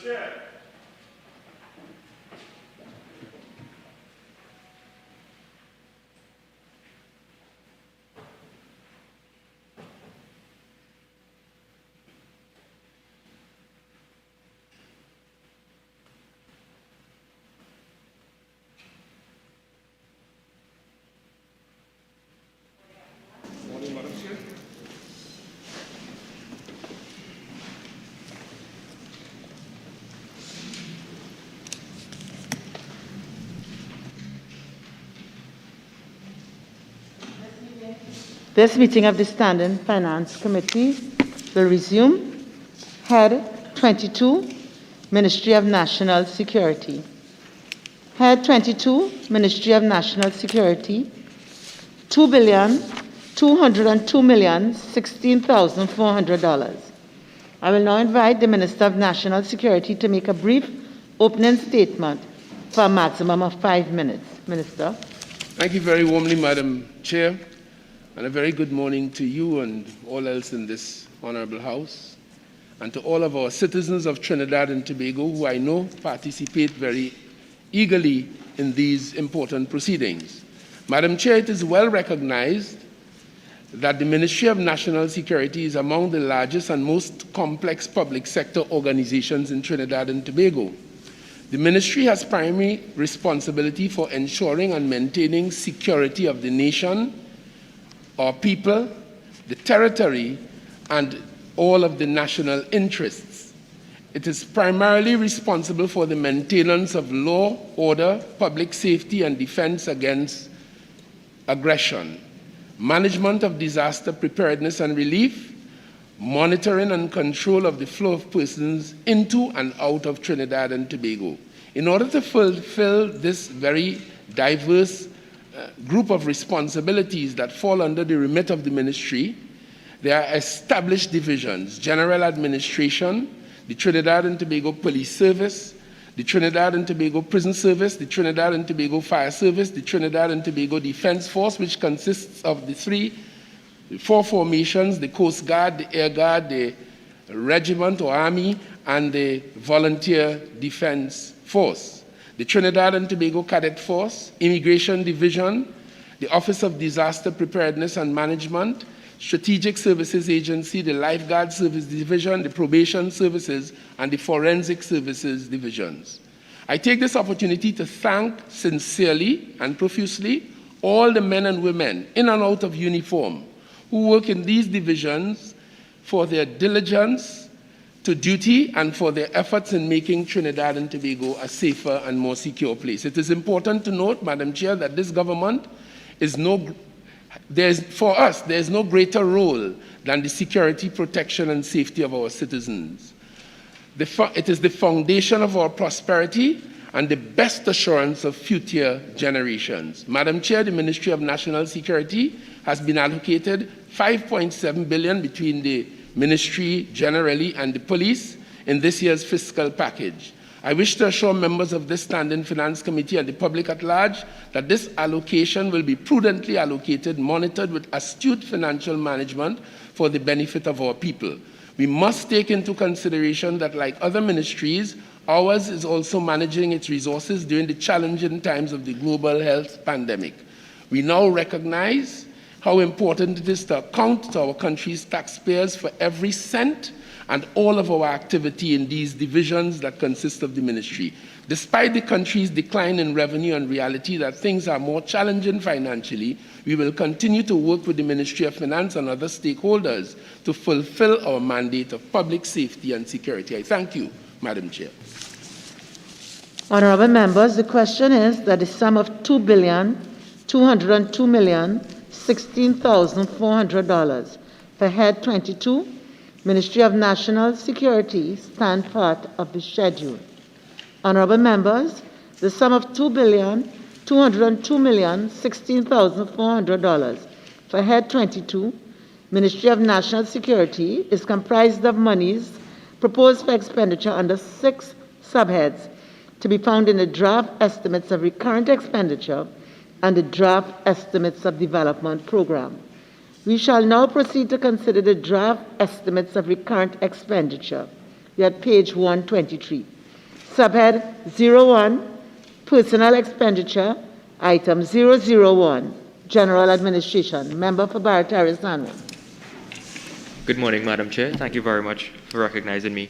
Chair. Morning, Madam Chair. This meeting of the Standing Finance Committee will resume. Head 22, Ministry of National Security. Head 22, Ministry of National Security, $2,202,016,400. I will now invite the Minister of National Security to make a brief opening statement for a maximum of 5 minutes. Minister. Thank you very warmly, Madam Chair, and a very good morning to you and all else in this honorable House, and to all of our citizens of Trinidad and Tobago who I know participate very eagerly in these important proceedings. Madam Chair, it is well recognized that the Ministry of National Security is among the largest and most complex public sector organizations in Trinidad and Tobago. The Ministry has primary responsibility for ensuring and maintaining security of the nation, our people, the territory, and all of the national interests. It is primarily responsible for the maintenance of law, order, public safety, and defense against aggression, management of disaster preparedness and relief, monitoring and control of the flow of persons into and out of Trinidad and Tobago. In order to fulfill this very diverse group of responsibilities that fall under the remit of the ministry, there are established divisions: General Administration, the Trinidad and Tobago Police Service, the Trinidad and Tobago Prison Service, the Trinidad and Tobago Fire Service, the Trinidad and Tobago Defense Force, which consists of the four formations: the Coast Guard, the Air Guard, the Regiment or Army, and the Volunteer Defense Force. The Trinidad and Tobago Cadet Force, Immigration Division, the Office of Disaster Preparedness and Management, Strategic Services Agency, the Lifeguard Service Division, the Probation Services, and the Forensic Services Divisions. I take this opportunity to thank sincerely and profusely all the men and women in and out of uniform who work in these divisions for their diligence to duty and for their efforts in making Trinidad and Tobago a safer and more secure place. It is important to note, Madam Chair, that this government for us, there's no greater role than the security, protection, and safety of our citizens. It is the foundation of our prosperity and the best assurance of future generations. Madam Chair, the Ministry of National Security has been allocated $5.7 billion between the ministry generally and the police in this year's fiscal package. I wish to assure members of this Standing Finance Committee and the public at large that this allocation will be prudently allocated, monitored with astute financial management for the benefit of our people. We must take into consideration that, like other ministries, ours is also managing its resources during the challenging times of the global health pandemic. We now recognize how important it is to account to our country's taxpayers for every cent and all of our activity in these divisions that consist of the ministry. Despite the country's decline in revenue and reality that things are more challenging financially, we will continue to work with the Ministry of Finance and other stakeholders to fulfill our mandate of public safety and security. I thank you, Madam Chair. Honorable members, the question is that the sum of $2,202,016,400 for Head 22, Ministry of National Security, stand part of the schedule. Honorable members, the sum of $2,202,016,400 for Head 22, Ministry of National Security, is comprised of monies proposed for expenditure under 6 subheads to be found in the draft estimates of recurrent expenditure and the draft estimates of development program. We shall now proceed to consider the draft estimates of recurrent expenditure. We are at page 123. Subhead 01, Personal Expenditure, Item 001, General Administration. Member for Barataria Sanwa. Good morning, Madam Chair. Thank you very much for recognizing me.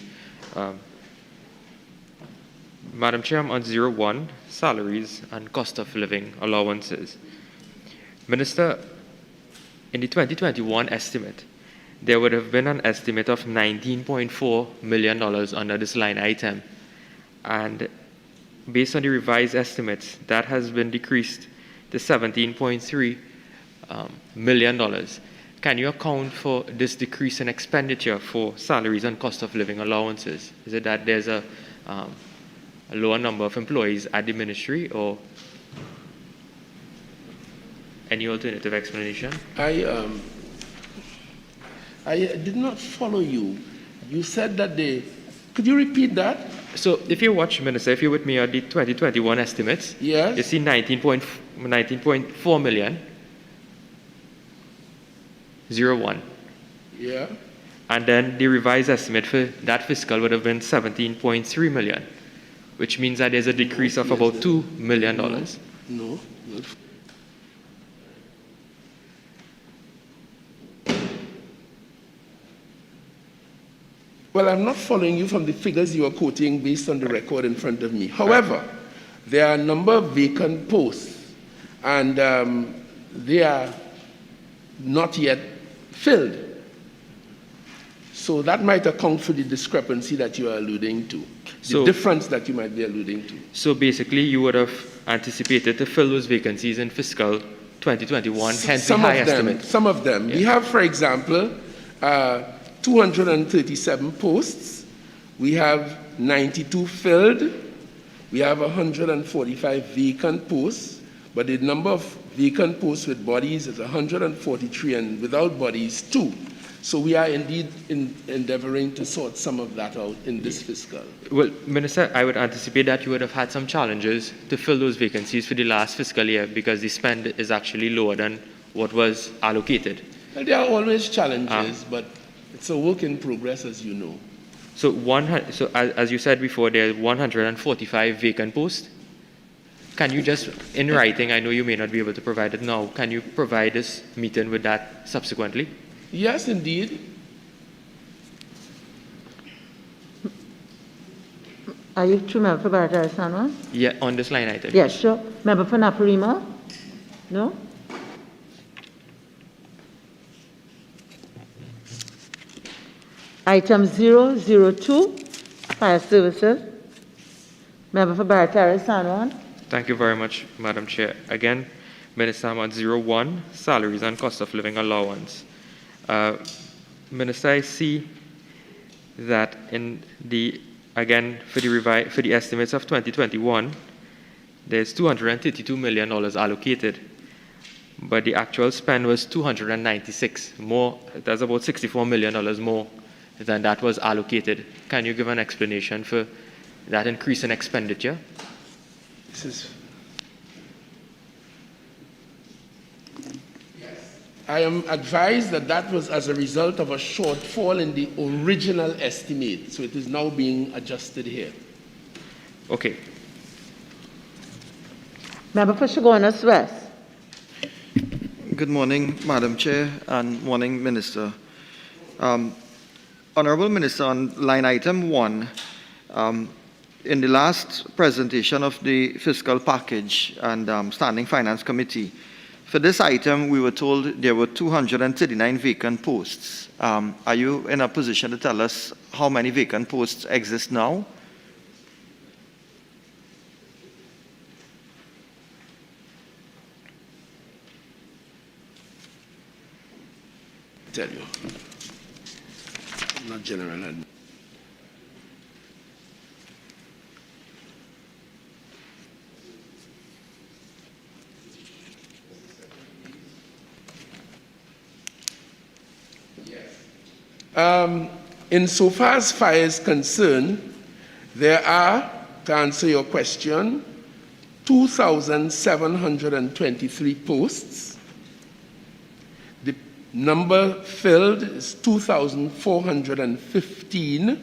Madam Chair, I'm on 01, Salaries and Cost of Living Allowances. Minister, in the 2021 estimate, there would have been an estimate of $19.4 million under this line item. And based on the revised estimates, that has been decreased to $17.3 million. Can you account for this decrease in expenditure for salaries and cost of living allowances? Is it that there's a lower number of employees at the ministry, or any alternative explanation? I did not follow you. You said that could you repeat that? So if you watch, Minister, if you're with me at the 2021 estimates, yes, you see 19.4 million, 01. Yeah. And then the revised estimate for that fiscal would have been 17.3 million, which means that there's a decrease of about $2 million. No. Well, I'm not following you from the figures you are quoting based on the record in front of me. However, there are a number of vacant posts, and they are not yet filled. So that might account for the discrepancy that you are alluding to, the difference that you might be alluding to. So basically, you would have anticipated to fill those vacancies in fiscal 2021, hence the high estimate. Some of them. Yeah. We have, for example, 237 posts. We have 92 filled. We have 145 vacant posts, but the number of vacant posts with bodies is 143, and without bodies, 2. So we are indeed endeavoring to sort some of that out in this fiscal. Well, Minister, I would anticipate that you would have had some challenges to fill those vacancies for the last fiscal year because the spend is actually lower than what was allocated. Well, there are always challenges, but it's a work in progress, as you know. So, as you said before, there are 145 vacant posts. Can you just, in writing, I know you may not be able to provide it now, can you provide this meeting with that subsequently? Yes, indeed. Are you true member for Barataria Sanwa? Yeah, on this line item. Yes, sure. Member for Naparima? No? Item 002, Fire Services. Member for Barataria Sanwa. Thank you very much, Madam Chair. Again, Minister, I'm on 01, Salaries and Cost of Living Allowance. Minister, I see that in the, again, for the estimates of 2021, there's $232 million allocated, but the actual spend was 296 more. That's about $64 million more than that was allocated. Can you give an explanation for that increase in expenditure? I am advised that that was as a result of a shortfall in the original estimate, so it is now being adjusted here. Okay. Member for Chaguanas West. Good morning, Madam Chair, and morning, Minister. Honorable Minister, on line item 1, in the last presentation of the fiscal package and Standing Finance Committee, for this item, we were told there were 239 vacant posts. Are you in a position to tell us how many vacant posts exist now? Tell you. Not general admin. Insofar as fire is concerned, there are, to answer your question, 2,723 posts. The number filled is 2,415.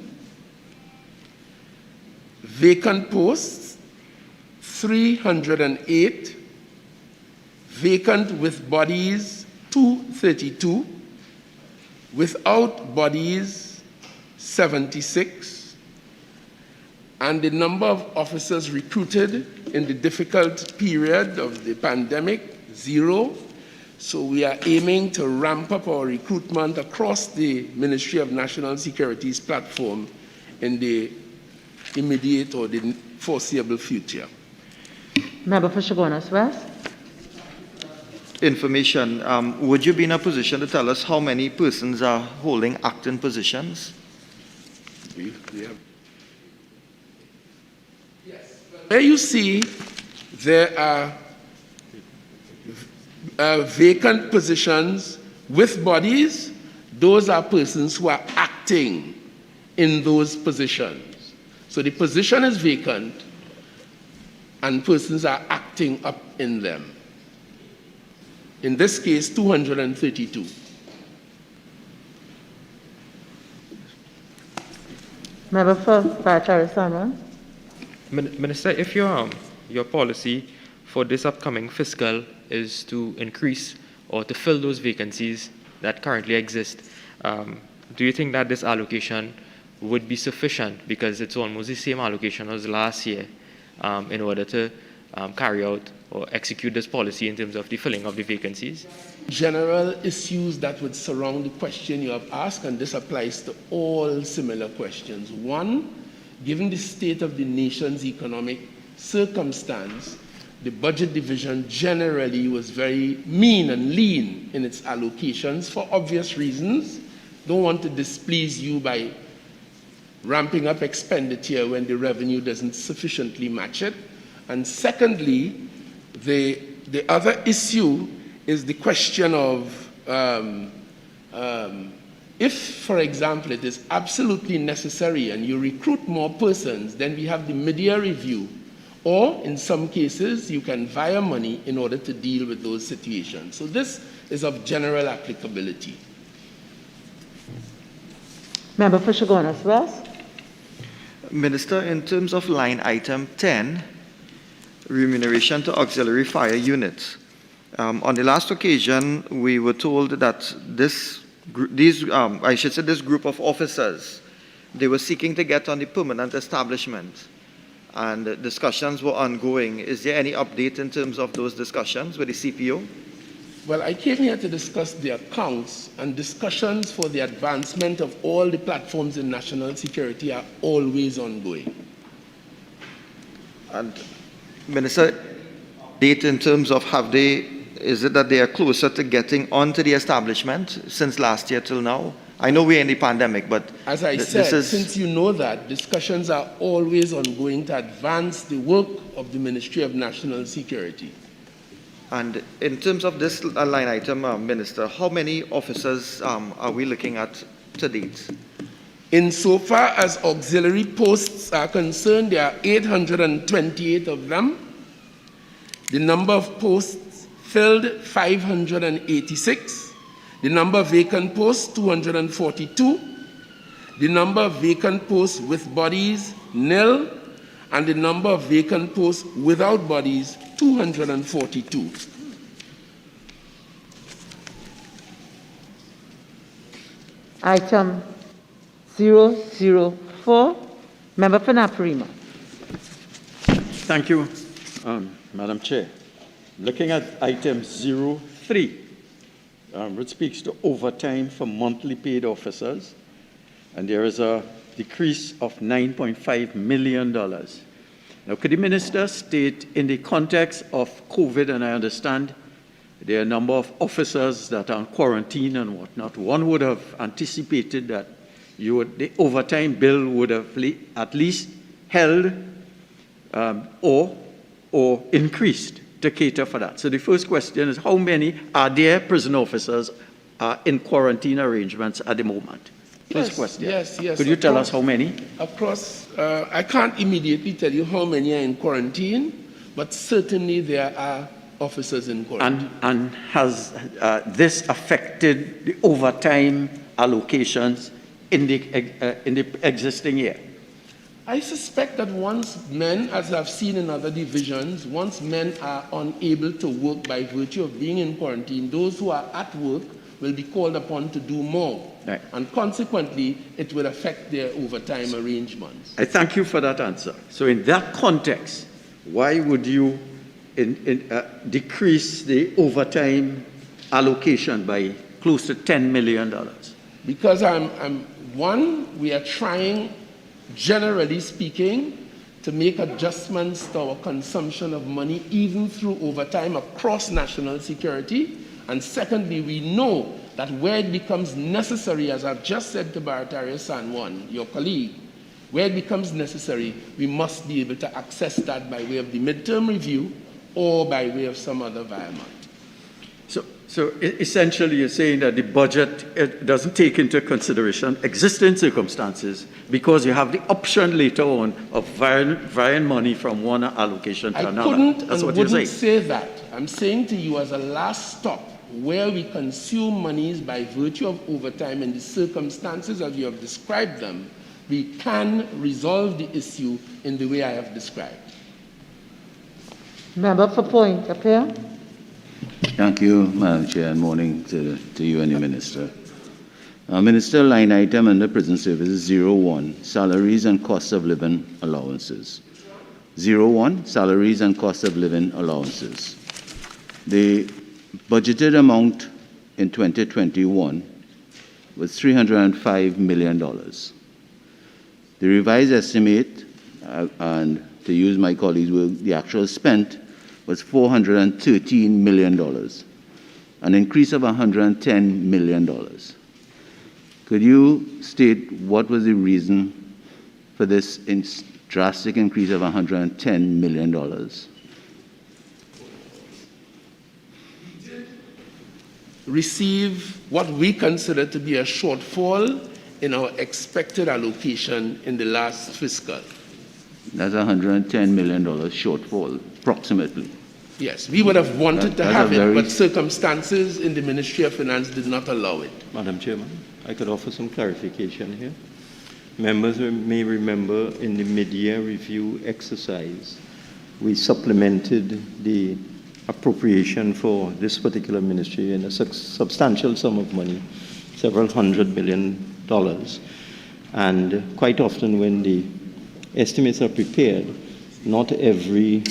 vacant posts 308, vacant with bodies 232, without bodies 76, and the number of officers recruited in the difficult period of the pandemic, 0. So we are aiming to ramp up our recruitment across the Ministry of National Security's platform in the immediate or the foreseeable future. Member for Chaguanas West. Information. Would you be in a position to tell us how many persons are holding acting positions? Yes. Where you see there are vacant positions with bodies, those are persons who are acting in those positions. So the position is vacant and persons are acting up in them. In this case, 232. Member for Bachar-Sanwa. Minister, if your policy for this upcoming fiscal is to increase or to fill those vacancies that currently exist, do you think that this allocation would be sufficient, because it's almost the same allocation as last year, in order to carry out or execute this policy in terms of the filling of the vacancies? General issues that would surround the question you have asked, and this applies to all similar questions. One, given the state of the nation's economic circumstance, the budget division generally was very mean and lean in its allocations for obvious reasons. Don't want to displease you by ramping up expenditure when the revenue doesn't sufficiently match it. And secondly, the other issue is the question of if, for example, it is absolutely necessary and you recruit more persons, then we have the mid-year review. Or, in some cases, you can via money in order to deal with those situations. So this is of general applicability. Member for Chaguanas West. Minister, in terms of line item 10, remuneration to auxiliary fire units, on the last occasion, we were told that this group of officers, they were seeking to get on the permanent establishment, and discussions were ongoing. Is there any update in terms of those discussions with the CPO? Well, I came here to discuss the accounts, and discussions for the advancement of all the platforms in national security are always ongoing. And Minister, date in terms of is it that they are closer to getting onto the establishment since last year till now? I know we're in the pandemic, but as I said, since you know that, discussions are always ongoing to advance the work of the Ministry of National Security. And in terms of this line item, Minister, how many officers are we looking at to date? Insofar as auxiliary posts are concerned, there are 828 of them. The number of posts filled, 586. The number of vacant posts, 242. The number of vacant posts with bodies, 0. And the number of vacant posts without bodies, 242. Item 004, Member for Naparima. Thank you, Madam Chair. Looking at item 03, which speaks to overtime for monthly paid officers, and there is a decrease of $9.5 million. Now, could the Minister state, in the context of COVID, and I understand there are a number of officers that are on quarantine and whatnot, one would have anticipated that the overtime bill would have at least held or increased to cater for that. So the first question is, how many are there prison officers in quarantine arrangements at the moment? First question. Yes. Could you tell us how many? Across, I can't immediately tell you how many are in quarantine, but certainly there are officers in quarantine. And has this affected the overtime allocations in the existing year? I suspect that once men, as I've seen in other divisions, once men are unable to work by virtue of being in quarantine, those who are at work will be called upon to do more. Right. And consequently, it will affect their overtime arrangements. I thank you for that answer. So in that context, why would you decrease the overtime allocation by close to $10 million? Because we are trying, generally speaking, to make adjustments to our consumption of money, even through overtime across national security. And secondly, we know that where it becomes necessary, as I've just said to Barataria San Juan, your colleague, where it becomes necessary, we must be able to access that by way of the midterm review or by way of some other violence. So essentially you're saying that the budget doesn't take into consideration existing circumstances because you have the option later on of varying money from one allocation to another. I couldn't That's and what you're wouldn't saying. say that. I'm saying to you as a last stop, where we consume monies by virtue of overtime in the circumstances as you have described them, we can resolve the issue in the way I have described. Member for point, appear. Thank you, Madam Chair, and morning to you and the Minister. Minister, line item under prison services 01, salaries and cost of living allowances. 01, salaries and cost of living allowances. The budgeted amount in 2021 was $305 million. The revised estimate, and to use my colleagues' word, the actual spent was $413 million, an increase of $110 million. Could you state what was the reason for this drastic increase of $110 million? Receive what we consider to be a shortfall in our expected allocation in the last fiscal. That's $110 million shortfall, approximately. Yes, we would have wanted to have it, very... but circumstances in the Ministry of Finance did not allow it. Madam Chairman, I could offer some clarification here. Members may remember in the mid-year review exercise, we supplemented the appropriation for this particular ministry in a substantial sum of money, several $100 million. And quite often when the estimates are prepared, not every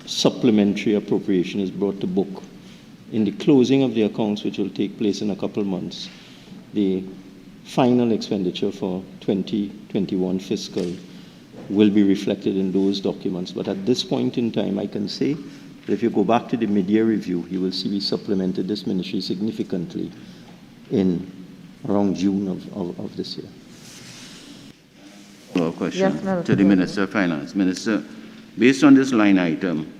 supplementary appropriation is brought to book. In the closing of the accounts, which will take place in a couple of months, the final expenditure for 2021 fiscal will be reflected in those documents. But at this point in time, I can say that if you go back to the mid-year review, you will see we supplemented this ministry significantly in around June of this year. Question yes, to the Minister of Finance. Minister, based on this line item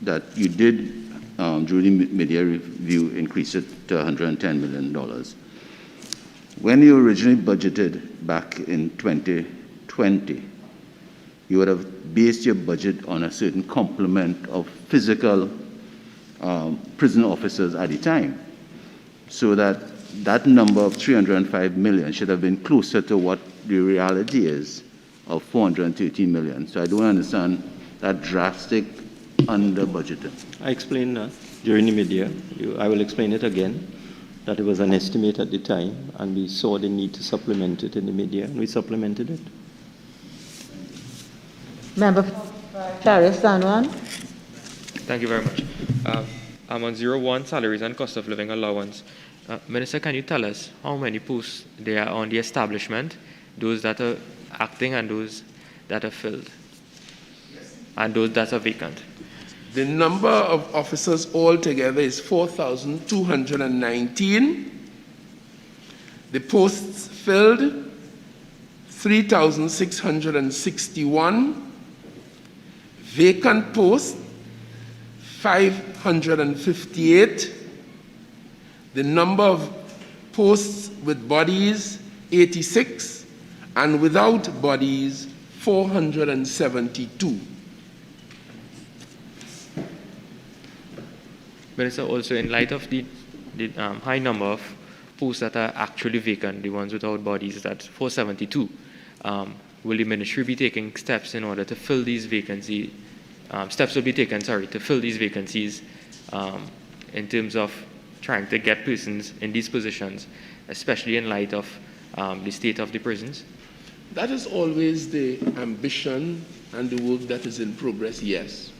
that you did during the mid-year review increase it to $110 million, when you originally budgeted back in 2020, you would have based your budget on a certain complement of physical prison officers at the time, so that number of 305 million should have been closer to what the reality is of 413 million. So I don't understand that drastic under budgeting. I explained that during the mid-year. I will explain it again, that it was an estimate at the time, and we saw the need to supplement it in the mid-year, and we supplemented it. Member Barataria San Juan. Thank you very much. I'm on 01, salaries and cost of living allowance. Minister, can you tell us how many posts there are on the establishment, those that are acting and those that are filled, and those that are vacant? The number of officers altogether is 4,219. The posts filled, 3,661. Vacant posts, 558. The number of posts with bodies, 86, and without bodies, 472. Minister, also in light of the high number of posts that are actually vacant, the ones without bodies, that's 472, will the ministry be taking steps in order to fill these vacancies? Steps will be taken, to fill these vacancies in terms of trying to get persons in these positions, especially in light of the state of the prisons? That is always the ambition and the work that is in progress, yes.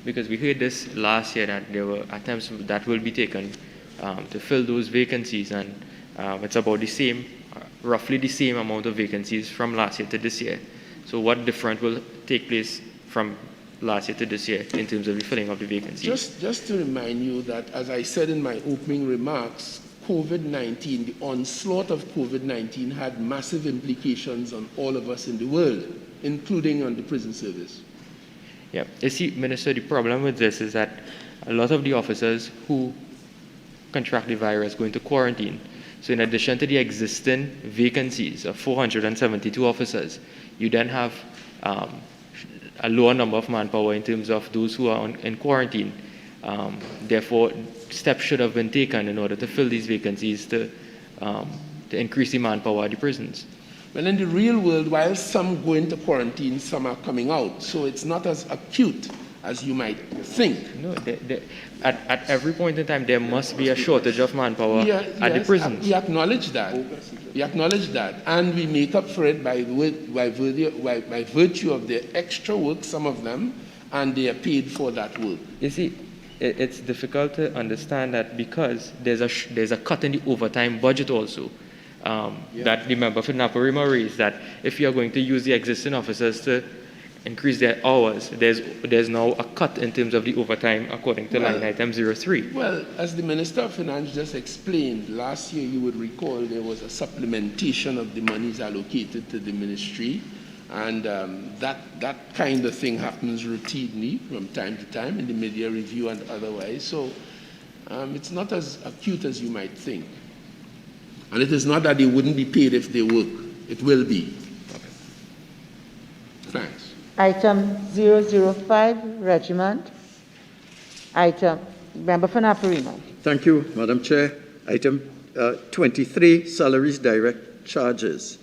Because we heard this last year that there were attempts that will be taken to fill those vacancies, and it's about the same, roughly the same amount of vacancies from last year to this year. So what different will take place from last year to this year in terms of the filling of the vacancies? Just to remind you that, as I said in my opening remarks, COVID-19, the onslaught of COVID-19 had massive implications on all of us in the world, including on the prison service. Yeah, you see, Minister, the problem with this is that a lot of the officers who contract the virus go into quarantine. So in addition to the existing vacancies of 472 officers, you then have a lower number of manpower in terms of those who are in quarantine. Therefore, steps should have been taken in order to fill these vacancies to increase the manpower at the prisons. Well, in the real world, while some go into quarantine, some are coming out. So it's not as acute as you might think. No, at every point in time, there must be a shortage of manpower at the prisons. We acknowledge that. We acknowledge that. And we make up for it by virtue of their extra work, some of them, and they are paid for that work. You see, it's difficult to understand that because there's a cut in the overtime budget also. That the member for Naparima raised, that if you're going to use the existing officers to increase their hours, there's now a cut in terms of the overtime according to line item 03. Well, as the Minister of Finance just explained, last year you would recall there was a supplementation of the monies allocated to the ministry, and that kind of thing happens routinely from time to time in the media review and otherwise. So it's not as acute as you might think. And it is not that they wouldn't be paid if they work. It will be. Thanks. Item 005, Regiment. Item, Member for Naparima. Thank you, Madam Chair. Item 23, salaries, direct charges.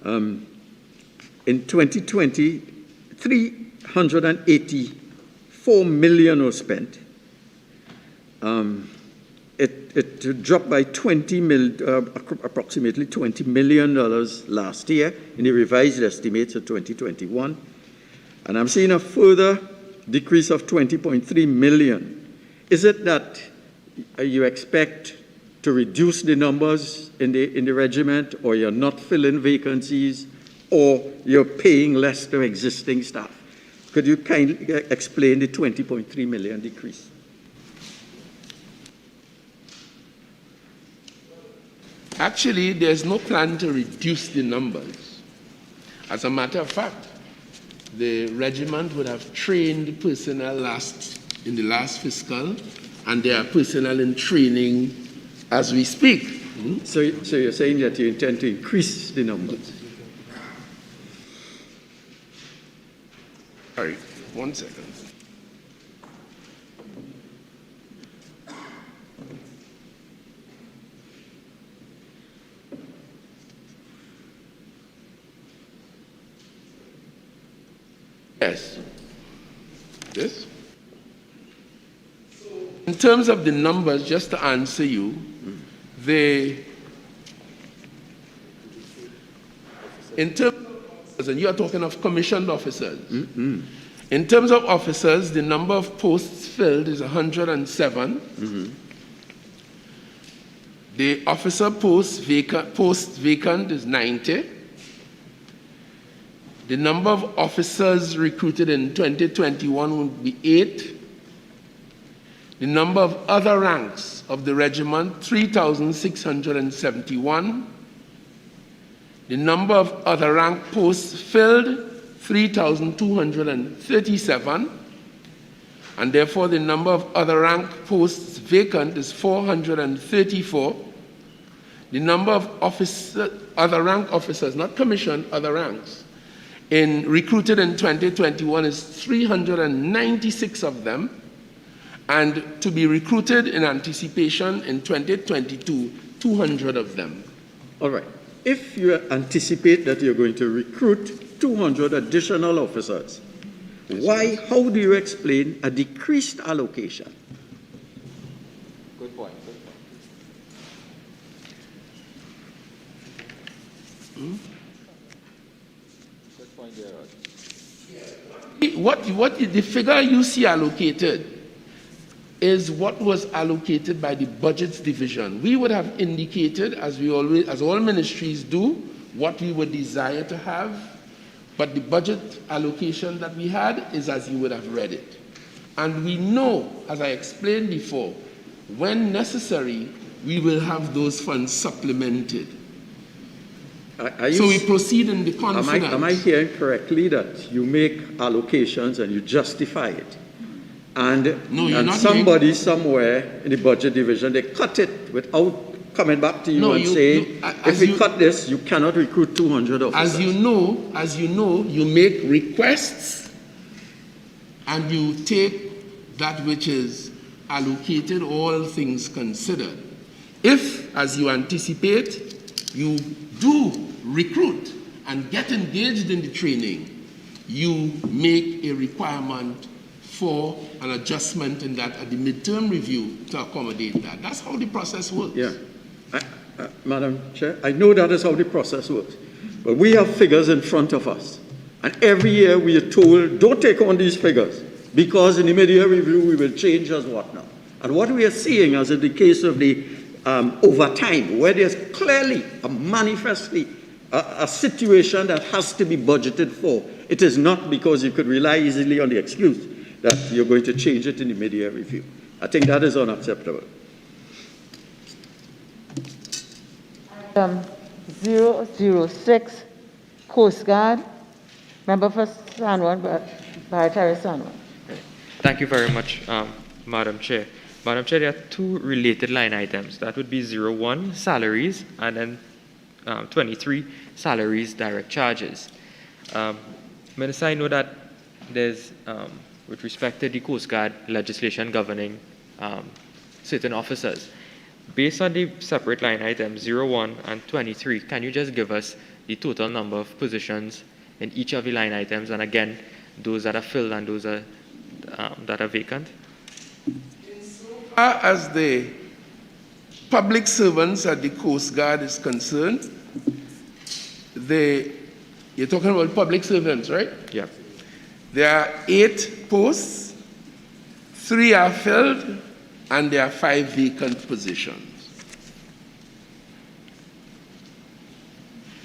In 2020, 384 million was spent. It dropped by approximately $20 million last year in the revised estimates of 2021. And I'm seeing a further decrease of 20.3 million. Is it that you expect to reduce the numbers in the regiment, or you're not filling vacancies, or you're paying less to existing staff? Could you kindly explain the 20.3 million decrease? Actually, there's no plan to reduce the numbers. As a matter of fact, the regiment would have trained personnel in the last fiscal, and there are personnel in training as we speak. So you're saying that you intend to increase the numbers? Sorry, 1 second. Yes. Yes. In terms of the numbers, just to answer you, in terms of, and you are talking of commissioned officers. In terms of officers, the number of posts filled is 107. The officer post vacant is 90. The number of officers recruited in 2021 would be 8. The number of other ranks of the regiment, 3,671. The number of other rank posts filled, 3,237. And therefore, the number of other rank posts vacant is 434. The number of other rank officers, not commissioned, other ranks, recruited in 2021 is 396 of them, and to be recruited in anticipation in 2022, 200 of them. All right. if you anticipate that you're going to recruit 200 additional officers, how do you explain a decreased allocation? Good point. Good point there, The figure you see allocated is what was allocated by the budgets division. We would have indicated, as all ministries do, what we would desire to have, but the budget allocation that we had is as you would have read it. And we know, as I explained before, when necessary, we will have those funds supplemented. So we proceed in the confidence. Am I hearing correctly that you make allocations and you justify it? And, no, and somebody somewhere in the budget division, they cut it without coming back to you and saying, if we cut this, you cannot recruit 200 officers. As you know, you make requests and you take that which is allocated, all things considered. If, as you anticipate, you do recruit and get engaged in the training, you make a requirement for an adjustment in that at the midterm review to accommodate that. That's how the process works. Yeah. Madam Chair, I know that is how the process works, but we have figures in front of us. And every year we are told, don't take on these figures, because in the mid-year review we will change as what now. And what we are seeing, as in the case of the overtime, where there's clearly a manifestly a situation that has to be budgeted for, it is not because you could rely easily on the excuse that you're going to change it in the mid-year review. I think that is unacceptable. 006, Coast Guard. Member for San Juan, Barataria San Juan. Thank you very much, Madam Chair. Madam Chair, there are two related line items. That would be 01, salaries, and then 23, salaries, direct charges. Minister, I know that there's, with respect to the Coast Guard legislation governing certain officers, based on the separate line items 01 and 23, can you just give us the total number of positions in each of the line items, and again, those that are filled and those are, that are vacant? As the public servants at the Coast Guard is concerned, you're talking about public servants, right? Yeah. There are 8 posts, 3 are filled, and there are 5 vacant positions.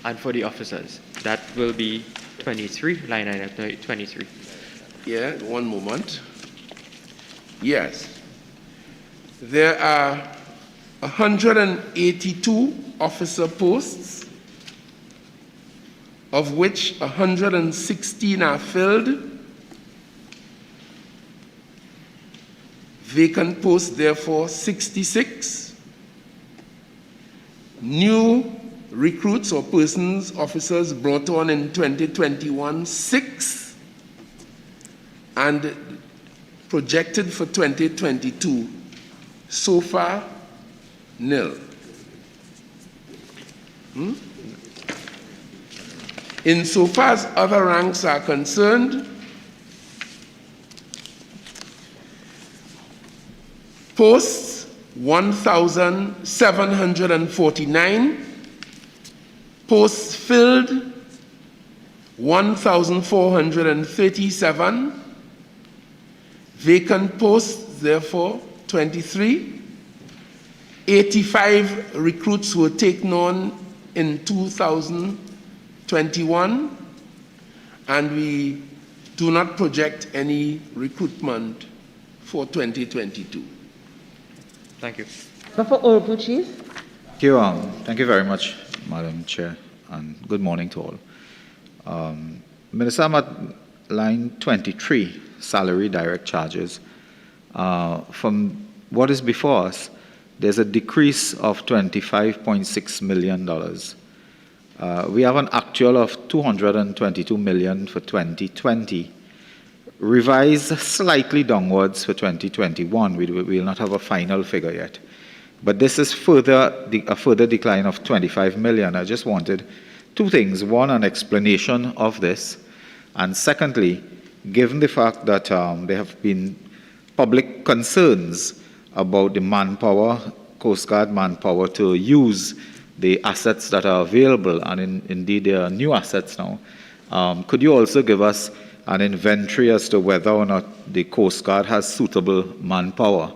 And for the officers, that will be 23, line item 23. Yeah, one moment. Yes. There are 182 officer posts, of which 116 are filled. Vacant posts, therefore, 66. New recruits or persons, officers brought on in 2021, 6. And projected for 2022, so far, nil. Insofar as other ranks are concerned, posts 1,749, posts filled 1,437, vacant posts, therefore, 23. 85 recruits were taken on in 2021, and we do not project any recruitment for 2022. Thank you. Member for Orupu, Chief. Thank you very much, Madam Chair, and good morning to all. Minister, I'm at line 23, salary direct charges. From what is before us, there's a decrease of $25.6 million. We have an actual of $222 million for 2020, revised slightly downwards for 2021. We will not have a final figure yet. But this is a further decline of 25 million. I just wanted two things. One, an explanation of this. And secondly, given the fact that there have been public concerns about the manpower, Coast Guard manpower, to use the assets that are available, and indeed there are new assets now, could you also give us an inventory as to whether or not the Coast Guard has suitable manpower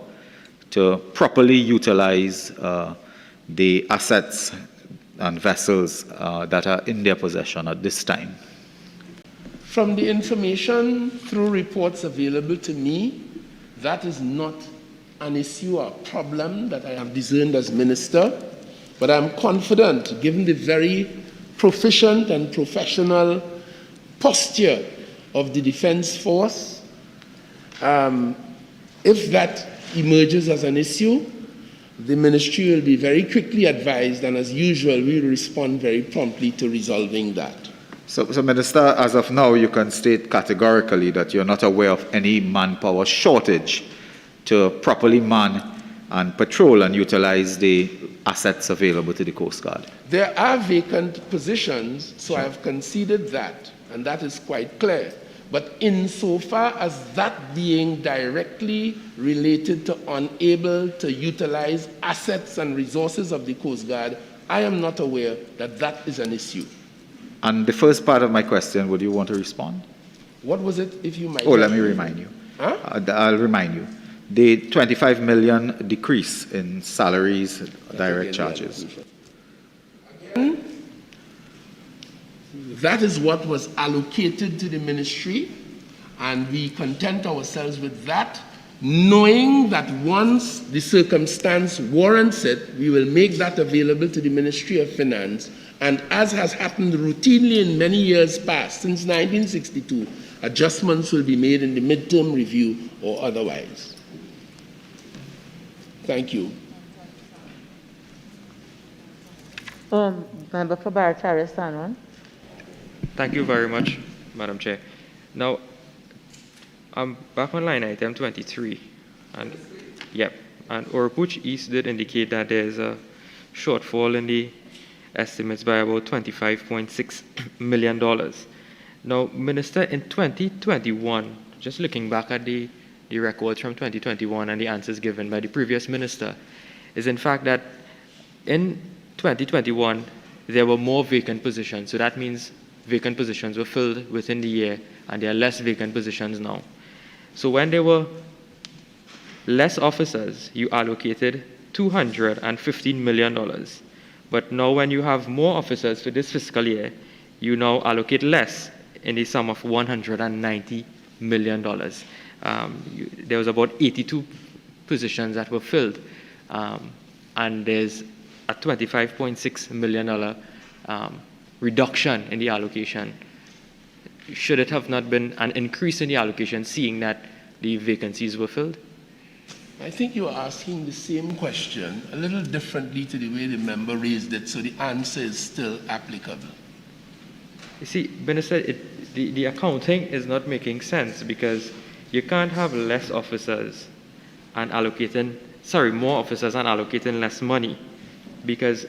to properly utilize the assets and vessels that are in their possession at this time? From the information through reports available to me, that is not an issue or problem that I have discerned as minister, but I'm confident, given the very proficient and professional posture of the Defense Force, if that emerges as an issue, the ministry will be very quickly advised, and as usual, we will respond very promptly to resolving that. So, Minister, as of now, you can state categorically that you're not aware of any manpower shortage to properly man and patrol and utilize the assets available to the Coast Guard. There are vacant positions, so I have conceded that, and that is quite clear. But insofar as that being directly related to unable to utilize assets and resources of the Coast Guard, I am not aware that that is an issue. And the first part of my question, would you want to respond? What was it, if you might? Oh, let me remind you. Huh? I'll remind you. The 25 million decrease in salaries, direct charges. Again, that is what was allocated to the ministry, and we content ourselves with that, knowing that once the circumstance warrants it, we will make that available to the Ministry of Finance. And as has happened routinely in many years past, since 1962, adjustments will be made in the midterm review or otherwise. Thank you. Member for Barataria, stand on. Thank you very much, Madam Chair. Now, I'm back on line item 23. And Oropouche East did indicate that there's a shortfall in the estimates by about $25.6 million. Now, Minister, in 2021, just looking back at the records from 2021 and the answers given by the previous minister, is in fact that in 2021, there were more vacant positions. So that means vacant positions were filled within the year, and there are less vacant positions now. So when there were less officers, you allocated $215 million. But now when you have more officers for this fiscal year, you now allocate less in the sum of $190 million. There was about 82 positions that were filled, and there's a $25.6 million reduction in the allocation. Should it have not been an increase in the allocation, seeing that the vacancies were filled? I think you are asking the same question a little differently to the way the member raised it, so the answer is still applicable. You see, Minister, the accounting is not making sense, because you can't have less officers and more officers and allocating less money, because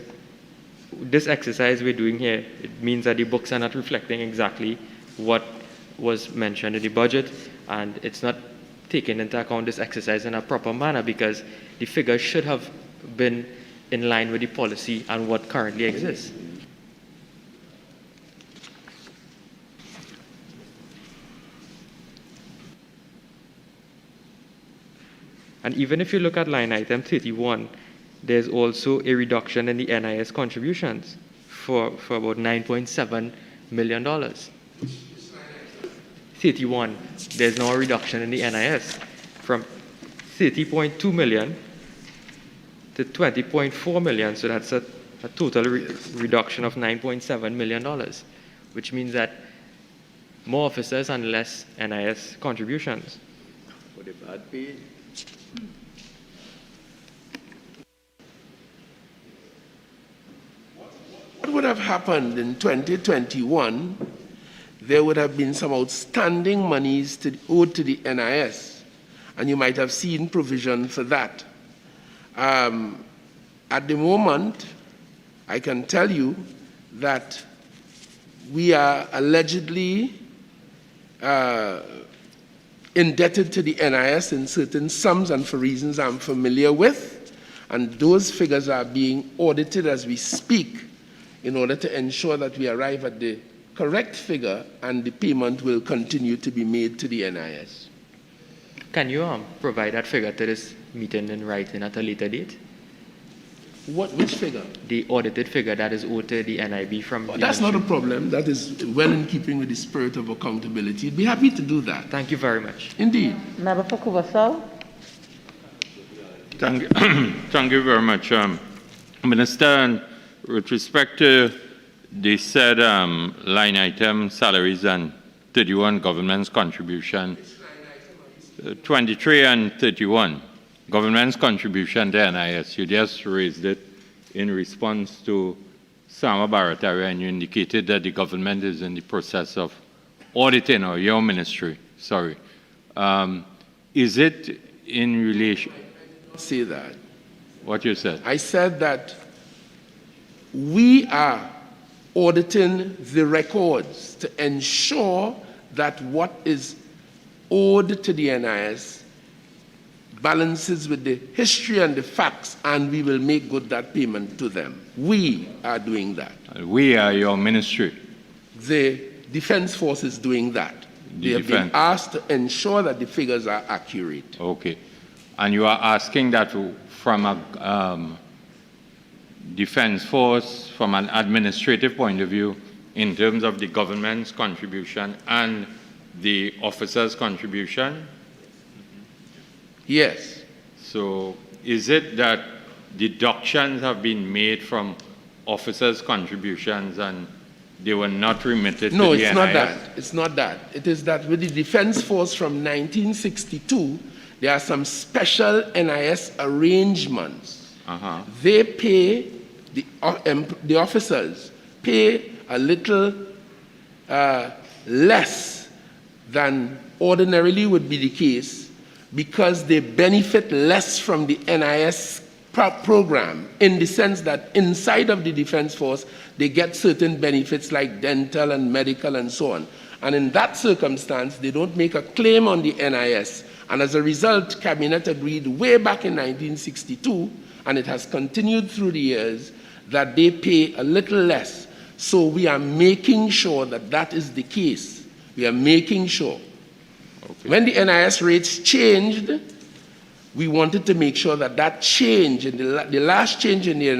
this exercise we're doing here, it means that the books are not reflecting exactly what was mentioned in the budget, and it's not taking into account this exercise in a proper manner, because the figures should have been in line with the policy and what currently exists. And even if you look at line item 31, there's also a reduction in the NIS contributions for about $9.7 million. 31, there's now a reduction in the NIS from 30.2 million to 20.4 million. So that's a total reduction of $9.7 million, which means that more officers and less NIS contributions. For the bad pay. What would have happened in 2021? There would have been some outstanding monies owed to the NIS, and you might have seen provision for that. At the moment, I can tell you that we are allegedly indebted to the NIS in certain sums and for reasons I'm familiar with, and those figures are being audited as we speak in order to ensure that we arrive at the correct figure and the payment will continue to be made to the NIS. Can you provide that figure to this meeting in writing at a later date? Which figure? The audited figure that is owed to the NIB from the That's not a ministry. problem. That is well in keeping with the spirit of accountability. I'd be happy to do that. Thank you very much. Indeed. Member for Cubasau. Thank you very much, Minister. And with respect to the said line item, salaries and 31 government's contribution, 23 and 31, government's contribution to NIS, you just raised it in response to Sama Baratari, and you indicated that the government is in the process of auditing, or your ministry, sorry. Is it in relation? Say that. What you said? I said that we are auditing the records to ensure that what is owed to the NIS balances with the history and the facts, and we will make good that payment to them. We are doing that. We are your ministry. The Defense Force is doing that. They have been asked to ensure that the figures are accurate. Okay. And you are asking that from a Defense Force, from an administrative point of view, in terms of the government's contribution and the officers' contribution? Yes. So is it that deductions have been made from officers' contributions and they were not remitted to the NIS? No, it's not that. It's not that. It is that with the Defense Force from 1962, there are some special NIS arrangements. They pay, the officers pay a little less than ordinarily would be the case because they benefit less from the NIS program, in the sense that inside of the Defense Force, they get certain benefits like dental and medical and so on. And in that circumstance, they don't make a claim on the NIS. And as a result, Cabinet agreed way back in 1962, and it has continued through the years, that they pay a little less. So we are making sure that that is the case. We are making sure. Okay. When the NIS rates changed, we wanted to make sure that that change, in the last change in the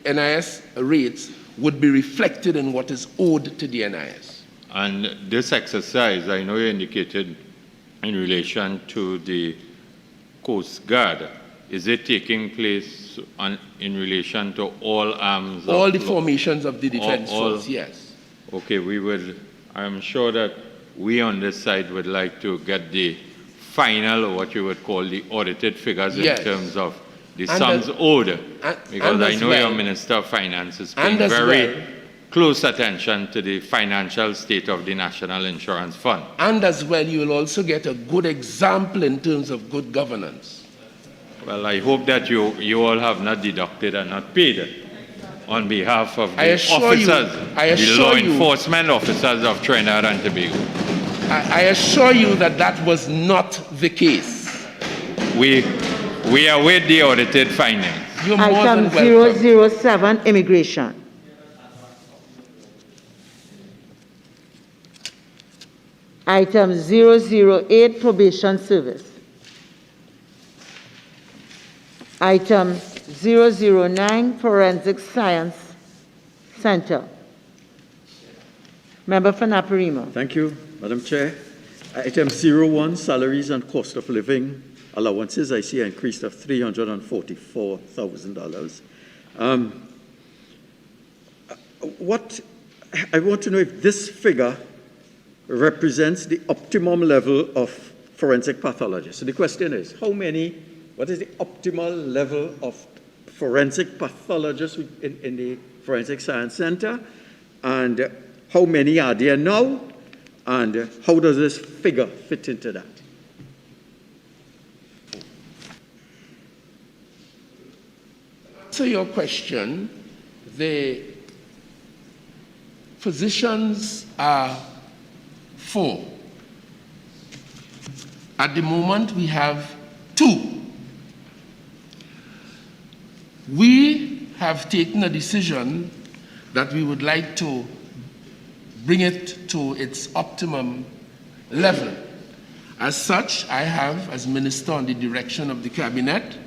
NIS rates, would be reflected in what is owed to the NIS. And this exercise, I know you indicated in relation to the Coast Guard, is it taking place in relation to all arms? All the formations of the Defense Force, yes. Okay, I'm sure that we on this side would like to get the final, or what you would call the audited figures, yes, in terms of the sums owed. Because I know your Minister of Finance is paying very close attention to the financial state of the National Insurance Fund. And as well, you will also get a good example in terms of good governance. Well, I hope that you all have not deducted and not paid on behalf of the officers, the law enforcement officers of Trinidad and Tobago. I assure you that that was not the case. We await the audited findings. You're more than welcome. 007, Immigration. Item 008, Probation Service. Item 009, Forensic Science Center. Member for Naparima. Thank you, Madam Chair. Item 01, Salaries and Cost of Living Allowances. I see an increase of $344,000. I want to know if this figure represents the optimum level of forensic pathologists. So the question is, what is the optimal level of forensic pathologists in the Forensic Science Center? And how many are there now? And how does this figure fit into that? answer your question, the positions are 4. At the moment, we have 2. We have taken a decision that we would like to bring it to its optimum level. As such, I have, as Minister on the direction of the Cabinet,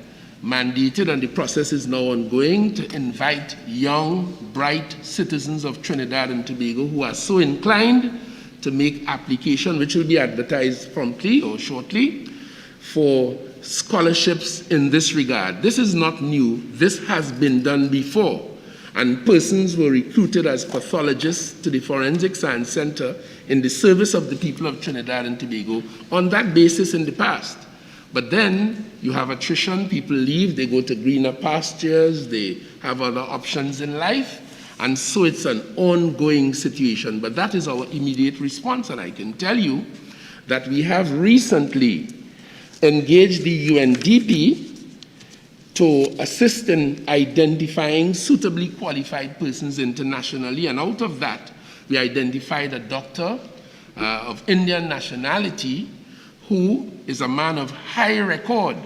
mandated, and the process is now ongoing, to invite young, bright citizens of Trinidad and Tobago who are so inclined to make application, which will be advertised promptly or shortly, for scholarships in this regard. This is not new. This has been done before. And persons were recruited as pathologists to the Forensic Science Center in the service of the people of Trinidad and Tobago on that basis in the past. But then you have attrition, people leave, they go to greener pastures, they have other options in life, and so it's an ongoing situation. But that is our immediate response, and I can tell you that we have recently engaged the UNDP to assist in identifying suitably qualified persons internationally, and out of that, we identified a doctor of Indian nationality who is a man of high record,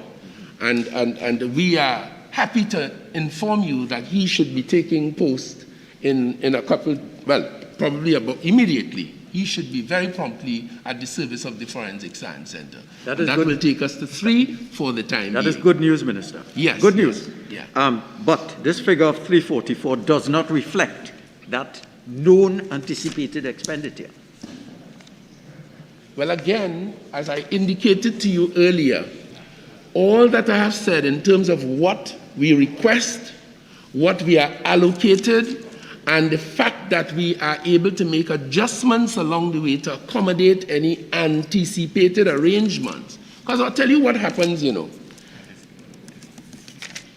and we are happy to inform you that he should be taking post in a couple, well, probably about immediately. He should be very promptly at the service of the Forensic Science Center. That will take us to 3 for the time being. That is good news, Minister. Yes. Good news. Yes, yeah. But this figure of 344 does not reflect that known anticipated expenditure. Well, again, as I indicated to you earlier, all that I have said in terms of what we request, what we are allocated, and the fact that we are able to make adjustments along the way to accommodate any anticipated arrangements. Because I'll tell you what happens, you know.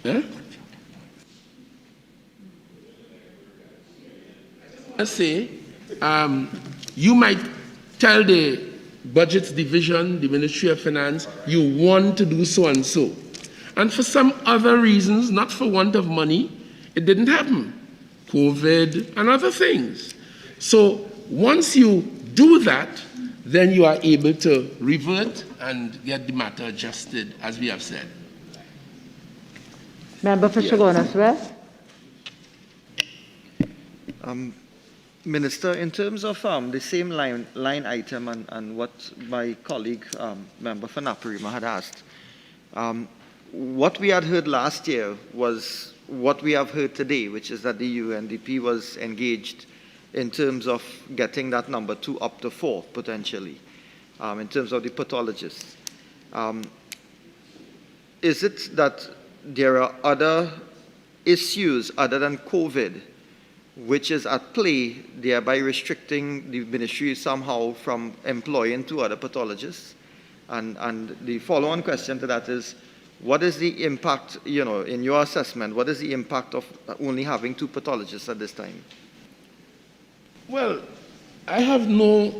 Yeah? Let's say, you might tell the Budgets Division, the Ministry of Finance, you want to do so and so. And for some other reasons, not for want of money, it didn't happen. COVID and other things. So once you do that, then you are able to revert and get the matter adjusted, as we have said. Member for Chaguanas West. Minister, in terms of the same line item and what my colleague, Member for Naparima, had asked, what we had heard last year was what we have heard today, which is that the UNDP was engaged in terms of getting that number 2 up to 4, potentially, in terms of the pathologists. Is it that there are other issues other than COVID which is at play, thereby restricting the ministry somehow from employing 2 other pathologists? And the follow-on question to that is, what is the impact, you know, in your assessment, what is the impact of only having 2 pathologists at this time? Well, I have no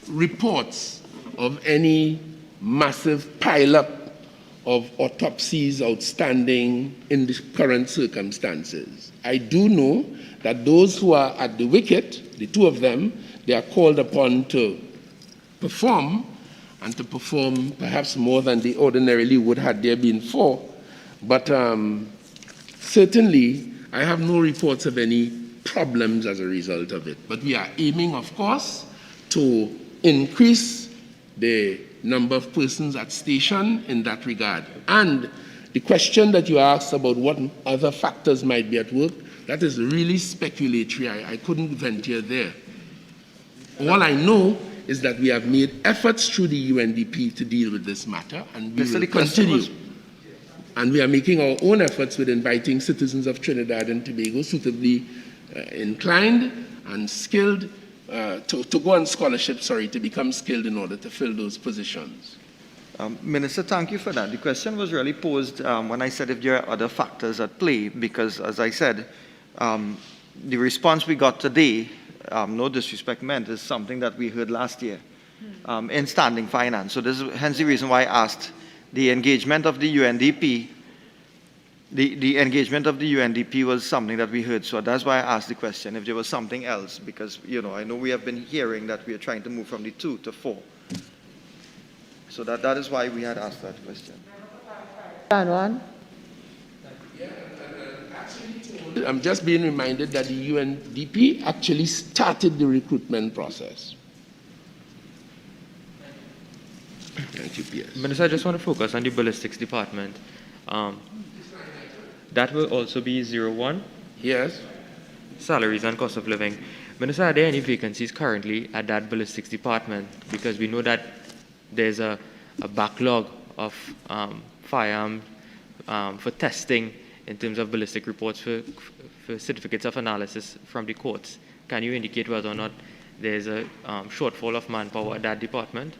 reports of any massive pile-up of autopsies outstanding in the current circumstances. I do know that those who are at the wicket, the 2 of them, they are called upon to perform, and to perform perhaps more than they ordinarily would had there been 4. But certainly, I have no reports of any problems as a result of it. But we are aiming, of course, to increase the number of persons at station in that regard. And the question that you asked about what other factors might be at work, that is really speculatory. I couldn't venture there. All I know is that we have made efforts through the UNDP to deal with this matter, and we will continue. And we are making our own efforts with inviting citizens of Trinidad and Tobago suitably inclined and skilled to go on scholarship, to become skilled in order to fill those positions. Minister, thank you for that. The question was really posed when I said if there are other factors at play, because as I said, the response we got today, no disrespect meant, is something that we heard last year in standing finance. So this is hence the reason why I asked the engagement of the UNDP the engagement of the UNDP was something that we heard, so that's why I asked the question if there was something else, because, I know we have been hearing that we are trying to move from the 2 to 4. So that is why we had asked that question. I'm just being reminded that the UNDP actually started the recruitment process. Thank you, Pierce. Minister, I just want to focus on the ballistics department. That will also be 01? Yes. Salaries and cost of living. Minister, are there any vacancies currently at that ballistics department? Because we know that there's a backlog of firearms for testing in terms of ballistic reports for certificates of analysis from the courts. Can you indicate whether or not there's a shortfall of manpower at that department?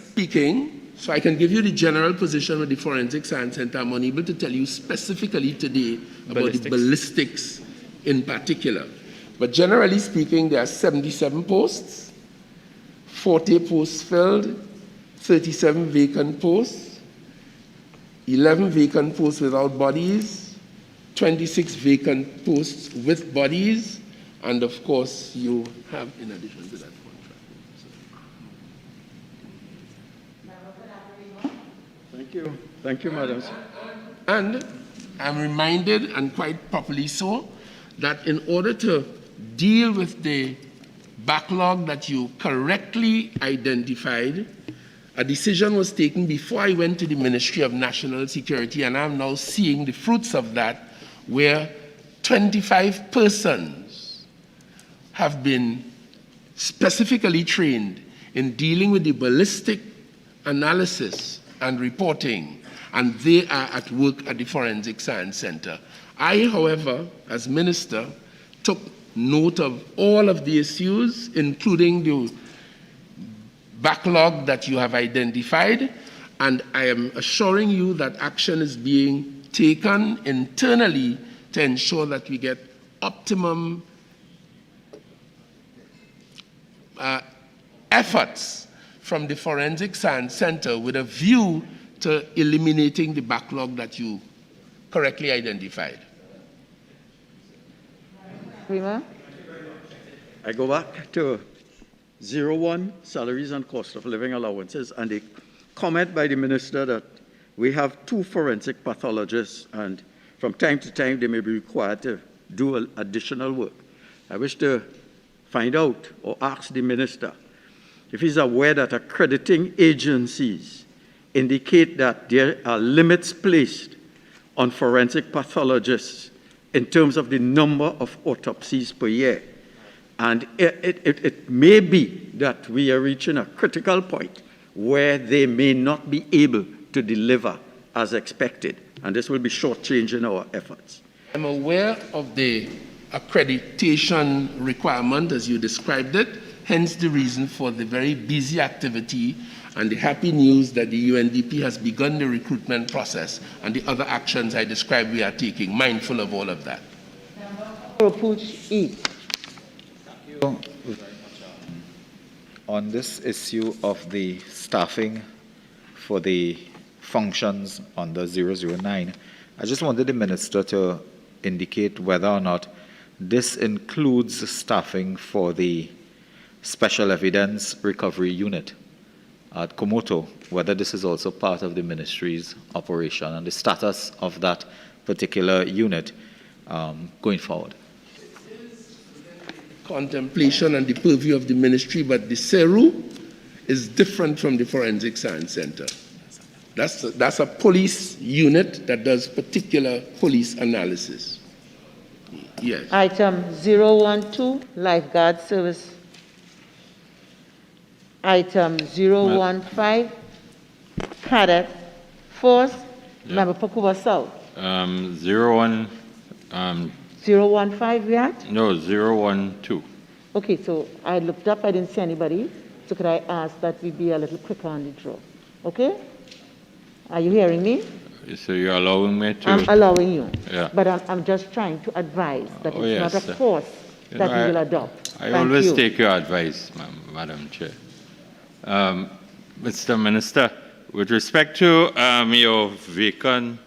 Speaking, so I can give you the general position with the Forensic Science Center. I'm unable to tell you specifically today about the ballistics in particular. But generally speaking, there are 77 posts, 40 posts filled, 37 vacant posts, 11 vacant posts without bodies, 26 vacant posts with bodies, and of course, you have in addition to that contract. Thank you, Madam. And I'm reminded, and quite properly so, that in order to deal with the backlog that you correctly identified, a decision was taken before I went to the Ministry of National Security, and I'm now seeing the fruits of that, where 25 persons have been specifically trained in dealing with the ballistic analysis and reporting, and they are at work at the Forensic Science Center. I, however, as minister, took note of all of the issues, including the backlog that you have identified, and I am assuring you that action is being taken internally to ensure that we get optimum efforts from the Forensic Science Center with a view to eliminating the backlog that you correctly identified. Prima? I go back to 01, salaries and cost of living allowances, and a comment by the minister that we have 2 forensic pathologists, and from time to time they may be required to do additional work. I wish to find out or ask the minister if he's aware that accrediting agencies indicate that there are limits placed on forensic pathologists in terms of the number of autopsies per year. And it may be that we are reaching a critical point where they may not be able to deliver as expected, and this will be shortchanging our efforts. I'm aware of the accreditation requirement as you described it, hence the reason for the very busy activity and the happy news that the UNDP has begun the recruitment process and the other actions I described we are taking, mindful of all of that. On this issue of the staffing for the functions under 009, I just wanted the minister to indicate whether or not this includes staffing for the Special Evidence Recovery Unit at Komoto, whether this is also part of the ministry's operation and the status of that particular unit going forward. Contemplation and the purview of the ministry, but the CERU is different from the Forensic Science Center. That's a police unit that does particular police analysis. Yes. Item 012, Lifeguard Service. Item 015, Cadet Force, Member Pakuba South. 015, we had? no, 012. Okay, so I looked up, I didn't see anybody. So could I ask that we be a little quicker on the draw? Okay? Are you hearing me? So you're allowing me to? I'm allowing you. Yeah. But I'm just trying to advise that it's not a force that we will adopt. I always take your advice, Madam Chair. Mr. Minister, with respect to your vacant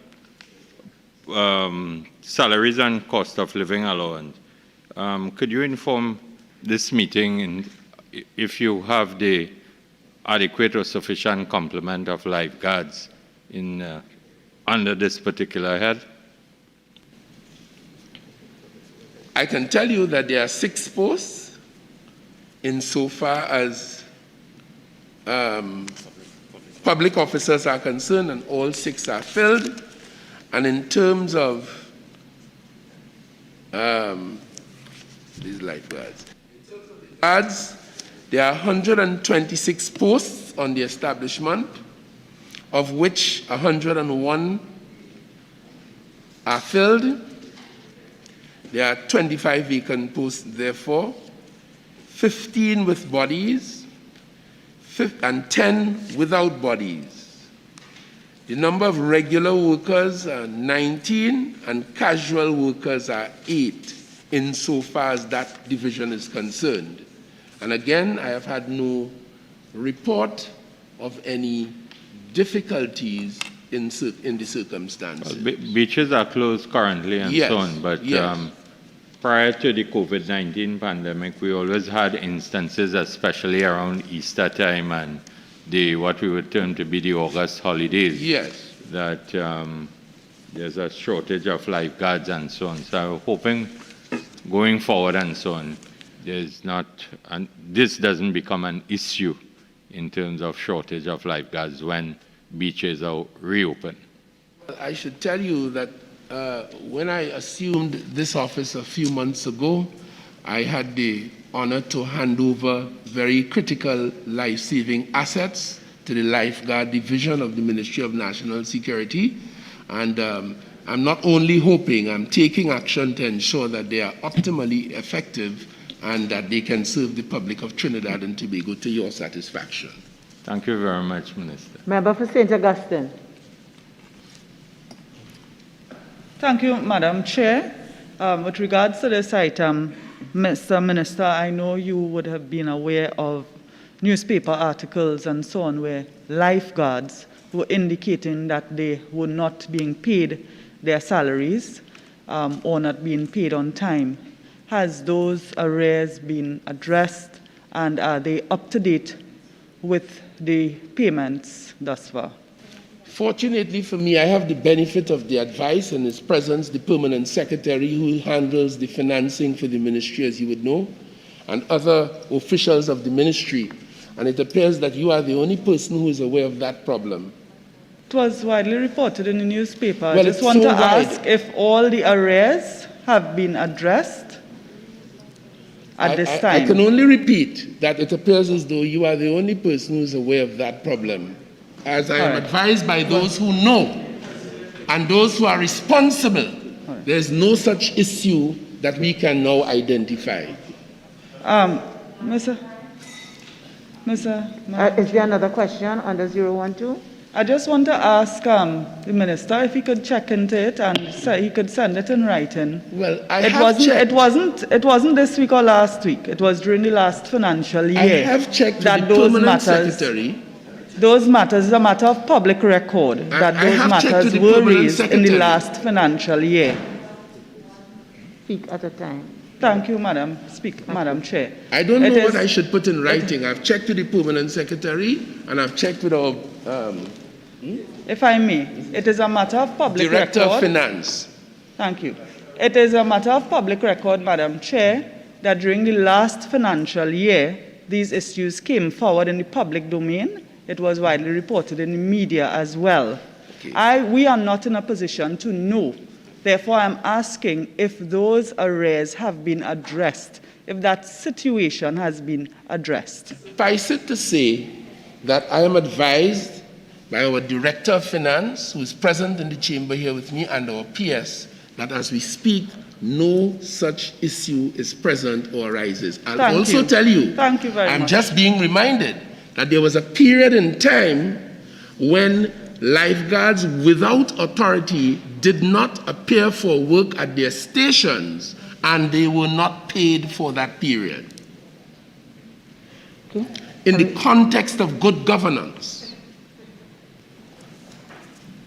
salaries and cost of living allowance, could you inform this meeting if you have the adequate or sufficient complement of lifeguards under this particular head? I can tell you that there are 6 posts insofar as public officers are concerned, and all 6 are filled. And in terms of these lifeguards, there are 126 posts on the establishment, of which 101 are filled. There are 25 vacant posts, therefore, 15 with bodies, and 10 without bodies. The number of regular workers are 19, and casual workers are 8, insofar as that division is concerned. And again, I have had no report of any difficulties in the circumstances. Well, beaches are closed currently and Yes, so on, but yes. prior to the COVID-19 pandemic, we always had instances, especially around Easter time and what we would term to be the August holidays, Yes. that there's a shortage of lifeguards and so on. So I'm hoping going forward and so on, there's not, and this doesn't become an issue in terms of shortage of lifeguards when beaches are reopened. I should tell you that when I assumed this office a few months ago, I had the honor to hand over very critical life-saving assets to the Lifeguard Division of the Ministry of National Security. And I'm not only hoping, I'm taking action to ensure that they are optimally effective and that they can serve the public of Trinidad and Tobago to your satisfaction. Thank you very much, Minister. Member for St. Augustine. Thank you, Madam Chair. With regards to this item, Mr. Minister, I know you would have been aware of newspaper articles and so on where lifeguards were indicating that they were not being paid their salaries or not being paid on time. Has those arrears been addressed, and are they up to date with the payments thus far? Fortunately for me, I have the benefit of the advice and his presence, the permanent secretary who handles the financing for the ministry, as you would know, and other officials of the ministry. And it appears that you are the only person who is aware of that problem. It was widely reported in the newspaper. Well, I just it's want so to wide. ask if all the arrears have been addressed at this time. I can only repeat that it appears as though you are the only person who is aware of that problem. As I am advised by those who know and those who are responsible, there's no such issue that we can now identify. Is Is there another question under 012? I just want to ask the minister if he could check into it and say he could send it in writing. Well, It wasn't this week or last week. It was during the last financial year. I have checked with that the those permanent matters, secretary. Those matters is a matter of public record that I those have checked matters with the were permanent raised in secretary. the last financial year. Speak at a time. Thank you, Madam Chair. I don't know what I should put in writing. I've checked with the permanent secretary and I've checked with our if I may, it is a matter of public Director record. of Finance. Thank you. It is a matter of public record, Madam Chair, that during the last financial year, these issues came forward in the public domain. It was widely reported in the media as well. Okay. We are not in a position to know. Therefore, I'm asking if those arrears have been addressed, if that situation has been addressed. Suffice it to say that I am advised by our Director of Finance, who is present in the chamber here with me, and our PS, that as we speak, no such issue is present or arises. I'll also tell you, Thank you very much. I'm just being reminded that there was a period in time when lifeguards without authority did not appear for work at their stations, and they were not paid for that period. Okay. in the context of good governance.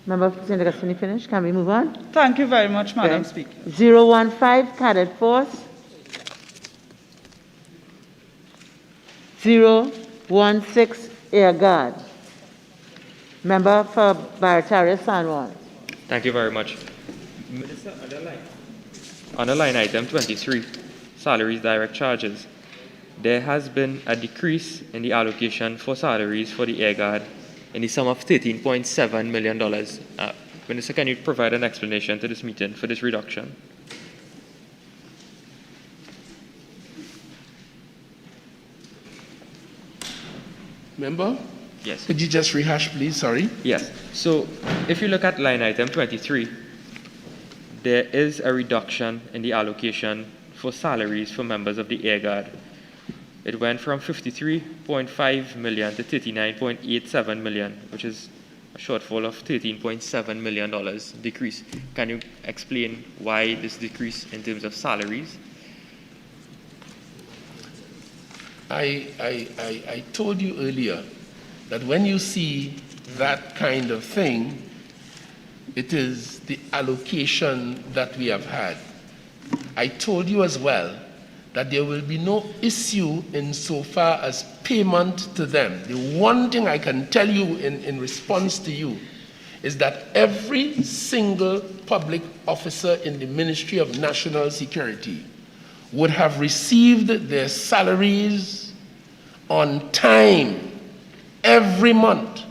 Member for St. Augustine, finished. Can we move on? Thank you very much, Madam Okay. Speaker. 015, Cadet Force. 016, Air Guard. Member for Barataria, San Juan. Thank you very much. Minister, under line item 23, salaries, direct charges, there has been a decrease in the allocation for salaries for the Air Guard in the sum of $13.7 million. Minister, can you provide an explanation to this meeting for this reduction? Member? Yes. Could you just rehash, please? Sorry. Yes. So if you look at line item 23, there is a reduction in the allocation for salaries for members of the Air Guard. It went from 53.5 million to 39.87 million, which is a shortfall of $13.7 million decrease. Can you explain why this decrease in terms of salaries? I told you earlier that when you see that kind of thing, it is the allocation that we have had. I told you as well that there will be no issue insofar as payment to them. The one thing I can tell you in response to you is that every single public officer in the Ministry of National Security would have received their salaries on time every month,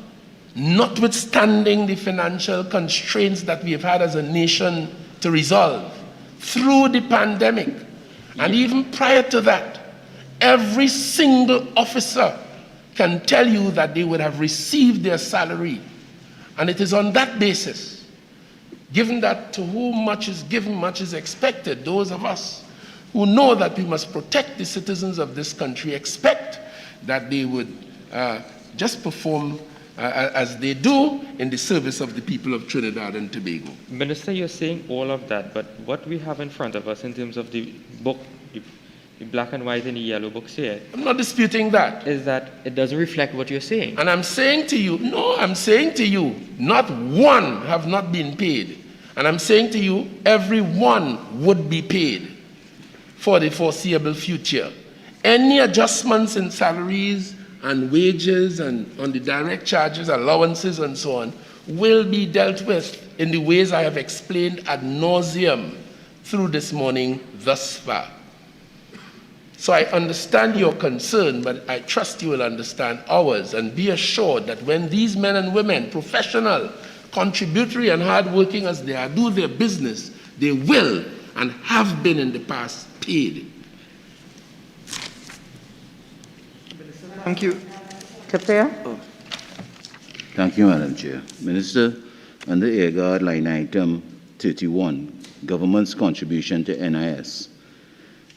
notwithstanding the financial constraints that we have had as a nation to resolve through the pandemic. And even prior to that, every single officer can tell you that they would have received their salary. And it is on that basis, given that to whom much is given, much is expected, those of us who know that we must protect the citizens of this country expect that they would just perform as they do in the service of the people of Trinidad and Tobago. Minister, you're saying all of that, but what we have in front of us in terms of the book, the black and white and the yellow books here, I'm not disputing that. Is that it doesn't reflect what you're saying. And I'm saying to you, no, I'm saying to you, not one have not been paid. And I'm saying to you, every one would be paid for the foreseeable future. Any adjustments in salaries and wages and on the direct charges, allowances and so on, will be dealt with in the ways I have explained ad nauseum through this morning thus far. So I understand your concern, but I trust you will understand ours, and be assured that when these men and women, professional, contributory and hardworking as they are, do their business, they will and have been in the past paid. Thank you. Kapir? Thank you, Madam Chair. Minister, under Air Guard line item 31, government's contribution to NIS.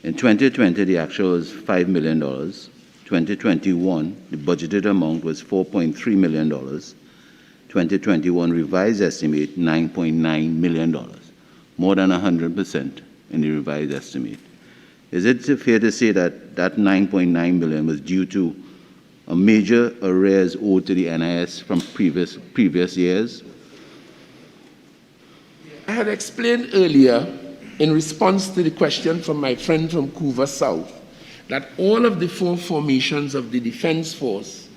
In 2020, the actual was $5 million. 2021, the budgeted amount was $4.3 million. 2021 revised estimate, $9.9 million, more than 100% in the revised estimate. Is it fair to say that that $9.9 million was due to a major arrears owed to the NIS from previous years? I had explained earlier, in response to the question from my friend from Couva South, that all of the four formations of the Defense Force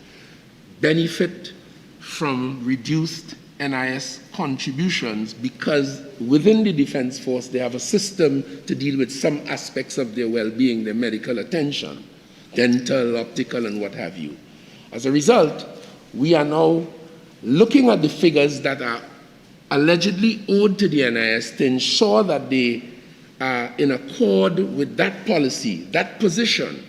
benefit from reduced NIS contributions because within the Defense Force they have a system to deal with some aspects of their well-being, their medical attention, dental, optical, and what have you. As a result, we are now looking at the figures that are allegedly owed to the NIS to ensure that they are in accord with that policy, that position,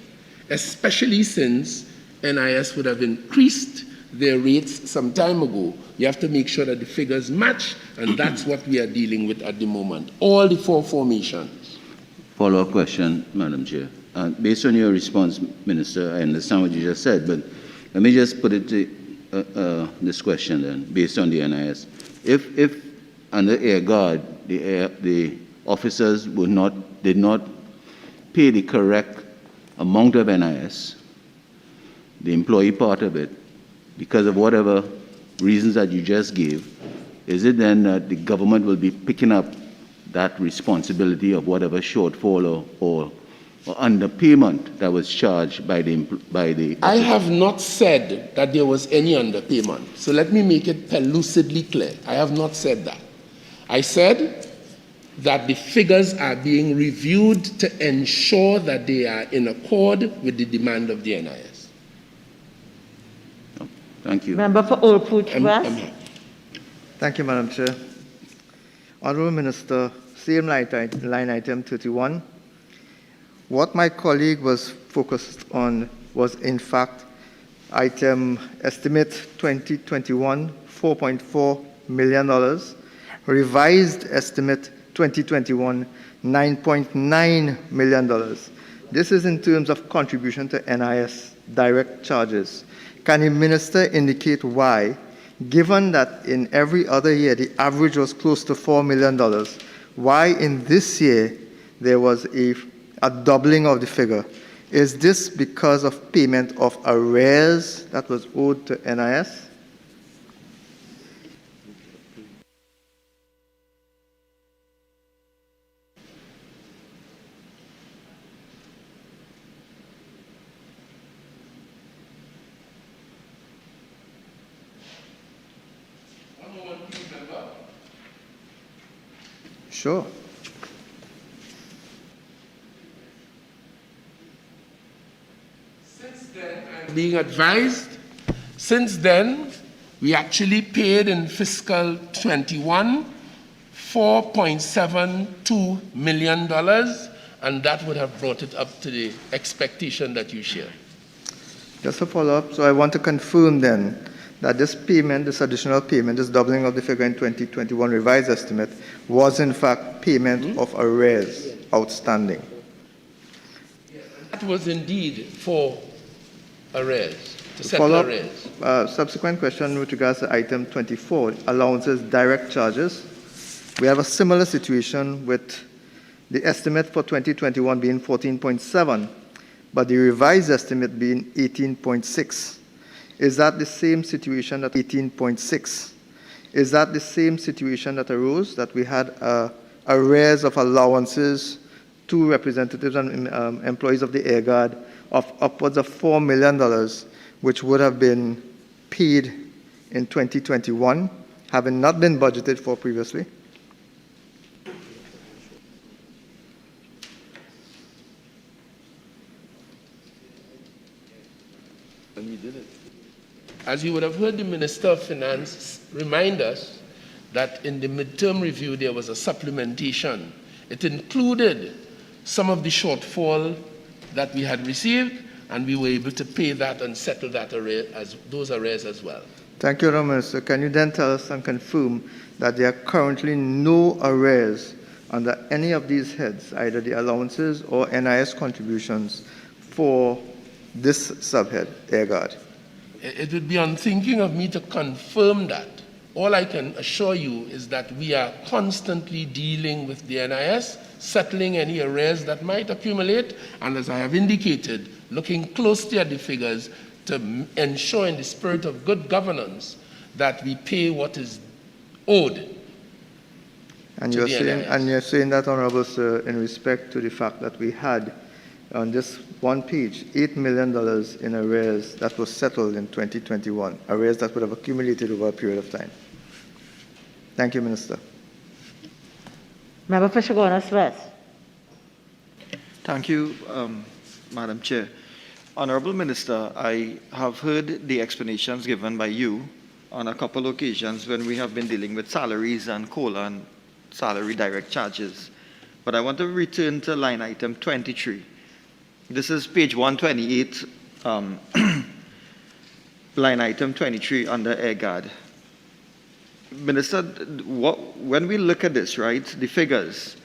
especially since NIS would have increased their rates some time ago. You have to make sure that the figures match, and that's what we are dealing with at the moment. All the four formations. Follow-up question, Madam Chair. Based on your response, Minister, I understand what you just said, but let me just put it to this question then, based on the NIS. If under Air Guard, the officers did not pay the correct amount of NIS, the employee part of it, because of whatever reasons that you just gave, is it then that the government will be picking up that responsibility of whatever shortfall or underpayment that was charged by the I have not said that there was any underpayment. So let me make it lucidly clear. I have not said that. I said that the figures are being reviewed to ensure that they are in accord with the demand of the NIS. Thank you. Member for Old Food West. Thank you, Madam Chair. Honourable Minister, same line item 31. What my colleague was focused on was, in fact, item estimate 2021, $4.4 million, revised estimate 2021, $9.9 million. This is in terms of contribution to NIS direct charges. Can the Minister indicate why, given that in every other year the average was close to $4 million, why in this year there was a doubling of the figure? Is this because of payment of arrears that was owed to NIS? Sure. Since then, I'm being advised, since then, we actually paid in fiscal 21 $4.72 million, and that would have brought it up to the expectation that you share. Just a follow-up. So I want to confirm then that this payment, this additional payment, this doubling of the figure in 2021 revised estimate was in fact payment of arrears outstanding. That was indeed for arrears, to settle arrears. Subsequent question with regards to item 24, allowances, direct charges. We have a similar situation with the estimate for 2021 being 14.7, but the revised estimate being 18.6. Is that the same situation at 18.6? Is that the same situation that arose, that we had arrears of allowances to representatives and employees of the Air Guard of upwards of $4 million, which would have been paid in 2021, having not been budgeted for previously? And we did it. As you would have heard the Minister of Finance remind us that in the midterm review there was a supplementation. It included some of the shortfall that we had received, and we were able to pay that and settle that those arrears as well. Thank you, Honourable Minister. Can you then tell us and confirm that there are currently no arrears under any of these heads, either the allowances or NIS contributions, for this subhead, Air Guard? It would be unthinking of me to confirm that. All I can assure you is that we are constantly dealing with the NIS, settling any arrears that might accumulate, and as I have indicated, looking closely at the figures to ensure in the spirit of good governance that we pay what is owed. And you're saying that, Honourable Sir, in respect to the fact that we had on this one page, $8 million in arrears that was settled in 2021, arrears that would have accumulated over a period of time. Thank you, Minister. Member for Chaguanas West. Thank you, Madam Chair. Honourable Minister, I have heard the explanations given by you on a couple of occasions when we have been dealing with salaries and COLA and salary direct charges. But I want to return to line item 23. This is page 128, line item 23 under Air Guard. Minister, when we look at this, right, the figures,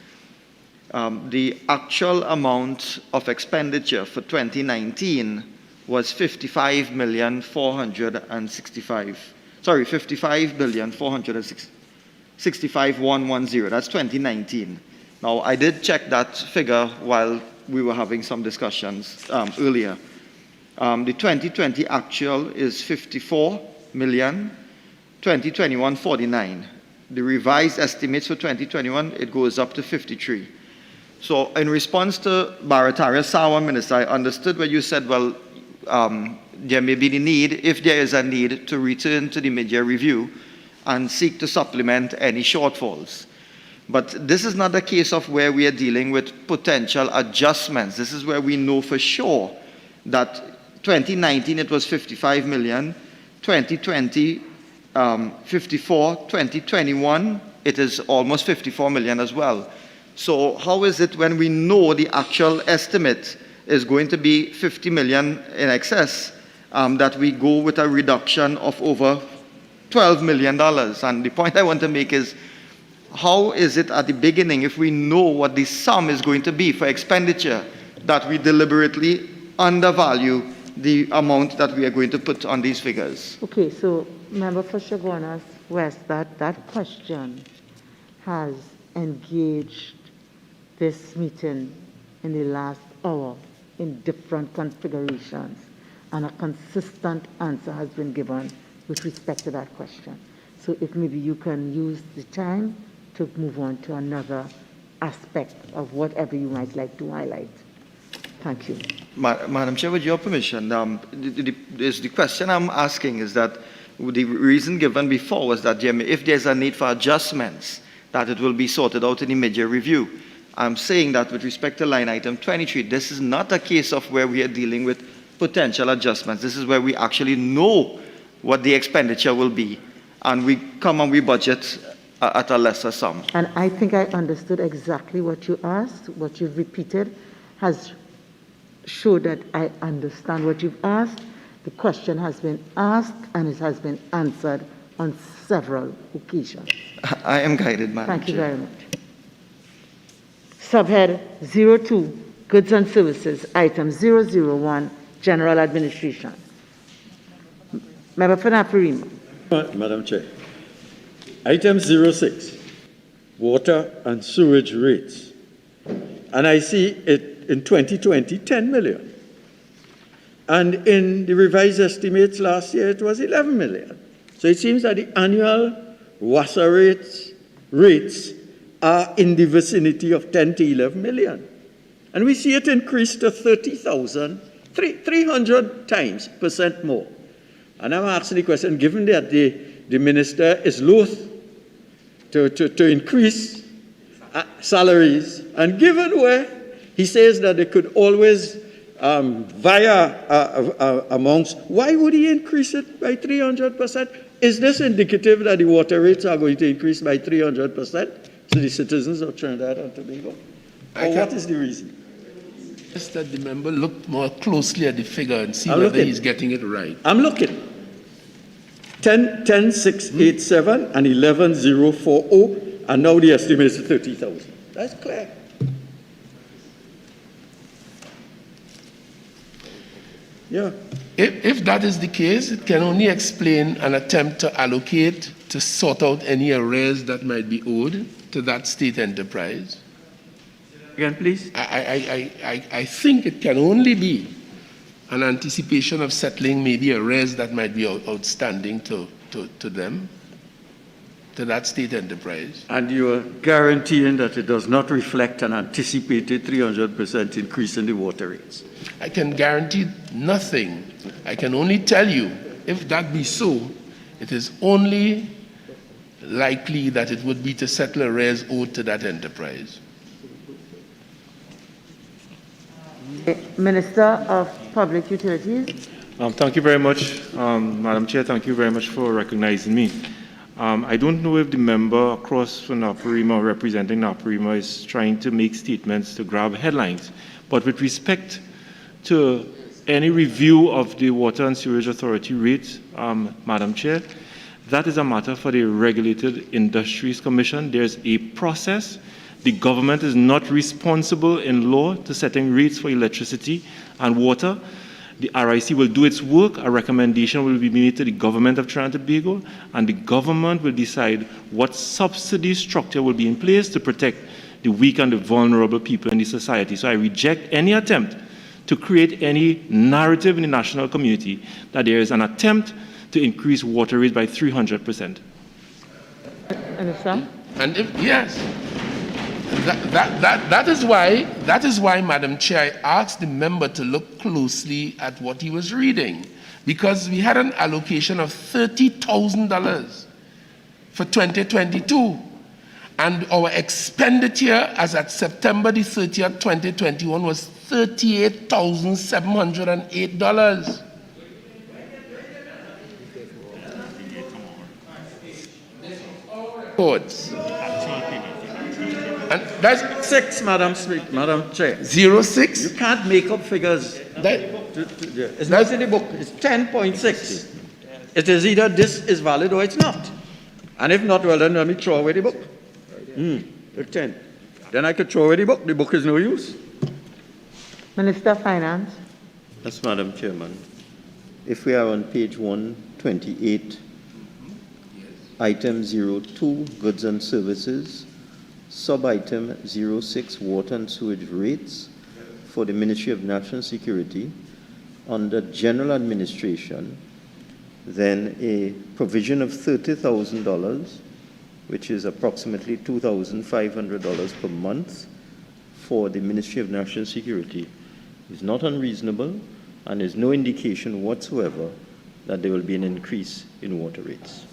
the actual amount of expenditure for 2019 was 55,465,110. That's 2019. Now, I did check that figure while we were having some discussions earlier. The 2020 actual is 54 million, 2021 49. The revised estimates for 2021, it goes up to 53. So in response to Barataria Sawa, Minister, I understood what you said, well, there may be the need, if there is a need, to return to the mid-year review and seek to supplement any shortfalls. But this is not a case of where we are dealing with potential adjustments. This is where we know for sure that 2019 it was 55 million, 2020 54, 2021 it is almost 54 million as well. So how is it when we know the actual estimate is going to be 50 million in excess, that we go with a reduction of over $12 million? And the point I want to make is, how is it at the beginning, if we know what the sum is going to be for expenditure, that we deliberately undervalue the amount that we are going to put on these figures? Okay, so Member for Chaguanas West, that question has engaged this meeting in the last hour in different configurations, and a consistent answer has been given with respect to that question. So if maybe you can use the time to move on to another aspect of whatever you might like to highlight. Thank you. Madam Chair, with your permission, the question I'm asking is that the reason given before was that if there's a need for adjustments, that it will be sorted out in the mid-year review. I'm saying that with respect to line item 23, this is not a case of where we are dealing with potential adjustments. This is where we actually know what the expenditure will be, and we come and we budget at a lesser sum. And I think I understood exactly what you asked. What you've repeated has showed that I understand what you've asked. The question has been asked and it has been answered on several occasions. I am guided, Madam Thank you Chair. very much. Subhead 02, Goods and Services, item 001, General Administration. Member for Naparima. Madam Chair. Item 06, Water and Sewage Rates. And I see it in 2020, 10 million. And in the revised estimates last year, it was 11 million. So it seems that the annual WASA rates are in the vicinity of 10 to 11 million. And we see it increase to 30,000, 300 times percent more. And I'm asking the question, given that the minister is loath to increase salaries, and given where he says that they could always via amounts, why would he increase it by 300%? Is this indicative that the water rates are going to increase by 300% to the citizens of Trinidad and Tobago? Or what is the reason? Just that the member look more closely at the figure and see whether he's getting it right. I'm looking. 10,687 and 11,040, and now the estimate is 30,000. That's clear. Yeah. If that is the case, it can only explain an attempt to allocate, to sort out any arrears that might be owed to that state enterprise. Again, please. I think it can only be an anticipation of settling maybe arrears that might be outstanding to them, to that state enterprise. And you are guaranteeing that it does not reflect an anticipated 300% increase in the water rates? I can guarantee nothing. I can only tell you, if that be so, it is only likely that it would be to settle arrears owed to that enterprise. Minister of Public Utilities. Thank you very much, Madam Chair. Thank you very much for recognizing me. I don't know if the member across from Naparima, representing Naparima, is trying to make statements to grab headlines. But with respect to any review of the Water and Sewerage Authority rates, Madam Chair, that is a matter for the Regulated Industries Commission. There's a process. The government is not responsible in law to setting rates for electricity and water. The RIC will do its work. A recommendation will be made to the government of Trinidad and Tobago, and the government will decide what subsidy structure will be in place to protect the weak and the vulnerable people in the society. So I reject any attempt to create any narrative in the national community that there is an attempt to increase water rates by 300%. Minister? And yes, that is why, Madam Chair, I asked the member to look closely at what he was reading, because we had an allocation of $30,000 for 2022, and our expenditure as at September the 30th, 2021 was $38,708. Codes. And that's 6, Madam Chair. 06. You can't make up figures. It's not in the book. It's 10.6. It is either this is valid or it's not. And if not, well, then let me throw away the book. 10. Then I could throw away the book. The book is no use. Minister of Finance. Yes, Madam Chairman. If we are on page 128, item 02, goods and services, sub-item 06, water and sewage rates for the Ministry of National Security, under general administration, then a provision of $30,000, which is approximately $2,500 per month for the Ministry of National Security, is not unreasonable, and there's no indication whatsoever that there will be an increase in water rates.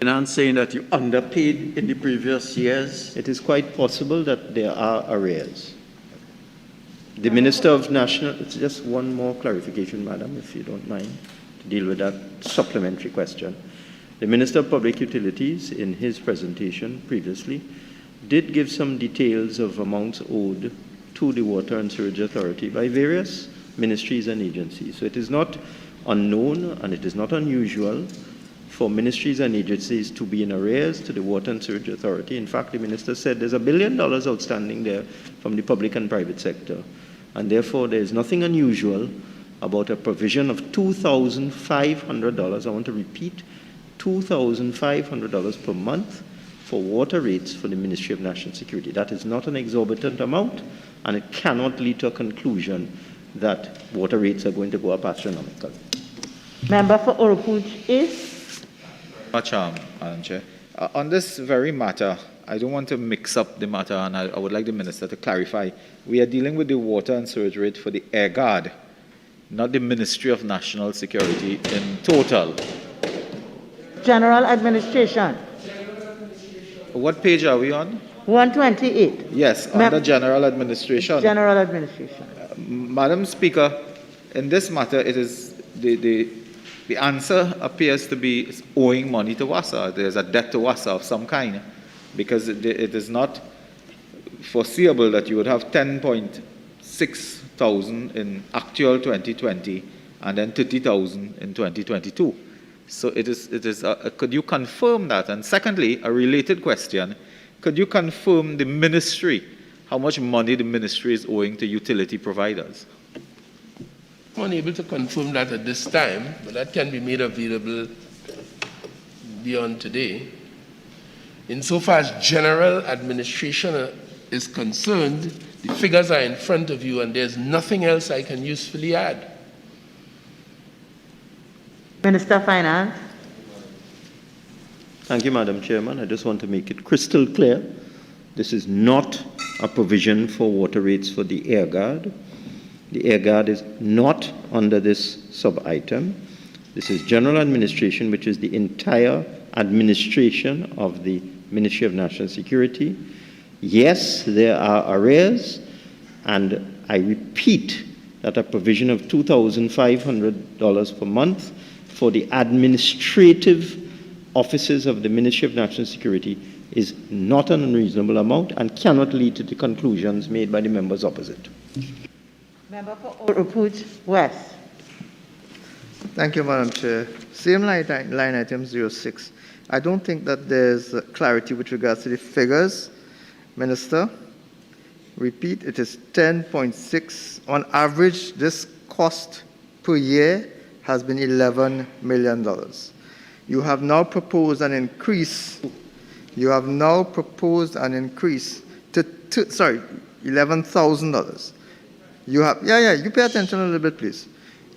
And I'm saying that you underpaid in the previous years. It is quite possible that there are arrears. The Minister of National, it's just one more clarification, Madam, if you don't mind, to deal with that supplementary question. The Minister of Public Utilities, in his presentation previously, did give some details of amounts owed to the Water and Sewage Authority by various ministries and agencies. So it is not unknown and it is not unusual for ministries and agencies to be in arrears to the Water and Sewage Authority. In fact, the Minister said there's $1 billion outstanding there from the public and private sector. And therefore, there is nothing unusual about a provision of $2,500. I want to repeat, $2,500 per month for water rates for the Ministry of National Security. That is not an exorbitant amount, and it cannot lead to a conclusion that water rates are going to go up astronomically. Member for Oropouche is? Madam Chair. On this very matter, I don't want to mix up the matter, and I would like the Minister to clarify. We are dealing with the water and sewage rate for the Air Guard, not the Ministry of National Security in total. General Administration. What page are we on? 128. Yes, under General Administration. General Administration. Madam Speaker, in this matter, it is the answer appears to be owing money to WASA. There's a debt to WASA of some kind, because it is not foreseeable that you would have 10.6 thousand in actual 2020 and then 30,000 in 2022. So could you confirm that? And secondly, a related question, could you confirm the ministry, how much money the ministry is owing to utility providers? I'm unable to confirm that at this time, but that can be made available beyond today. Insofar as general administration is concerned, the figures are in front of you, and there's nothing else I can usefully add. Minister of Finance. Thank you, Madam Chairman. I just want to make it crystal clear. This is not a provision for water rates for the Air Guard. The Air Guard is not under this sub-item. This is general administration, which is the entire administration of the Ministry of National Security. Yes, there are arrears, and I repeat that a provision of $2,500 per month for the administrative offices of the Ministry of National Security is not an unreasonable amount and cannot lead to the conclusions made by the members opposite. Member for Oropouche West. Thank you, Madam Chair. Same line item 06. I don't think that there's clarity with regards to the figures. Minister, repeat, it is 10.6. On average, this cost per year has been $11 million. You have now proposed an increase. You have now proposed an increase to $11,000 you pay attention a little bit, please.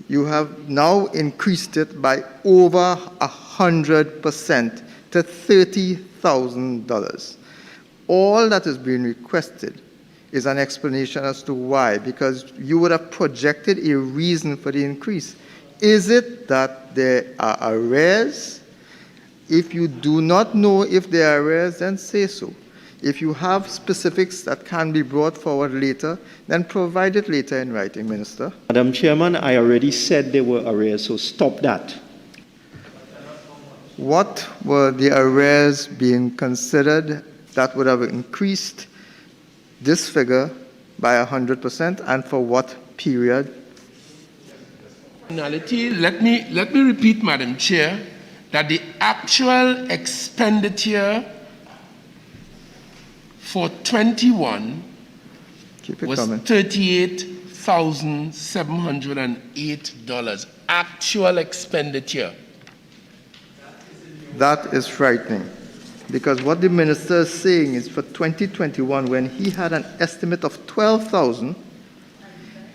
You have now increased it by over 100% to $30,000. All that is being requested is an explanation as to why, because you would have projected a reason for the increase. Is it that there are arrears? If you do not know if there are arrears, then say so. If you have specifics that can be brought forward later, then provide it later in writing, Minister. Madam Chairman, I already said there were arrears, so stop that. What were the arrears being considered that would have increased this figure by 100%, and for what period? Let me repeat, Madam Chair, that the actual expenditure for 21 was $38,708. Actual expenditure. That is frightening, because what the minister is saying is for 2021, when he had an estimate of 12,000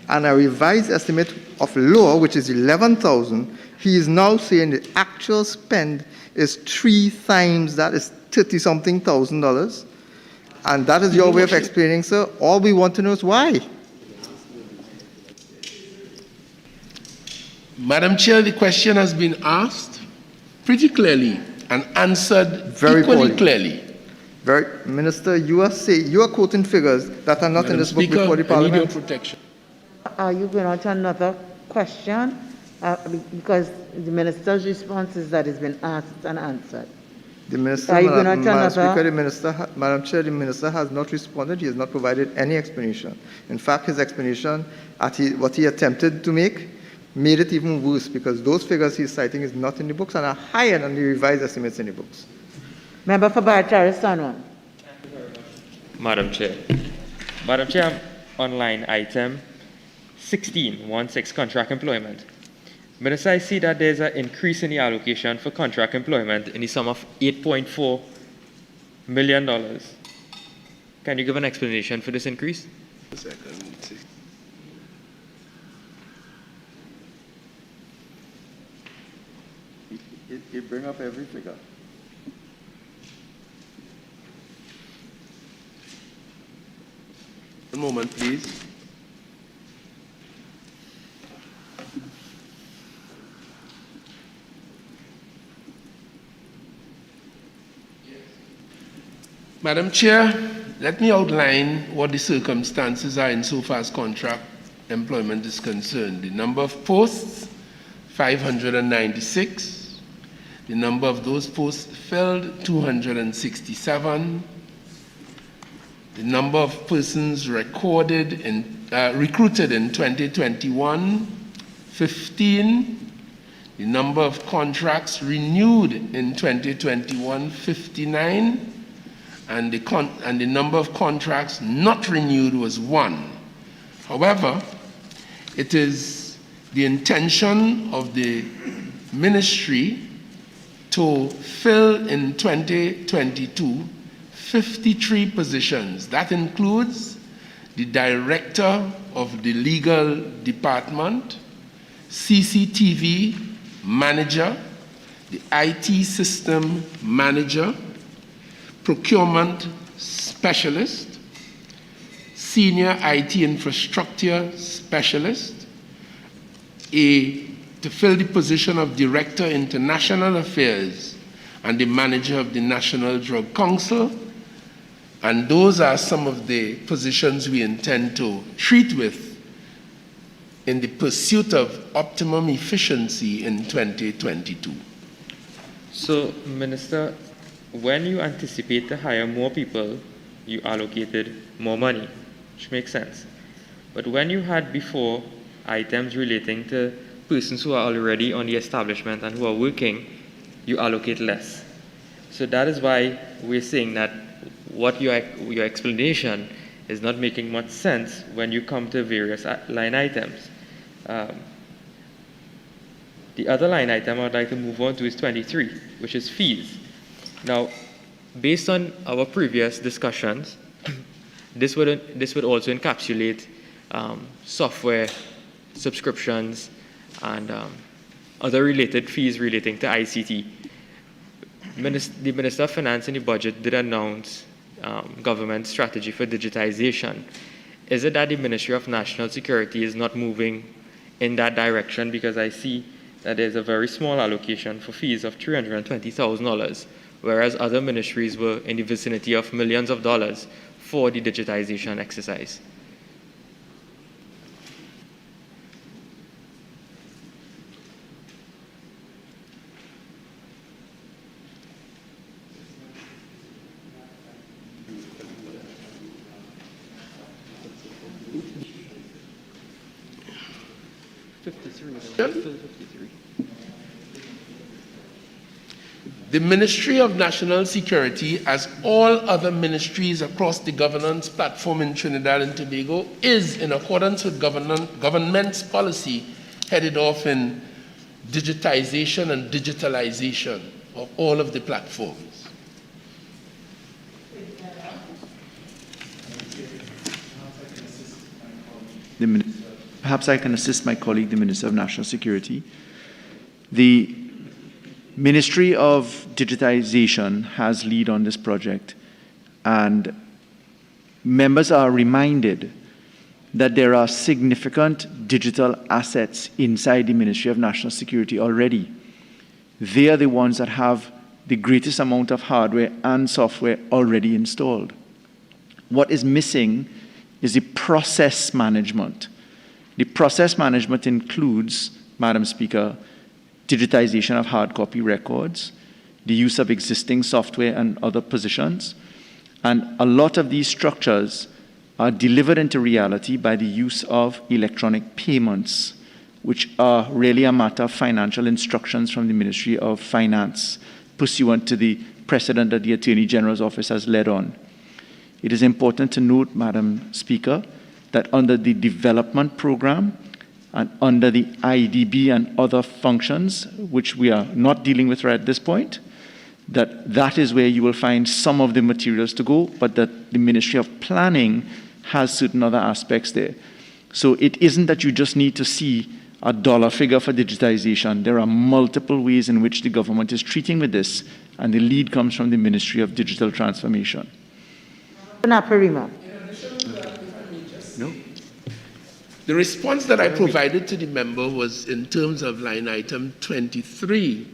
and a revised estimate of lower, which is 11,000, he is now saying the actual spend is 3 times that, is $30-something thousand. And that is your way of explaining, sir. All we want to know is why. Madam Chair, the question has been asked pretty clearly and answered very equally clearly. Minister, you are quoting figures that are not Madam in this Speaker, book before the Parliament. I need your protection. Are you going on to another question? Because the minister's response is that it's been asked and answered. The minister, Madam Chair, the minister has not responded. He has not provided any explanation. In fact, his explanation, what he attempted to make, made it even worse, because those figures he's citing is not in the books and are higher than the revised estimates in the books. Member for Barataria, Sanwan. Madam Chair. Madam Chair, on line item 16, contract employment. Minister, I see that there's an increase in the allocation for contract employment in the sum of $8.4 million. Can you give an explanation for this increase? It bring up every figure. A moment, please. Madam Chair, let me outline what the circumstances are insofar as contract employment is concerned. The number of posts, 596. The number of those posts filled, 267. The number of persons recruited in 2021, 15. The number of contracts renewed in 2021, 59. And the number of contracts not renewed was 1. However, it is the intention of the ministry to fill in 2022 53 positions. That includes the director of the legal department, CCTV manager, the IT system manager, procurement specialist, senior IT infrastructure specialist, to fill the position of Director International Affairs and the manager of the National Drug Council. And those are some of the positions we intend to treat with in the pursuit of optimum efficiency in 2022. So, Minister, when you anticipate to hire more people, you allocated more money, which makes sense. But when you had before items relating to persons who are already on the establishment and who are working, you allocate less. So that is why we're saying that what your explanation is not making much sense when you come to various line items. The other line item I'd like to move on to is 23, which is fees. Now, based on our previous discussions, this would also encapsulate software subscriptions, and other related fees relating to ICT. The Minister of Finance in the budget did announce government strategy for digitization. Is it that the Ministry of National Security is not moving in that direction? Because I see that there's a very small allocation for fees of $320,000, whereas other ministries were in the vicinity of millions of dollars for the digitization exercise. The Ministry of National Security, as all other ministries across the governance platform in Trinidad and Tobago, is in accordance with government's policy headed off in digitization and digitalization of all of the platforms. Perhaps I can assist my colleague, the Minister of National Security. The Ministry of Digitization has lead on this project, and members are reminded that there are significant digital assets inside the Ministry of National Security already. They are the ones that have the greatest amount of hardware and software already installed. What is missing is the process management. The process management includes, Madam Speaker, digitization of hard copy records, the use of existing software and other positions, and a lot of these structures are delivered into reality by the use of electronic payments, which are really a matter of financial instructions from the Ministry of Finance, pursuant to the precedent that the Attorney General's office has led on. It is important to note, Madam Speaker, that under the development program and under the IDB and other functions, which we are not dealing with right at this point, that is where you will find some of the materials to go, but that the Ministry of Planning has certain other aspects there. So it isn't that you just need to see a dollar figure for digitization. There are multiple ways in which the government is treating with this, and the lead comes from the Ministry of Digital Transformation. Naparima. No. The response that I provided to the member was in terms of line item 23,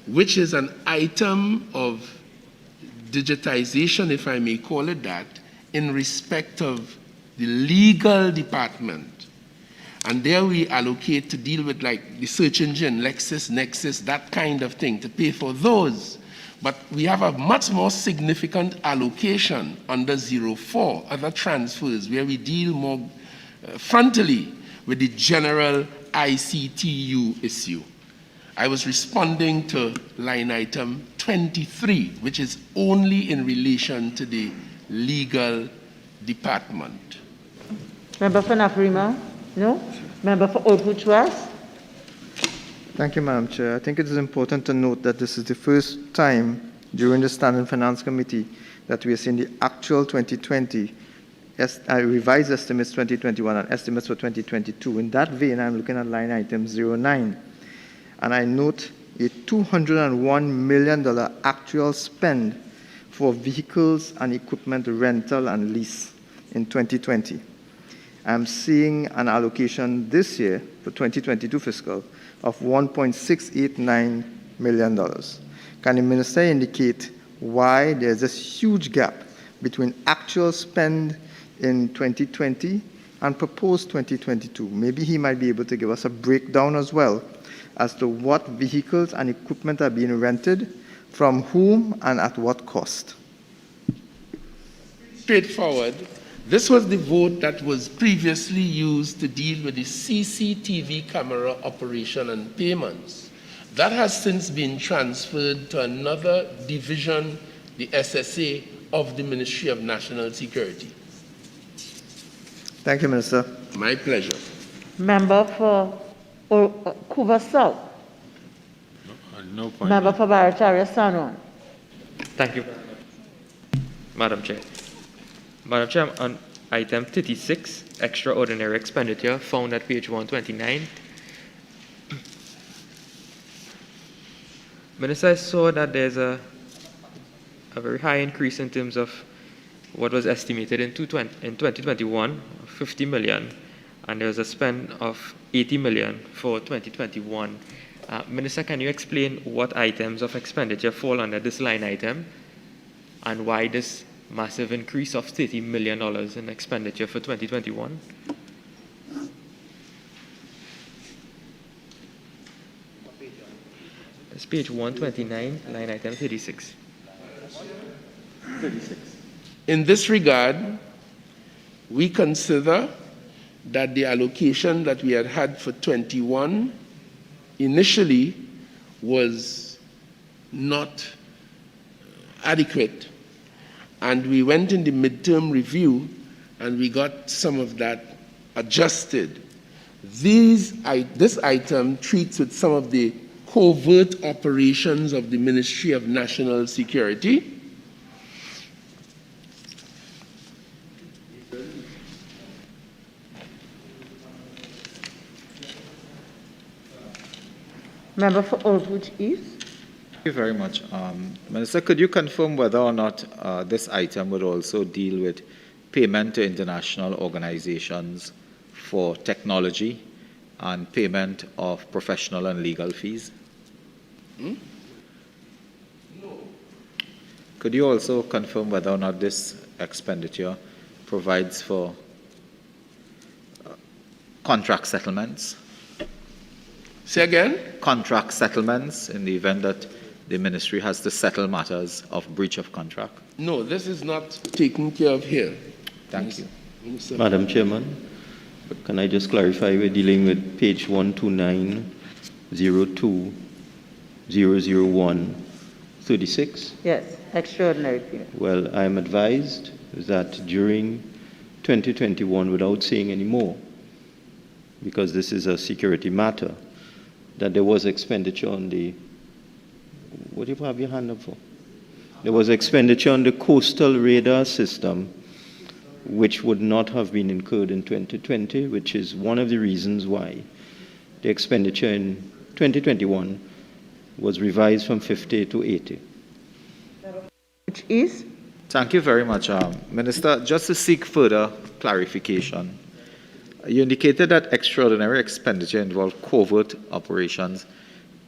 which is an item of digitization, if I may call it that, in respect of the legal department. And there we allocate to deal with like the search engine, Lexis, Nexus, that kind of thing, to pay for those. But we have a much more significant allocation under 04, other transfers, where we deal more frontally with the general ICTU issue. I was responding to line item 23, which is only in relation to the legal department. Member for Naparima? No? Member for Old-Fuchuas? Thank you, Madam Chair. I think it is important to note that this is the first time during the Standing Finance Committee that we are seeing the actual 2020 revised estimates 2021 and estimates for 2022. In that vein, I'm looking at line item 09, and I note a $201 million actual spend for vehicles and equipment rental and lease in 2020. I'm seeing an allocation this year for 2022 fiscal of $1.689 million. Can the Minister indicate why there's this huge gap between actual spend in 2020 and proposed 2022? Maybe he might be able to give us a breakdown as well as to what vehicles and equipment are being rented, from whom, and at what cost. Straightforward. This was the vote that was previously used to deal with the CCTV camera operation and payments. That has since been transferred to another division, the SSA, of the Ministry of National Security. Thank you, Minister. My pleasure. Member for Cuba South? No point. Member for Barataria Sanon? Thank you, Madam Chair. Madam Chair, item 36, extraordinary expenditure, found at page 129. Minister, I saw that there's a very high increase in terms of what was estimated in 2021, 50 million, and there was a spend of 80 million for 2021. Minister, can you explain what items of expenditure fall under this line item and why this massive increase of $30 million in expenditure for 2021? It's page 129, line item 36. 36. In this regard, we consider that the allocation that we had for 21 initially was not adequate. And we went in the midterm review and we got some of that adjusted. This item treats with some of the covert operations of the Ministry of National Security. Member for Oldbridge East. Thank you very much. Minister, could you confirm whether or not this item would also deal with payment to international organizations for technology and payment of professional and legal fees? No. Could you also confirm whether or not this expenditure provides for contract settlements? Say again? Contract settlements in the event that the ministry has to settle matters of breach of contract? No, this is not taken care of here. Thank you. Madam Chairman, can I just clarify, we're dealing with page 129-02-001-36? Yes, extraordinary period. Well, I'm advised that during 2021, without saying any more, because this is a security matter, that there was expenditure on the, what do you have your hand up for? There was expenditure on the coastal radar system, which would not have been incurred in 2020, which is one of the reasons why the expenditure in 2021 was revised from 50 to 80. Which is? Thank you very much, Minister. Just to seek further clarification, you indicated that extraordinary expenditure involved covert operations.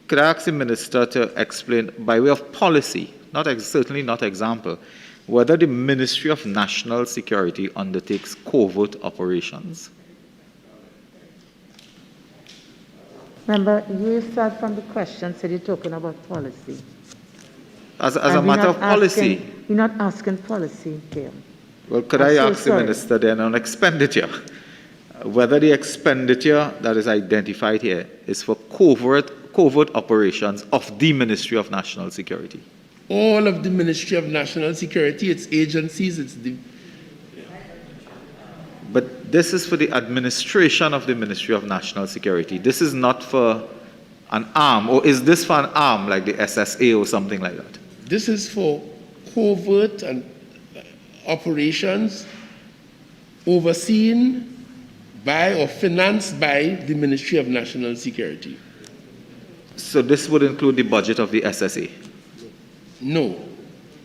Could I ask the Minister to explain, by way of policy, certainly not example, whether the Ministry of National Security undertakes covert operations? Remember, you start from the question, so you're talking about policy. As a matter of policy? You're not asking policy here. Well, could I ask the Minister then on expenditure? Whether the expenditure that is identified here is for covert operations of the Ministry of National Security? All of the Ministry of National Security, its agencies, its... But this is for the administration of the Ministry of National Security. This is not for an arm, or is this for an arm like the SSA or something like that? This is for covert and operations overseen by or financed by the Ministry of National Security. So this would include the budget of the SSA? No.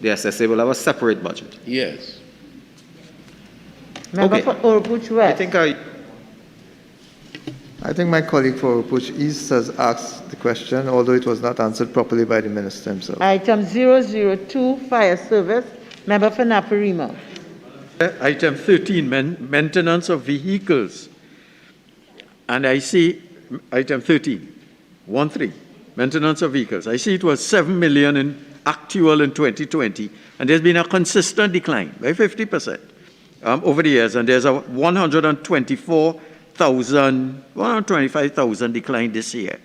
The SSA will have a separate budget? Yes. Member for Oldbridge West. I think my colleague for Oldbridge East has asked the question, although it was not answered properly by the Minister himself. Item 002, Fire Service. Member for Naparima. Item 13, maintenance of vehicles. And I see item 13, 13, maintenance of vehicles. I see it was 7 million in actual in 2020, and there's been a consistent decline by 50% over the years, and there's a 125,000 decline this year.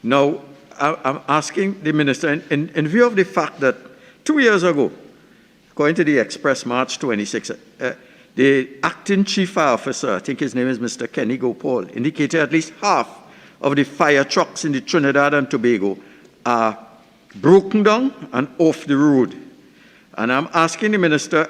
Now, I'm asking the Minister, in view of the fact that 2 years ago, according to the Express, March 26, the acting chief fire officer, I think his name is Mr. Kenny Gopal, indicated at least half of the fire trucks in the Trinidad and Tobago are broken down and off the road. And I'm asking the Minister,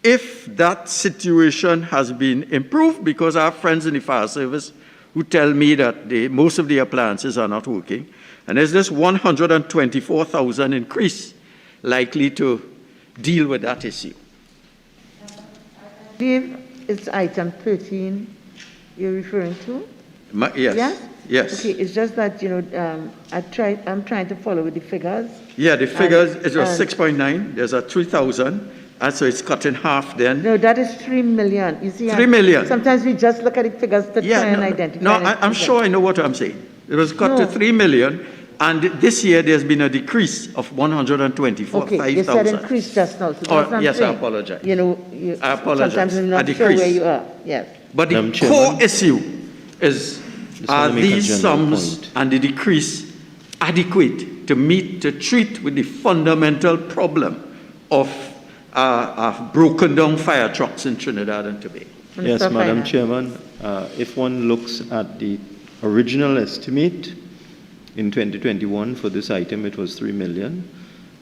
if that situation has been improved, because I have friends in the fire service who tell me that most of the appliances are not working, and there's this 124,000 increase likely to deal with that issue. I believe it's item 13 you're referring to? Yes. Yes? Yes. Okay, it's just that, I'm trying to follow with the figures. Yeah, the figures, it was 6.9, there's a 3,000, and so it's cut in half then. No, that is 3 million. You see, 3 million. Sometimes we just look at the figures to try and identify. No, I'm sure I know what I'm saying. It was cut to 3 million, and this year there's been a decrease of 124,000. Okay, you said increase just now. So that's yes, saying. I apologize. I apologize. Sometimes you're not sure where you are. Yes. But the core issue is, are these sums and the decrease adequate to treat with the fundamental problem of broken down fire trucks in Trinidad and Tobago? Yes, Madam Chairman. If one looks at the original estimate in 2021 for this item, it was 3 million.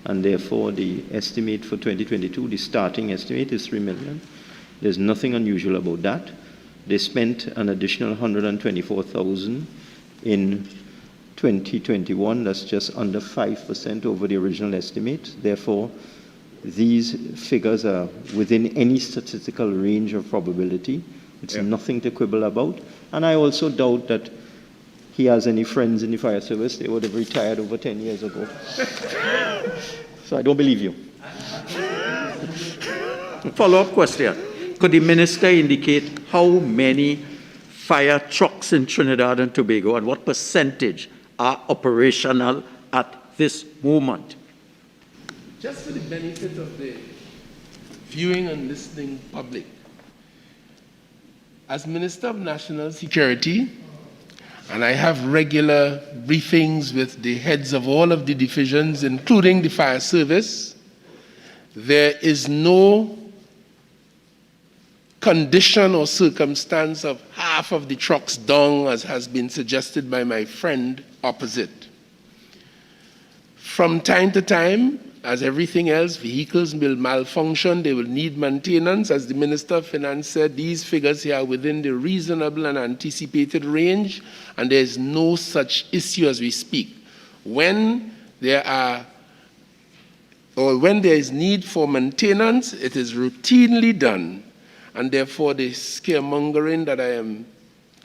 And therefore, the estimate for 2022, the starting estimate is 3 million. There's nothing unusual about that. They spent an additional 124,000 in 2021. That's just under 5% over the original estimate. Therefore, these figures are within any statistical range of probability. It's nothing to quibble about. And I also doubt that he has any friends in the fire service. They would have retired over 10 years ago. So I don't believe you. Follow-up question. Could the minister indicate how many fire trucks in Trinidad and Tobago and what percentage are operational at this moment? Just for the benefit of the viewing and listening public, as Minister of National Security, and I have regular briefings with the heads of all of the divisions, including the fire service, there is no condition or circumstance of half of the trucks down, as has been suggested by my friend opposite. From time to time, as everything else, vehicles will malfunction, they will need maintenance. As the Minister of Finance said, these figures here are within the reasonable and anticipated range, and there is no such issue as we speak. When there is need for maintenance, it is routinely done, and therefore the scaremongering that I am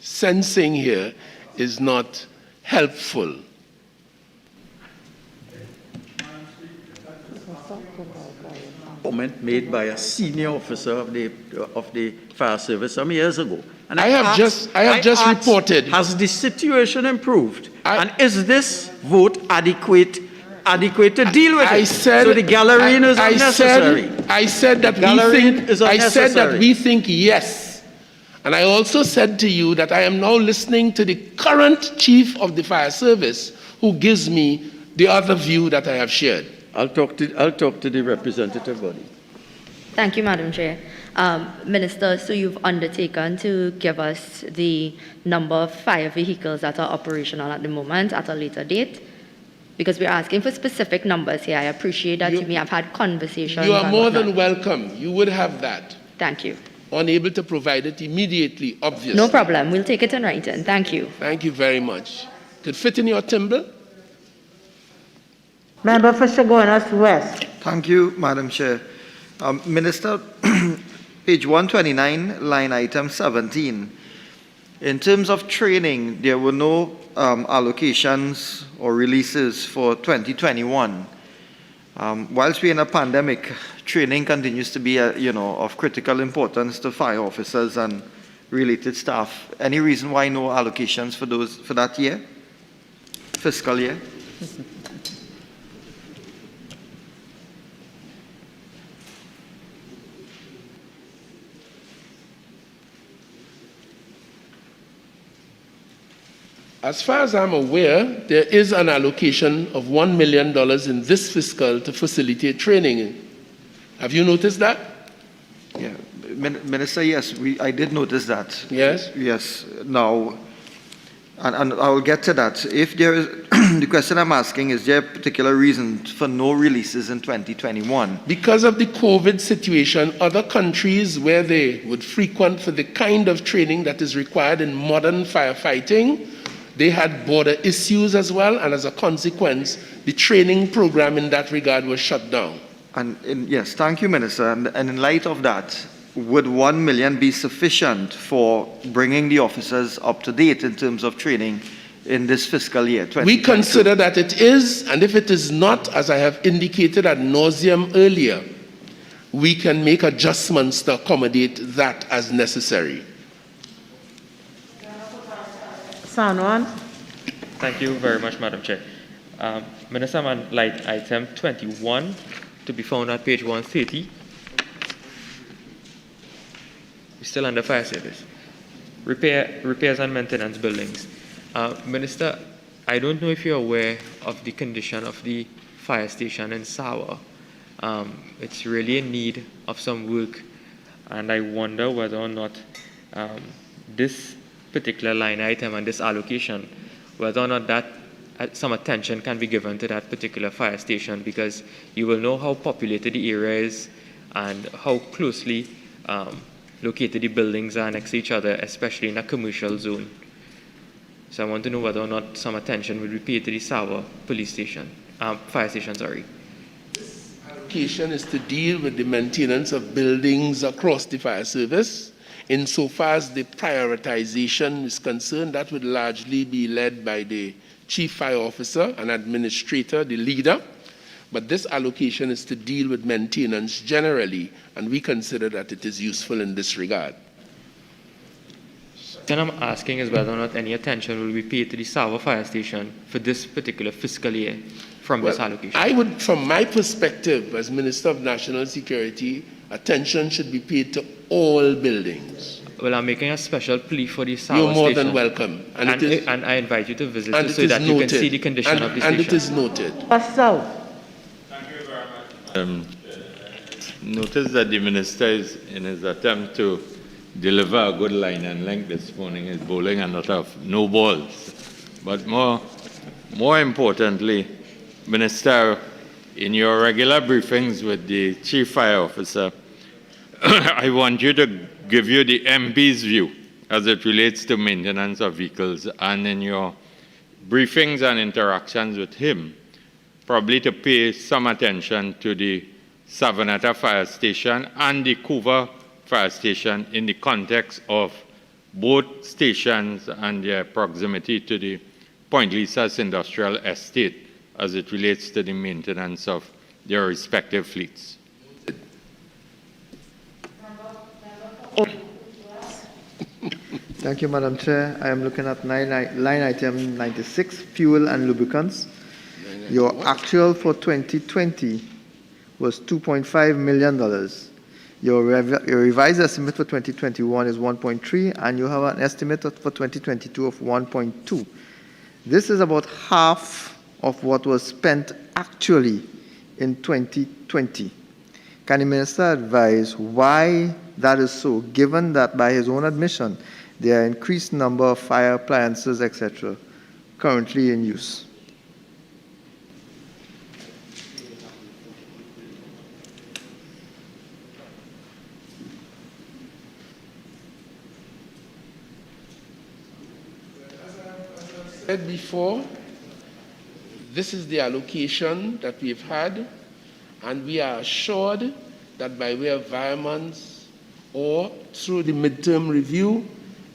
sensing here is not helpful. Comment made by a senior officer of the fire service some years ago. And I have just reported. Has the situation improved? And is this vote adequate to deal with it? So the gallery is unnecessary. I said that we think yes. And I also said to you that I am now listening to the current chief of the fire service, who gives me the other view that I have shared. I'll talk to the representative body. Thank you, Madam Chair. Minister, so you've undertaken to give us the number of fire vehicles that are operational at the moment at a later date? Because we're asking for specific numbers here. I appreciate that you may have had conversations. You are more than welcome. You would have that. Thank you. Unable to provide it immediately, obviously. No problem. We'll take it in writing. Thank you. Thank you very much. Could fit in your timber? Member for Chaguanas West. Thank you, Madam Chair. Minister, page 129, line item 17. In terms of training, there were no allocations or releases for 2021. Whilst we're in a pandemic, training continues to be, of critical importance to fire officers and related staff. Any reason why no allocations for that year, fiscal year? As far as I'm aware, there is an allocation of $1 million in this fiscal to facilitate training. Have you noticed that? Yeah, Minister, yes, I did notice that. Yes? Yes. Now, and I will get to that. If there is, the question I'm asking, is there a particular reason for no releases in 2021? Because of the COVID situation, other countries where they would frequent for the kind of training that is required in modern firefighting, they had border issues as well, and as a consequence, the training program in that regard was shut down. Yes, thank you, Minister. And in light of that, would 1 million be sufficient for bringing the officers up to date in terms of training in this fiscal year? We consider that it is, and if it is not, as I have indicated ad nauseum earlier, we can make adjustments to accommodate that as necessary. Sanwan. Thank you very much, Madam Chair. Minister, on line item 21, to be found at page 130. We're still under fire service. Repairs and maintenance buildings. Minister, I don't know if you're aware of the condition of the fire station in Sawa. It's really in need of some work, and I wonder whether or not this particular line item and this allocation, whether or not that some attention can be given to that particular fire station, because you will know how populated the area is and how closely located the buildings are next to each other, especially in a commercial zone. So I want to know whether or not some attention will be paid to the Sawa police station, fire station, sorry. This allocation is to deal with the maintenance of buildings across the fire service. Insofar as the prioritization is concerned, that would largely be led by the Chief Fire Officer and Administrator, the leader. But this allocation is to deal with maintenance generally, and we consider that it is useful in this regard. What I'm asking is whether or not any attention will be paid to the Sawa fire station for this particular fiscal year from this allocation. I would, from my perspective as Minister of National Security, attention should be paid to all buildings. Well, I'm making a special plea for the Sawa You're more station. than welcome. And I invite you to visit and so that you can see the condition of the station. And it is noted. Notice that the Minister is, in his attempt to deliver a good line and length this morning, is bowling a lot of no balls. But more importantly, Minister, in your regular briefings with the Chief Fire Officer, I want you to give you the MP's view as it relates to maintenance of vehicles, and in your briefings and interactions with him, probably to pay some attention to the Savanetta Fire Station and the Couva Fire Station in the context of both stations and their proximity to the Point Lisas Industrial Estate as it relates to the maintenance of their respective fleets. Thank you, Madam Chair. I am looking at line item 96, fuel and lubricants. Your actual for 2020 was $2.5 million. Your revised estimate for 2021 is 1.3, and you have an estimate for 2022 of 1.2. This is about half of what was spent actually in 2020. Can the Minister advise why that is so, given that by his own admission, there are increased number of fire appliances, etc., currently in use? Said before, this is the allocation that we've had, and we are assured that by way of variance or through the midterm review,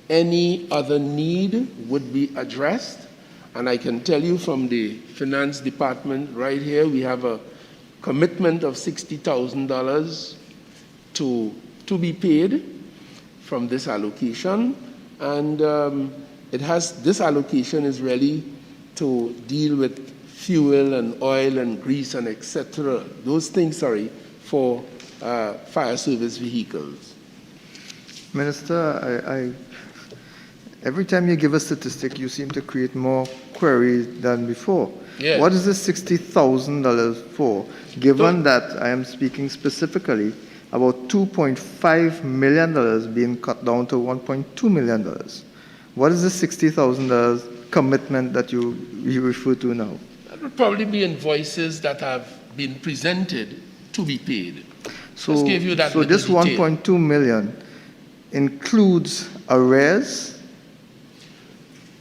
any other need would be addressed. And I can tell you from the Finance Department right here, we have a commitment of $60,000 to be paid from this allocation, and this allocation is really to deal with fuel and oil and grease and etc. Those things, for fire service vehicles. Minister, every time you give a statistic, you seem to create more queries than before. Yes. What is this $60,000 for, given that I am speaking specifically about $2.5 million being cut down to $1.2 million? What is this $60,000 commitment that you refer to now? That would probably be invoices that have been presented to be paid. So, Just give you that so this little detail. 1.2 million includes arrears,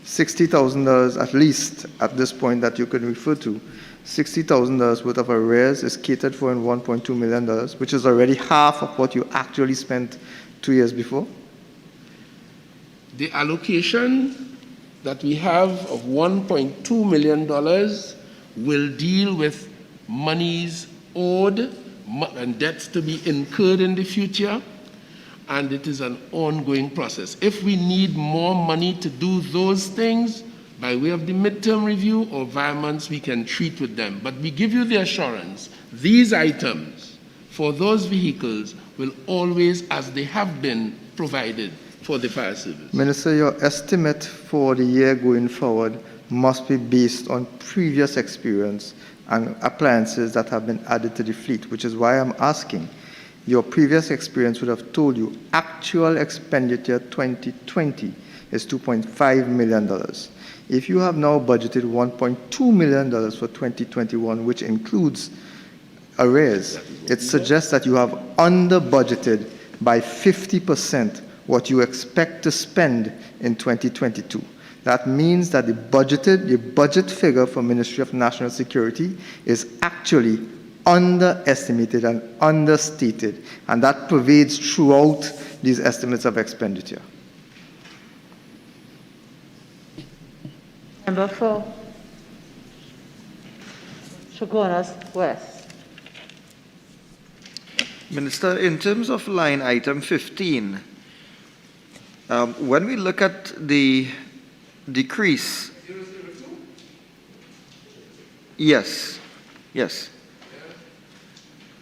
$60,000 at least at this point that you can refer to. $60,000 worth of arrears is catered for in $1.2 million, which is already half of what you actually spent 2 years before. The allocation that we have of $1.2 million will deal with monies owed and debts to be incurred in the future, and it is an ongoing process. If we need more money to do those things, by way of the midterm review or environments, we can treat with them. But we give you the assurance, these items for those vehicles will always, as they have been, provided for the fire service. Minister, your estimate for the year going forward must be based on previous experience and appliances that have been added to the fleet, which is why I'm asking. Your previous experience would have told you actual expenditure 2020 is $2.5 million. If you have now budgeted $1.2 million for 2021, which includes arrears, it suggests that you have under budgeted by 50% what you expect to spend in 2022. That means that the budget figure for Ministry of National Security is actually underestimated and understated, and that pervades throughout these estimates of expenditure. Number 4, Chaguanas West. Minister, in terms of line item 15, when we look at the decrease, yes.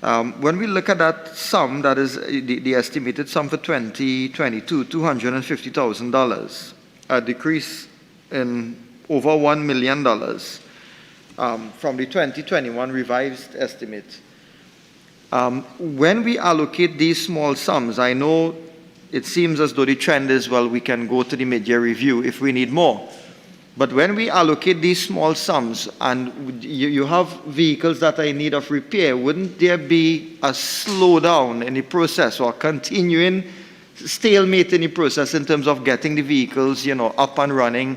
When we look at that sum, that is the estimated sum for 2022, $250,000, a decrease in over $1 million from the 2021 revised estimate. When we allocate these small sums, I know it seems as though the trend is, well, we can go to the mid-year review if we need more. But when we allocate these small sums and you have vehicles that are in need of repair, wouldn't there be a slowdown in the process or continuing stalemate in the process in terms of getting the vehicles, up and running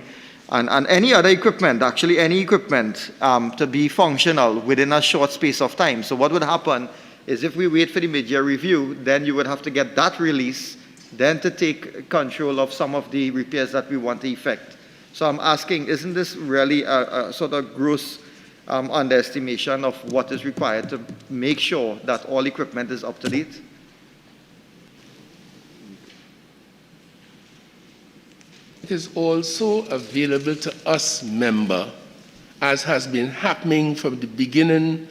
and any other equipment, actually any equipment, to be functional within a short space of time? So what would happen is if we wait for the mid-year review, then you would have to get that release, then to take control of some of the repairs that we want to effect. So I'm asking, isn't this really a sort of gross underestimation of what is required to make sure that all equipment is up to date? It is also available to us, member, as has been happening from the beginning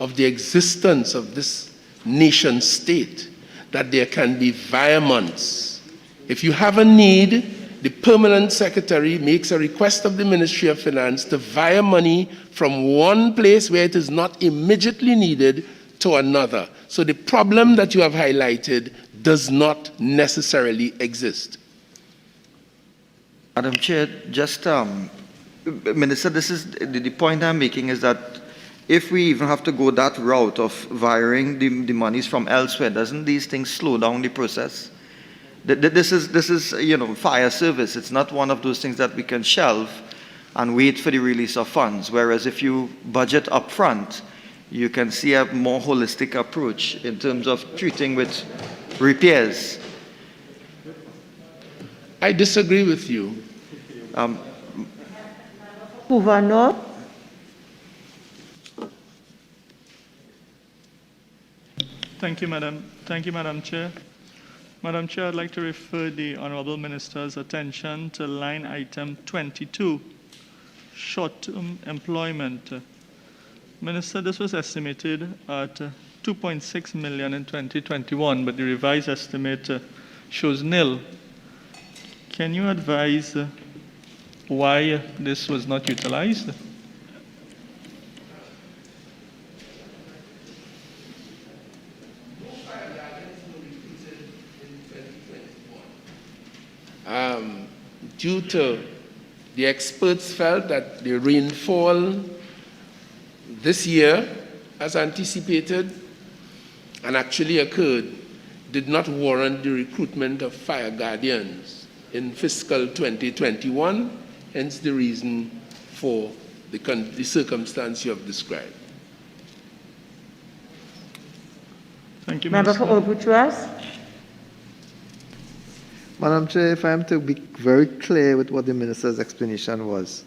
of the existence of this nation state, that there can be virements. If you have a need, the permanent secretary makes a request of the Ministry of Finance to vire money from one place where it is not immediately needed to another. So the problem that you have highlighted does not necessarily exist. Madam Chair, just, Minister, this is the point I'm making is that if we even have to go that route of viring the monies from elsewhere, doesn't these things slow down the process? This is fire service. It's not one of those things that we can shelve and wait for the release of funds. Whereas if you budget up front, you can see a more holistic approach in terms of treating with repairs. I disagree with you. Gouverneur. Thank you, Madam Chair. Madam Chair, I'd like to refer the Honourable Minister's attention to line item 22, short-term employment. Minister, this was estimated at $2.6 million in 2021, but the revised estimate shows nil. Can you advise why this was not utilized? Due to The experts felt that the rainfall this year, as anticipated and actually occurred, did not warrant the recruitment of fire guardians in fiscal 2021, hence the reason for the circumstance you have described. Thank you, Member for Obuchuas. Madam Chair, if I am to be very clear with what the minister's explanation was,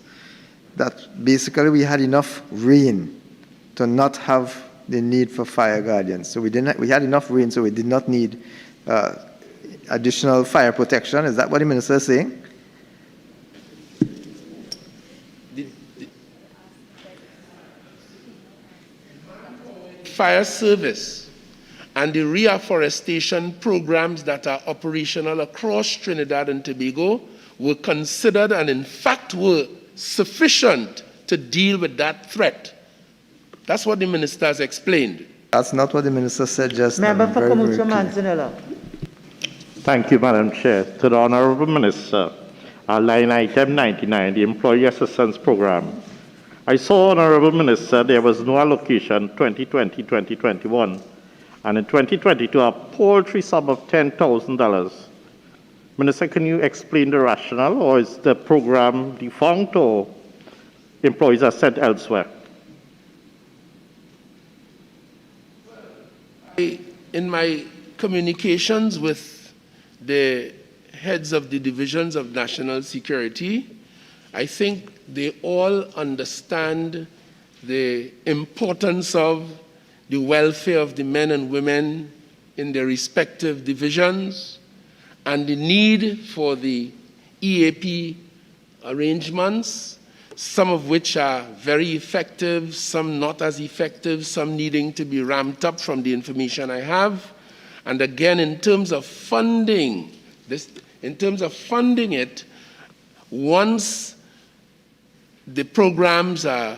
that basically we had enough rain to not have the need for fire guardians. So we had enough rain, so we did not need additional fire protection. Is that what the minister is saying? Fire service and the reforestation programs that are operational across Trinidad and Tobago were considered and in fact were sufficient to deal with that threat. That's what the minister has explained. That's not what the minister said just now. Member for Comutio Manzanilla. Thank you, Madam Chair. To the Honourable Minister, line item 99, the Employee Assistance Program. I saw, Honourable Minister, there was no allocation 2020-2021, and in 2022, a paltry sum of $10,000. Minister, can you explain the rationale, or is the program defunct, or employees are sent elsewhere? In my communications with the heads of the divisions of national security, I think they all understand the importance of the welfare of the men and women in their respective divisions and the need for the EAP arrangements, some of which are very effective, some not as effective, some needing to be ramped up from the information I have. And again, in terms of funding, it, once the programs are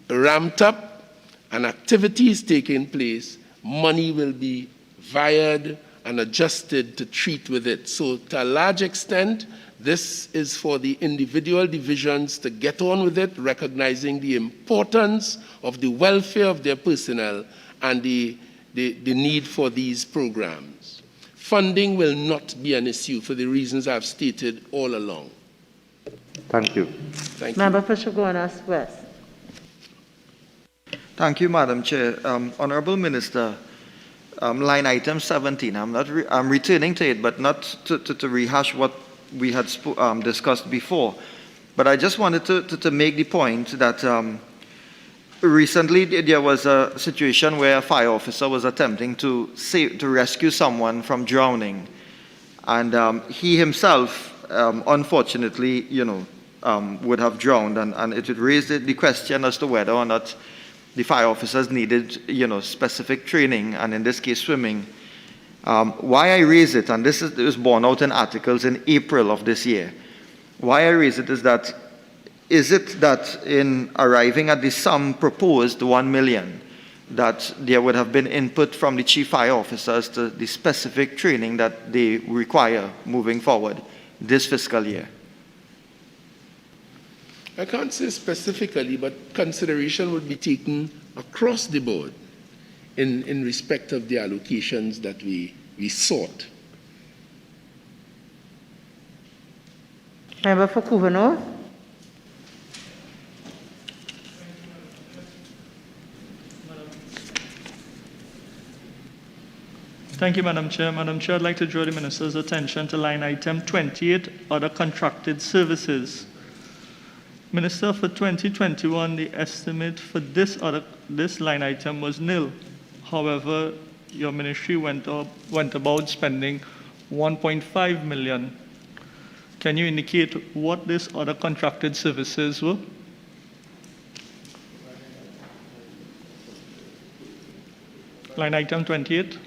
ramped up and activities taking place, money will be wired and adjusted to treat with it. So to a large extent, this is for the individual divisions to get on with it, recognizing the importance of the welfare of their personnel and the need for these programs. Funding will not be an issue for the reasons I've stated all along. Thank you. Thank you. Member for Chaguanas West. Thank you, Madam Chair. Honourable Minister, line item 17, I'm returning to it, but not to rehash what we had discussed before. But I just wanted to make the point that recently there was a situation where a fire officer was attempting to rescue someone from drowning. And he himself, unfortunately, would have drowned. And it would raise the question as to whether or not the fire officers needed, specific training, and in this case, swimming. Why I raise it, and this was borne out in articles in April of this year. Why I raise it is it that in arriving at the sum proposed, 1 million, that there would have been input from the chief fire officers to the specific training that they require moving forward this fiscal year? I can't say specifically, but consideration would be taken across the board in respect of the allocations that we sought. Member for Kuvano. Thank you, Madam Chair. Madam Chair, I'd like to draw the Minister's attention to line item 28, other contracted services. Minister, for 2021, the estimate for this line item was nil. However, your ministry went about spending 1.5 million. Can you indicate what these other contracted services were? Line item 28.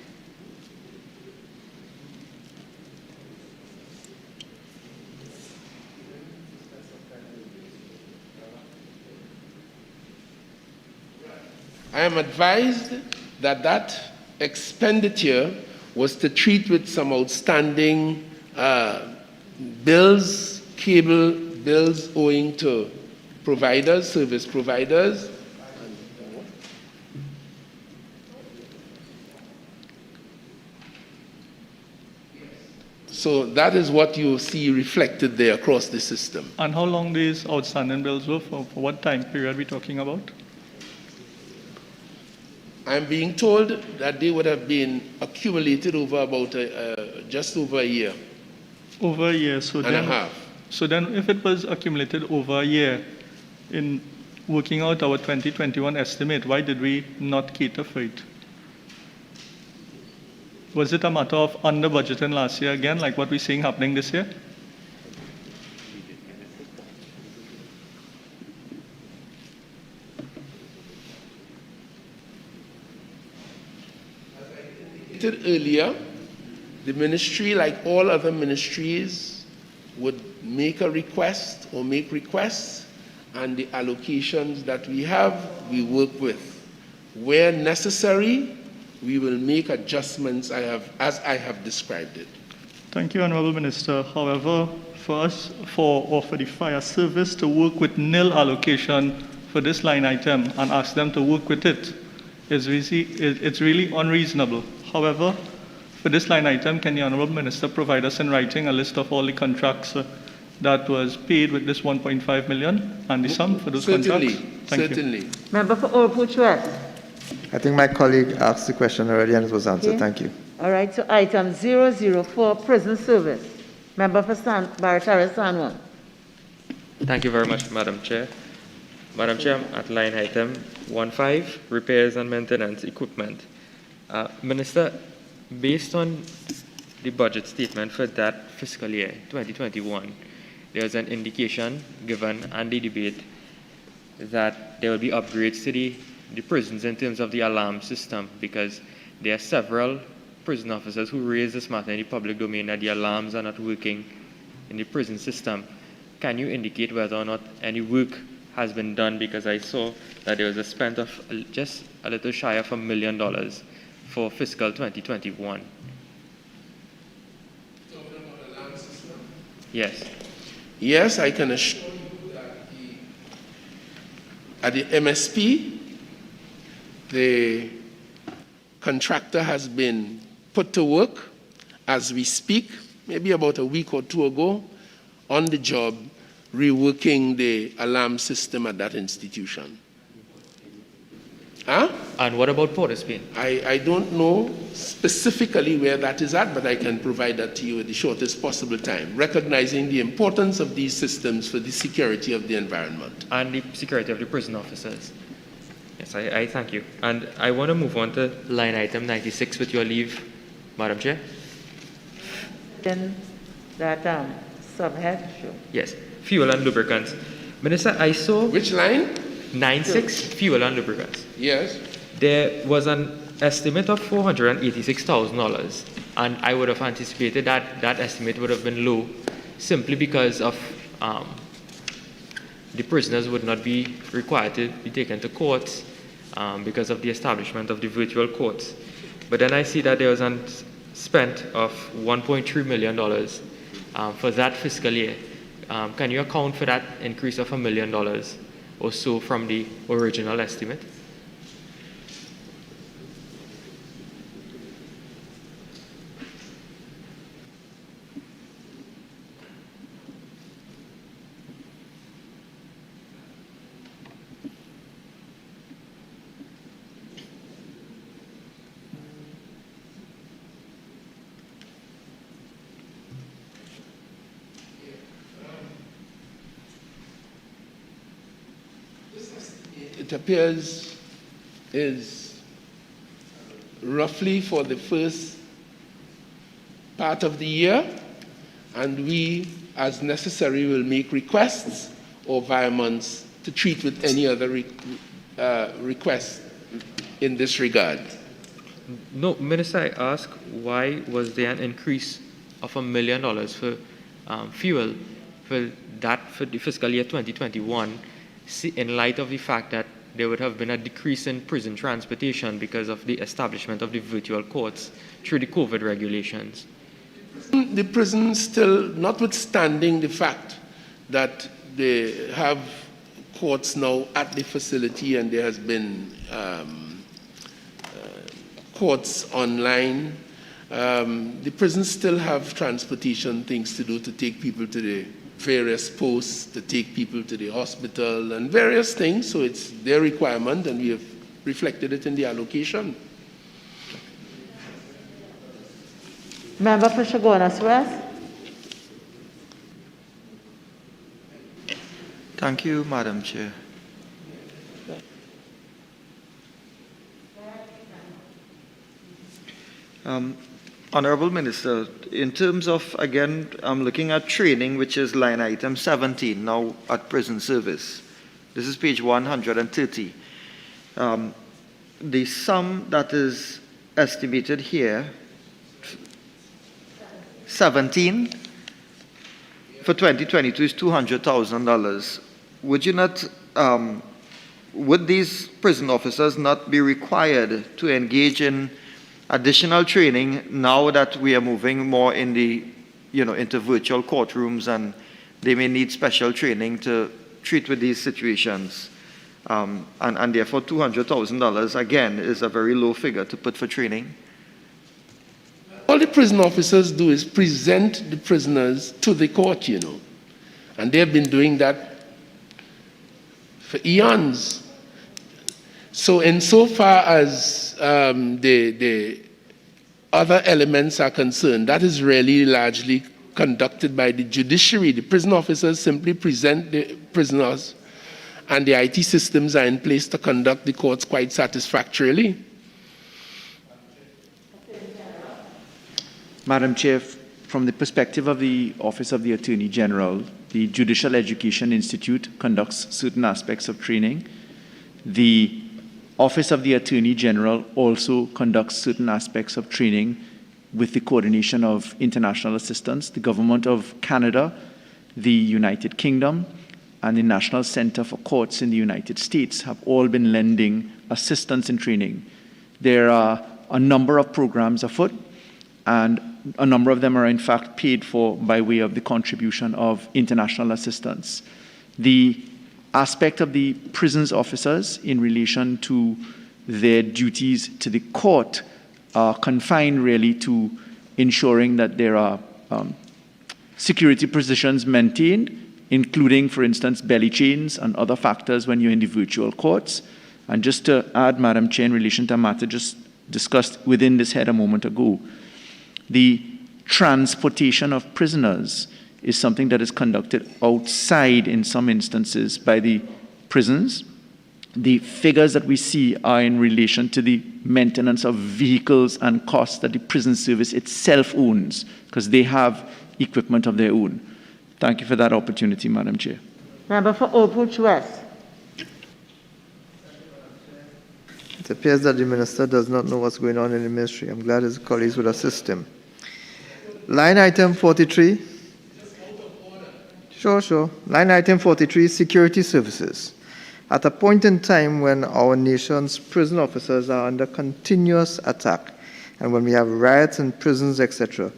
I am advised that expenditure was to treat with some outstanding bills, cable bills owing to providers, service providers. So that is what you see reflected there across the system. And how long these outstanding bills were for what time period are we talking about? I'm being told that they would have been accumulated over about just over a year. Over a year, so and a half. So then if it was accumulated over a year, in working out our 2021 estimate, why did we not cater for it? Was it a matter of under budgeting last year again, like what we're seeing happening this year? Earlier, the ministry, like all other ministries, would make a request or make requests, and the allocations that we have, we work with. Where necessary, we will make adjustments as I have described it. Thank you, Honorable Minister. However, for us, for the fire service to work with nil allocation for this line item and ask them to work with it is it's really unreasonable. However, for this line item, can the Honorable Minister provide us in writing a list of all the contracts that was paid with this 1.5 million and the sum for those contracts? Certainly. You. Member for Oropouche West. I think my colleague asked the question already and it was answered. Okay. Thank you. All right, so item 004, prison service. Member for Barataria Sanwan. Thank you very much, Madam Chair. Madam Chair, at line item 15, repairs and maintenance equipment. Minister, based on the budget statement for that fiscal year, 2021, there was an indication given and the debate that there will be upgrades to the prisons in terms of the alarm system, because there are several prison officers who raise this matter in the public domain that the alarms are not working in the prison system. Can you indicate whether or not any work has been done? Because I saw that there was a spend of just a little shy of $1 million for fiscal 2021. Yes. Yes, I can assure you that at the MSP, the contractor has been put to work as we speak, maybe about a week or two ago, on the job, reworking the alarm system at that institution. Huh? And what about Port of Spain? I don't know specifically where that is at, but I can provide that to you at the shortest possible time, recognizing the importance of these systems for the security of the environment. And the security of the prison officers. Yes, I thank you. And I want to move on to line item 96 with your leave, Madam Chair. Then that subhead, sure. Yes, fuel and lubricants. Minister, I saw... Which line? 96, fuel and lubricants. Yes. There was an estimate of $486,000, and I would have anticipated that that estimate would have been low simply because of the prisoners would not be required to be taken to courts because of the establishment of the virtual courts. But then I see that there was a spent of $1.3 million for that fiscal year. Can you account for that increase of $1 million or so from the original estimate? It appears is roughly for the first part of the year, and we, as necessary, will make requests or virements to treat with any other requests in this regard. No, Minister, I ask, why was there an increase of $1 million for fuel for the fiscal year 2021, in light of the fact that there would have been a decrease in prison transportation because of the establishment of the virtual courts through the COVID regulations? The prison still, notwithstanding the fact that they have courts now at the facility, and there has been courts online. The prisons still have transportation things to do to take people to the various posts, to take people to the hospital and various things. So it's their requirement, and we have reflected it in the allocation. Member for Chaguanas West. Thank you, Madam Chair. Honorable Minister, in terms of, again, I'm looking at training, which is line item 17, now at prison service. This is page 130. The sum that is estimated here, 17, for 2022 is $200,000. Would you not, would these prison officers not be required to engage in additional training now that we are moving more in the, into virtual courtrooms, and they may need special training to treat with these situations? And therefore $200,000, again, is a very low figure to put for training. All the prison officers do is present the prisoners to the court, and they've been doing that for eons. So insofar as the other elements are concerned, that is really largely conducted by the judiciary. The prison officers simply present the prisoners, and the IT systems are in place to conduct the courts quite satisfactorily. Madam Chair, from the perspective of the Office of the Attorney General, the Judicial Education Institute conducts certain aspects of training. The Office of the Attorney General also conducts certain aspects of training with the coordination of international assistance. The Government of Canada, the United Kingdom, and the National Center for Courts in the United States have all been lending assistance in training. There are a number of programs afoot, and a number of them are in fact paid for by way of the contribution of international assistance. The aspect of the prisons officers in relation to their duties to the court are confined really to ensuring that there are security positions maintained, including, for instance, belly chains and other factors when you're in the virtual courts. And just to add, Madam Chair, in relation to a matter just discussed within this head a moment ago, the transportation of prisoners is something that is conducted outside, in some instances, by the prisons. The figures that we see are in relation to the maintenance of vehicles and costs that the prison service itself owns, because they have equipment of their own. Thank you for that opportunity, Madam Chair. Member for Old West. It appears that the Minister does not know what's going on in the ministry. I'm glad his colleagues would assist him. Line item 43. Sure. Line item 43, security services. At a point in time when our nation's prison officers are under continuous attack, and when we have riots in prisons, etc.,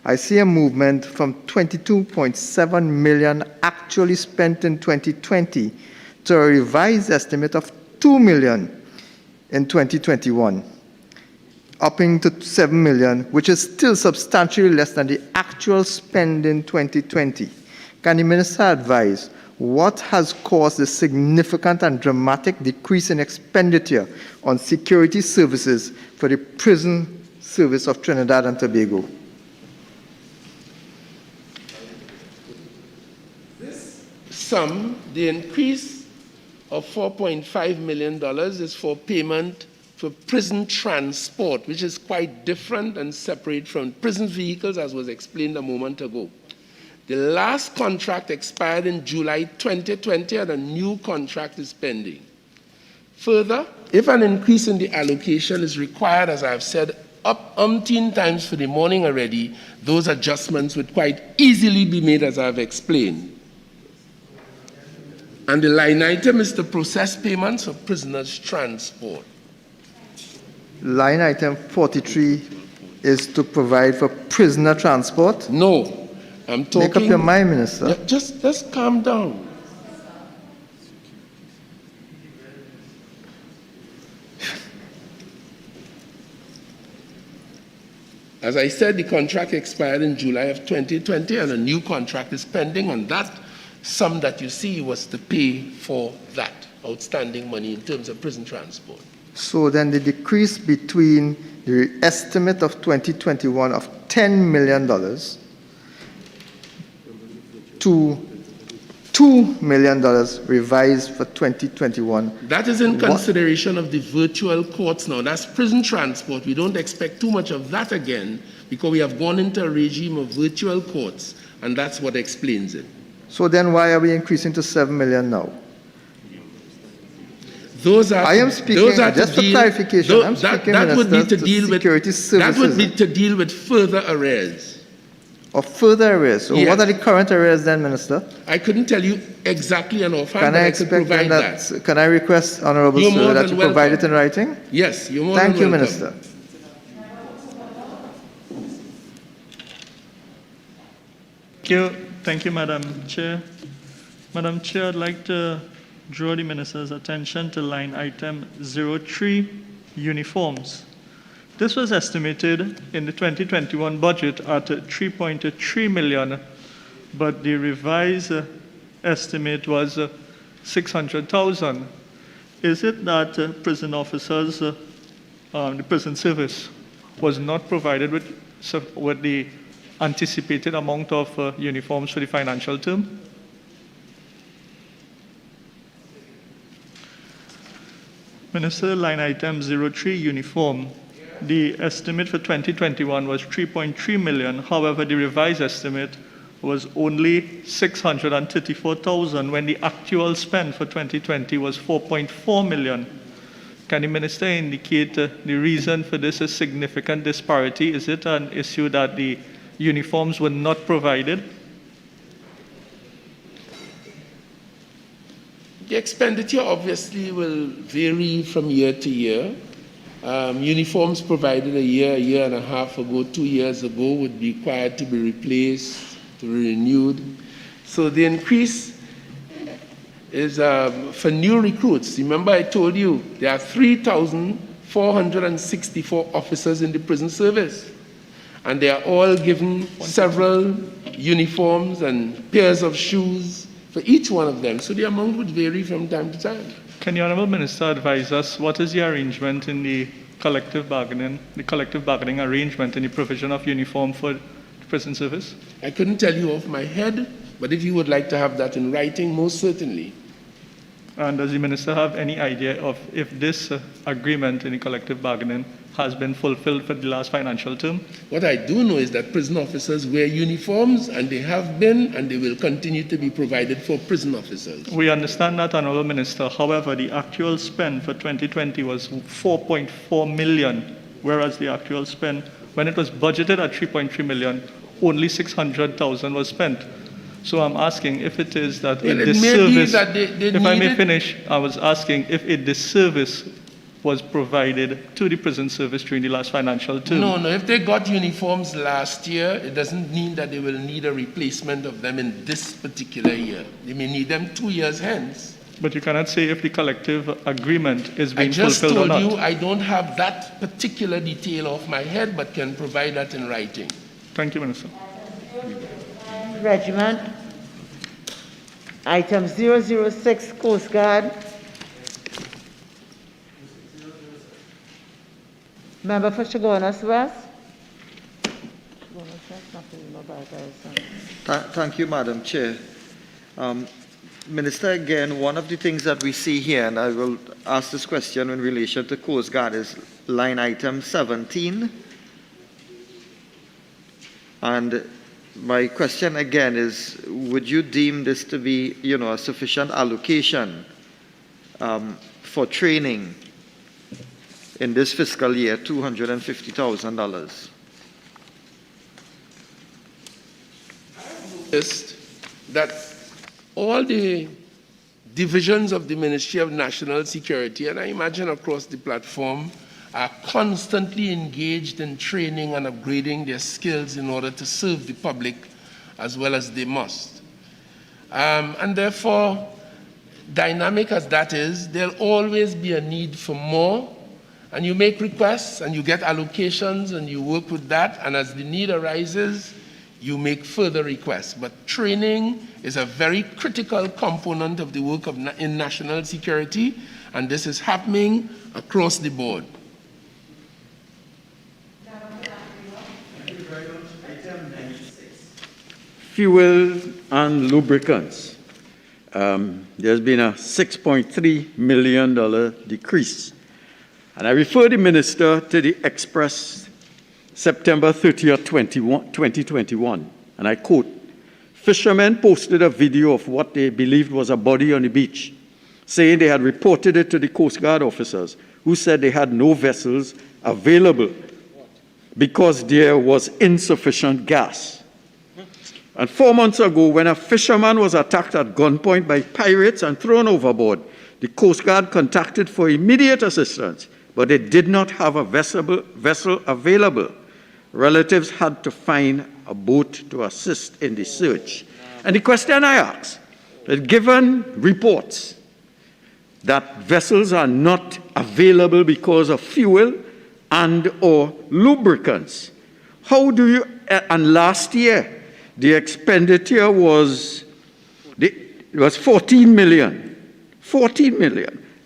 I see a movement from 22.7 million actually spent in 2020 to a revised estimate of 2 million in 2021, upping to 7 million, which is still substantially less than the actual spend in 2020. Can the Minister advise what has caused the significant and dramatic decrease in expenditure on security services for the prison service of Trinidad and Tobago? The increase of $4.5 million is for payment for prison transport, which is quite different and separate from prison vehicles, as was explained a moment ago. The last contract expired in July 2020, and a new contract is pending. Further, if an increase in the allocation is required, as I've said up umpteen times for the morning already, those adjustments would quite easily be made, as I've explained. And the line item is to process payments for prisoners' transport. Line item 43 is to provide for prisoner transport? No. I'm talking. Make up your mind, Minister. Yeah, just calm down. As I said, the contract expired in July of 2020, and a new contract is pending, and that sum that you see was to pay for that outstanding money in terms of prison transport. So then the decrease between the estimate of 2021 of $10 million to $2 million revised for 2021. That is in consideration of the virtual courts now. That's prison transport. We don't expect too much of that again because we have gone into a regime of virtual courts, and that's what explains it. So then why are we increasing to $7 million now? Those are I am speaking, just for clarification, I'm speaking, that would be Minister, to deal with security services. That would be to deal with further arrears. Of further arrears. So Yes. what are the current arrears then, Minister? I couldn't tell you exactly an offhand, Can but I I could expect provide that? Can I request, Honorable You're more Sir, that than you provide welcome. it in writing? Yes, you're more Thank than you, welcome. Minister. Thank you, Madam Chair. Madam Chair, I'd like to draw the Minister's attention to line item 03, uniforms. This was estimated in the 2021 budget at 3.3 million, but the revised estimate was 600,000. Is it that prison officers, the prison service, was not provided with the anticipated amount of uniforms for the financial term? Minister, line item 03, uniform. The estimate for 2021 was 3.3 million. However, the revised estimate was only 634,000 when the actual spend for 2020 was 4.4 million. Can the Minister indicate the reason for this significant disparity? Is it an issue that the uniforms were not provided? The expenditure obviously will vary from year to year. Uniforms provided a year and a half ago, 2 years ago, would be required to be replaced, to be renewed. So the increase is for new recruits. Remember I told you there are 3,464 officers in the prison service, and they are all given several uniforms and pairs of shoes for each one of them. So the amount would vary from time to time. Can the Honourable Minister advise us what is the arrangement in the collective bargaining arrangement in the provision of uniform for the prison service? I couldn't tell you off my head, but if you would like to have that in writing, most certainly. And does the Minister have any idea of if this agreement in the collective bargaining has been fulfilled for the last financial term? What I do know is that prison officers wear uniforms, and they have been, and they will continue to be provided for prison officers. We understand that, Honourable Minister. However, the actual spend for 2020 was 4.4 million, whereas the actual spend, when it was budgeted at 3.3 million, only 600,000 was spent. So I'm asking if it is that a disservice, if I may finish, I was asking if a disservice was provided to the prison service during the last financial term. No, if they got uniforms last year, it doesn't mean that they will need a replacement of them in this particular year. They may need them 2 years hence. But you cannot say if the collective agreement is being I just fulfilled or told not. you I don't have that particular detail off my head, but can provide that in writing. Thank you, Minister. Regiment. Item 006, Coast Guard. Member for Chaguanas West. Thank you, Madam Chair. Minister, again, one of the things that we see here, and I will ask this question in relation to Coast Guard, is line item 17. And my question again is, would you deem this to be, a sufficient allocation for training in this fiscal year, $250,000? Is that all the divisions of the Ministry of National Security, and I imagine across the platform, are constantly engaged in training and upgrading their skills in order to serve the public as well as they must. And therefore, dynamic as that is, there'll always be a need for more, and you make requests and you get allocations and you work with that, and as the need arises, you make further requests. But training is a very critical component of the work in national security, and this is happening across the board. Fuel and lubricants. There's been a $6.3 million decrease. And I refer the Minister to the Express, September 30th, 2021, and I quote, "Fishermen posted a video of what they believed was a body on the beach, saying they had reported it to the Coast Guard officers, who said they had no vessels available because there was insufficient gas. And 4 months ago, when a fisherman was attacked at gunpoint by pirates and thrown overboard, the Coast Guard contacted for immediate assistance, but they did not have a vessel available. Relatives had to find a boat to assist in the search." And the question I ask is, given reports that vessels are not available because of fuel and or lubricants, how do you, and last year, the expenditure was 14 million,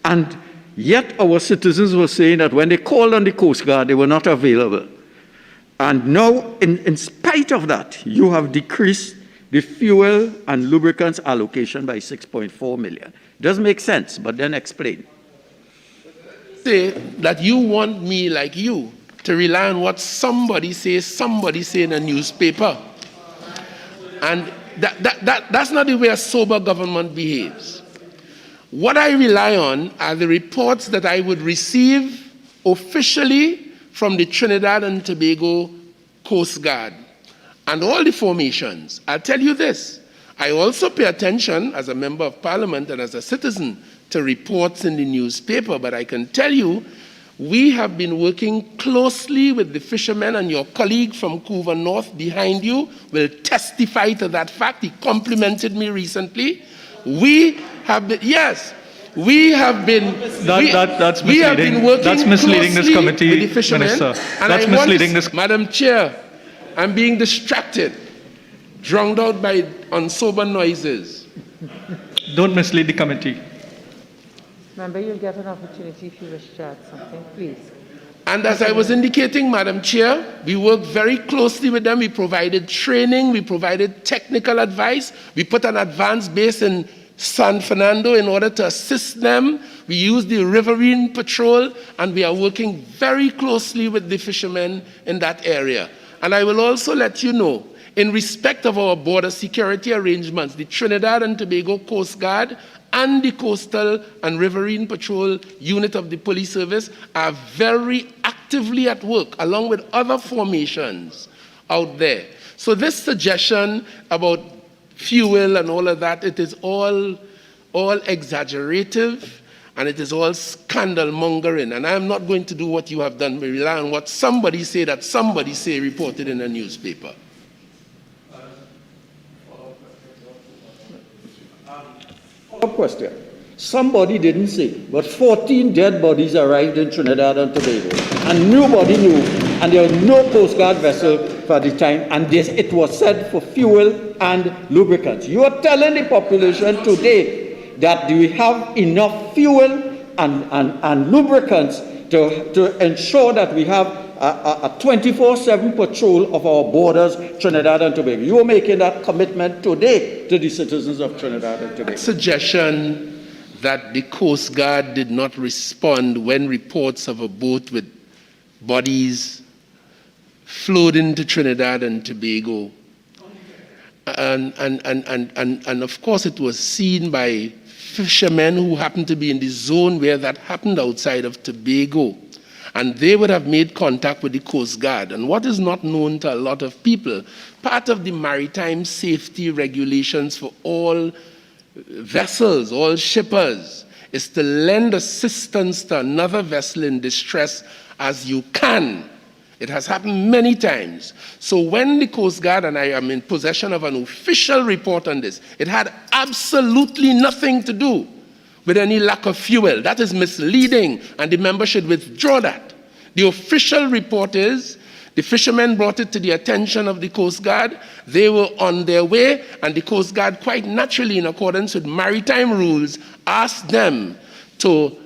and yet our citizens were saying that when they called on the Coast Guard, they were not available. And now, in spite of that, you have decreased the fuel and lubricants allocation by 6.4 million. Doesn't make sense, but then explain. Say that you want me, like you, to rely on what somebody say in a newspaper. And that's not the way a sober government behaves. What I rely on are the reports that I would receive officially from the Trinidad and Tobago Coast Guard and all the formations. I'll tell you this, I also pay attention as a member of parliament and as a citizen to reports in the newspaper, but I can tell you, we have been working closely with the fishermen, and your colleague from Couva North behind you will testify to that fact. He complimented me recently. We have been, yes, we have been, that's we have been working that's misleading this committee, with the fishermen. Minister. And that's misleading this. Madam Chair, I'm being distracted, drowned out by unsober noises. Don't mislead the committee. Member, you'll get an opportunity if you wish to add something, please. And as I was indicating, Madam Chair, we worked very closely with them. We provided training, we provided technical advice. We put an advanced base in San Fernando in order to assist them. We used the riverine patrol, and we are working very closely with the fishermen in that area. And I will also let you know, in respect of our border security arrangements, the Trinidad and Tobago Coast Guard and the Coastal and Riverine Patrol Unit of the Police Service are very actively at work, along with other formations out there. So this suggestion about fuel and all of that, it is all exaggerative, and it is all scandal mongering. And I am not going to do what you have done, rely on what somebody say that somebody say reported in a newspaper. Question. Somebody didn't say, but 14 dead bodies arrived in Trinidad and Tobago, and nobody knew, and there was no Coast Guard vessel for the time, and it was said for fuel and lubricants. You are telling the population today that we have enough fuel and lubricants to ensure that we have a 24/7 patrol of our borders, Trinidad and Tobago. You are making that commitment today to the citizens of Trinidad and Tobago. Suggestion that the Coast Guard did not respond when reports of a boat with bodies flowed into Trinidad and Tobago. And of course it was seen by fishermen who happened to be in the zone where that happened outside of Tobago. And they would have made contact with the Coast Guard. And what is not known to a lot of people, part of the maritime safety regulations for all vessels, all shippers, is to lend assistance to another vessel in distress as you can. It has happened many times. So when the Coast Guard, and I am in possession of an official report on this, it had absolutely nothing to do with any lack of fuel. That is misleading, and the member should withdraw that. The official report is the fishermen brought it to the attention of the Coast Guard. They were on their way, and the Coast Guard, quite naturally, in accordance with maritime rules, asked them to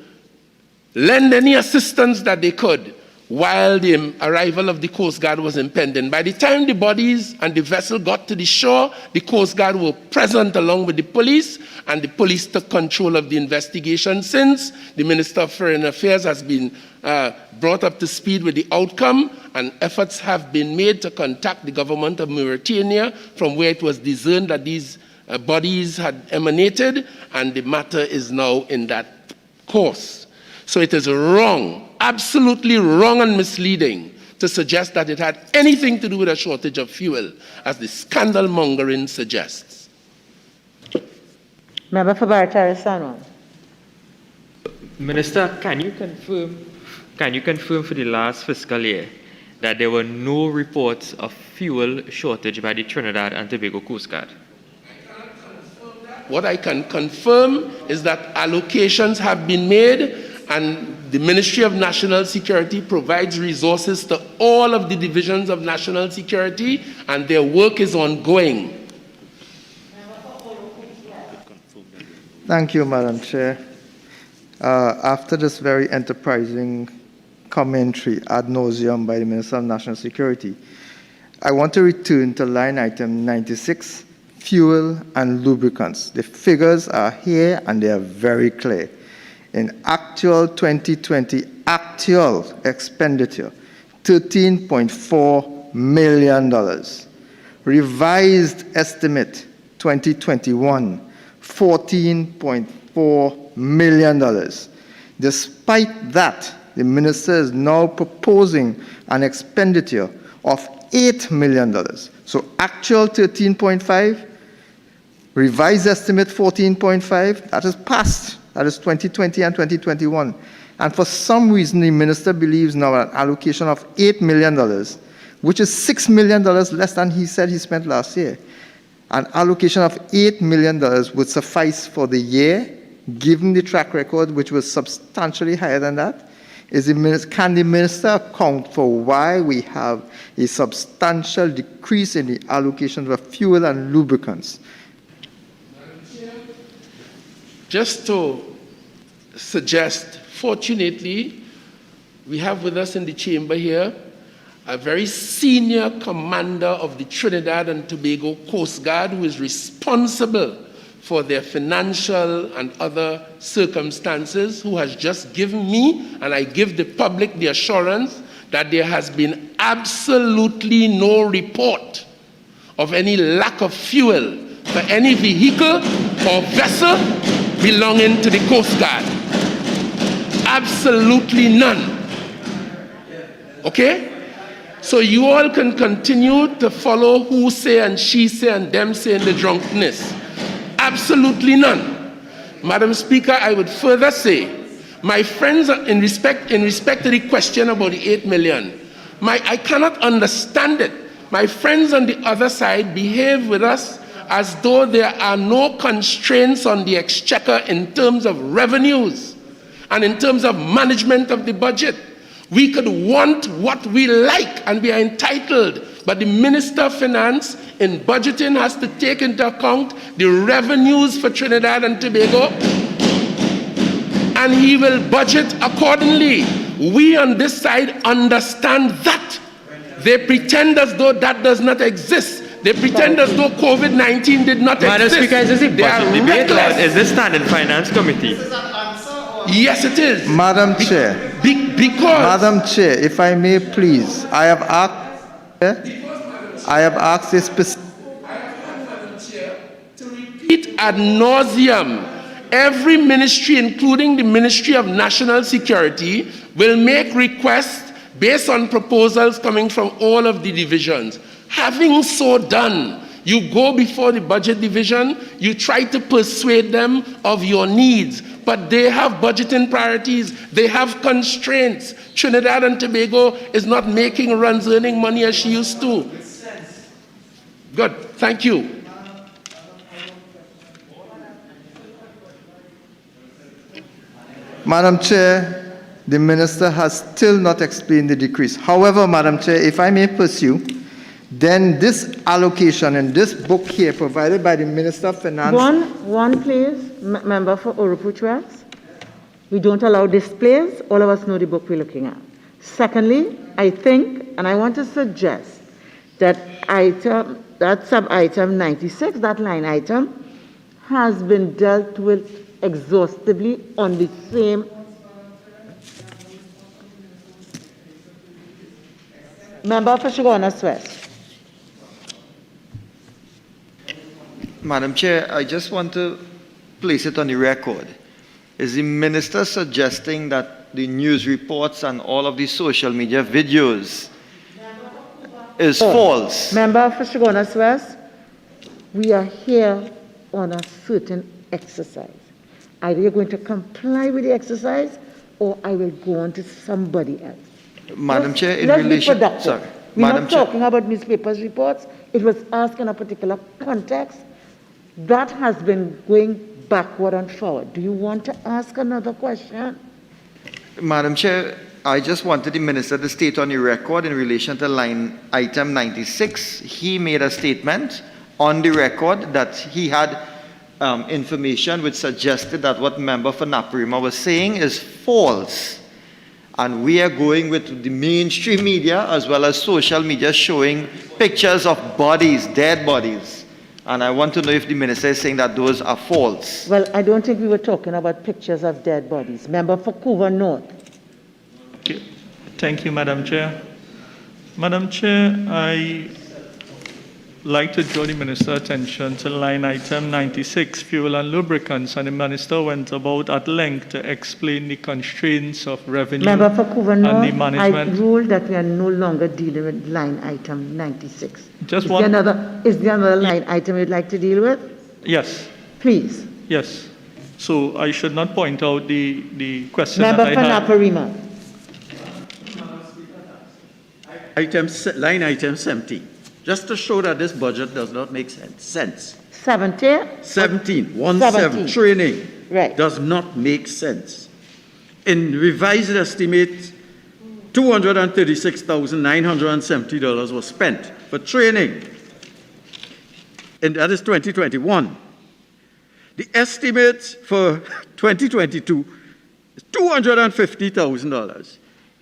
lend any assistance that they could while the arrival of the Coast Guard was impending. By the time the bodies and the vessel got to the shore, the Coast Guard were present along with the police, and the police took control of the investigation. Since, the Minister of Foreign Affairs has been brought up to speed with the outcome, and efforts have been made to contact the government of Mauritania, from where it was discerned that these bodies had emanated, and the matter is now in that course. So it is wrong, absolutely wrong and misleading to suggest that it had anything to do with a shortage of fuel, as the scandal mongering suggests. Member for Barataria-Sanwan. Minister, can you confirm for the last fiscal year that there were no reports of fuel shortage by the Trinidad and Tobago Coast Guard? What I can confirm is that allocations have been made, and the Ministry of National Security provides resources to all of the divisions of national security, and their work is ongoing. Thank you, Madam Chair. After this very enterprising commentary ad nauseum by the Minister of National Security, I want to return to line item 96, fuel and lubricants. The figures are here and they are very clear. In actual 2020 actual expenditure, $13.4 million. Revised estimate 2021, $14.4 million. Despite that, the minister is now proposing an expenditure of $8 million. So actual 13.5, revised estimate 14.5, that is past. That is 2020 and 2021. And for some reason, the minister believes now an allocation of $8 million, which is $6 million less than he said he spent last year. An allocation of $8 million would suffice for the year, given the track record, which was substantially higher than that. Can the minister account for why we have a substantial decrease in the allocation of fuel and lubricants? Just to suggest, fortunately, we have with us in the chamber here a very senior commander of the Trinidad and Tobago Coast Guard, who is responsible for their financial and other circumstances, who has just given me, and I give the public the assurance, that there has been absolutely no report of any lack of fuel for any vehicle or vessel belonging to the Coast Guard. Absolutely none. Okay? So you all can continue to follow who say and she say and them say in the drunkenness. Absolutely none. Madam Speaker, I would further say, my friends, in respect to the question about the 8 million, I cannot understand it. My friends on the other side behave with us as though there are no constraints on the exchequer in terms of revenues and in terms of management of the budget. We could want what we like and we are entitled, but the Minister of Finance in budgeting has to take into account the revenues for Trinidad and Tobago, and he will budget accordingly. We on this side understand that. They pretend as though that does not exist. They pretend as though COVID-19 did not Madam exist. Speaker, is this a budget debate or is this standing finance committee? Yes, it is. Madam Chair. Because Madam Chair, if I may please, I have asked a specific to repeat ad nauseum. Every ministry, including the Ministry of National Security, will make requests based on proposals coming from all of the divisions. Having so done, you go before the budget division, you try to persuade them of your needs. but they have budgeting priorities. They have constraints. Trinidad and Tobago is not making runs, earning money as she used to. Good. Thank you. Madam Chair, the Minister has still not explained the decrease. However, Madam Chair, if I may pursue, then this allocation in this book here provided by the Minister of Finance... One please, member for Oropouche West. We don't allow displays. All of us know the book we're looking at. Secondly, I think, and I want to suggest that sub-item 96, that line item, has been dealt with exhaustively on the same. Member for Chaguanas West. Madam Chair, I just want to place it on the record. Is the Minister suggesting that the news reports and all of the social media videos is false? Member for Chaguanas West, we are here on a certain exercise. Either you're going to comply with the exercise or I will go on to somebody else. Madam Chair, in let's relation... be productive. Sorry. We're Madam not Chair. talking about newspapers reports. It was asked in a particular context. That has been going backward and forward. Do you want to ask another question? Madam Chair, I just wanted the Minister to state on the record in relation to line item 96, he made a statement on the record that he had information which suggested that what member for Naparima was saying is false. And we are going with the mainstream media as well as social media showing pictures of bodies, dead bodies. And I want to know if the Minister is saying that those are false. Well, I don't think we were talking about pictures of dead bodies. Member for Couva North. Thank you, Madam Chair. Madam Chair, I like to draw the Minister's attention to line item 96, fuel and lubricants, and the Minister went about at length to explain the constraints of revenue Member for Couva and North, the management. I ruled that we are no longer dealing with line item 96. Just is one. Is there another line item you'd like to deal with? Yes. Please. Yes. So I should not point out the question Member that for I had. Naparima. Line item 70. Just to show that this budget does not make sense. 17? 17. Training. Right. Does not make sense. In revised estimate, $236,970 was spent for training. And that is 2021. The estimate for 2022 is $250,000.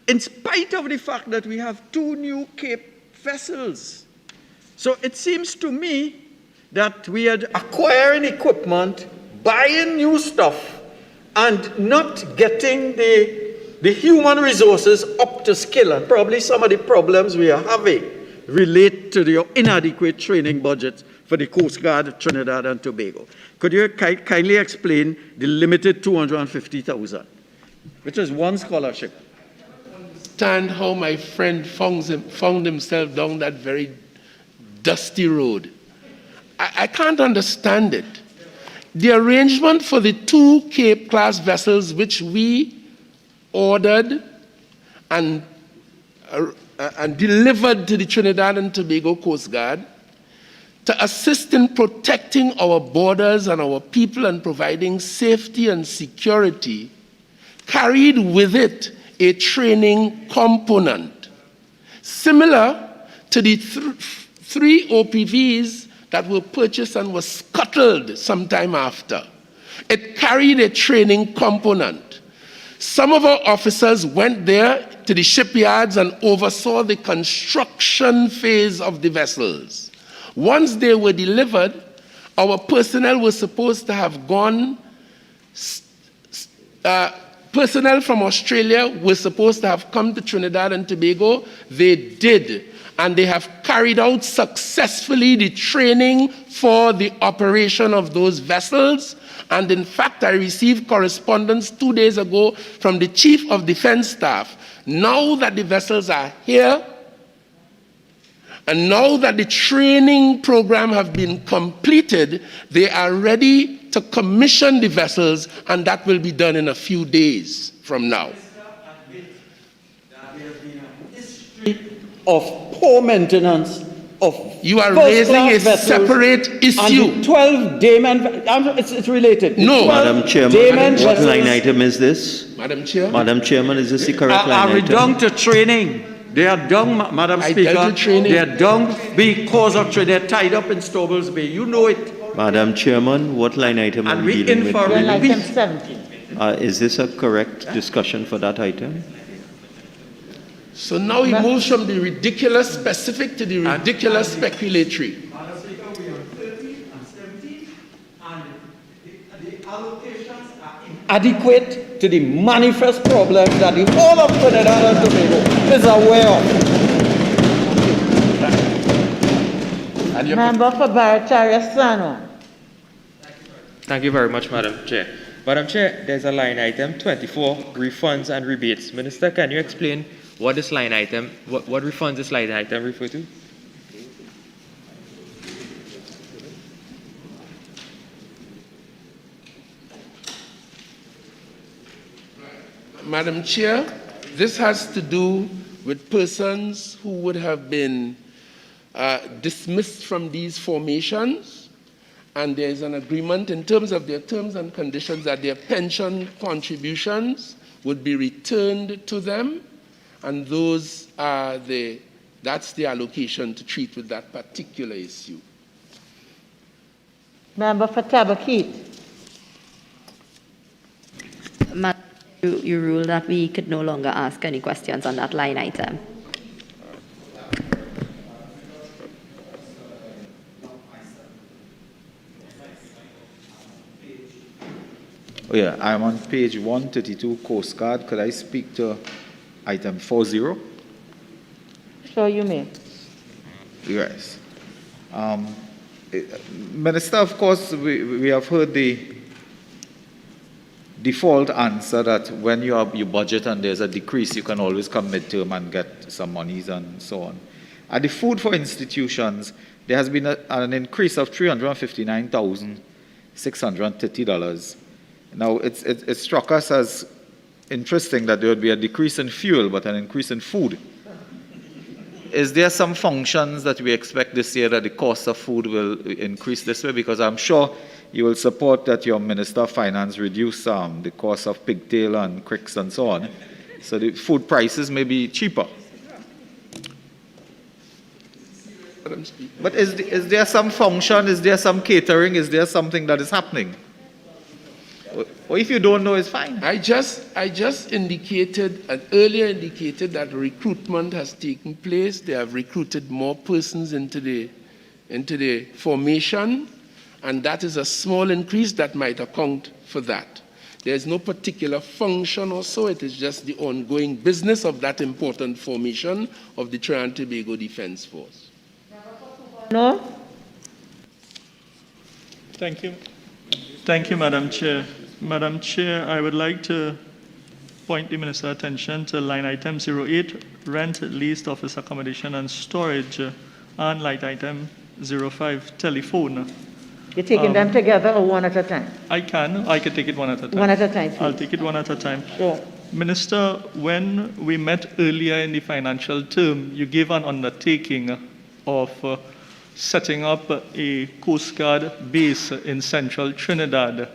In spite of the fact that we have 2 new Cape vessels. So it seems to me that we are acquiring equipment, buying new stuff, and not getting the human resources up to skill. And probably some of the problems we are having relate to the inadequate training budget for the Coast Guard of Trinidad and Tobago. Could you kindly explain the limited $250,000, which is one scholarship? Understand how my friend found himself down that very dusty road. I can't understand it. The arrangement for the 2 Cape class vessels which we ordered and delivered to the Trinidad and Tobago Coast Guard to assist in protecting our borders and our people and providing safety and security carried with it a training component, similar to the 3 OPVs that were purchased and were scuttled sometime after. It carried a training component. Some of our officers went there to the shipyards and oversaw the construction phase of the vessels. Once they were delivered, our personnel were supposed to have gone. Personnel from Australia were supposed to have come to Trinidad and Tobago. They did. And they have carried out successfully the training for the operation of those vessels. And in fact, I received correspondence 2 days ago from the Chief of Defense Staff. Now that the vessels are here, and now that the training program have been completed, they are ready to to commission the vessels, and that will be done in a few days from now. Of poor maintenance of you are raising a separate issue. And the 12 dayman, it's related. No, Madam Chairman, what line item is this? Madam Chair? Madam Chairman, is this the correct line Are we item? down to training? They are down, Madam Speaker. They are down because of training. They're tied up in Stobbles Bay. You know it. Madam Chairman, what line item are we dealing with? Line item 17. Is this a correct discussion for that item? So now he moves from the ridiculous specific to the ridiculous speculatory. Madam Speaker, we are 13 and 17, and the allocations are inadequate to the manifest problem that the whole of Trinidad and Tobago is aware of. Member for Barataria Sano. Thank you very much, Madam Chair. Madam Chair, there's a line item 24, refunds and rebates. Minister, can you explain what this line item, what refunds this line item refer to? Madam Chair, this has to do with persons who would have been dismissed from these formations, and there is an agreement in terms of their terms and conditions that their pension contributions would be returned to them, and those are that's the allocation to treat with that particular issue. Member for Tabakit. You ruled that we could no longer ask any questions on that line item. Oh yeah, I'm on page 132, Coast Guard. Could I speak to item 40? Sure, you may. Yes. Minister, of course, we have heard the default answer that when you budget and there's a decrease, you can always come midterm and get some monies and so on. At the food for institutions, there has been an increase of $359,630. Now, it struck us as interesting that there would be a decrease in fuel, but an increase in food. Is there some functions that we expect this year that the cost of food will increase this way? Because I'm sure you will support that your Minister of Finance reduce the cost of pigtail and cricks and so on. So the food prices may be cheaper. But is there some function? Is there some catering? Is there something that is happening? Or if you don't know, it's fine. I just indicated, earlier indicated that recruitment has taken place. They have recruited more persons into the formation, and that is a small increase that might account for that. There's no particular function or so. It is just the ongoing business of that important formation of the Trinidad and Tobago Defense Force. No? Thank you. Thank you, Madam Chair. Madam Chair, I would like to point the Minister's attention to line item 08, rent, leased office accommodation and storage, and line item 05, telephone. You're taking them together or one at a time? I can take it one at a time. One at a time, please. I'll take it one at a time. Sure. Minister, when we met earlier in the financial term, you gave an undertaking of setting up a Coast Guard base in central Trinidad.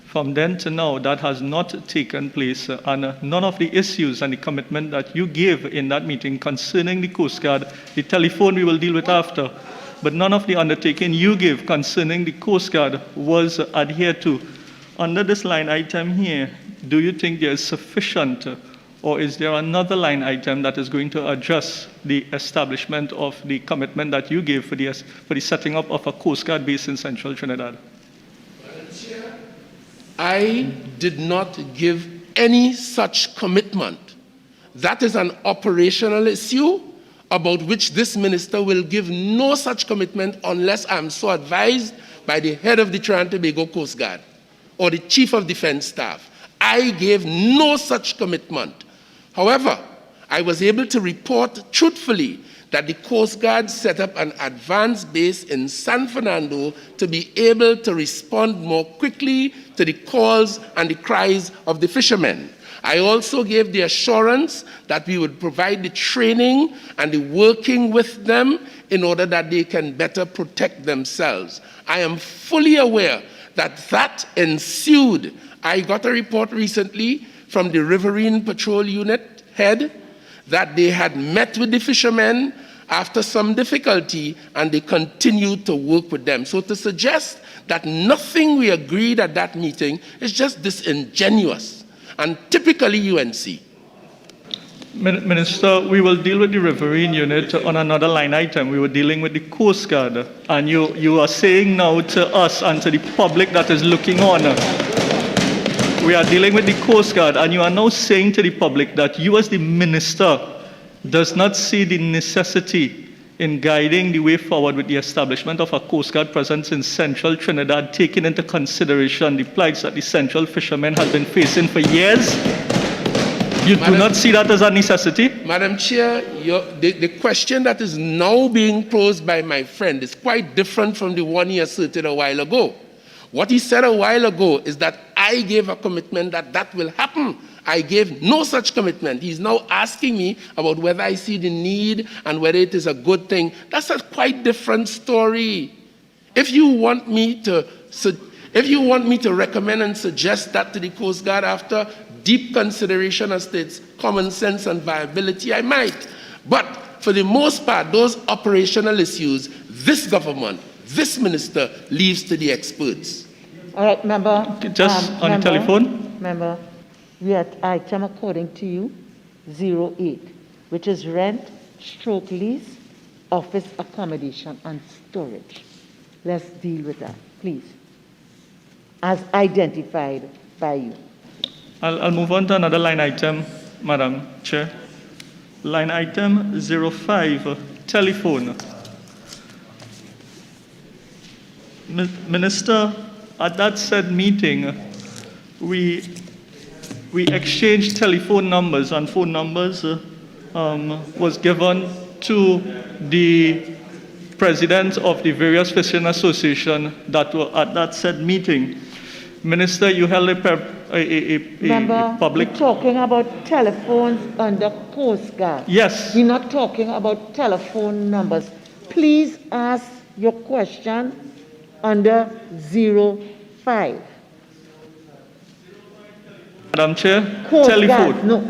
From then to now, that has not taken place, and none of the issues and the commitment that you gave in that meeting concerning the Coast Guard, the telephone we will deal with after, but none of the undertaking you gave concerning the Coast Guard was adhered to. Under this line item here, do you think there is sufficient, or is there another line item that is going to address the establishment of the commitment that you gave for the setting up of a Coast Guard base in central Trinidad? I did not give any such commitment. That is an operational issue about which this minister will give no such commitment unless I'm so advised by the head of the Trinidad and Tobago Coast Guard or the Chief of Defense Staff. I gave no such commitment. However, I was able to report truthfully that the Coast Guard set up an advanced base in San Fernando to be able to respond more quickly to the calls and the cries of the fishermen. I also gave the assurance that we would provide the training and the working with them in order that they can better protect themselves. I am fully aware that that ensued. I got a report recently from the Riverine Patrol Unit head that they had met with the fishermen after some difficulty and they continued to work with them. So to suggest that nothing we agreed at that meeting is just disingenuous and typically UNC. Minister, we will deal with the Riverine unit on another line item. We were dealing with the Coast Guard. And you are saying now to us and to the public that is looking on, we are dealing with the Coast Guard, and you are now saying to the public that you as the minister does not see the necessity in guiding the way forward with the establishment of a Coast Guard presence in central Trinidad, taking into consideration the plights that the central fishermen have been facing for years. You do not see that as a necessity? Madam Chair, the question that is now being posed by my friend is quite different from the one he asserted a while ago. What he said a while ago is that I gave a commitment that that will happen. I gave no such commitment. He's now asking me about whether I see the need and whether it is a good thing. That's a quite different story. If you want me to recommend and suggest that to the Coast Guard after deep consideration as to its common sense and viability, I might. But for the most part, those operational issues, this government, this minister leaves to the experts. All right, member. Just on the telephone. Member, we are at item according to you, 08, which is rent, stroke lease, office accommodation and storage. Let's deal with that, please, as identified by you. I'll move on to another line item, Madam Chair. Line item 05, telephone. Minister, at that said meeting, we exchanged telephone numbers, and phone numbers was given to the presidents of the various fishing associations that were at that said meeting. Minister, you held a public... We're talking about telephones under Coast Guard. Yes. We're not talking about telephone numbers. Please ask your question under 05. Madam Chair, Coast telephone. Guard, no.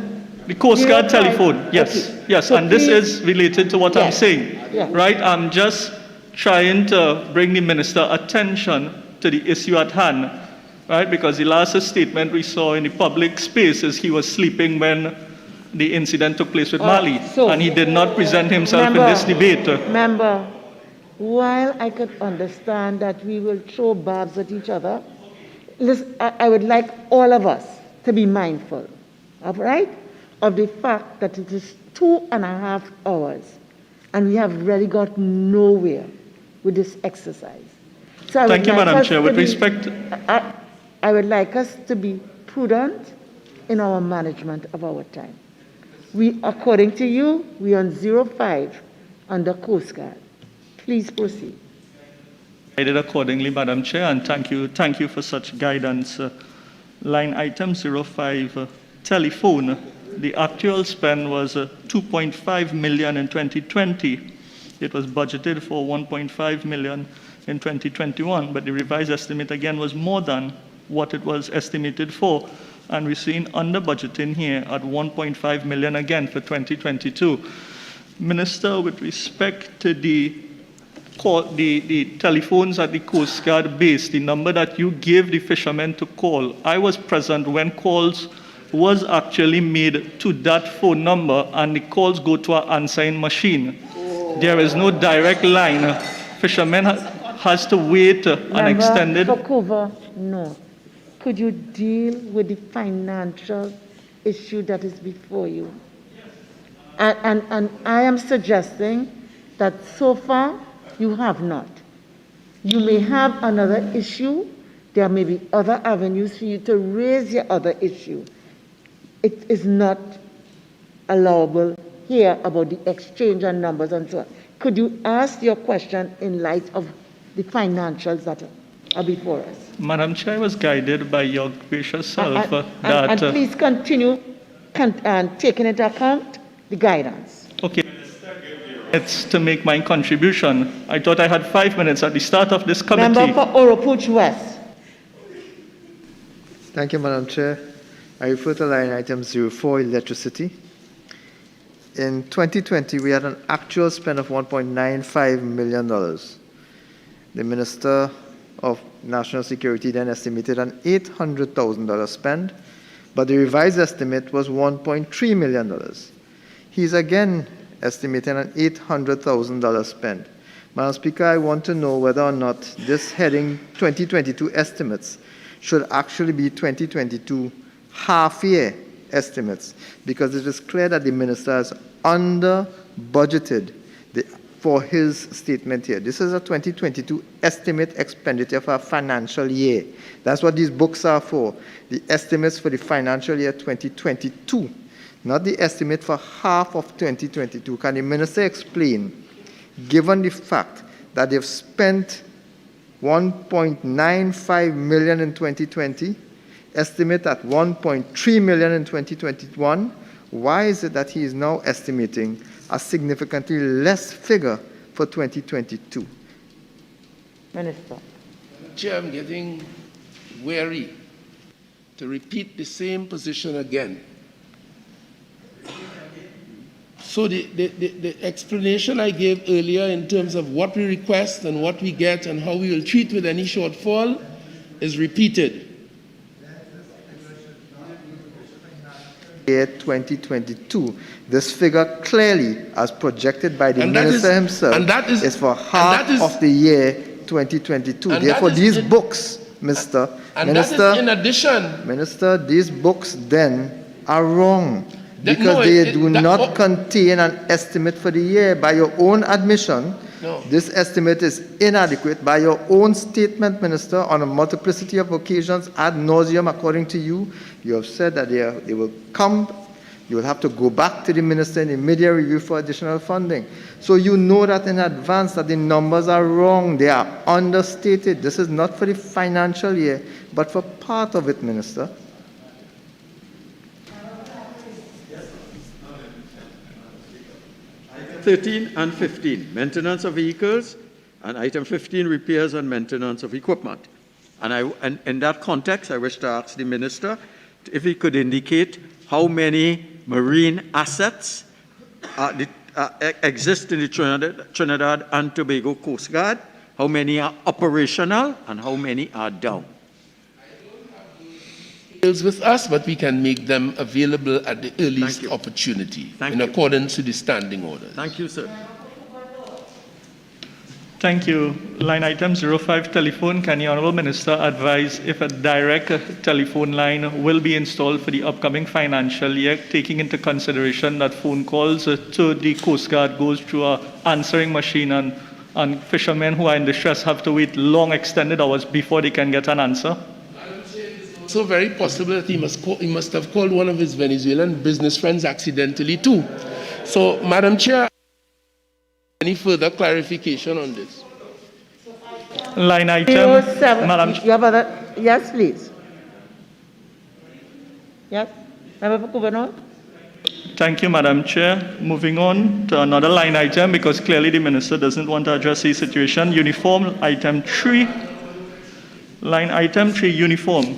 The Coast Guard 05. telephone, yes. Okay. Yes, So and this please- is related to what I'm saying. Yes. Right? I'm just trying to bring the minister attention to the issue at hand. Right? Because the last statement we saw in the public space is he was sleeping when the incident took place with Mali. And he did not present himself in this debate. Member, while I could understand that we will throw barbs at each other, listen, I would like all of us to be mindful, all right, of the fact that it is 2.5 hours and we have really got nowhere with this exercise. So I Thank would you, like Madam us Chair. to With be- respect... I would like us to be prudent in our management of our time. We, according to you, we are on 05 under Coast Guard. Please proceed. I did accordingly, Madam Chair, and thank you for such guidance. Line item 05, telephone. The actual spend was 2.5 million in 2020. It was budgeted for 1.5 million in 2021, but the revised estimate again was more than what it was estimated for. And we're seeing under budgeting here at 1.5 million again for 2022. Minister, with respect to the telephones at the Coast Guard base, the number that you gave the fishermen to call, I was present when calls was actually made to that phone number, and the calls go to an answering machine. There is no direct line. Fishermen has to wait an extended... Member no. Could you deal with the financial issue that is before you? And I am suggesting that so far you have not. You may have another issue. There may be other avenues for you to raise your other issue. It is not allowable hear about the exchange and numbers and so on. Could you ask your question in light of the financials that are before us? Madam Chair, I was guided by your gracious self And please continue taking into account the guidance. Okay. It's to make my contribution. I thought I had 5 minutes at the start of this committee. Member for Oropuch West. Thank you, Madam Chair. I refer to line item 04, electricity. In 2020, we had an actual spend of $1.95 million. The Minister of National Security then estimated an $800,000 spend, but the revised estimate was $1.3 million. He's again estimating an $800,000 spend. Madam Speaker, I want to know whether or not this heading 2022 estimates should actually be 2022 half-year estimates, because it is clear that the Minister has under-budgeted for his statement here. This is a 2022 estimate expenditure for a financial year. That's what these books are for, the estimates for the financial year 2022, not the estimate for half of 2022. Can the Minister explain, given the fact that they've spent $1.95 million in 2020, estimate at $1.3 million in 2021, why is it that he is now estimating a significantly less figure for 2022? Minister. Chair, I'm getting weary to repeat the same position again. So the explanation I gave earlier in terms of what we request and what we get and how we will treat with any shortfall is repeated. Year 2022. This figure clearly, as projected by the Minister himself, is for half of the year 2022. Therefore, these books, Minister, in addition, Minister, these books then are wrong, because they do not contain an estimate for the year. By your own admission, this estimate is inadequate. By your own statement, Minister, on a multiplicity of occasions, ad nauseum, according to you, you have said that they will come, you will have to go back to the Minister in the mid-year review for additional funding. So you know that in advance that the numbers are wrong, they are understated. This is not for the financial year, but for part of it, Minister. Item 13 and 15, maintenance of vehicles, and item 15, repairs and maintenance of equipment. And in that context, I wish to ask the Minister if he could indicate how many marine assets exist in the Trinidad and Tobago Coast Guard, how many are operational, and how many are down. With us, but we can make them available at the earliest opportunity in accordance with the standing orders. Thank you, sir. Thank you. Line item 05, telephone. Can the Honourable Minister advise if a direct telephone line will be installed for the upcoming financial year, taking into consideration that phone calls to the Coast Guard goes through an answering machine, and fishermen who are in distress have to wait long extended hours before they can get an answer? So very possible that he must have called one of his Venezuelan business friends accidentally too. So, Madam Chair, any further clarification on this? Line item. 07. Madam You have other? Yes, please. Yes. Member for Governor. Thank you, Madam Chair. Moving on to another line item, because clearly the Minister doesn't want to address the situation. Uniform, item 3. Line item 3, uniform.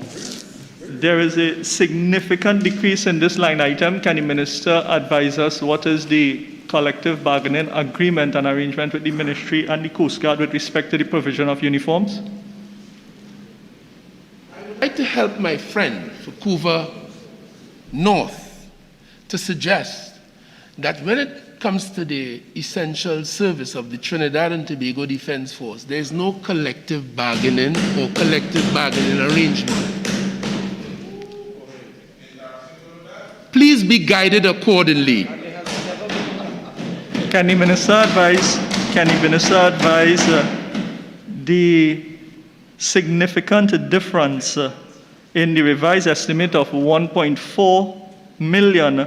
There is a significant decrease in this line item. Can the Minister advise us what is the collective bargaining agreement and arrangement with the Ministry and the Coast Guard with respect to the provision of uniforms? I would like to help my friend for Vancouver North to suggest that when it comes to the essential service of the Trinidad and Tobago Defense Force, there is no collective bargaining or collective bargaining arrangement. Please be guided accordingly. Can the Minister advise? The significant difference in the revised estimate of 1.4 million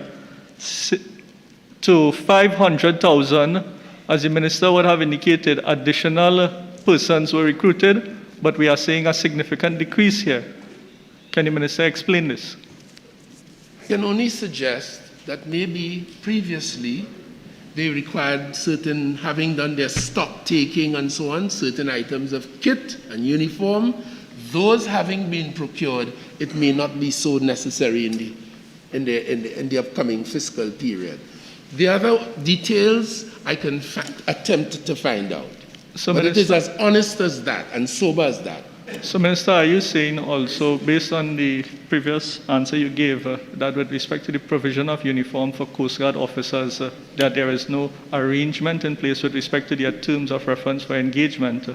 to 500,000, as the minister would have indicated, additional persons were recruited, but we are seeing a significant decrease here. Can the minister explain this? I can only suggest that maybe previously they required certain, having done their stock taking and so on, certain items of kit and uniform. Those having been procured, it may not be so necessary in the upcoming fiscal period. The other details I can attempt to find out. So but Minister, it is as honest as that and sober as that. So, Minister, are you saying also, based on the previous answer you gave, that with respect to the provision of uniform for Coast Guard officers, that there is no arrangement in place with respect to their terms of reference for engagement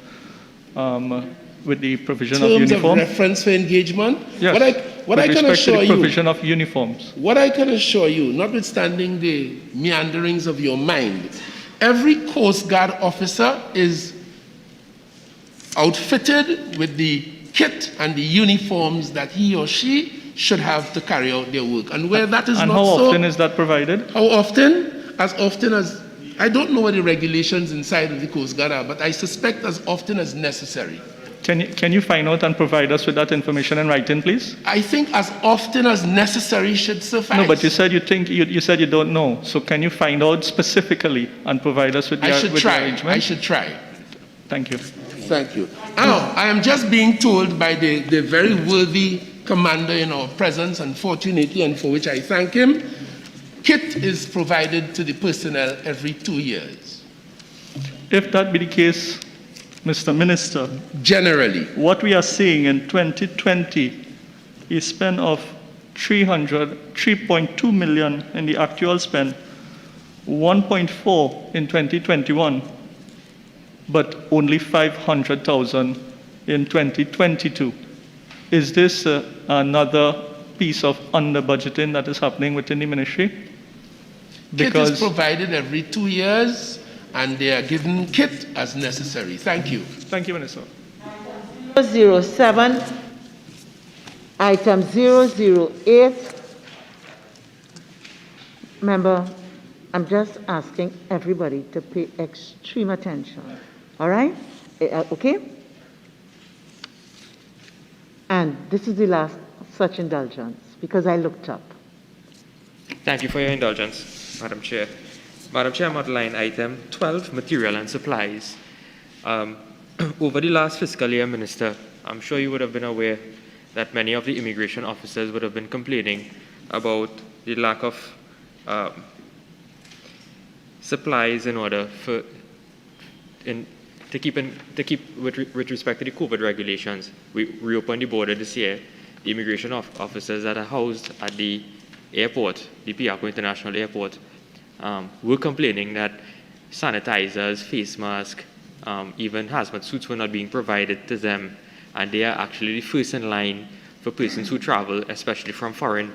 with the provision of uniform? Terms of reference for engagement? Yes. What I can assure you, provision of uniforms. What I can assure you, notwithstanding the meanderings of your mind, every Coast Guard officer is outfitted with the kit and the uniforms that he or she should have to carry out their work. And where that is and not how so... often is that provided? How often? As often as... I don't know what the regulations inside of the Coast Guard are, but I suspect as often as necessary. Can you find out and provide us with that information in writing, please? I think as often as necessary should suffice. No, but you said you said you don't know. So can you find out specifically and provide us with the arrangement? I should try. Thank you. Thank you. Now, I am just being told by the very worthy commander in our presence, unfortunately, and for which I thank him, kit is provided to the personnel every 2 years. If that be the case, Mr. Minister, generally, what we are seeing in 2020 is spend of 3.2 million in the actual spend, 1.4 in 2021, but only 500,000 in 2022. Is this another piece of under budgeting that is happening within the ministry? Because kit is provided every 2 years, and they are given kit as necessary. Thank you. Thank you, Minister. 007, item 008. Member, I'm just asking everybody to pay extreme attention. All right? Okay? And this is the last such indulgence, because I looked up. Thank you for your indulgence, Madam Chair. Madam Chair, I'm on line item 12, material and supplies. Over the last fiscal year, Minister, I'm sure you would have been aware that many of the immigration officers would have been complaining about the lack of supplies in order to keep with respect to the COVID regulations. We reopened the border this year. The immigration officers that are housed at the airport, the Piaco International Airport, were complaining that sanitizers, face masks, even hazmat suits were not being provided to them, and they are actually the first in line for persons who travel, especially from foreign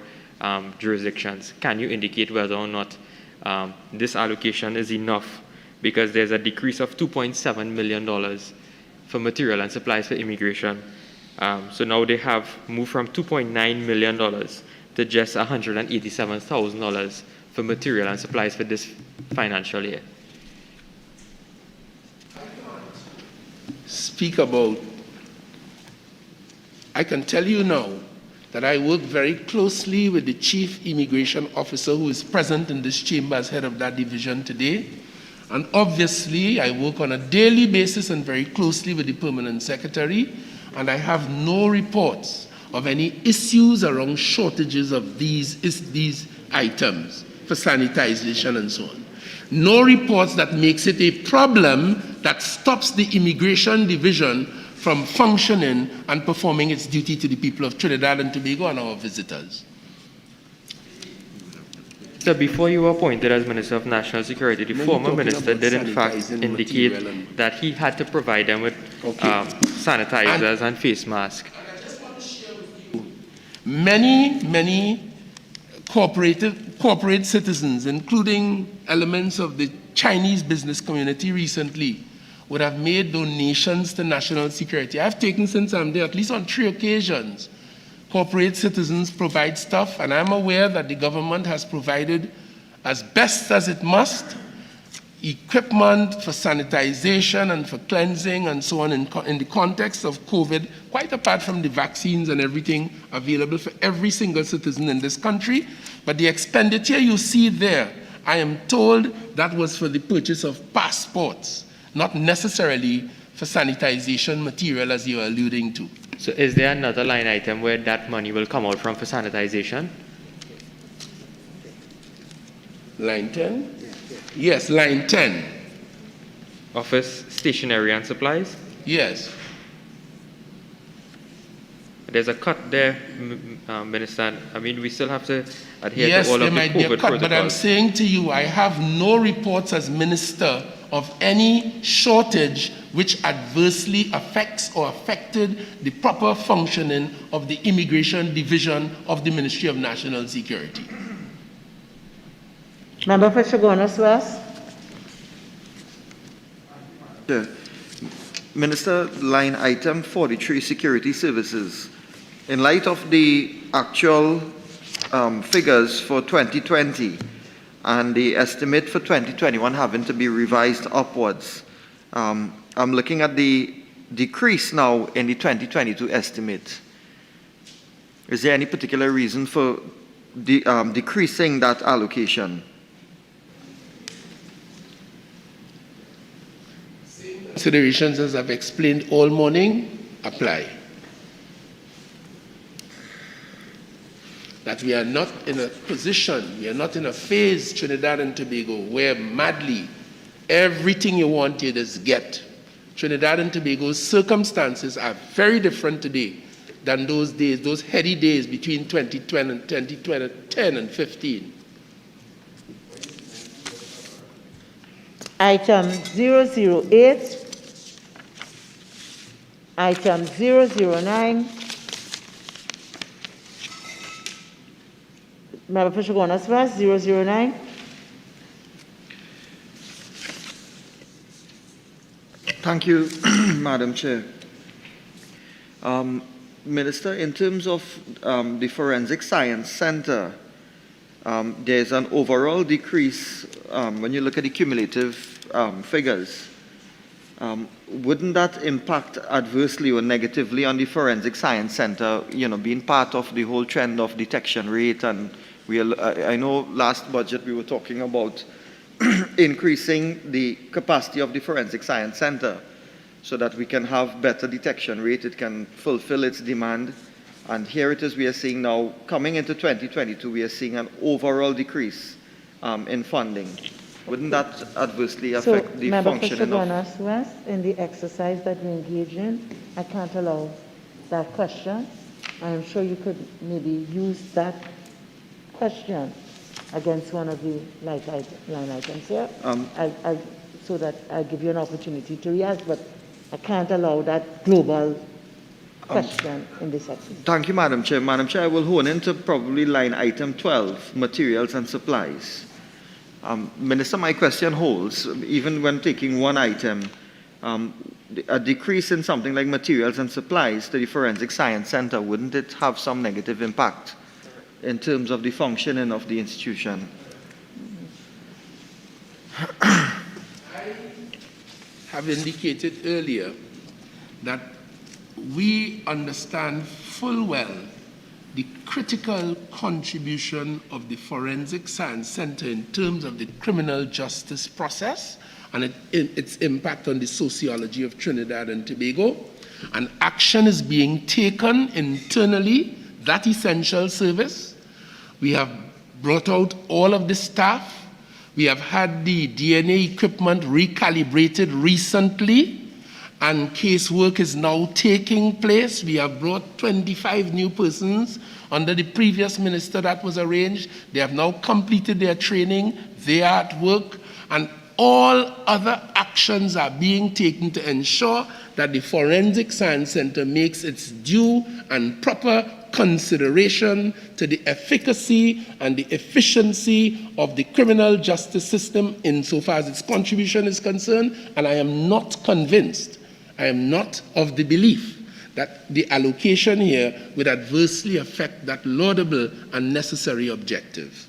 jurisdictions. Can you indicate whether or not this allocation is enough? Because there's a decrease of $2.7 million for material and supplies for immigration. So now they have moved from $2.9 million to just $187,000 for material and supplies for this financial year. Speak about, I can tell you now that I work very closely with the Chief Immigration Officer who is present in this chamber as head of that division today. And obviously, I work on a daily basis and very closely with the Permanent Secretary, and I have no reports of any issues around shortages of these items for sanitization and so on. No reports that makes it a problem that stops the Immigration Division from functioning and performing its duty to the people of Trinidad and Tobago and our visitors. So before you were appointed as Minister of National Security, the former minister did in fact indicate that he had to provide them with sanitizers and face masks. Many corporate citizens, including elements of the Chinese business community recently, would have made donations to national security. I've taken, since I'm there, at least on 3 occasions, corporate citizens provide stuff, and I'm aware that the government has provided as best as it must, equipment for sanitization and for cleansing and so on in the context of COVID, quite apart from the vaccines and everything available for every single citizen in this country. But the expenditure you see there, I am told that was for the purchase of passports, not necessarily for sanitization material as you are alluding to. So is there another line item where that money will come out from for sanitization? Line 10? Yes, line 10. Office, stationery and supplies? Yes. There's a cut there, Minister. I mean, we still have to adhere yes, to all of the might be a COVID cut, protocols. but I'm saying to you, I have no reports as Minister of any shortage which adversely affects or affected the proper functioning of the Immigration Division of the Ministry of National Security. Member for Chaguanas West. Minister, line item 43, security services. In light of the actual figures for 2020 and the estimate for 2021 having to be revised upwards, I'm looking at the decrease now in the 2022 estimate. Is there any particular reason for decreasing that allocation? Considerations, as I've explained all morning, apply. That we are not in a position, we are not in a phase, Trinidad and Tobago, where madly everything you want you just get. Trinidad and Tobago's circumstances are very different today than those days, those heady days between 2010 and 2010 and 15. Item 008. Item 009. Member for Chaguanas West, 009. Thank you, Madam Chair. Minister, in terms of the Forensic Science Center, there's an overall decrease when you look at the cumulative figures. Wouldn't that impact adversely or negatively on the Forensic Science Center, being part of the whole trend of detection rate? And I know last budget we were talking about increasing the capacity of the Forensic Science Center so that we can have better detection rate, it can fulfill its demand. And here it is, we are seeing now, coming into 2022, we are seeing an overall decrease in funding. Wouldn't that adversely affect the functioning of... Member for Chaguanas West, in the exercise that we engage in, I can't allow that question. I am sure you could maybe use that question against one of the line items here, so that I give you an opportunity to react, but I can't allow that global question in this exercise. Thank you, Madam Chair. Madam Chair, I will hone into probably line item 12, materials and supplies. Minister, my question holds, even when taking one item, a decrease in something like materials and supplies to the Forensic Science Center, wouldn't it have some negative impact in terms of the functioning of the institution? I have indicated earlier that we understand full well the critical contribution of the Forensic Science Center in terms of the criminal justice process and its impact on the sociology of Trinidad and Tobago. And action is being taken internally, that essential service. We have brought out all of the staff. We have had the DNA equipment recalibrated recently, and casework is now taking place. We have brought 25 new persons under the previous minister that was arranged. They have now completed their training. They are at work, and all other actions are being taken to ensure that the Forensic Science Center makes its due and proper consideration to the efficacy and the efficiency of the criminal justice system insofar as its contribution is concerned. And I am not convinced, I am not of the belief that the allocation here would adversely affect that laudable and necessary objective.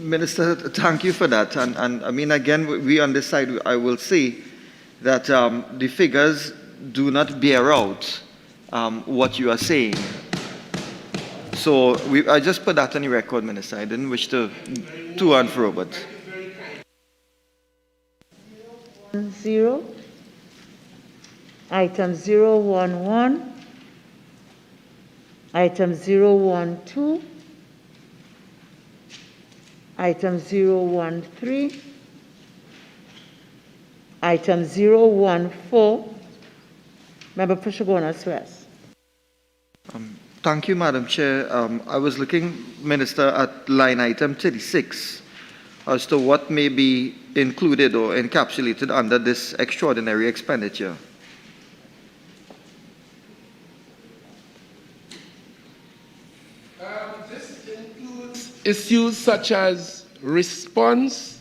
Minister, thank you for that. And I mean, again, we on this side, I will say that the figures do not bear out what you are saying. So I just put that on the record, Minister. I didn't wish to and fro, but. 0, item 011, item 012, item 013, item 014. Member Pushagona-Swiss. Thank you, Madam Chair. I was looking, Minister, at line item 36 as to what may be included or encapsulated under this extraordinary expenditure. This includes issues such as response,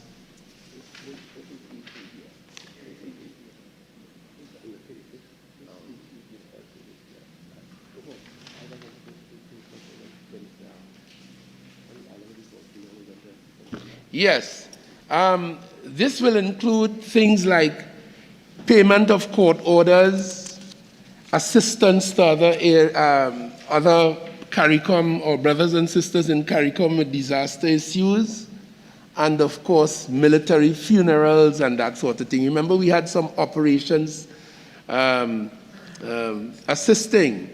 yes. This will include things like payment of court orders, assistance to other CARICOM or brothers and sisters in CARICOM with disaster issues, and of course, military funerals and that sort of thing. Remember, we had some operations assisting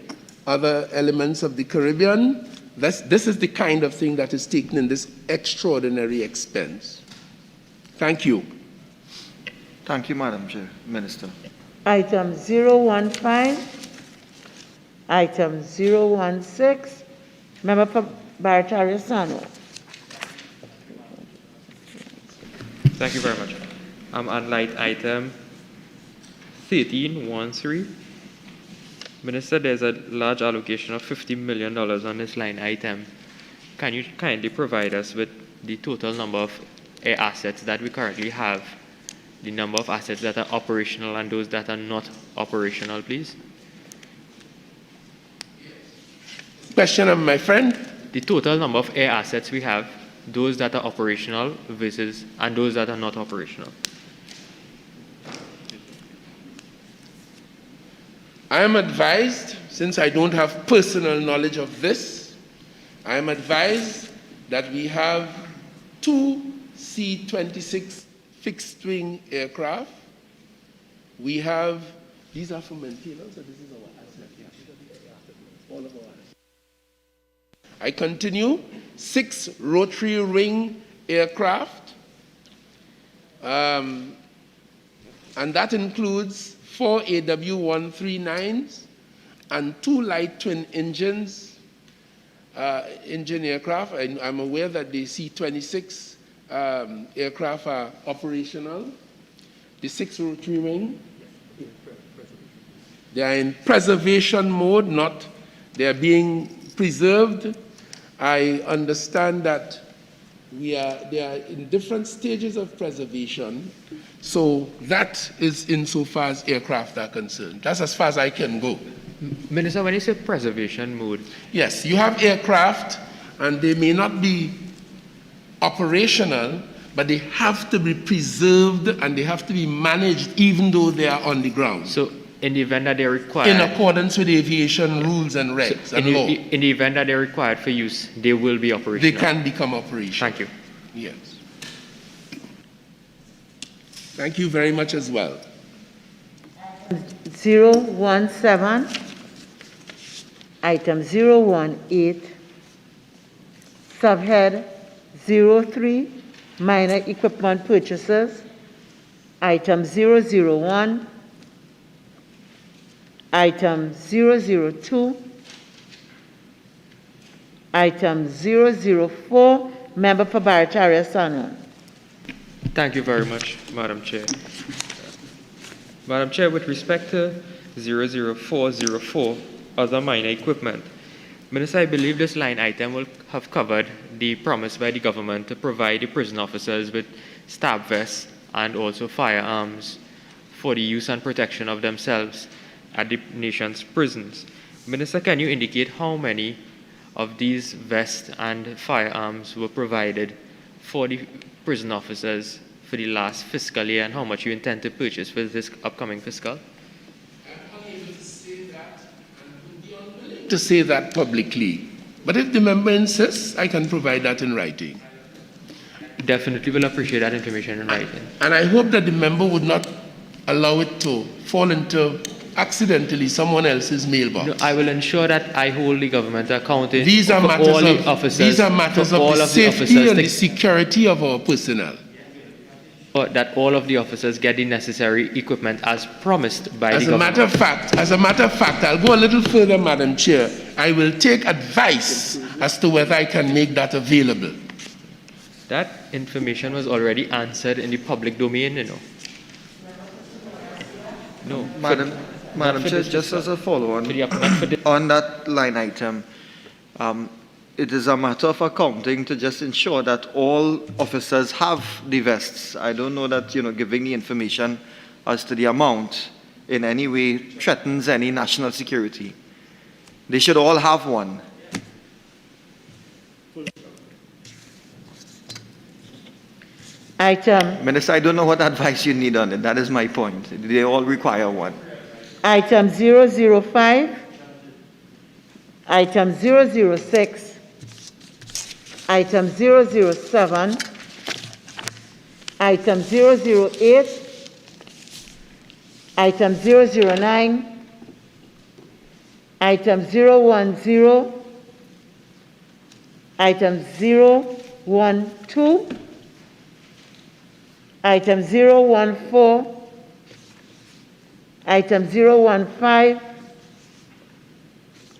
other elements of the Caribbean. This is the kind of thing that is taken in this extraordinary expense. Thank you. Thank you, Madam Chair. Minister. Item 015, item 016, Member for Barataria-Sano. Thank you very much. On light item 1313, Minister, there's a large allocation of $50 million on this line item. Can you kindly provide us with the total number of air assets that we currently have, the number of assets that are operational and those that are not operational, please? Question of my friend? The total number of air assets we have, those that are operational versus and those that are not operational. I am advised, since I don't have personal knowledge of this, I am advised that we have 2 C-26 fixed-wing aircraft. We have, these are for maintenance, or this is our asset? All of our assets. I continue, 6 rotary wing aircraft, and that includes 4 AW139s and 2 light twin engines, engine aircraft. I'm aware that the C-26 aircraft are operational. The 6 rotary wing, they are in preservation mode, they are being preserved. I understand that they are in different stages of preservation. So that is insofar as aircraft are concerned. That's as far as I can go. Minister, when you say preservation mode? Yes, you have aircraft and they may not be operational, but they have to be preserved and they have to be managed even though they are on the ground. So in the event that they're required... In accordance with aviation rules and regs and law. In the event that they're required for use, they will be operational? They can become operational. Thank you. Yes. Thank you very much as well. 017, item 018, subhead 03, minor equipment purchases, item 001, item 002, item 004, member for Barataria-Sano. Thank you very much, Madam Chair. Madam Chair, with respect to 00404, other minor equipment, Minister, I believe this line item will have covered the promise by the government to provide the prison officers with stab vests and also firearms for the use and protection of themselves at the nation's prisons. Minister, can you indicate how many of these vests and firearms were provided for the prison officers for the last fiscal year and how much you intend to purchase for this upcoming fiscal? To say that publicly, but if the member insists, I can provide that in writing. Definitely will appreciate that information in writing. And I hope that the member would not allow it to fall into accidentally someone else's mailbox. No, I will ensure that I hold the government accountable. These are matters of the safety and the security of our personnel. That all of the officers get the necessary equipment as promised by the government. As a matter of fact, I'll go a little further, Madam Chair. I will take advice as to whether I can make that available. That information was already answered in the public domain, you know. No, Madam Chair, just as a follow-on on that line item, it is a matter of accounting to just ensure that all officers have the vests. I don't know that, giving the information as to the amount in any way threatens any national security. They should all have one. Minister, I don't know what advice you need on it. That is my point. They all require one. Item 005, item 006, item 007, item 008, item 009, item 010, item 012, item 014, item 015,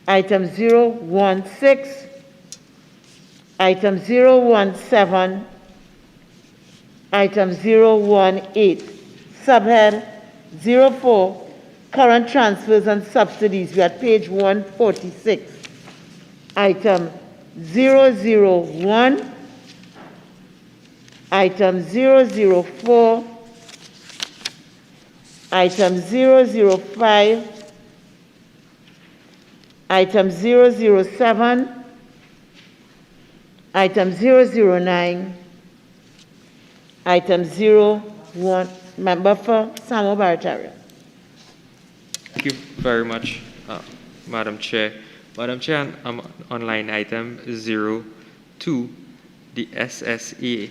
item 016, item 017, item 018, subhead 04, current transfers and subsidies. We are at page 146. Item 001, item 004, item 005, item 007, item 009, item 01. Member for Samo Barataria. Thank you very much, Madam Chair. Madam Chair, on line item 02, the SSA.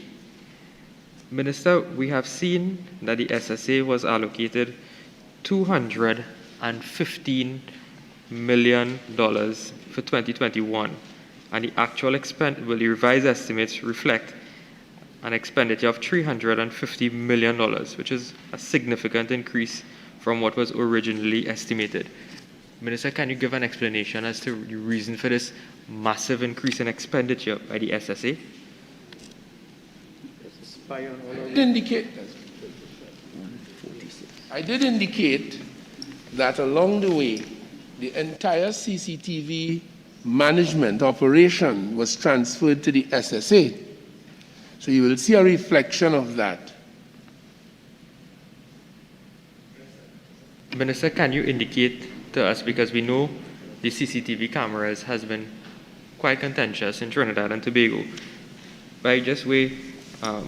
Minister, we have seen that the SSA was allocated $215 million for 2021, and the actual the revised estimates reflect an expenditure of $350 million, which is a significant increase from what was originally estimated. Minister, can you give an explanation as to the reason for this massive increase in expenditure by the SSA? I did indicate that along the way, the entire CCTV management operation was transferred to the SSA. So you will see a reflection of that. Minister, can you indicate to us, because we know the CCTV cameras has been quite contentious in Trinidad and Tobago, by just way,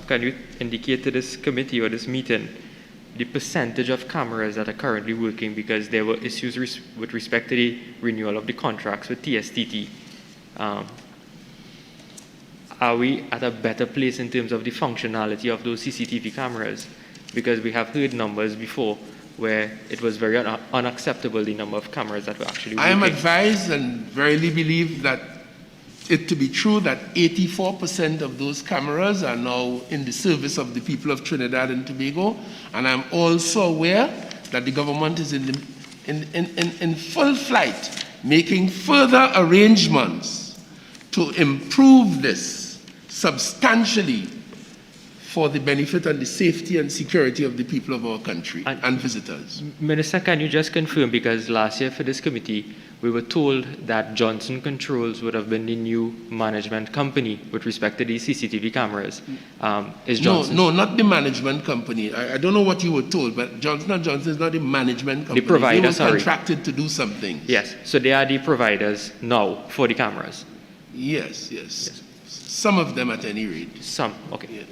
can you indicate to this committee or this meeting the percentage of cameras that are currently working, because there were issues with respect to the renewal of the contracts with TSTT. Are we at a better place in terms of the functionality of those CCTV cameras? Because we have heard numbers before where it was very unacceptable, the number of cameras that were actually working. I am advised and verily believe that it to be true that 84% of those cameras are now in the service of the people of Trinidad and Tobago, and I'm also aware that the government is in full flight, making further arrangements to improve this substantially for the benefit and the safety and security of the people of our country and visitors. Minister, can you just confirm, because last year for this committee, we were told that Johnson Controls would have been the new management company with respect to these CCTV cameras. Is Johnson? No, not the management company. I don't know what you were told, but Johnson & Johnson is not the management company. The provider, they were sorry. contracted to do something. Yes, so they are the providers now for the cameras. Yes. Some of them at any rate. Some, okay. Yes.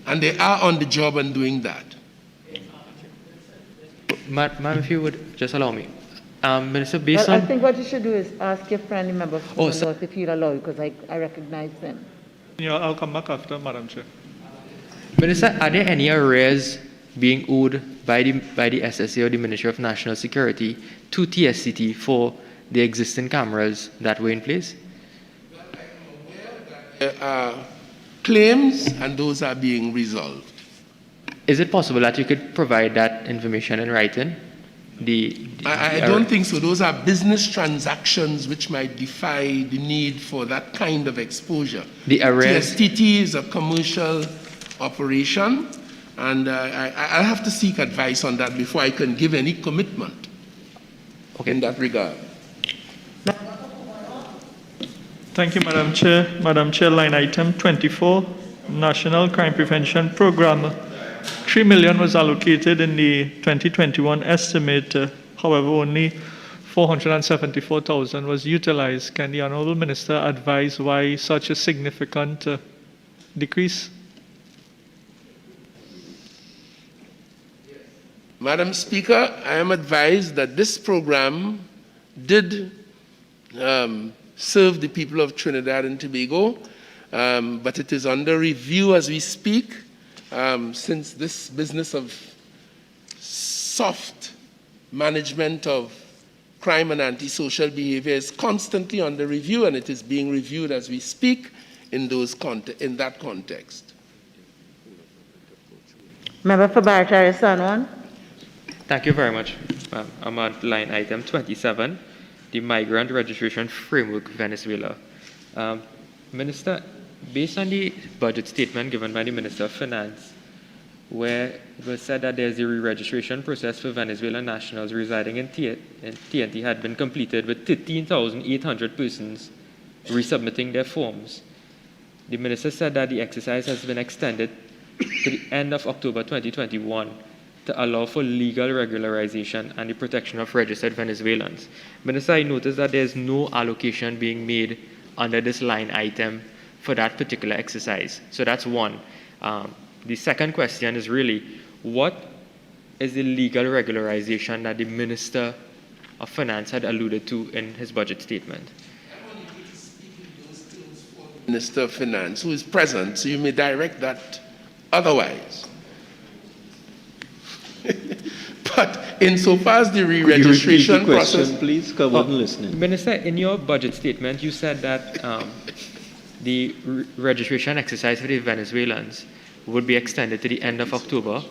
And they are on the job and doing that. Ma'am, if you would just allow me. Minister, based Well, on... I think what you should do is ask your friendly member from Oh, the north if he'll allow you, because I recognize him. Yeah, I'll come back after, Madam Chair. Minister, are there any arrears being owed by the SSA or the Ministry of National Security to TSCT for the existing cameras that were in place? There are claims, and those are being resolved. Is it possible that you could provide that information in writing? I don't think so. Those are business transactions which might defy the need for that kind of exposure. The arrears... TSTT is a commercial operation, and I'll have to seek advice on that before I can give any commitment in that regard. Thank you, Madam Chair. Madam Chair, line item 24, National Crime Prevention Program. 3 million was allocated in the 2021 estimate. However, only 474,000 was utilized. Can the Honourable Minister advise why such a significant decrease? Madam Speaker, I am advised that this program did serve the people of Trinidad and Tobago, but it is under review as we speak, since this business of soft management of crime and antisocial behavior is constantly under review, and it is being reviewed as we speak in that context. Member for Barataria, San Thank you very much. I'm on line item 27, the Migrant Registration Framework, Venezuela. Minister, based on the budget statement given by the Minister of Finance, where it was said that there's a re-registration process for Venezuelan nationals residing in TNT had been completed with 13,800 persons resubmitting their forms. The Minister said that the exercise has been extended to the end of October 2021 to allow for legal regularization and the protection of registered Venezuelans. Minister, I noticed that there's no allocation being made under this line item for that particular exercise. So that's one. The second question is really, what is the legal regularization that the Minister of Finance had alluded to in his budget statement? Minister of Finance, who is present, so you may direct that otherwise. But insofar as the re-registration process... please? I wasn't listening. Minister, in your budget statement, you said that the registration exercise for the Venezuelans would be extended to the end of October,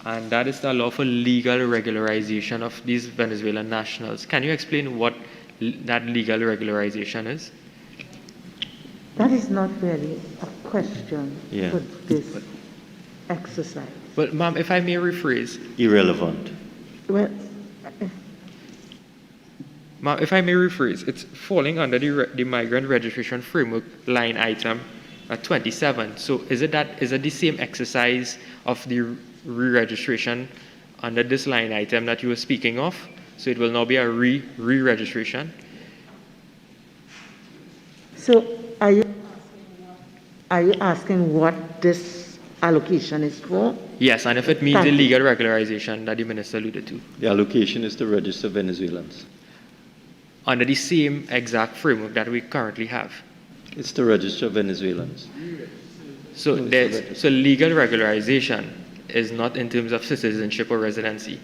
and that is to allow for legal regularization of these Venezuelan nationals. Can you explain what that legal regularization is? That is not really a question for this exercise. Well, ma'am, if I may rephrase. Irrelevant. Well, ma'am, if I may rephrase, it's falling under the Migrant Registration Framework line item at 27. So is it the same exercise of the re-registration under this line item that you were speaking of? So it will now be a re-registration? So are you asking what this allocation is for? Yes, and if it means the legal regularization that the Minister alluded to. The allocation is to register Venezuelans. Under the same exact framework that we currently have. It's to register Venezuelans. So legal regularization is not in terms of citizenship or residency.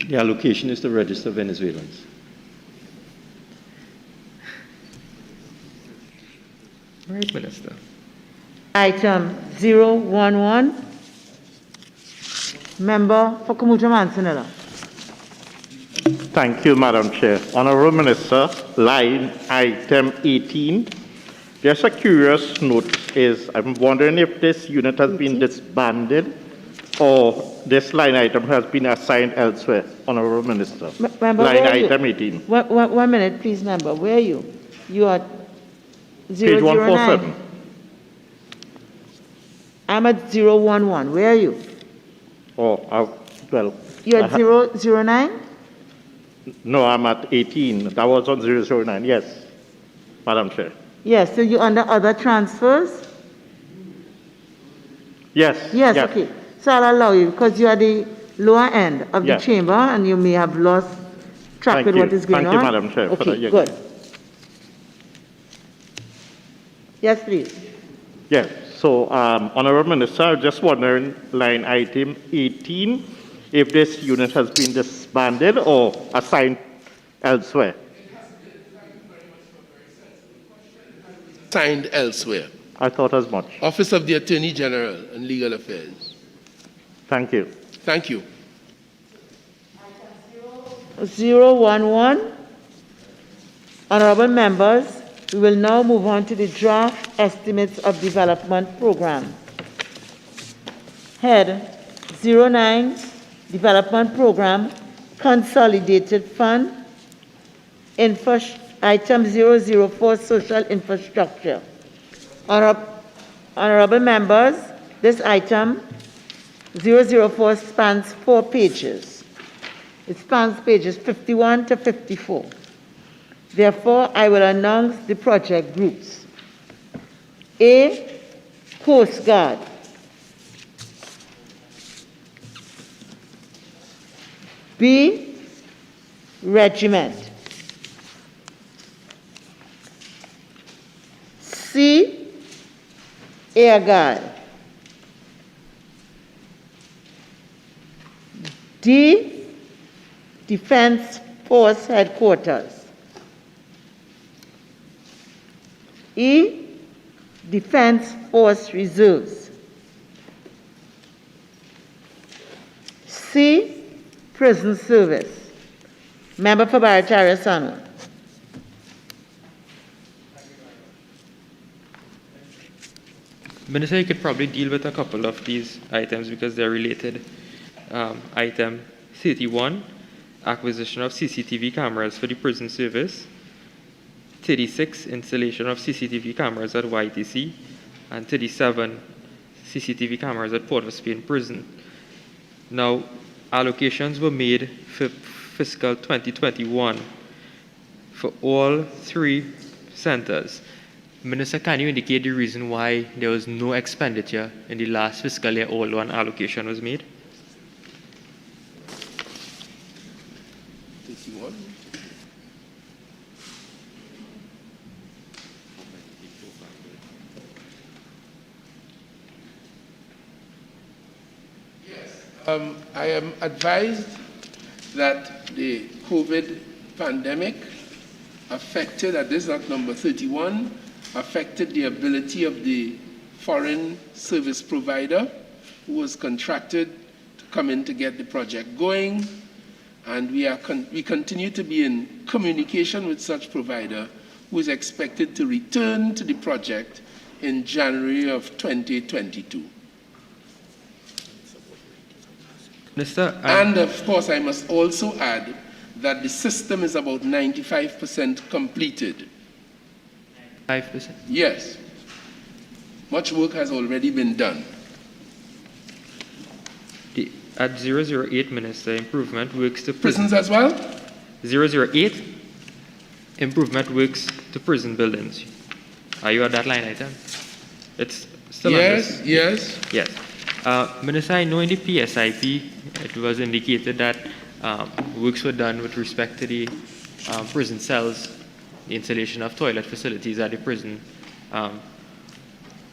The allocation is to register Venezuelans. Right, Minister. Item 011, Member for Kumucha Mansanilla. Thank you, Madam Chair. Honourable Minister, line item 18. Just a curious note is, I'm wondering if this unit has been disbanded or this line item has been assigned elsewhere, Honourable Minister. Member, line item 18. 1 minute, please, member. Where are you? You are 009. Page 147. I'm at 011. Where are you? Oh, well. You're at 009? No, I'm at 18. That was on 009, yes. Madam Chair. Yes, so you're under other transfers? Yes. Yes, okay. So I'll allow you because you are the lower end of the chamber and you may have lost track with what is going on. Thank you, Madam Chair. Okay, good. Yes, please. Yes. So, Honorable Minister, I'm just wondering, line item 18, if this unit has been disbanded or assigned elsewhere. Signed elsewhere. I thought as much. Office of the Attorney General and Legal Affairs. Thank you. Thank you. 011. Honorable members, we will now move on to the draft estimates of development program. Head 09, Development Program, Consolidated Fund, item 004, Social Infrastructure. Honorable members, this item 004 spans 4 pages. It spans pages 51 to 54. Therefore, I will announce the project groups. A, Coast Guard. B, Regiment. C, Air Guard. D, Defense Force Headquarters. E, Defense Force Reserves. C, Prison Service. Member for Barataria Sanu. Minister, you could probably deal with a couple of these items because they're related. Item 31, acquisition of CCTV cameras for the prison service. 36, installation of CCTV cameras at YTC. And 37, CCTV cameras at Port of Spain Prison. Now, allocations were made for fiscal 2021 for all 3 centers. Minister, can you indicate the reason why there was no expenditure in the last fiscal year, all one allocation was made? I am advised that the COVID pandemic affected, this is not number 31, affected the ability of the foreign service provider who was contracted to come in to get the project going. And we continue to be in communication with such provider who is expected to return to the project in January of 2022. And of course, I must also add that the system is about 95% completed. 5%? Yes. Much work has already been done. At 008, Minister, improvement works to prisons as well? 008, improvement works to prison buildings. Are you at that line item? It's still yes, yes. Yes. Minister, I know in the PSIP, it was indicated that works were done with respect to the prison cells, the installation of toilet facilities at the prison.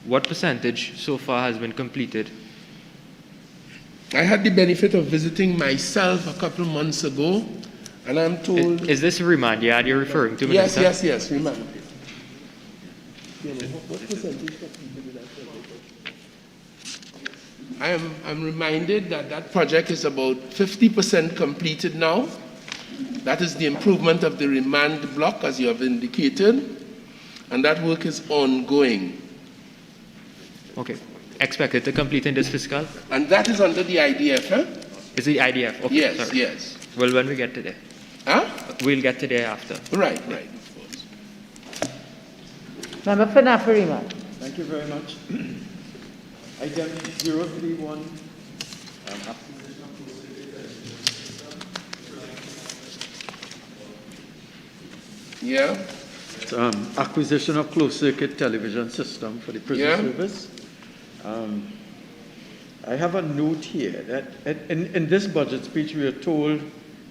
What percentage so far has been completed? I had the benefit of visiting myself a couple of months ago, and I'm told... Is this a remand yard you're referring to, Minister? Minister? Yes, remand. What percentage completed I'm reminded that that project is about 50% completed now. That is the improvement of the remand block, as you have indicated, and that work is ongoing. Okay. Expected to complete in this fiscal? And that is under the IDF, huh? Is the IDF? Okay, yes, sorry. yes. Well, when we get to there. Huh? We'll get to there after. Right, right, of course. Member for Naparima. Thank you very much. Item 031. Yeah. Acquisition of closed-circuit television system for the prison service. I have a note here that in this budget speech we are told,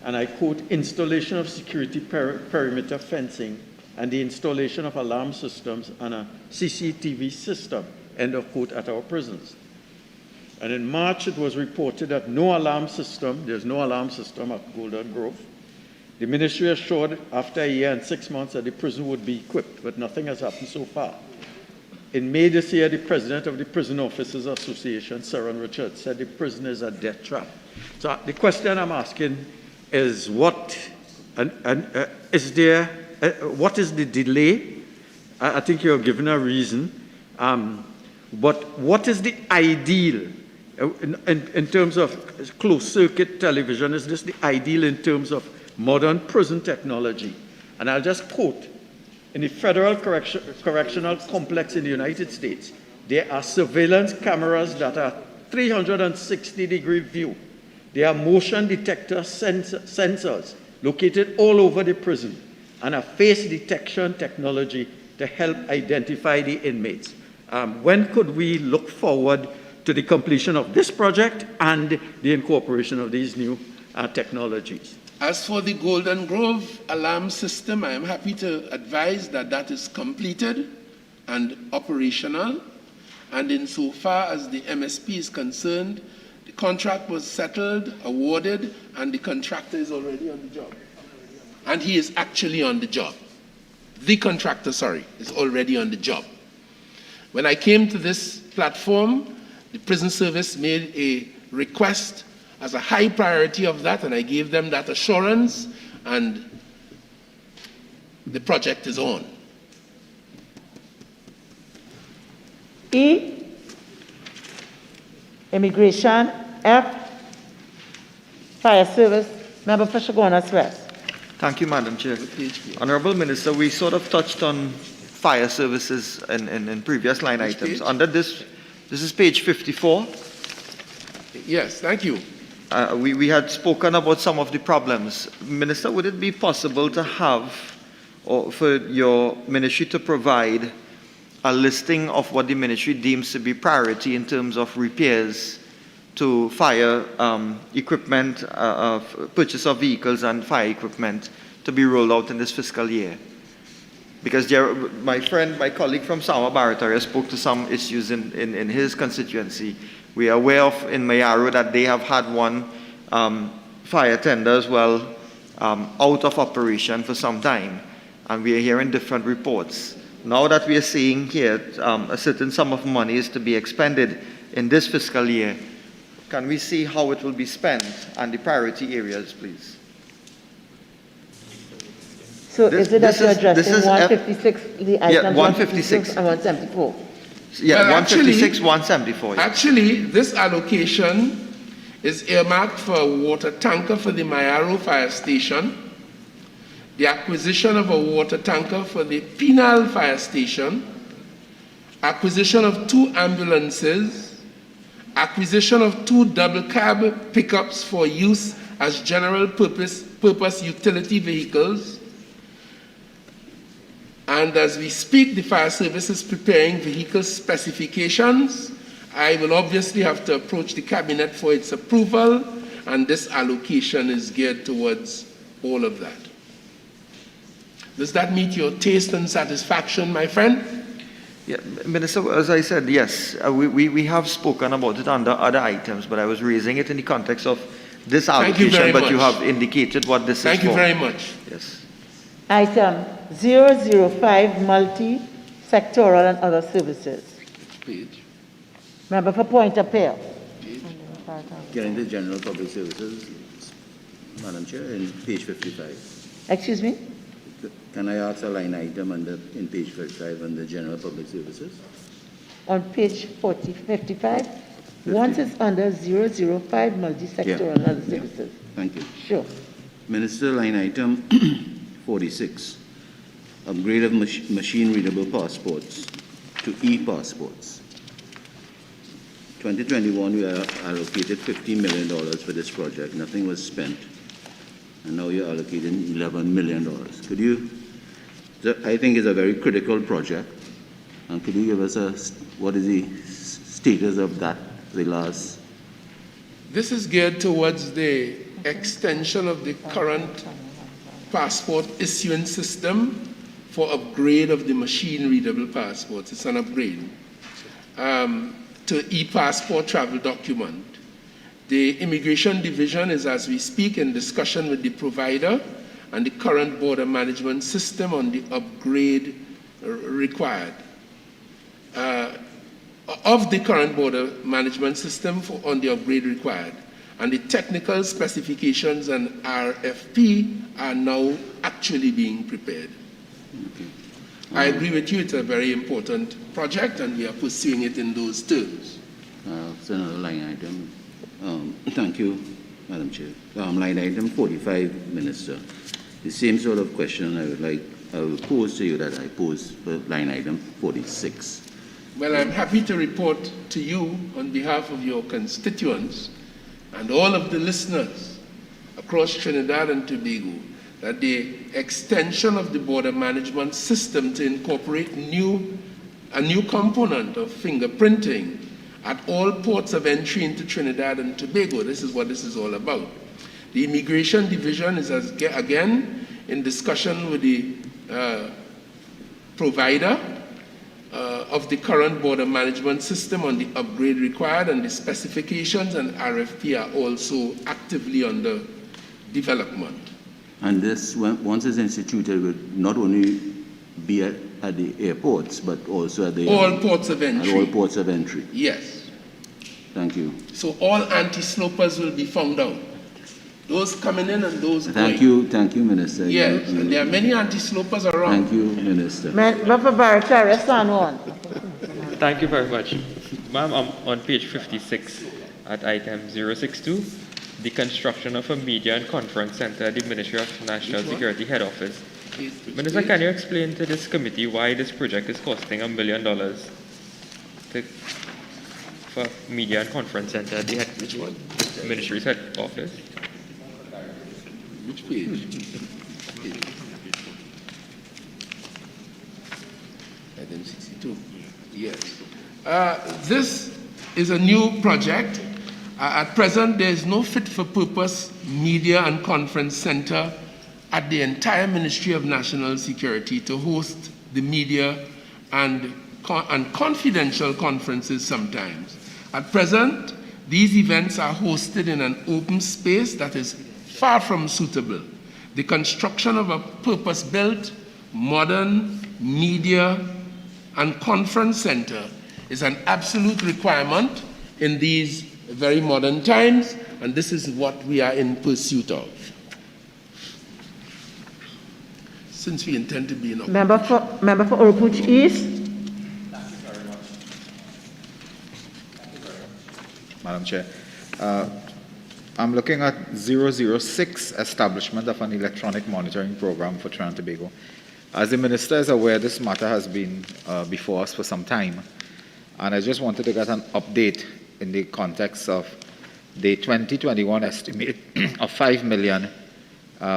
and I quote, installation of security perimeter fencing and the installation of alarm systems and a CCTV system, end of quote, at our prisons. And in March it was reported that there's no alarm system at Golden Grove. The ministry assured after a year and 6 months that the prison would be equipped, but nothing has happened so far. In May this year, the president of the Prison Officers Association, Saran Richards, said the prison is a death trap. So the question I'm asking is what is the delay? I think you're given a reason, but what is the ideal in terms of closed-circuit television? Is this the ideal in terms of modern prison technology? And I'll just quote, in the Federal Correctional Complex in the United States, there are surveillance cameras that are 360-degree view. There are motion detector sensors located all over the prison and a face detection technology to help identify the inmates. When could we look forward to the completion of this project and the incorporation of these new technologies? As for the Golden Grove alarm system, I am happy to advise that that is completed and operational. And insofar as the MSP is concerned, the contract was settled, awarded, and the contractor is already on the job. And he is actually on the job. The contractor, is already on the job. When I came to this platform, the prison service made a request as a high priority of that, and I gave them that assurance, and the project is on. E, Immigration. F, Fire Service. Member for Chaguanas West. Thank you, Madam Chair. Honorable Minister, we sort of touched on fire services in previous line items. Under this is page 54. Yes, thank you. We had spoken about some of the problems. Minister, would it be possible to have, or for your ministry to provide, a listing of what the ministry deems to be priority in terms of repairs to fire equipment, purchase of vehicles and fire equipment to be rolled out in this fiscal year? Because my colleague from Sama Barataria spoke to some issues in his constituency. We are aware of in Mayaro that they have had one fire tender as well out of operation for some time, and we are hearing different reports. Now that we are seeing here a certain sum of money is to be expended in this fiscal year, can we see how it will be spent and the priority areas, please? So is it that you're addressing 156, the items 156 and 174? Yeah, Well, 156, 174. Yeah. Actually, this allocation is earmarked for a water tanker for the Mayaro Fire Station, the acquisition of a water tanker for the Penal Fire Station, acquisition of 2 ambulances, acquisition of 2 double cab pickups for use as general purpose utility vehicles. And as we speak, the fire service is preparing vehicle specifications. I will obviously have to approach the cabinet for its approval, and this allocation is geared towards all of that. Does that meet your taste and satisfaction, my friend? Yeah, Minister, as I said, yes, we have spoken about it under other items, but I was raising it in the context of this allocation, but you have indicated what this is for. Thank you very much. Yes. Item 005, multi-sectoral and other services. Page. Member for Point of Pale. Getting the general public services, Madam Chair, in page 55. Excuse me? Can I ask a line item in page 55 under general public services? On page 55? Once it's under 005, multi-sectoral and other services. Thank you. Sure. Minister, line item 46, upgrade of machine-readable passports to e-passports. 2021, we allocated $50 million for this project. Nothing was spent. And now you're allocating $11 million. Could you I think it's a very critical project. And could you give us what is the status of that, the last? This is geared towards the extension of the current passport issuance system for upgrade of the machine-readable passports. It's an upgrade to e-passport travel document. The Immigration Division is, as we speak, in discussion with the provider and the current border management system on the upgrade required. Of the current border management system on the upgrade required. And the technical specifications and RFP are now actually being prepared. Okay. I agree with you, it's a very important project and we are pursuing it in those terms. It's another line item. Thank you, Madam Chair. Line item 45, Minister. The same sort of question I will pose to you that I posed for line item 46. Well, I'm happy to report to you on behalf of your constituents and all of the listeners across Trinidad and Tobago that the extension of the border management system to incorporate a new component of fingerprinting at all ports of entry into Trinidad and Tobago. This is what this is all about. The Immigration Division is again in discussion with the provider of the current border management system on the upgrade required, and the specifications and RFP are also actively under development. And this, once it's instituted, will not only be at the airports, but also at all ports of entry. At all ports of entry. Yes. Thank you. So all anti-slopers will be found out. Those coming in and those Thank going. Thank you, Minister. Yes, and there are many anti-slopers around. Thank you, Minister. Thank you very much. Ma'am, on page 56 at item 062, the construction of a media and conference center at the Ministry of National Security Head Office. Minister, can you explain to this committee why this project is costing $1 million for media and conference center at the Ministry's head office? Which page? Item 62. Yes. This is a new project. At present, there is no fit-for-purpose media and conference center at the entire Ministry of National Security to host the media and confidential conferences sometimes. At present, these events are hosted in an open space that is far from suitable. The construction of a purpose-built, modern media and conference center is an absolute requirement in these very modern times, and this is what we are in pursuit of. Since we intend to be in Member for Oropouche East. Madam Chair. I'm looking at 006, establishment of an electronic monitoring program for Trinidad and Tobago. As the Minister is aware, this matter has been before us for some time, and I just wanted to get an update in the context of the 2021 estimate of $5 million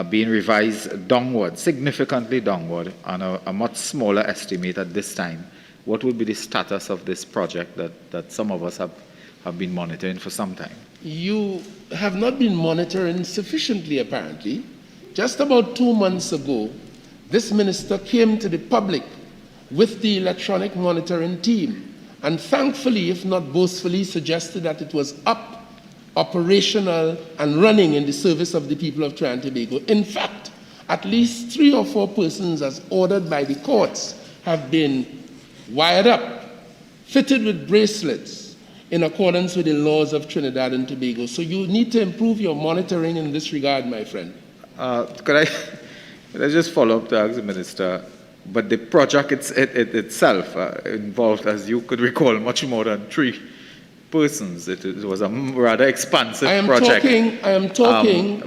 being revised downward, significantly downward, on a much smaller estimate at this time. What will be the status of this project that some of us have been monitoring for some time? You have not been monitoring sufficiently, apparently. Just about 2 months ago, this minister came to the public with the electronic monitoring team, and thankfully, if not boastfully, suggested that it was up, operational, and running in the service of the people of Trinidad and Tobago. In fact, at least 3 or 4 persons, as ordered by the courts, have been wired up, fitted with bracelets, in accordance with the laws of Trinidad and Tobago. So you need to improve your monitoring in this regard, my friend. Could I just follow up to ask the Minister, but the project itself involved, as you could recall, much more than 3 persons. It was a rather expansive project. I am talking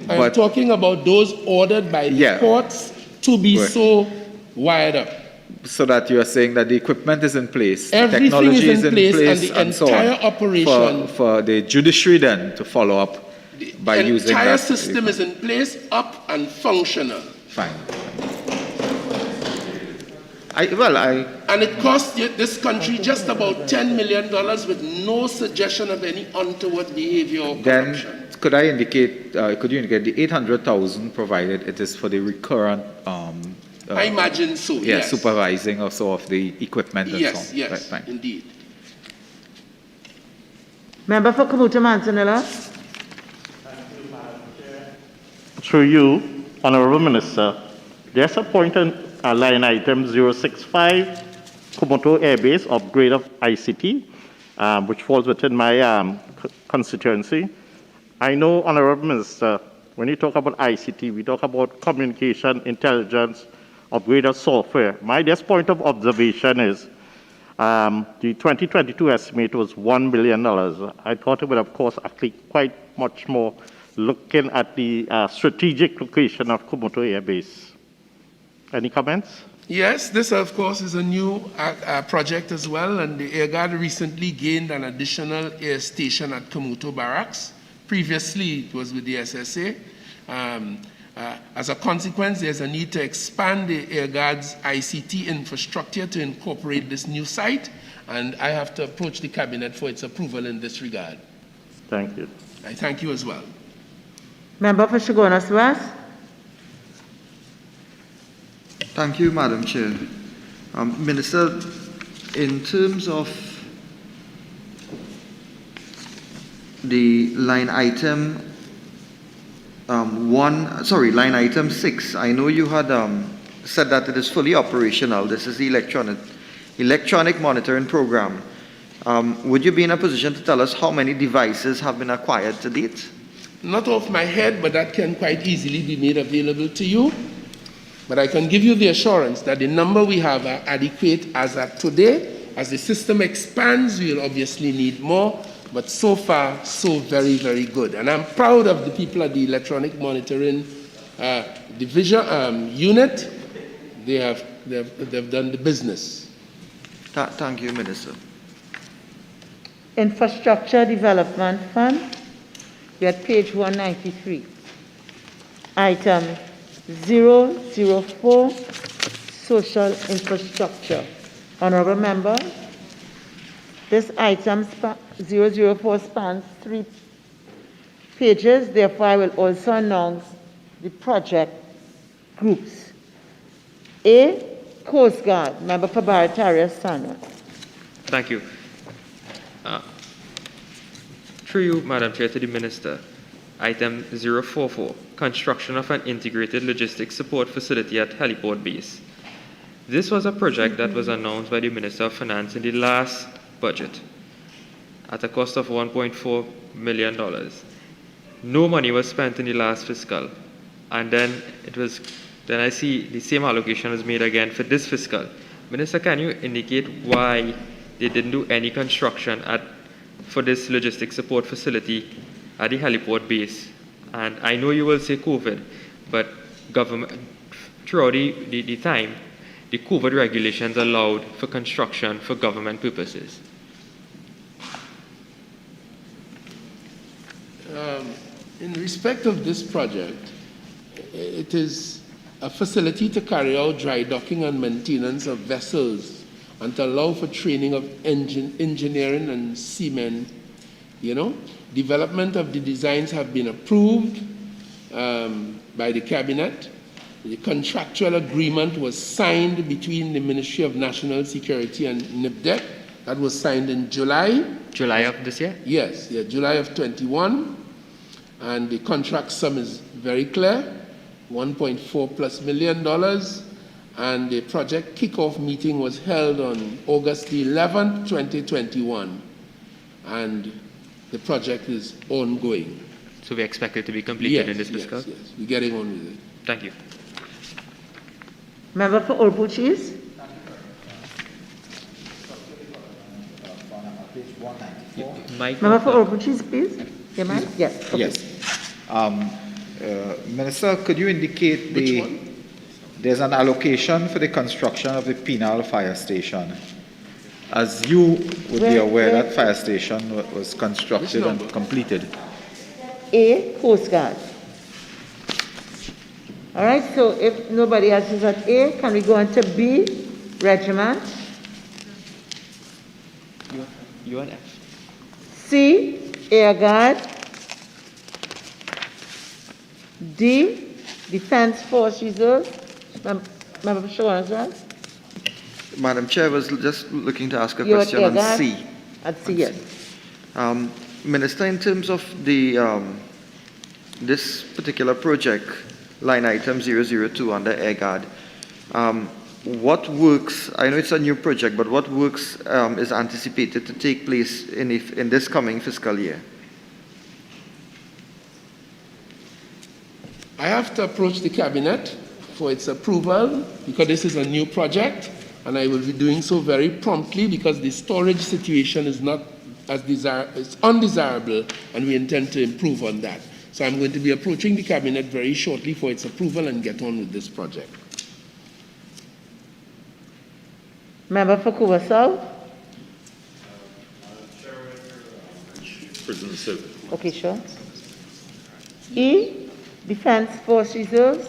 about those ordered by the courts to be so wired up. So that you are saying that the equipment is in place, everything technology is in place, and the entire operation for the judiciary then to follow up by using that. The entire system is in place, up and functional. Fine. And it cost this country just about $10 million with no suggestion of any untoward behavior or corruption. Then, could I indicate, could you indicate the 800,000 provided, it is for the recurrent, I imagine so, yes. supervising or so of the equipment and yes, so on? Yes, right, fine. Indeed. Member for Kamuta Manzanilla. Through you, Honorable Minister, there's a point on line item 065, Komoto Air Base, upgrade of ICT, which falls within my constituency. I know, Honorable Minister, when you talk about ICT, we talk about communication, intelligence, upgrade of software. My just point of observation is the 2022 estimate was $1 billion. I thought it would have cost actually quite much more looking at the strategic location of Komoto Air Base. Any comments? Yes, this of course is a new project as well, and the Air Guard recently gained an additional air station at Komoto Barracks. Previously, it was with the SSA. As a consequence, there's a need to expand the Air Guard's ICT infrastructure to incorporate this new site, and I have to approach the Cabinet for its approval in this regard. Thank you. I thank you as well. Member for Chaguanas West. Thank you, Madam Chair. Minister, in terms of the line item line item 6, I know you had said that it is fully operational. This is the electronic monitoring program. Would you be in a position to tell us how many devices have been acquired to date? Not off my head, but that can quite easily be made available to you. But I can give you the assurance that the number we have are adequate as at today. As the system expands, we'll obviously need more, but so far, so very, very good. And I'm proud of the people at the Electronic Monitoring Division unit. They've done the business. Thank you, Minister. Infrastructure Development Fund. We're at page 193. Item 004, Social Infrastructure. Honorable Member, this item 004 spans 3 pages. Therefore, I will also announce the project groups. A, Coast Guard. Member for Barataria Sana. Thank you. Through you, Madam Chair, to the Minister. Item 044, construction of an integrated logistics support facility at Heliport Base. This was a project that was announced by the Minister of Finance in the last budget at a cost of $1.4 million. No money was spent in the last fiscal, and then I see the same allocation was made again for this fiscal. Minister, can you indicate why they didn't do any construction for this logistics support facility at the heliport base? And I know you will say COVID, but government, throughout the time, the COVID regulations allowed for construction for government purposes. In respect of this project, it is a facility to carry out dry docking and maintenance of vessels and to allow for training of engineering and seamen. Development of the designs have been approved by the Cabinet. The contractual agreement was signed between the Ministry of National Security and NIPDEC. That was signed in July. July of this year? Yes, July of 21. And the contract sum is very clear, $1.4+ million. And the project kickoff meeting was held on August 11th, 2021. And the project is ongoing. So we expect it to be completed in this fiscal? Yes, we're getting on with it. Thank you. Member for Orbuchis. Member for Orbuchis, please. Your mic? Yes. Okay. Yes. Minister, could you indicate there's an allocation for the construction of the Penal Fire Station? As you would be aware, that fire station was constructed and completed. A, Coast Guard. All right, so if nobody else is at A, can we go on to B? Regiment. UNF. C, Air Guard. D, Defense Force Reserve. Member Shaw as well. Madam Chair, I was just looking to ask a You're question Air on Guard? C. At C, yes. Minister, in terms of the this particular project, line item 002 under Air Guard, what works, I know it's a new project, but what works is anticipated to take place in this coming fiscal year? I have to approach the Cabinet for its approval because this is a new project, and I will be doing so very promptly because the storage situation is not as it's undesirable, and we intend to improve on that. So I'm going to be approaching the Cabinet very shortly for its approval and get on with this project. Member for Cuba South. Prison Service. Okay, sure. E, Defense Force Reserves.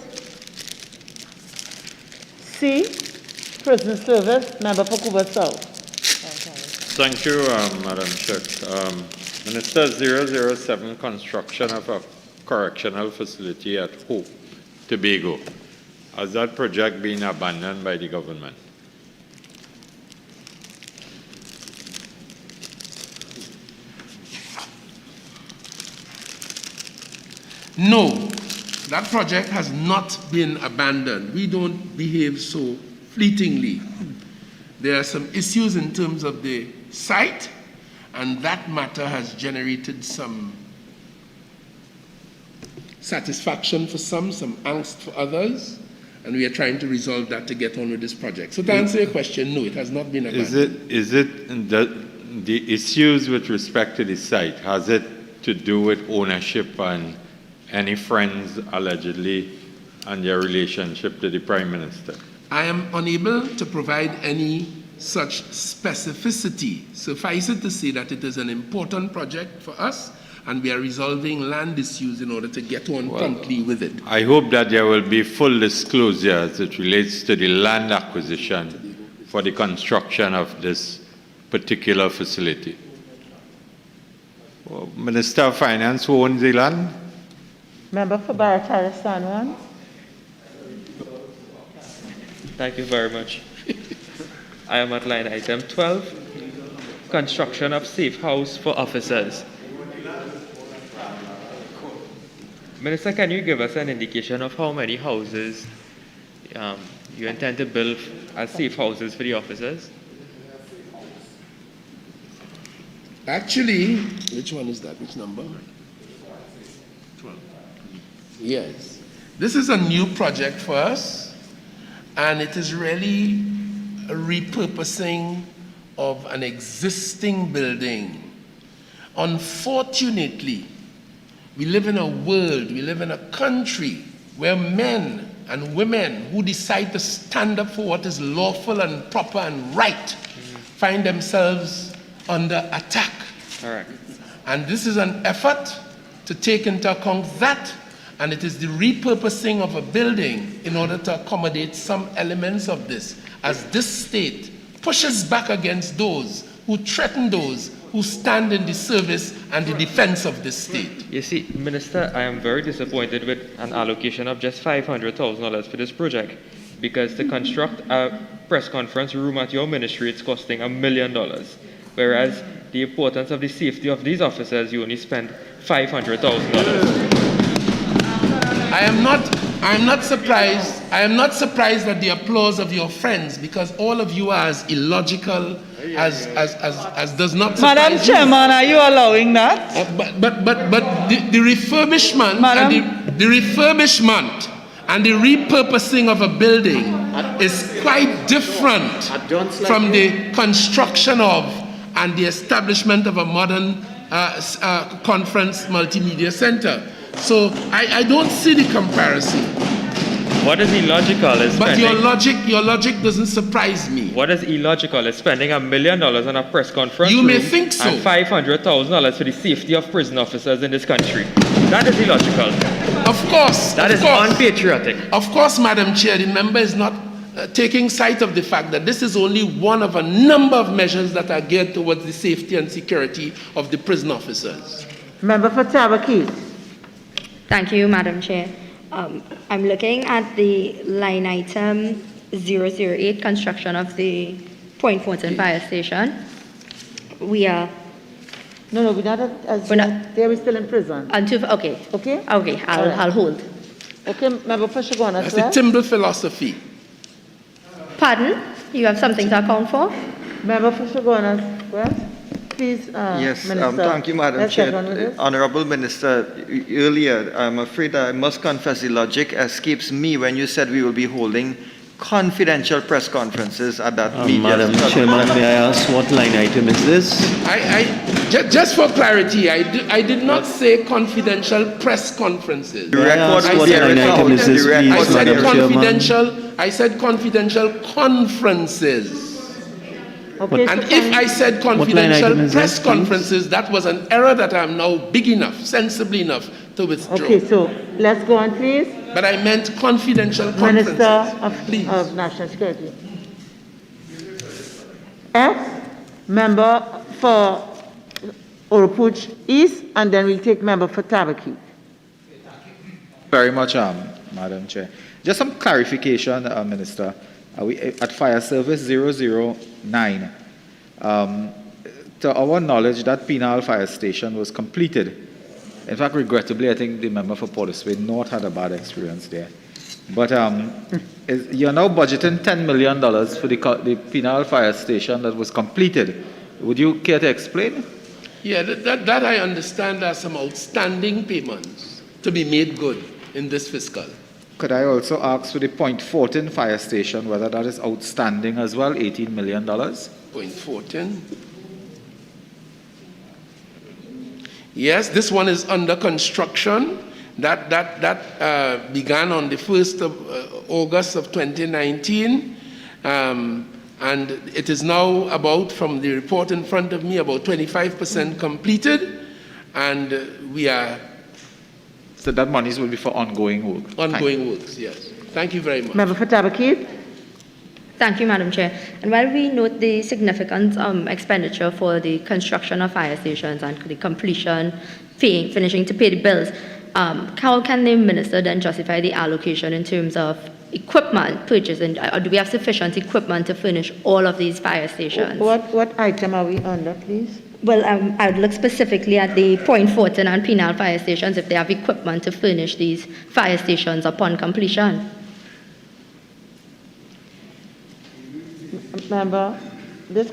C, Prison Service. Member for Cuba South. Thank you, Madam Chair. Minister, 007, construction of a correctional facility at Hope, Tobago. Has that project been abandoned by the government? No, that project has not been abandoned. We don't behave so fleetingly. There are some issues in terms of the site, and that matter has generated some satisfaction for some angst for others, and we are trying to resolve that to get on with this project. So to answer your question, no, it has not been abandoned. Is it the issues with respect to the site, has it to do with ownership and any friends allegedly and their relationship to the Prime Minister? I am unable to provide any such specificity. Suffice it to say that it is an important project for us, and we are resolving land issues in order to get on promptly with it. I hope that there will be full disclosure as it relates to the land acquisition for the construction of this particular facility. Well, Minister of Finance, who owns the land? Member for Baratara San Juan. Thank you very much. I am at line item 12, construction of safe house for officers. Minister, can you give us an indication of how many houses you intend to build as safe houses for the officers? Actually, which one is that? Which number? 12. Yes. This is a new project for us, and it is really a repurposing of an existing building. Unfortunately, we live in a world, we live in a country where men and women who decide to stand up for what is lawful and proper and right find themselves under attack. All right. And this is an effort to take into account that, and it is the repurposing of a building in order to accommodate some elements of this, as this state pushes back against those who threaten those who stand in the service and the defense of this state. You see, Minister, I am very disappointed with an allocation of just $500,000 for this project, because to construct a press conference room at your ministry, it's costing $1 million, whereas the importance of the safety of these officers, you only spend $500,000. I am not surprised. I am not surprised at the applause of your friends, because all of you are as illogical as does not surprise Madam Chairman, are you allowing that? But the refurbishment and the repurposing of a building is quite different from the construction of and the establishment of a modern conference multimedia center. So I don't see the comparison. What is illogical is But spending... your logic doesn't surprise me. What is illogical is spending $1 million on a press conference You may room think so. and $500,000 for the safety of prison officers in this country. That is illogical. Of course. That is unpatriotic. Of course, Madam Chair, the member is not taking sight of the fact that this is only one of a number of measures that are geared towards the safety and security of the prison officers. Member for Tabakis. Thank you, Madam Chair. I'm looking at the line item 008, construction of the Point Fortin Fire Station. We are... No, we're not they're still in prison. Okay. Okay? Okay, I'll hold. Okay, Member for Shagwana. That's the Timble philosophy. Pardon? You have something to account for? Member for Shagwana, well, please, Yes, Minister. thank you, Madam Let's get on with Chair. this. Honorable Minister, earlier, I'm afraid I must confess the logic escapes me when you said we will be holding confidential press conferences at that media. Madam Chairman, may I ask what line item is this? Just for clarity, I did not say confidential press conferences. May I ask what line item is this, please, Madam Chairman? I said confidential conferences. Okay, and so if I said confidential press conferences, that was an error that I'm now big enough, sensible enough to withdraw. Okay, so let's go on, please. But I meant confidential conferences. Minister of National Security. F, member for Oropuch East, and then we'll take member for Tabaki. Very much, Madam Chair. Just some clarification, Minister. We at Fire Service 009. To our knowledge, that penal fire station was completed. In fact, regrettably, I think the member for Portishead North had a bad experience there. But you're now budgeting $10 million for the penal fire station that was completed. Would you care to explain? Yeah, that I understand are some outstanding payments to be made good in this fiscal. Could I also ask for the Point Fortin fire station, whether that is outstanding as well, $18 million? Point Fortin. Yes, this one is under construction. That began on the 1st of August of 2019. And it is now about, from the report in front of me, about 25% completed. And we are... So that monies will be for ongoing work? Ongoing works, yes. Thank you very much. Member for Tabakit. Thank you, Madam Chair. And while we note the significant expenditure for the construction of fire stations and the completion, finishing to pay the bills, how can the Minister then justify the allocation in terms of equipment purchasing? Do we have sufficient equipment to finish all of these fire stations? What item are we under, please? Well, I would look specifically at the Point Fortin and Penal fire stations if they have equipment to furnish these fire stations upon completion. Member, this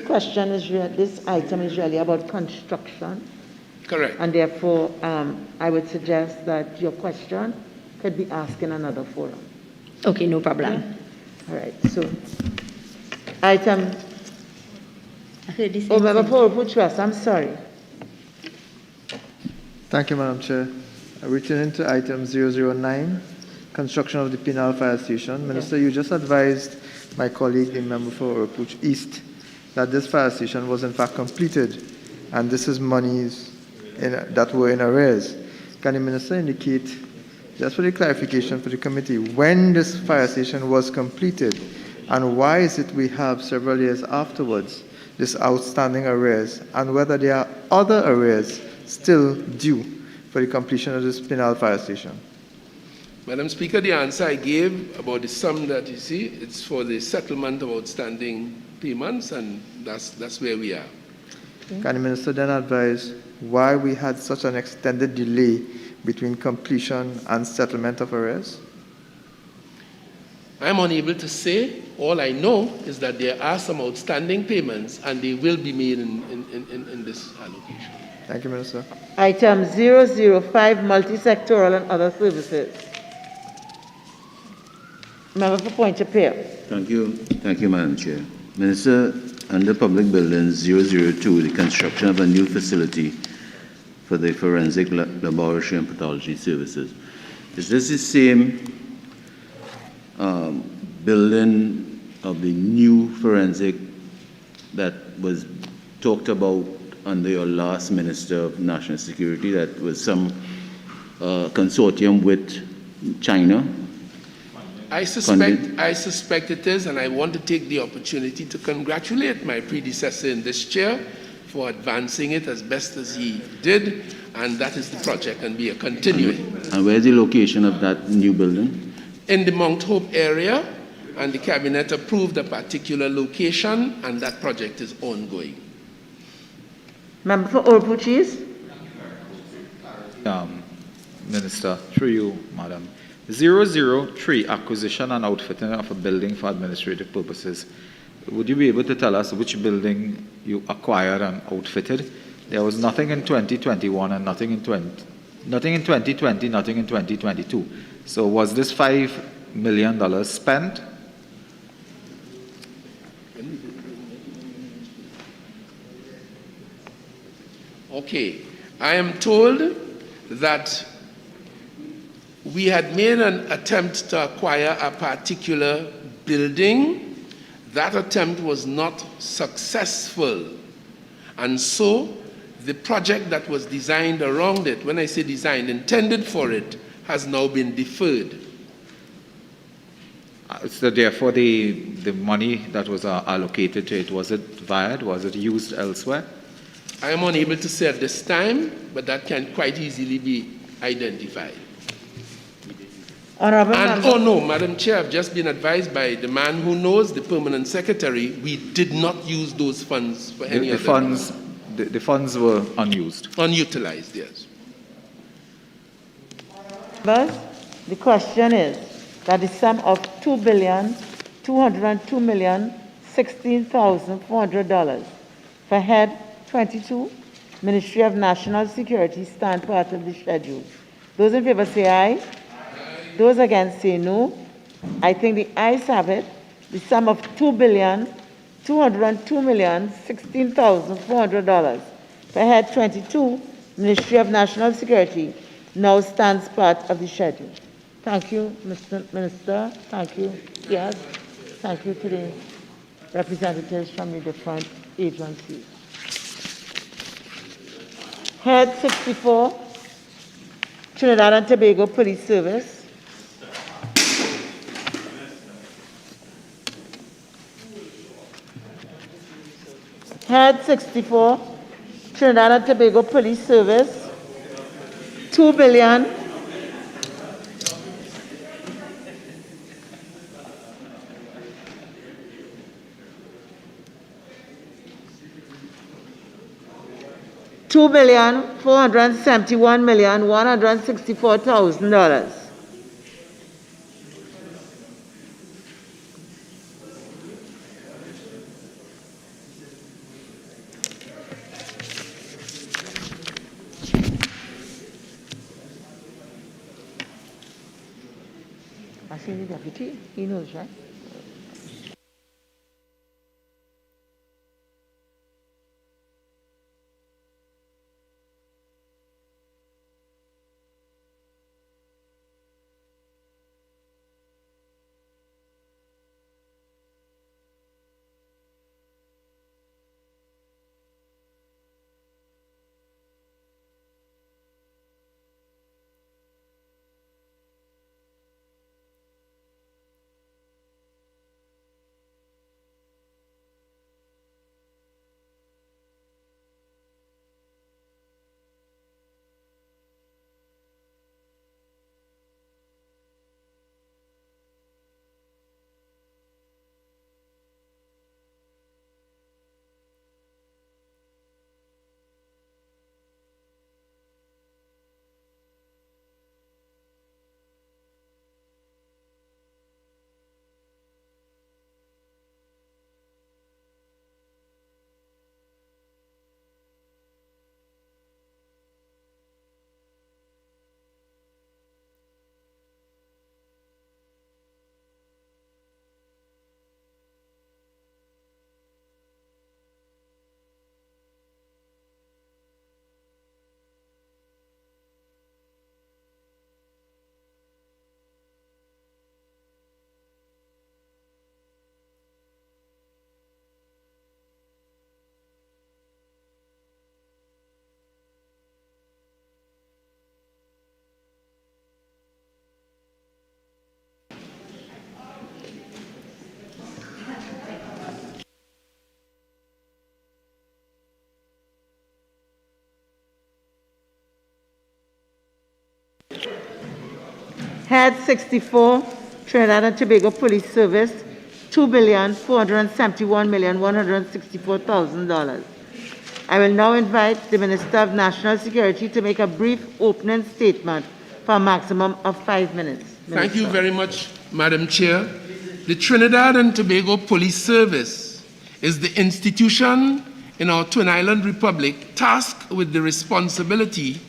item is really about construction. Correct. And therefore, I would suggest that your question could be asked in another forum. Okay, no problem. Okay? All right, so item... Member for Oropuch, I'm sorry. Thank you, Madam Chair. Returning to item 009, construction of the Penal Fire Station. Minister, you just advised my colleague, the member for Oropuch East, that this fire station was in fact completed, and this is monies that were in arrears. Can the Minister indicate, just for the clarification for the committee, when this fire station was completed, and why is it we have several years afterwards this outstanding arrears, and whether there are other arrears still due for the completion of this Penal fire station? Madam Speaker, the answer I gave about the sum that you see, it's for the settlement of outstanding payments, and that's where we are. Can the Minister then advise why we had such an extended delay between completion and settlement of arrears? I'm unable to say. All I know is that there are some outstanding payments, and they will be made in this allocation. Thank you, Minister. Item 005, multi-sectoral and other services. Member for Point of Peer. Thank you, Madam Chair. Minister, under Public Buildings 002, the construction of a new facility for the Forensic Laboratory and Pathology Services. Is this the same building of the new forensic that was talked about under your last Minister of National Security, that was some consortium with China? I suspect it is, and I want to take the opportunity to congratulate my predecessor in this chair for advancing it as best as he did, and that is the project, and we are continuing. And where's the location of that new building? In the Mount Hope area, and the cabinet approved a particular location, and that project is ongoing. Member for Orpuchis. Minister, through you, Madam. 003, acquisition and outfitting of a building for administrative purposes. Would you be able to tell us which building you acquired and outfitted? There was nothing in 2021 and nothing in 2020, nothing in 2022. So was this $5 million spent? Okay, I am told that we had made an attempt to acquire a particular building. That attempt was not successful. And so the project that was designed around it, when I say designed, intended for it, has now been deferred. So therefore the money that was allocated to it, was it vied? Was it used elsewhere? I am unable to say at this time, but that can quite easily be identified. Oh no, Madam Chair, I've just been advised by the man who knows, the permanent secretary, we did not use those funds for any other funds. The funds were unused. Unutilized, yes. But the question is that the sum of $2,202,016,400 for head 22, Ministry of National Security, stand part of the schedule. Those in favor say aye. Those against say no. I think the ayes have it. The sum of $2,202,016,400 for head 22, Ministry of National Security, now stands part of the schedule. Thank you, Mr. Minister. Thank you. Yes. Thank you to the representatives from the different agencies. Head 64, Trinidad and Tobago Police Service. Head 64, Trinidad and Tobago Police Service, $2 billion. $2,471,164,000. I see the deputy. He knows, right? Head 64, Trinidad and Tobago Police Service, $2,471,164,000. I will now invite the Minister of National Security to make a brief opening statement for a maximum of 5 minutes. Thank you very much, Madam Chair. The Trinidad and Tobago Police Service is the institution in our Twin Island Republic tasked with the responsibility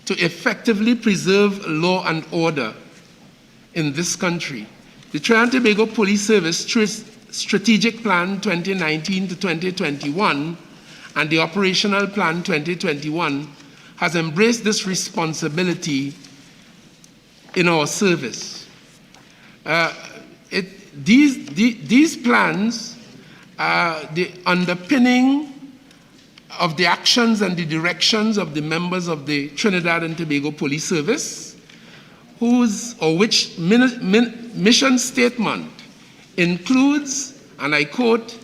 to effectively preserve law and order in this country. The Trinidad and Tobago Police Service Strategic Plan 2019 to 2021 and the Operational Plan 2021 has embraced this responsibility in our service. These plans are the underpinning of the actions and the directions of the members of the Trinidad and Tobago Police Service, which mission statement includes, and I quote,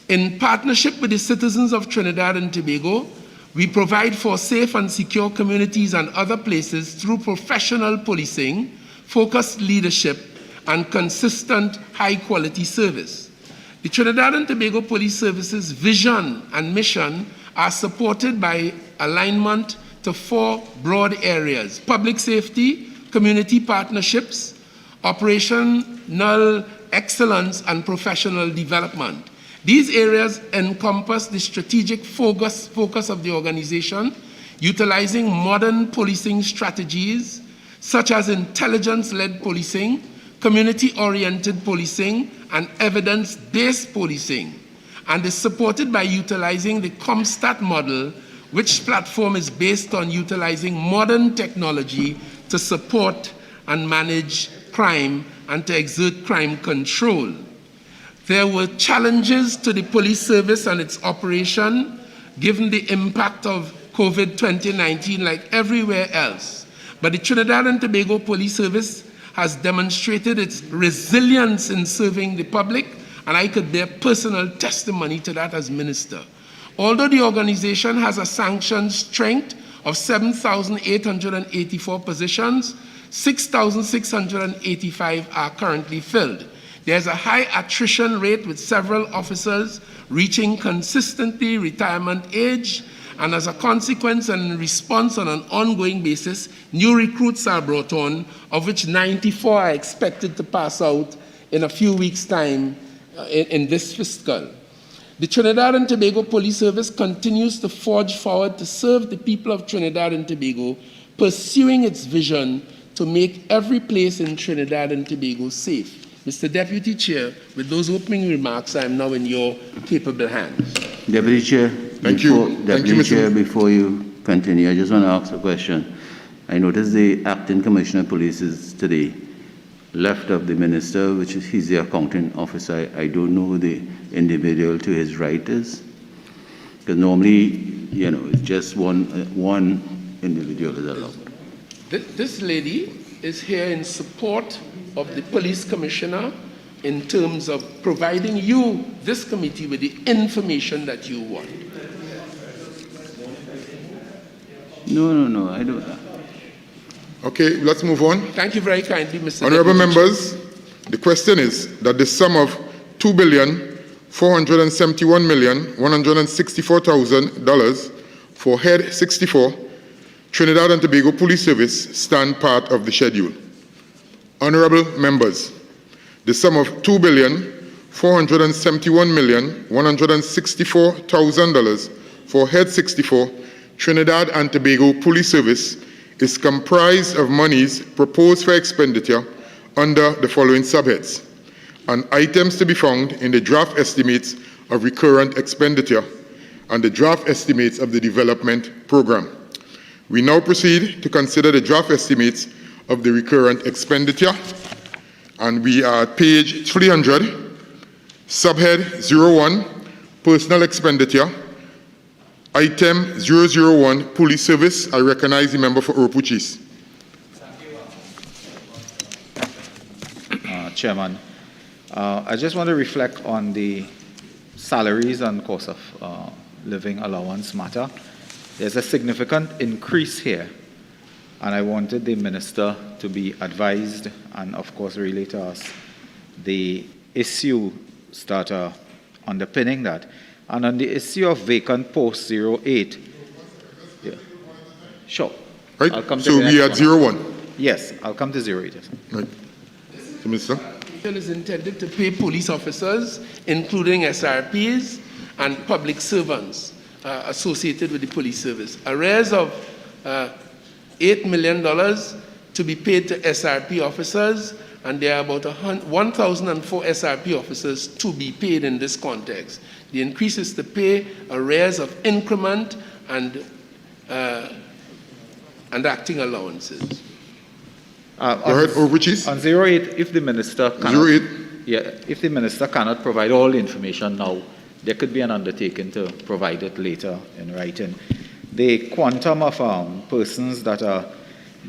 "In partnership with the citizens of Trinidad and Tobago, we provide for safe and secure communities and other places through professional policing, focused leadership, and consistent high-quality service." The Trinidad and Tobago Police Service's vision and mission are supported by alignment to 4 broad areas: public safety, community partnerships, operational excellence, and professional development. These areas encompass the strategic focus of the organization, utilizing modern policing strategies such as intelligence-led policing, community-oriented policing, and evidence-based policing, and is supported by utilizing the ComStat model, which platform is based on utilizing modern technology to support and manage crime and to exert crime control. There were challenges to the police service and its operation given the impact of COVID-2019 like everywhere else. But the Trinidad and Tobago Police Service has demonstrated its resilience in serving the public, and I could bear personal testimony to that as minister. Although the organization has a sanctioned strength of 7,884 positions, 6,685 are currently filled. There's a high attrition rate with several officers reaching consistently retirement age, and as a consequence and in response on an ongoing basis, new recruits are brought on, of which 94 are expected to pass out in a few weeks' time in this fiscal. The Trinidad and Tobago Police Service continues to forge forward to serve the people of Trinidad and Tobago, pursuing its vision to make every place in Trinidad and Tobago safe. Mr. Deputy Chair, with those opening remarks, I am now in your capable hands. Deputy Chair, before you continue, I just want to ask a question. I noticed the acting Commissioner of Police is today left of the minister, which is he's the accounting officer. I don't know who the individual to his right is, because normally, it's just one individual is allowed. This lady is here in support of the police commissioner in terms of providing you, this committee, with the information that you want. No, I don't. Okay, let's move on. Thank you very kindly, Mr. Honorable members, the question is that the sum of $2,471,164,000 for Head 64, Trinidad and Tobago Police Service, stand part of the schedule. Honorable members, the sum of $2,471,164,000 for Head 64, Trinidad and Tobago Police Service, is comprised of monies proposed for expenditure under the following subheads, and items to be found in the draft estimates of recurrent expenditure and the draft estimates of the development program. We now proceed to consider the draft estimates of the recurrent expenditure, and we are at page 300, subhead 01, personal expenditure, item 001, police service. I recognize the member for Oropuchis. Chairman, I just want to reflect on the salaries and cost of living allowance matter. There's a significant increase here. and I wanted the Minister to be advised and, of course, relay to us the issues that are underpinning that. And on the issue of vacant post 08, yeah, sure. Right, I'll come to so the we next at one. 01. Yes, I'll come to 08. Yes. Right. So, Minister? Bill is intended to pay police officers, including SRPs and public servants associated with the police service. Arrears of $8 million to be paid to SRP officers, and there are about 1,004 SRP officers to be paid in this context. The increase is to pay arrears of increment and acting allowances. Go ahead, overages. On 08, if the Minister cannot, 08. Yeah, if the Minister cannot provide all the information now, there could be an undertaking to provide it later in writing. The quantum of persons that are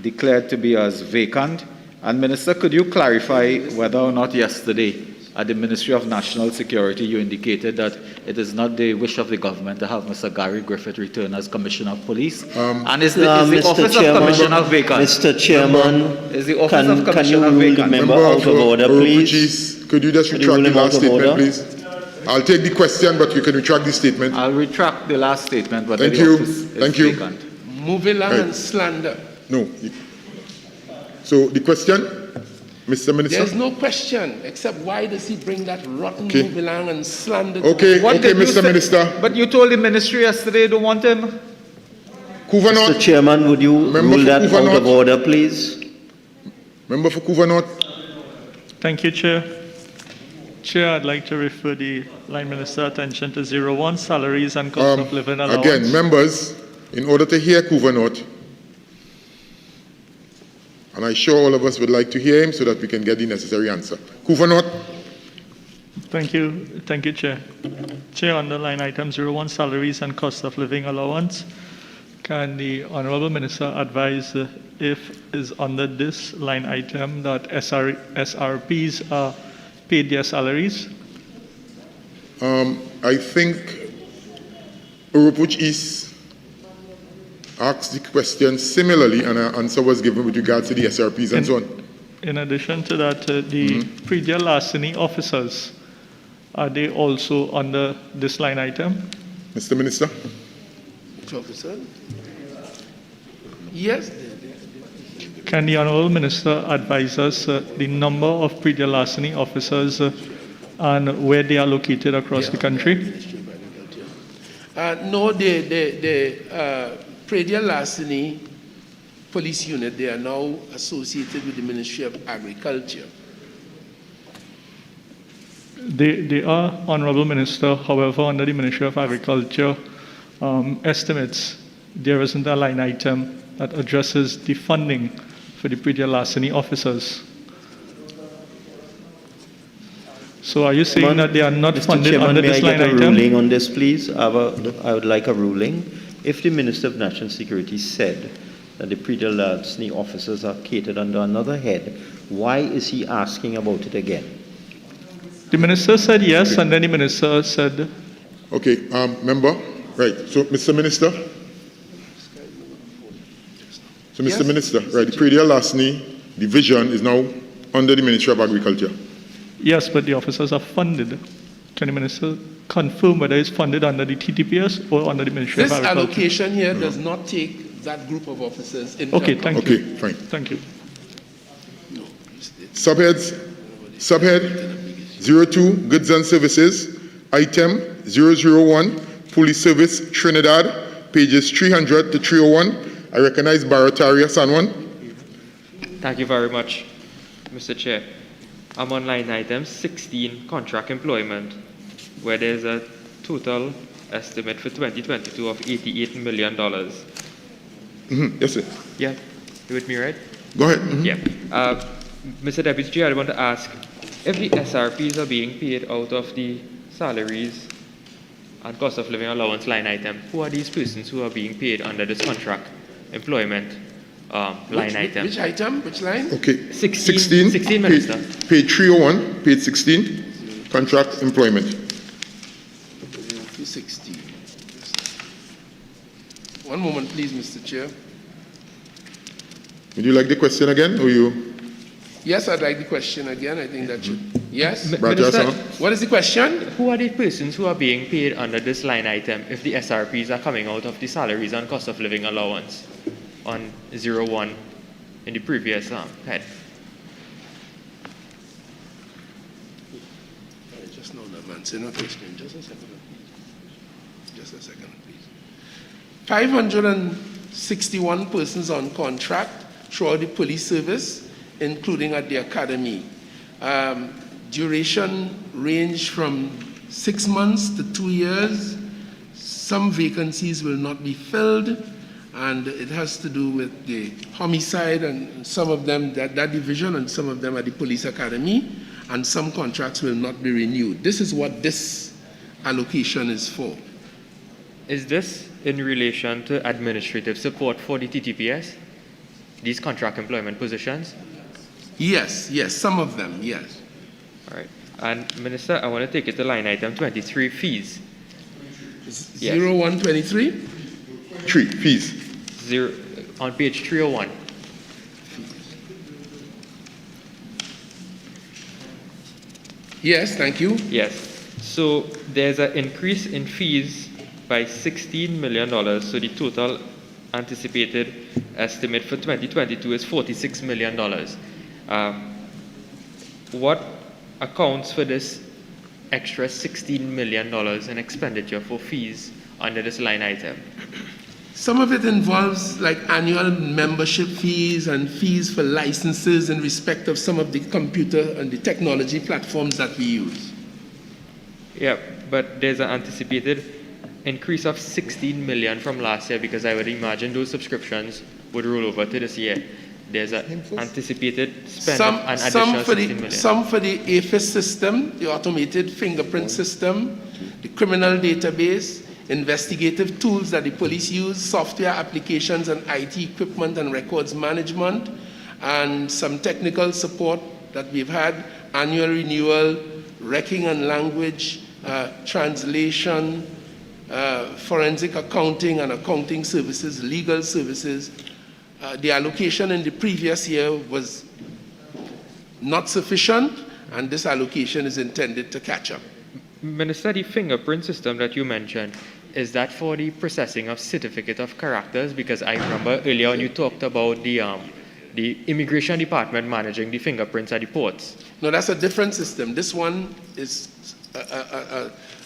declared to be as vacant, and Minister, could you clarify whether or not yesterday at the Ministry of National Security you indicated that it is not the wish of the government to have Mr. Gary Griffith return as Commissioner of Police? And is the office of Commissioner vacant? Mr. Chairman, is the office of can you Commissioner rule the vacant? member out of order, please? Could you just retract the last statement, please? I'll take the question, but you can retract the statement. I'll retract the last statement, but Thank the you. office is Thank you. vacant. Moving along Right. and slander. No. So the question, Mr. Minister? There's no question, except why does he bring that rotten Okay. Mubilang and slander? Okay, What okay, did you Mr. say? Minister. But you told the ministry yesterday you don't want him. Mr. Chairman, would you Member rule for that out Kuvanot. of order, please? Member for Kuvanot. Thank you, Chair. Chair, I'd like to refer the Line Minister attention to 01, salaries and cost of living allowance. Again, members, in order to hear Kuvanot, and I'm sure all of us would like to hear him so that we can get the necessary answer. Kuvanot. Thank you, Chair. Chair, on the line item 01, salaries and cost of living allowance, can the Honourable Minister advise if is under this line item that SRPs are paid their salaries? I think Urupuch East asked the question similarly, and an answer was given with regards to the SRPs and so on. In addition to that, the pre-deal larceny officers, are they also under this line item? Mr. Minister? Officer? Yes. Can the Honourable Minister advise us the number of pre-deal larceny officers and where they are located across the country? No, the pre-deal larceny police unit, they are now associated with the Ministry of Agriculture. They are, Honourable Minister, however, under the Ministry of Agriculture estimates, there isn't a line item that addresses the funding for the pre-deal larceny officers. So are you saying that they are not Mr. funded Chairman, under may this I line get a item? ruling on this, please? I would like a ruling. If the Minister of National Security said that the pre-deal larceny officers are catered under another head, why is he asking about it again? The Minister said yes, and then the Minister said... Okay, member, right. So, Mr. Minister? So, Mr. Yes. Minister, right, the pre-deal larceny division is now under the Ministry of Agriculture. Yes, but the officers are funded. Can the Minister confirm whether it's funded under the TTPS or under the Ministry This of Agriculture? allocation here does not take that group of officers into Okay, account. thank you. Okay, fine. Thank you. Subhead 02, Goods and Services, item 001, Police Service, Trinidad, pages 300 to 301. I recognize Barataria Sanwan. Thank you very much, Mr. Chair. I'm on line item 16, contract employment, where there's a total estimate for 2022 of $88 million. Yes, sir. Yeah, you with me, right? Go ahead. Yeah. Mr. Deputy Chair, I want to ask, if the SRPs are being paid out of the salaries and cost of living allowance line item, who are these persons who are being paid under this contract employment line item? Which item? Which line? Okay. 16, Minister. Page 301, page 16, contract employment. 216. One moment, please, Mr. Chair. Would you like the question again, or you? Yes, I'd like the question again. I think that should. Yes? Minister, what is the question? Who are the persons who are being paid under this line item if the SRPs are coming out of the salaries and cost of living allowance on 01 in the previous head? Just now, man. Say no question. Just a second, please. Just a second, please. 561 persons on contract throughout the police service, including at the academy. Duration range from 6 months to 2 years. Some vacancies will not be filled, and it has to do with the homicide and some of them, that division, and some of them at the police academy, and some contracts will not be renewed. This is what this allocation is for. Is this in relation to administrative support for the TTPS, these contract employment positions? Yes, some of them, yes. All right. And Minister, I want to take it to line item 23, fees. 0123? 3, fees. On page 301. Yes, thank you. Yes. So there's an increase in fees by $16 million. So the total anticipated estimate for 2022 is $46 million. What accounts for this extra $16 million in expenditure for fees under this line item? Some of it involves like annual membership fees and fees for licenses in respect of some of the computer and the technology platforms that we use. Yeah, but there's an anticipated increase of 16 million from last year because I would imagine those subscriptions would roll over to this year. There's an anticipated spend of an additional 16 million. Some for the AFIS system, the automated fingerprint system, the criminal database, investigative tools that the police use, software applications and IT equipment and records management, and some technical support that we've had, annual renewal, wrecking and language, translation, forensic accounting and accounting services, legal services. The allocation in the previous year was not sufficient, and this allocation is intended to catch up. Minister, the fingerprint system that you mentioned, is that for the processing of certificate of characters? Because I remember earlier on you talked about the immigration department managing the fingerprints at the ports. No, that's a different system. This one is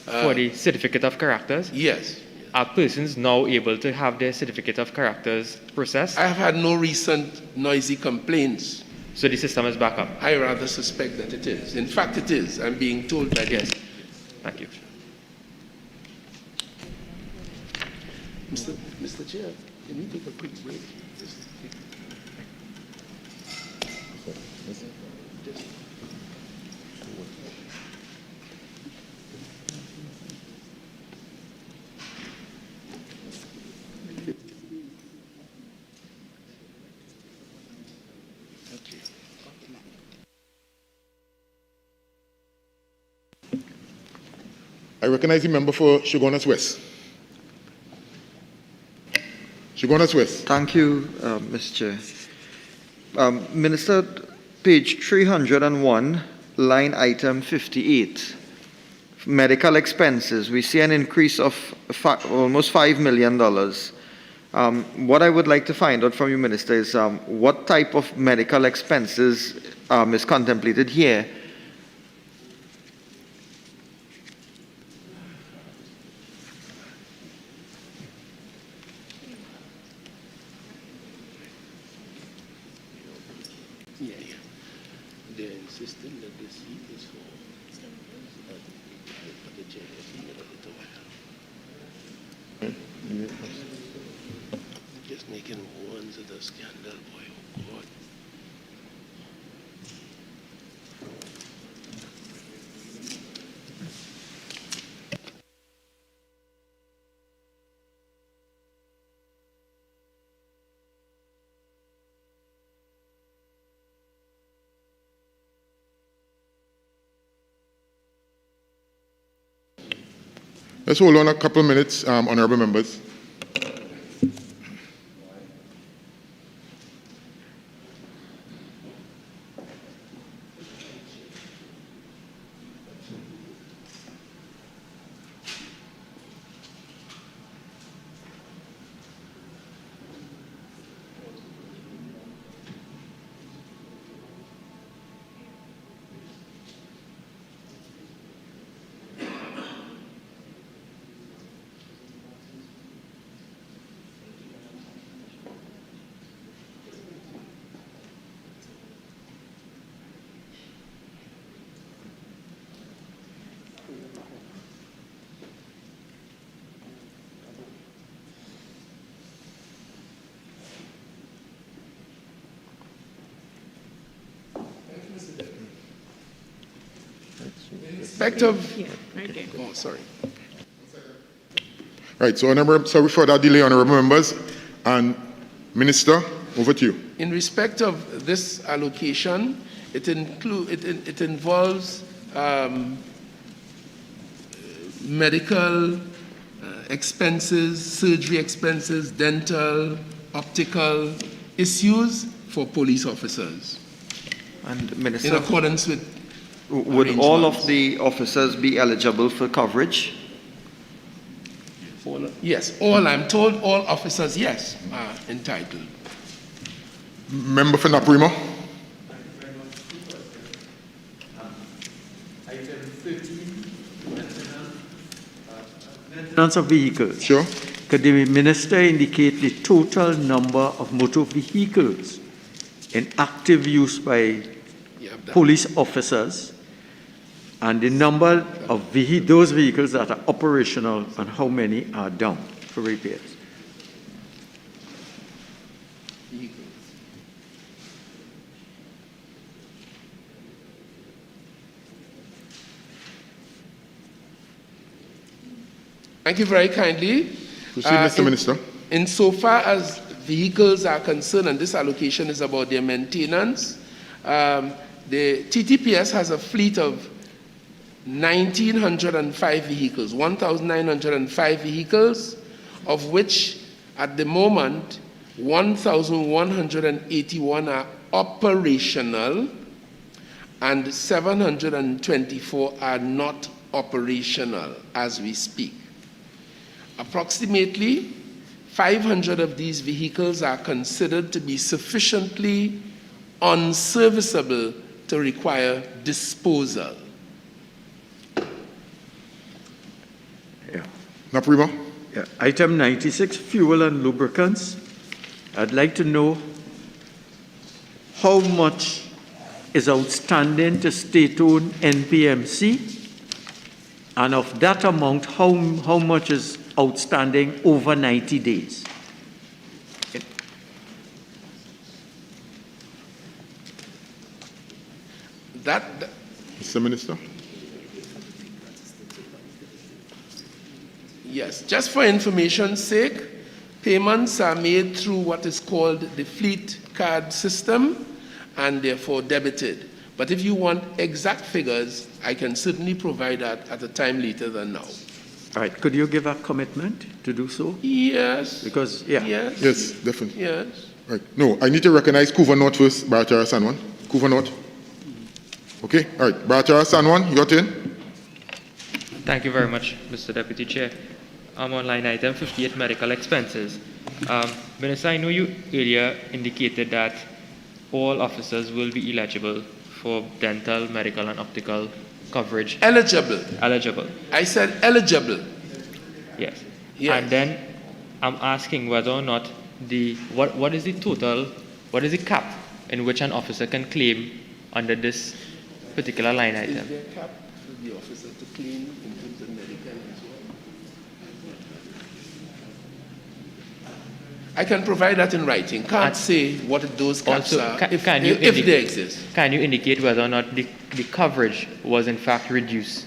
for the certificate of characters? Yes. Are persons now able to have their certificate of characters processed? I have had no recent noisy complaints. So the system is back up? I rather suspect that it is. In fact, it is. I'm being told that yes. Thank you. Mr. Chair, can we take a quick break? I recognize the member for Shogunas West. Shogunas West. Thank you, Mr. Chair. Minister, page 301, line item 58, medical expenses. We see an increase of almost $5 million. What I would like to find out from you, Minister, is what type of medical expenses is contemplated here? They're insisting that this seat is for the chair. Just making ones of the scandal, boy. Oh God. Let's hold on a couple of minutes, honorable members. respect of... Oh, sorry. Right, so sorry for that delay, honorable members. And Minister, over to you. In respect of this allocation, it involves medical expenses, surgery expenses, dental, optical issues for police officers. And Minister, in accordance with would all of the officers be eligible for coverage? Yes, I'm told all officers, yes, are entitled. Member for Naprima. Maintenance of vehicles. Sure. Could the minister indicate the total number of motor vehicles in active use by police officers and the number of those vehicles that are operational and how many are down for repairs? Thank you very kindly. Proceed, Mr. Minister. Insofar as vehicles are concerned, and this allocation is about their maintenance, the TTPS has a fleet of 1,905 vehicles, 1,905 vehicles, of which at the moment 1,181 are operational and 724 are not operational as we speak. Approximately 500 of these vehicles are considered to be sufficiently unserviceable to require disposal. Naprima. Yeah. Item 96, fuel and lubricants. I'd like to know how much is outstanding to state-owned NPMC, and of that amount, how much is outstanding over 90 days? Mr. Minister. Yes, just for information's sake, payments are made through what is called the fleet card system and therefore debited. But if you want exact figures, I can certainly provide that at a time later than now. All right, could you give a commitment to do so? Yes. Because, yeah. Yes. Yes, definitely. Yes. Right. No, I need to recognize Kuva North first, Baratara Sanwan. Kuva North. Okay, all right. Baratara Sanwan, your turn. Thank you very much, Mr. Deputy Chair. I'm on line item 58, medical expenses. Minister, I know you earlier indicated that all officers will be eligible for dental, medical, and optical coverage. Eligible. Eligible. I said eligible. Yes. Yes. And then I'm asking whether or not what is the total, what is the cap in which an officer can claim under this particular line item? Is there a cap for the officer to claim in terms of medical and so on? I can provide that in writing. Can't say what those caps Also, are if indicate, they exist. Can you indicate whether or not the coverage was in fact reduced?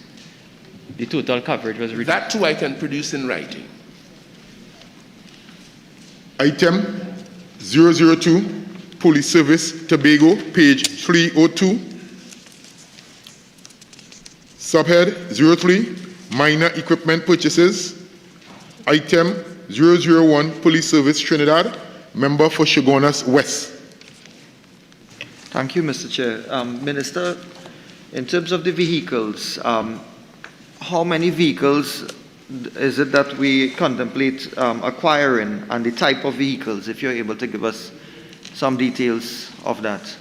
The total coverage was reduced? That too I can produce in writing. Item 002, Police Service, Tobago, page 302. Subhead 03, minor equipment purchases. Item 001, Police Service, Trinidad, member for Chaguanas West. Thank you, Mr. Chair. Minister, in terms of the vehicles, how many vehicles is it that we contemplate acquiring, and the type of vehicles, if you're able to give us some details of that?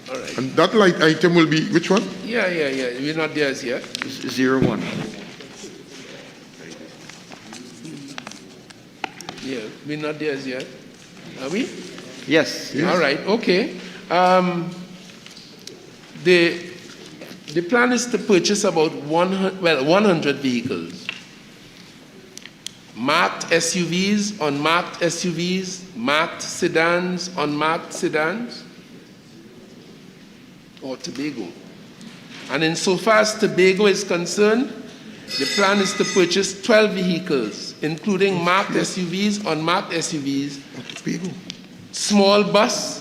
All right. And that light item will be which one? Yeah. We're not there as yet. 01. Yeah, we're not there as yet. Are we? Yes. All right, okay. The plan is to purchase about 100 vehicles. marked SUVs, unmarked SUVs, marked sedans, unmarked sedans, or Tobago. And insofar as Tobago is concerned, the plan is to purchase 12 vehicles, including marked SUVs, unmarked SUVs, small bus,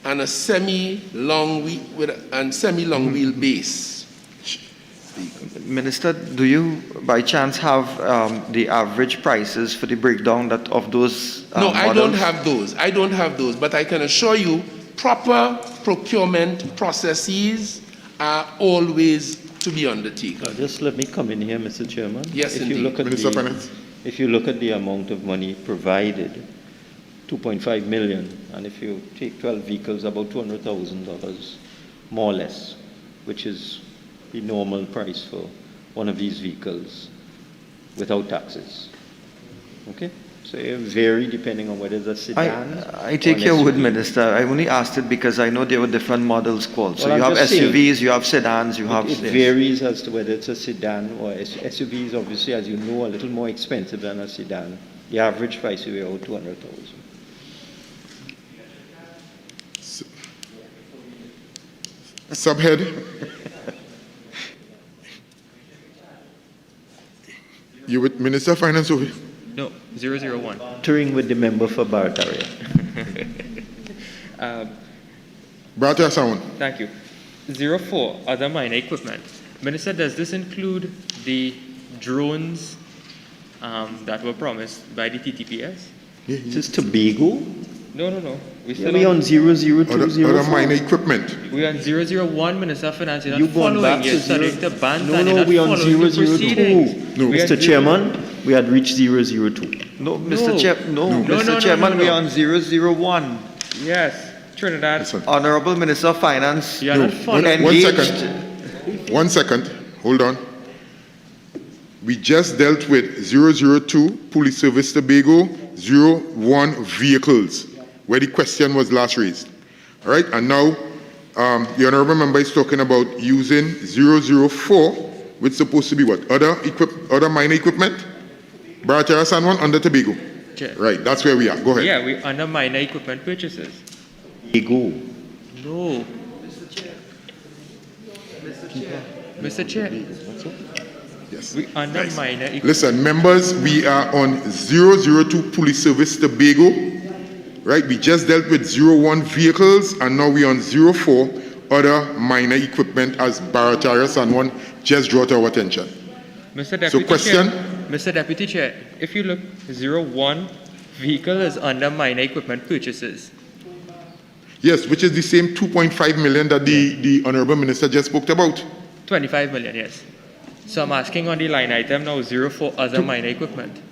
and a semi-long wheel base. Minister, do you by chance have the average prices for the breakdown of those No, I models? don't have those. I don't have those, but I can assure you proper procurement processes are always to be undertaken. Just let me come in here, Mr. Chairman. Yes, if indeed. You look at Minister of Finance. if you look at the amount of money provided, 2.5 million, and if you take 12 vehicles, about $200,000, more or less, which is the normal price for one of these vehicles without taxes. Okay? So it varies depending on whether it's a sedan. I take your word, Minister. I only asked it because I know there were different models called. So Well, you I'm have just saying, SUVs, you have sedans, you have... It varies as to whether it's a sedan or SUV is obviously, as you know, a little more expensive than a sedan. The average price will be about 200,000. Subhead. You with Minister of Finance over here? No, 001. Touring with the member for Barataria. Barataria Sound. Thank you. 04, other minor equipment. Minister, does this include the drones that were promised by the TTPS? This is Tobago? No. We're on 002, other minor equipment. We're on 001, Minister of Finance. You're You not going following. back You're to studying the band. No, we're on 002. Mr. Chairman, we had reached 002. No, Mr. Chairman, we are on 001. Yes, Trinidad. Honorable Minister of Finance. You are not following. One second. Hold on. We just dealt with 002, Police Service Tobago, 01 vehicles, where the question was last raised. All right, and now the honorable member is talking about using 004, which is supposed to be what? Other minor equipment? Barataria San Juan under Tobago. Chair. Right, that's where we are. Go ahead. Yeah, we're under minor equipment purchases. Tobago. No. Mr. Chair. Yes. We under minor equipment. Listen, members, we are on 002 Police Service Tobago. Right, we just dealt with 01 vehicles, and now we're on 04 other minor equipment as Barataria San Juan just draw to our attention. Mr. Deputy question? Chair, Mr. Deputy Chair, if you look, 01 vehicle is under minor equipment purchases. Yes, which is the same 2.5 million that the Honourable Minister just spoke about. 25 million, yes. So I'm asking on the line item now 04 other minor equipment.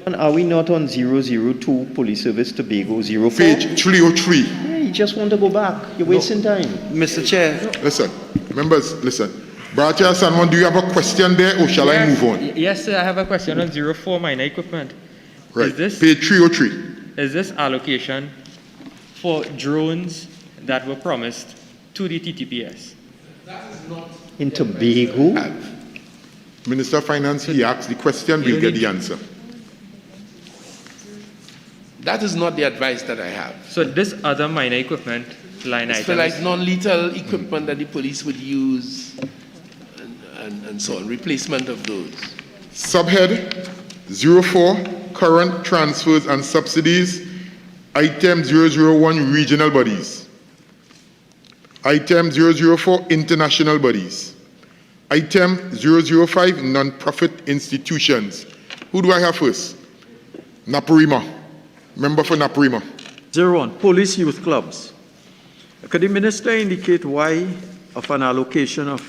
And are we not on 002 Police Service Tobago 04? Page 303. Yeah, you just want to go back. You're wasting time. Mr. Chair. Listen, members, listen. Barataria San Juan, do you have a question there, or shall I move on? Yes, sir, I have a question on 04 minor equipment. Right, page 303. Is this allocation for drones that were promised to the TTPS? In Tobago? Minister of Finance, he asked the question, we'll get the answer. That is not the advice that I have. So this other minor equipment line It's item for like non-lethal equipment that the police would use and so on, replacement of those. Subhead 04, current transfers and subsidies. Item 001, regional bodies. Item 004, international bodies. Item 005, non-profit institutions. Who do I have first? Naparima. Member for Naparima. 01, police youth clubs. Could the minister indicate why of an allocation of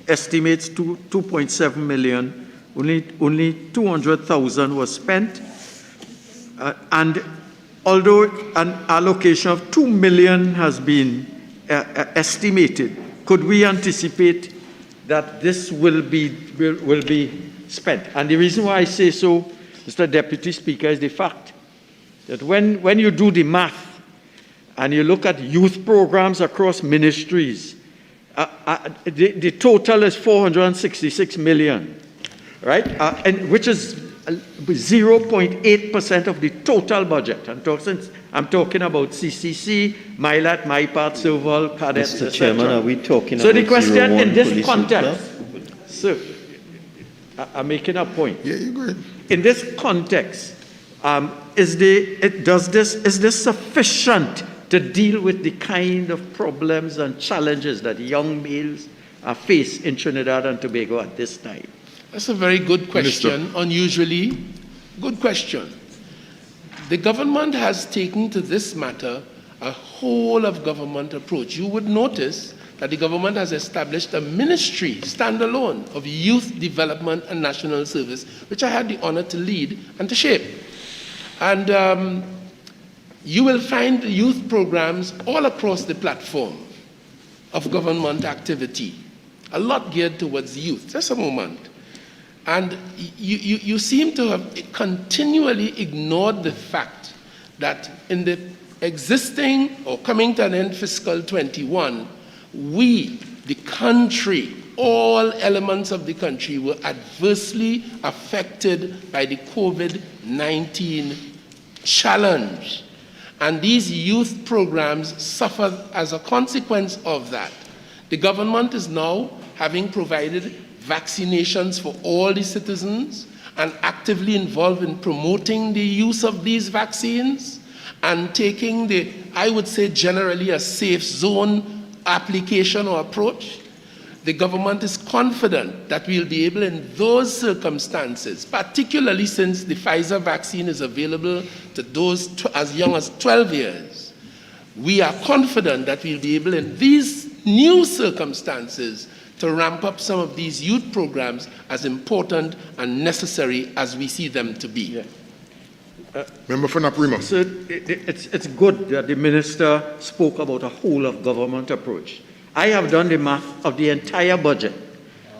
estimates 2.7 million, only 200,000 was spent, and although an allocation of 2 million has been estimated, could we anticipate that this will be spent? And the reason why I say so, Mr. Deputy Speaker, is the fact that when you do the math and you look at youth programs across ministries, the total is 466 million, right? And which is 0.8% of the total budget. I'm talking about CCC, MyLat, MyPart, Serval, Cadets, Mr. Chairman, are we talking so about the question 01 in this police context, sir, I'm making a point. Yeah, you go ahead. In this context, is this sufficient to deal with the kind of problems and challenges that young males face in Trinidad and Tobago at this time? That's a very good question, unusually good question. The government has taken to this matter a whole of government approach. You would notice that the government has established a ministry, standalone, of youth development and national service, which I had the honor to lead and to shape. And you will find youth programs all across the platform of government activity, a lot geared towards youth. Just a moment. And you seem to have continually ignored the fact that in the existing or coming to an end fiscal 21, we, the country, all elements of the country were adversely affected by the COVID-19 challenge. And these youth programs suffered as a consequence of that. The government is now having provided vaccinations for all the citizens and actively involved in promoting the use of these vaccines and taking the, I would say generally, a safe zone application or approach. The government is confident that we'll be able in those circumstances, particularly since the Pfizer vaccine is available to those as young as 12 years, we are confident that we'll be able in these new circumstances to ramp up some of these youth programs as important and necessary as we see them to be. Yeah. Member for Naparima. So it's good that the minister spoke about a whole of government approach. I have done the math of the entire budget,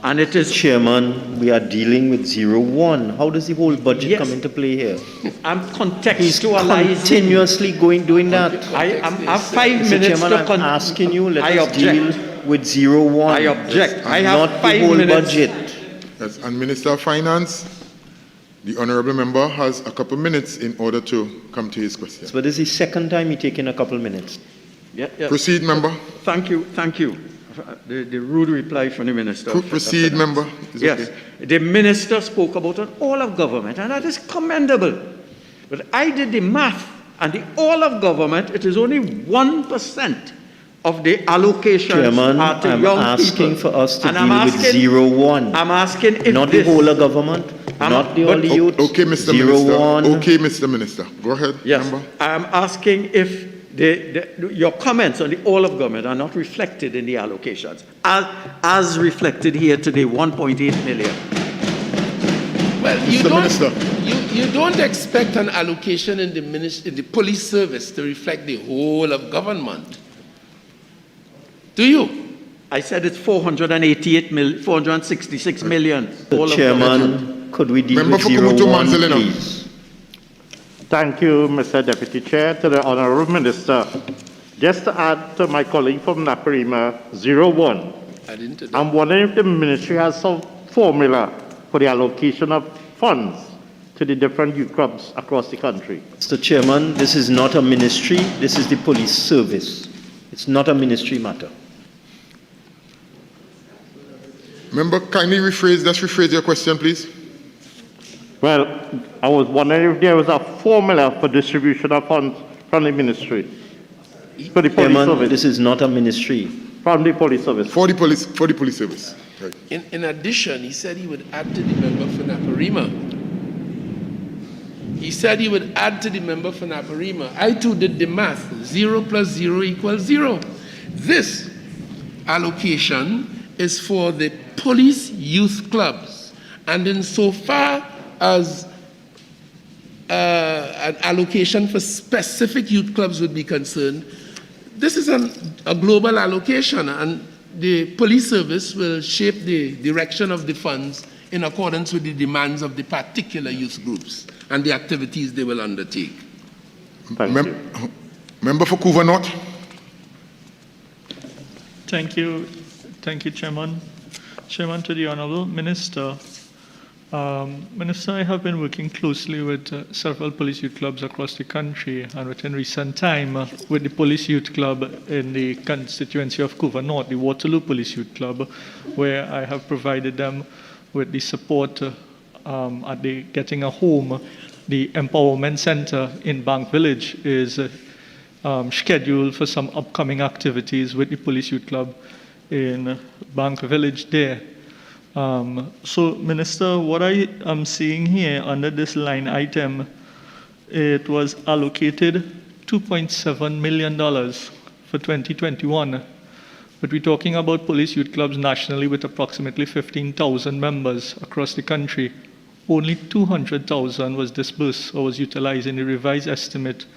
and it is... Chairman, we are dealing with 01. How does the whole budget come into play here? I'm contextualizing. He's continuously doing that. I have 5 Mr. minutes Chairman, to... I'm asking you, let I us object. deal with 01. I object. I have not 5 the whole minutes. budget. Yes, and Minister of Finance, the honourable member has a couple minutes in order to come to his question. But this is the second time he's taken a couple minutes. Yeah. Proceed, member. Thank you. The rude reply from the minister. Proceed, member. Yes. Okay. The minister spoke about an all of government, and that is commendable. But I did the math, and the all of government, it is only 1% of the allocations Chairman, are to I'm young asking people. for us to And deal with 01. I'm asking if not this, the whole of government, not the only youth. Okay, Mr. Minister. Okay, Mr. Minister. Go ahead, yes, member. I'm asking if your comments on the all of government are not reflected in the allocations, as reflected here today, 1.8 million. Well, you don't expect an allocation in the police service to reflect the whole of government, do you? I said it's 466 million. Chairman, could we deal Member with for 01, Kumutu, please? Thank you, Mr. Deputy Chair. To the Honourable Minister, just to add to my colleague from Naparima, 01, I'm wondering if the ministry has some formula for the allocation of funds to the different youth clubs across the country. Mr. Chairman, this is not a ministry, this is the police service. It's not a ministry matter. Member, kindly rephrase your question, please. Well, I was wondering if there was a formula for distribution of funds from the ministry for the police service. This is not a ministry. From the police service. For the police service. Right. In addition, he said he would add to the member for Naparima. He said he would add to the member for Naparima. I too did the math. 0 plus 0 equals 0. This allocation is for the police youth clubs. And insofar as an allocation for specific youth clubs would be concerned, this is a global allocation, and the police service will shape the direction of the funds in accordance with the demands of the particular youth groups and the activities they will undertake. Member for Couva North. Thank you, Chairman. Chairman, to the Honourable Minister, Minister, I have been working closely with several police youth clubs across the country, and within recent time with the police youth club in the constituency of Couva North, the Waterloo Police Youth Club, where I have provided them with the support at the Getting a Home. The Empowerment Center in Bank Village is scheduled for some upcoming activities with the Police Youth Club in Bank Village there. So, Minister, what I am seeing here under this line item, it was allocated $2.7 million for 2021. But we're talking about police youth clubs nationally with approximately 15,000 members across the country. Only 200,000 was disbursed or was utilized in the revised estimate.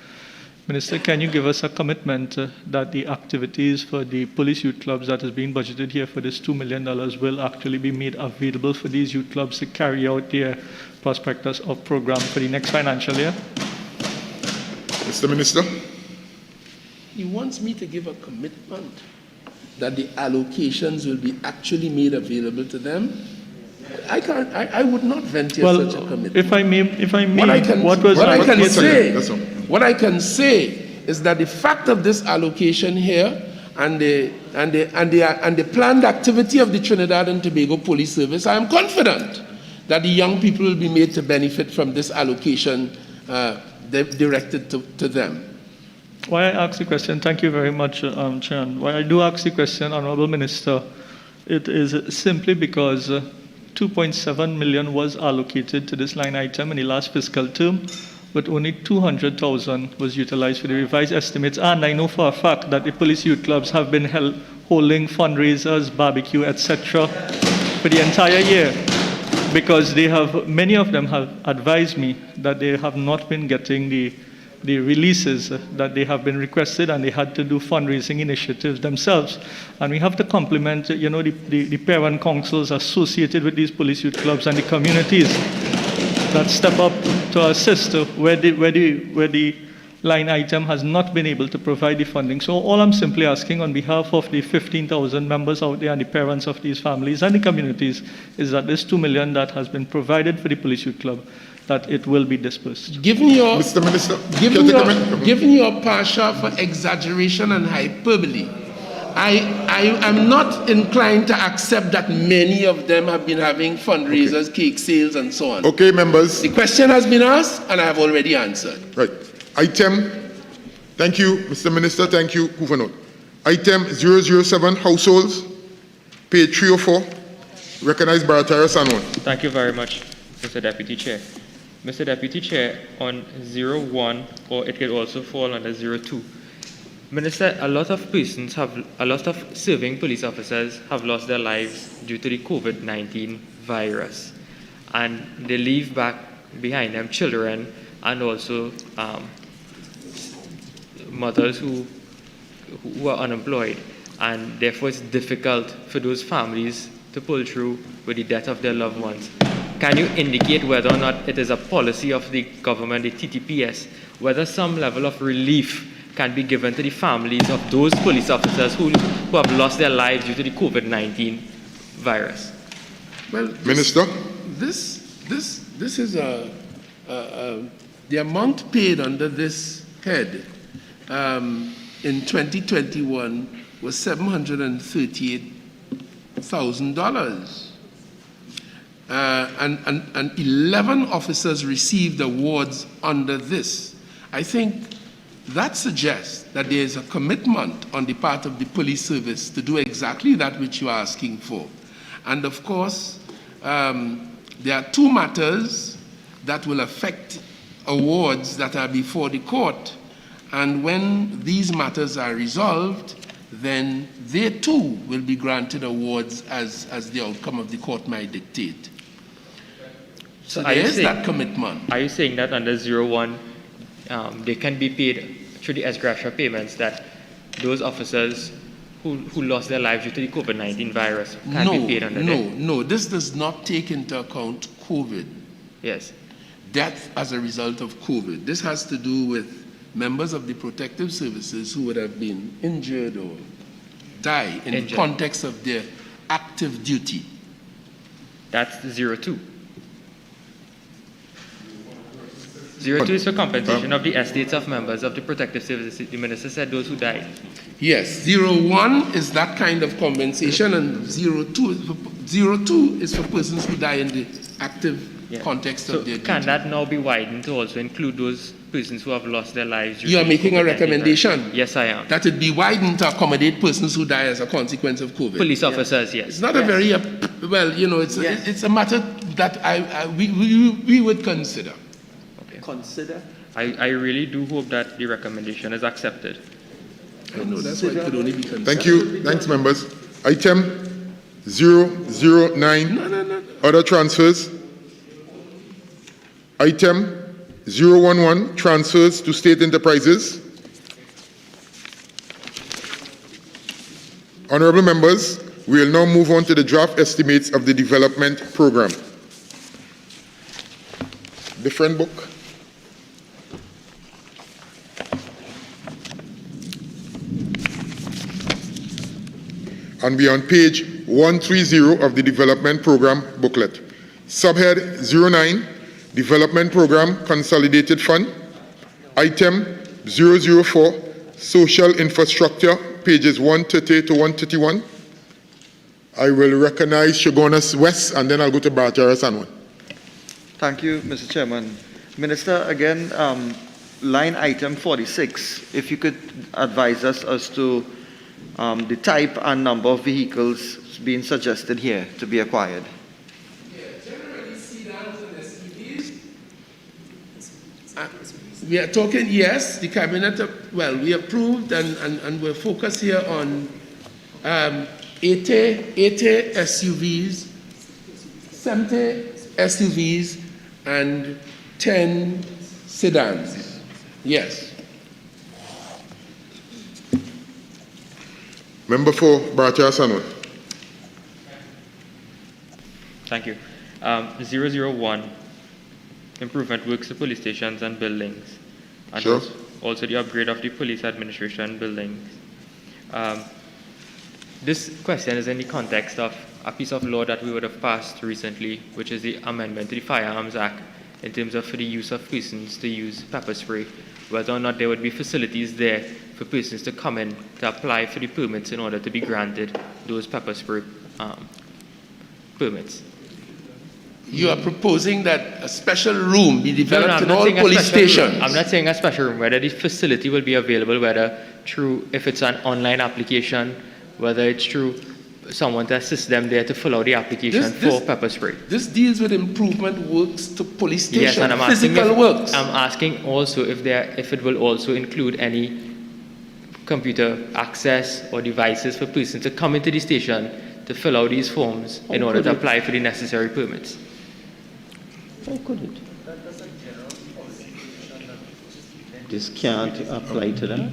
Minister, can you give us a commitment that the activities for the police youth clubs that is being budgeted here for this $2 million will actually be made available for these youth clubs to carry out their prospectus of program for the next financial year? Mr. Minister. He wants me to give a commitment that the allocations will be actually made available to them. I would not venture such a commitment. If I may, what I can say is that the fact of this allocation here and the planned activity of the Trinidad and Tobago Police Service, I am confident that the young people will be made to benefit from this allocation directed to them. Why I ask the question, thank you very much, Chair. Why I do ask the question, Honorable Minister, it is simply because 2.7 million was allocated to this line item in the last fiscal term, but only 200,000 was utilized for the revised estimates. And I know for a fact that the police youth clubs have been holding fundraisers, barbecue, etc. for the entire year, because many of them have advised me that they have not been getting the releases that they have been requested, and they had to do fundraising initiatives themselves. And we have to compliment, the parent councils associated with these police youth clubs and the communities that step up to assist where the line item has not been able to provide the funding. So all I'm simply asking on behalf of the 15,000 members out there and the parents of these families and the communities is that this $2 million that has been provided for the police youth club, that it will be dispersed. Given your, Mr. Minister, given your passion for exaggeration and hyperbole, I am not inclined to accept that many of them have been having fundraisers, cake sales, and so on. Okay, members. The question has been asked, and I have already answered. Right. Thank you, Mr. Minister. Thank you, Governor. Item 007, households, page 304, recognized by Atara Sanwan. Thank you very much, Mr. Deputy Chair. Mr. Deputy Chair, on 01, or it could also fall under 02. Minister, a lot of serving police officers have lost their lives due to the COVID-19 virus. And they leave behind them children and also mothers who are unemployed. And therefore it's difficult for those families to pull through with the death of their loved ones. Can you indicate whether or not it is a policy of the government, the TTPS, whether some level of relief can be given to the families of those police officers who have lost their lives due to the COVID-19 virus? Well, Minister? This is the amount paid under this head in 2021 was $738,000. And 11 officers received awards under this. I think that suggests that there is a commitment on the part of the police service to do exactly that which you are asking for. And of course, there are two matters that will affect awards that are before the court. And when these matters are resolved, then they too will be granted awards as the outcome of the court might dictate. So there is that commitment. Are you saying that under 01, they can be paid through the ex gratia payments, that those officers who lost their lives due to the COVID-19 virus can be paid under that? No, this does not take into account COVID. Yes. Death as a result of COVID. This has to do with members of the protective services who would have been injured or die in the context of their active duty. That's 02. 02 is for compensation of the estates of members of the protective services. The minister said those who died. Yes, 01 is that kind of compensation, and 02 is for persons who die in the active context of their duty. Can that now be widened to also include those persons who have lost their lives? You are making a recommendation? Yes, I am. That it be widened to accommodate persons who die as a consequence of COVID? Police officers, yes. It's not a very, well, you know, it's a matter that we would consider. Okay. Consider? I really do hope that the recommendation is accepted. I know, that's why it could only be considered. Thank you. Thanks, members. Item 009, other transfers. Item 011, transfers to state enterprises. Honorable members, we will now move on to the draft estimates of the development program. Different book. And we are on page 130 of the development program booklet. Subhead 09, Development Program Consolidated Fund. Item 004, Social Infrastructure, pages 130 to 131. I will recognize Shogunas West, and then I'll go to Bartara Sanwan. Thank you, Mr. Chairman. Minister, again, line item 46, if you could advise us as to the type and number of vehicles being suggested here to be acquired. We are talking, yes, the cabinet, well, we approved and we're focused here on 80 SUVs, 70 SUVs, and 10 sedans. Yes. Member for Bartara Sanwan. Thank you. 001, improvement works to police stations and buildings. And sure. Also the upgrade of the police administration buildings. This question is in the context of a piece of law that we would have passed recently, which is the amendment to the Firearms Act, in terms of for the use of persons to use pepper spray, whether or not there would be facilities there for persons to come in to apply for the permits in order to be granted those pepper spray permits. You are proposing that a special room be developed in all police stations? I'm not saying a special room, whether the facility will be available, whether through, if it's an online application, whether it's through someone to assist them there to fill out the application for pepper spray. This deals with improvement works to police stations, yes, and I'm physical works. I'm asking also if it will also include any computer access or devices for persons to come into the station to fill out these forms in order to apply for the necessary permits. How could it? This can't apply to that?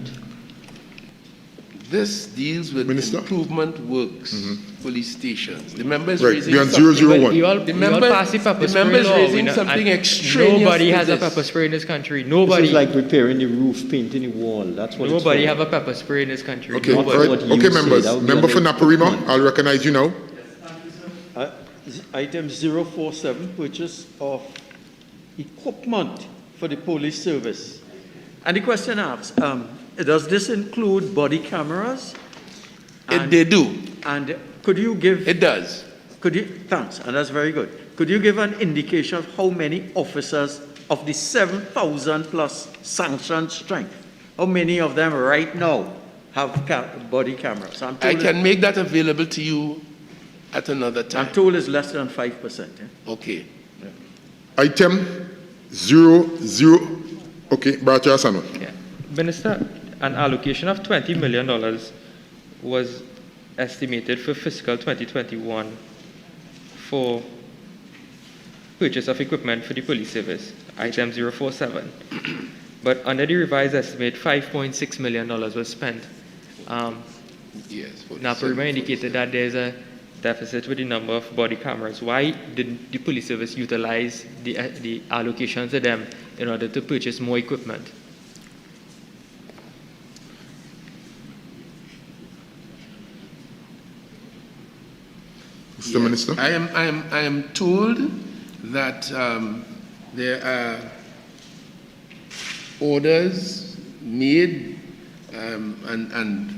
This deals with improvement works, police stations. The member is right. raising Beyond something. 001. The member is raising something extraneous. Nobody has a pepper spray in this country. Nobody. This is like repairing the roof, painting the wall. That's what nobody have a pepper spray in this country. Okay, right. Okay, members. Member for Naparima, I'll recognize you now. Item 047, purchase of equipment for the police service. And the question asks, does this include body cameras? They do. And could you give... It does. Could you... Thanks, and that's very good. Could you give an indication of how many officers of the 7,000 plus sanctioned strength, how many of them right now have body cameras? I can make that available to you at another time. I'm told it's less than 5%. Eh? Okay. Yeah. Item 00. Okay, Bartara Sanwan. Yeah. Minister, an allocation of $20 million was estimated for fiscal 2021 for purchase of equipment for the police service, item 047. But under the revised estimate, $5.6 million was spent. Yes. Naparima indicated that there's a deficit with the number of body cameras. Why didn't the police service utilize the allocation to them in order to purchase more equipment? Mr. Minister? I am told that there are orders made, and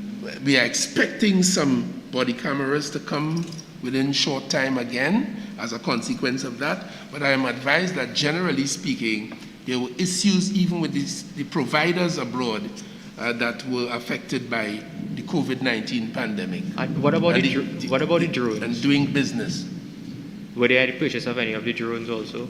we are expecting some body cameras to come within short time again as a consequence of that. But I am advised that generally speaking, there were issues even with the providers abroad that were affected by the COVID-19 pandemic. And what about the drones? And doing business. Were there any purchase of any of the drones also?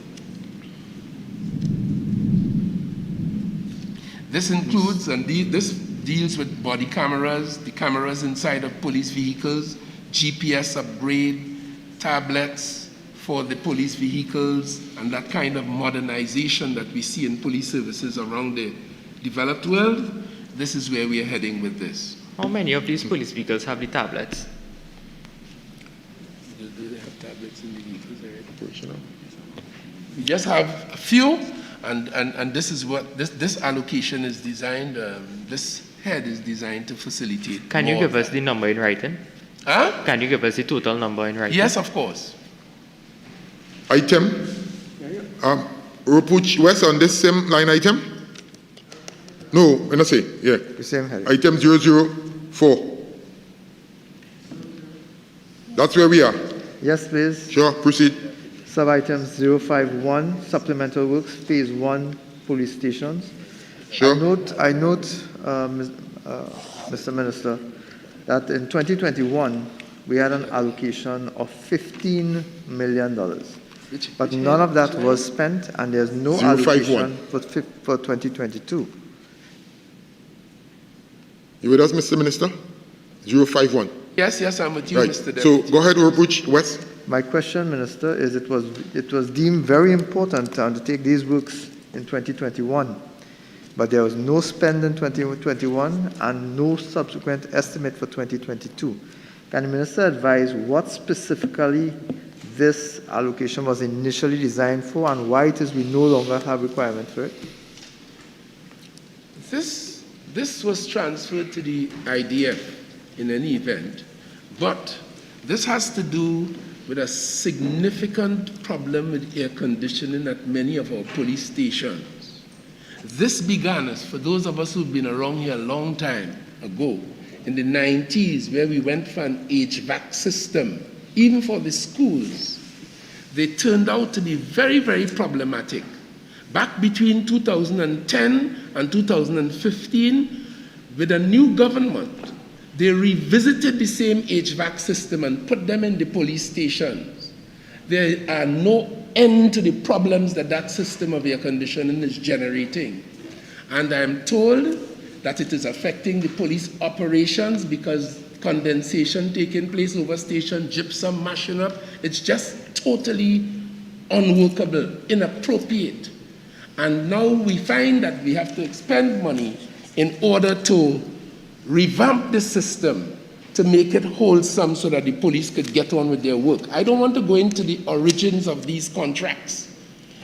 This includes, and this deals with body cameras, the cameras inside of police vehicles, GPS upgrade, tablets for the police vehicles, and that kind of modernization that we see in police services around the developed world. This is where we are heading with this. How many of these police vehicles have the tablets? Do they have tablets in the vehicles already operational? We just have a few, and this is what this allocation is designed. This head is designed to facilitate. Can you give us the number in writing? Huh? Can you give us the total number in writing? Yes, of course. Item, Ropuch West on this same line item? No, when I say, yeah. The same head. Item 004. That's where we are. Yes, please. Sure, proceed. Sub-item 051, supplemental works, phase 1, police stations. Sure. I note, Mr. Minister, that in 2021, we had an allocation of $15 million. But none of that was spent, and there's no allocation for 2022. You with us, Mr. Minister? 051. Yes, I'm with you, right. Mr. Deputy. So go ahead, Ropuch West. My question, Minister, is it was deemed very important to undertake these works in 2021, but there was no spend in 2021 and no subsequent estimate for 2022. Can the Minister advise what specifically this allocation was initially designed for and why it is we no longer have requirement for it? This was transferred to the IDF in any event, but this has to do with a significant problem with air conditioning at many of our police stations. This began, as for those of us who've been around here a long time ago, in the 90s, where we went for an HVAC system, even for the schools. They turned out to be very, very problematic. Back between 2010 and 2015, with a new government, they revisited the same HVAC system and put them in the police stations. There are no end to the problems that system of air conditioning is generating. And I'm told that it is affecting the police operations because condensation taking place over station, gypsum mashing up. It's just totally unworkable, inappropriate. And now we find that we have to expend money in order to revamp the system to make it wholesome so that the police could get on with their work. I don't want to go into the origins of these contracts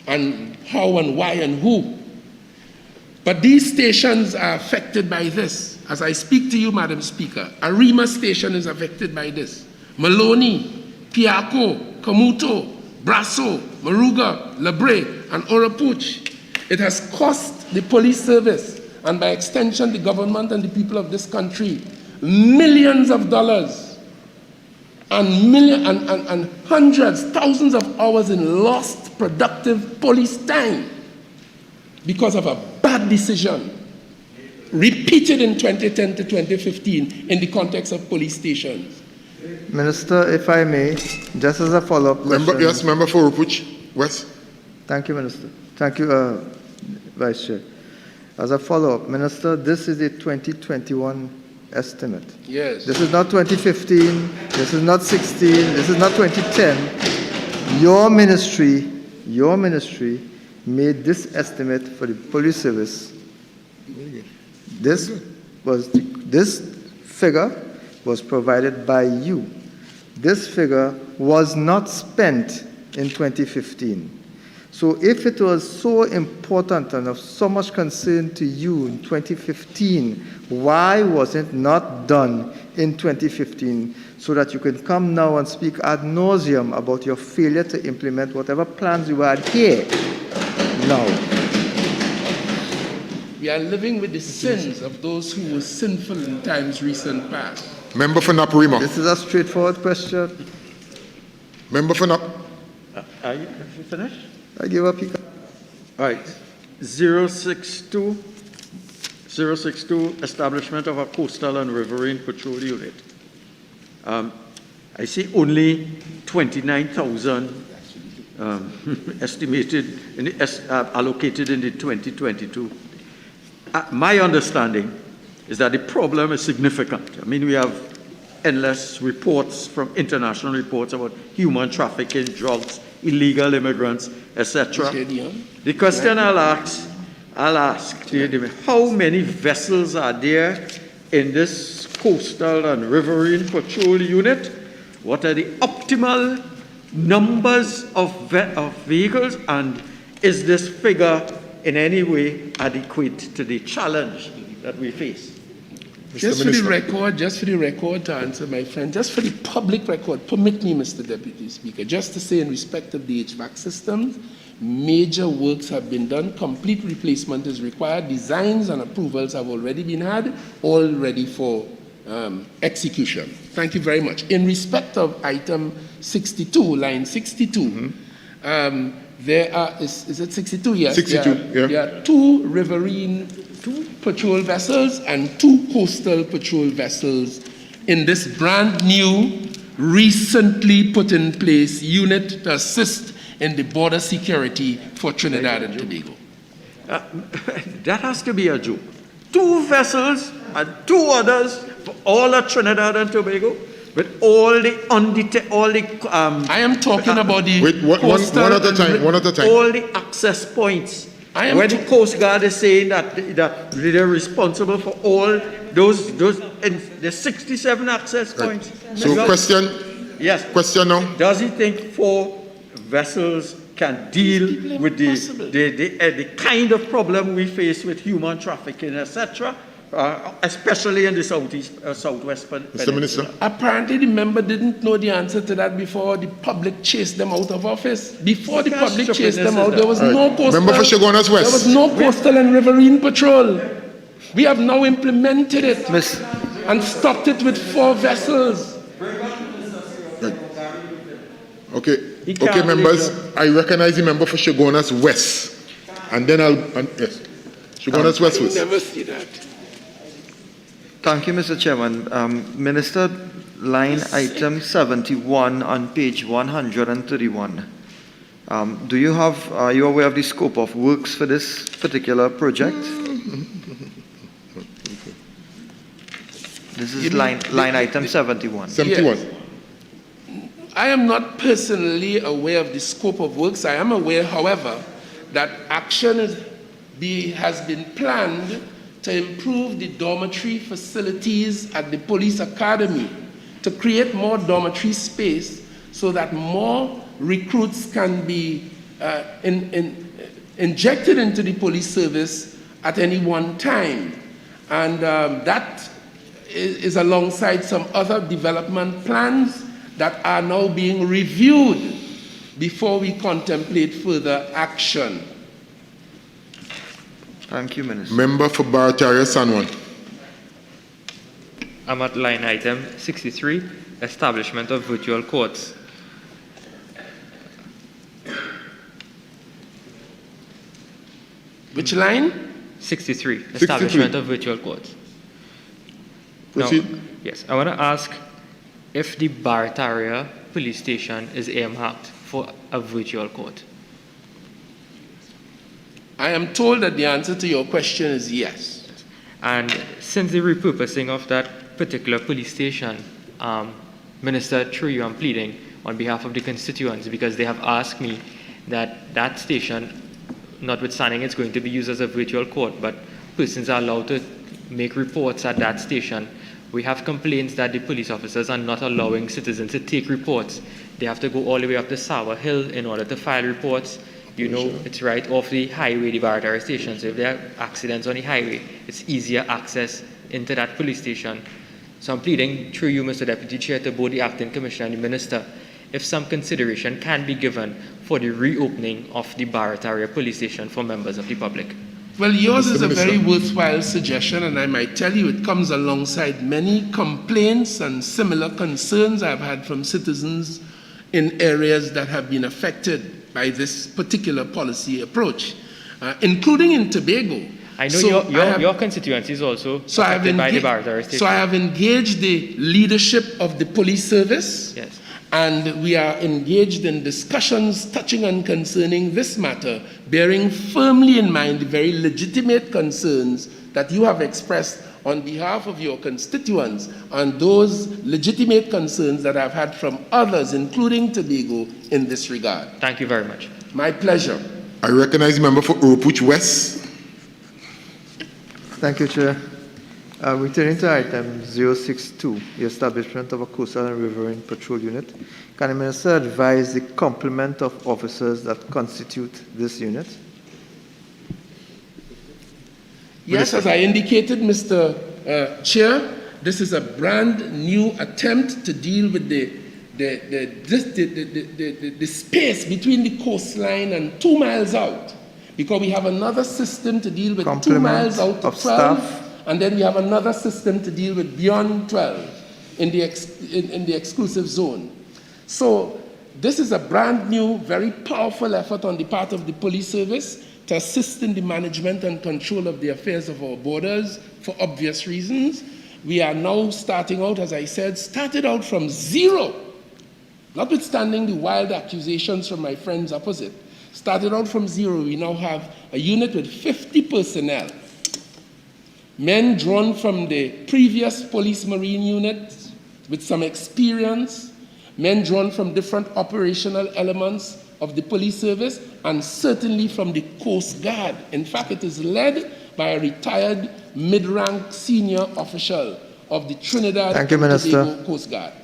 and how and why and who. But these stations are affected by this. As I speak to you, Madam Speaker, Arima Station is affected by this. Maloney, Piaco, Kamuto, Brasso, Maruga, Labre, and Orapuch. It has cost the police service, and by extension, the government and the people of this country, millions of dollars and hundreds, thousands of hours in lost productive police time because of a bad decision repeated in 2010 to 2015 in the context of police stations. Minister, if I may, just as a follow-up question. Yes, Member for Ropuch West. Thank you, Minister. Thank you, Vice Chair. As a follow-up, Minister, this is a 2021 estimate. Yes. This is not 2015, this is not 16, this is not 2010. Your ministry made this estimate for the police service. This figure was provided by you. This figure was not spent in 2015. So if it was so important and of so much concern to you in 2015, why was it not done in 2015 so that you can come now and speak ad nauseum about your failure to implement whatever plans you had here now? We are living with the sins of those who were sinful in times recent past. Member for Naparima. This is a straightforward question. Member for Are you finished? I give up. All right. 062, establishment of a coastal and riverine patrol unit. I see only 29,000 estimated, allocated in the 2022. My understanding is that the problem is significant. I mean, we have endless reports from international reports about human trafficking, drugs, illegal immigrants, etc. The question I'll ask, how many vessels are there in this coastal and riverine patrol unit? What are the optimal numbers of vehicles, and is this figure in any way adequate to the challenge that we face? Just for the record, to answer my friend, just for the public record, permit me, Mr. Deputy Speaker, just to say in respect of the HVAC systems, major works have been done, complete replacement is required, designs and approvals have already been had, all ready for execution. Thank you very much. In respect of item 62, line 62, there are, is it 62? Yes. 62, there are 2 riverine patrol vessels and 2 coastal patrol vessels in this brand new, recently put in place unit to assist in the border security for Trinidad and Tobago. That has to be a joke. 2 vessels and 2 others for all of Trinidad and Tobago, with all the I am talking about the one at a time. All the access points. When the Coast Guard is saying that they're responsible for all those and the 67 access points. So question. Yes. Question now. Does he think 4 vessels can deal with the kind of problem we face with human trafficking, etc., especially in the southwest peninsula? Mr. Minister. Apparently the member didn't know the answer to that before the public chased them out of office. Before the public chased them out, there was no coastal. Member for Chaguanas West. There was no coastal and riverine patrol. We have now implemented it and stopped it with 4 vessels. Right. Okay, members, I recognize the member for Chaguanas West. And then yes. Chaguanas West first. I never see that. Thank you, Mr. Chairman. Minister, line item 71 on page 131. Are you aware of the scope of works for this particular project? This is line item 71. 71. Yes. I am not personally aware of the scope of works. I am aware, however, that action has been planned to improve the dormitory facilities at the police academy, to create more dormitory space so that more recruits can be injected into the police service at any one time. And that is alongside some other development plans that are now being reviewed before we contemplate further action. Thank you, Minister. Member for Barataria San Juan. I'm at line item 63, establishment of virtual courts. Which line? 63, establishment of virtual courts. Proceed. Now, yes, I want to ask if the Barataria police station is earmarked for a virtual court. I am told that the answer to your question is yes. And since the repurposing of that particular police station, Minister, through you, I'm pleading on behalf of the constituents because they have asked me that station, notwithstanding it's going to be used as a virtual court, but persons are allowed to make reports at that station. We have complaints that the police officers are not allowing citizens to take reports. They have to go all the way up to Sour Hill in order to file reports. You know, it's right off the highway, the Barataria station. So if there are accidents on the highway, it's easier access into that police station. So I'm pleading through you, Mr. Deputy Chair, to both the Acting Commissioner and the Minister, if some consideration can be given for the reopening of the Barataria police station for members of the public. Well, yours Mr. is a Minister. very worthwhile suggestion, and I might tell you it comes alongside many complaints and similar concerns I've had from citizens in areas that have been affected by this particular policy approach, including in Tobago. I know your constituency is also affected by the barrier station. So I have engaged the leadership of the police service. Yes. And we are engaged in discussions touching and concerning this matter, bearing firmly in mind the very legitimate concerns that you have expressed on behalf of your constituents and those legitimate concerns that I've had from others, including Tobago, in this regard. Thank you very much. My pleasure. I recognize the member for Urupuch West. Thank you, Chair. Returning to item 062, the establishment of a coastal and riverine patrol unit. Can the Minister advise the complement of officers that constitute this unit? Yes, as I indicated, Mr. Chair, this is a brand new attempt to deal with the space between the coastline and 2 miles out, because we have another system to deal with 2 miles out to 12. Staff. And then we have another system to deal with beyond 12 in the exclusive zone. So this is a brand new, very powerful effort on the part of the police service to assist in the management and control of the affairs of our borders for obvious reasons. We are now starting out, as I said, started out from zero, notwithstanding the wild accusations from my friends opposite. Started out from zero. We now have a unit with 50 personnel. Men drawn from the previous police marine unit with some experience, men drawn from different operational elements of the police service, and certainly from the Coast Guard. In fact, it is led by a retired mid-rank senior official of the Trinidad and Tobago Coast Guard.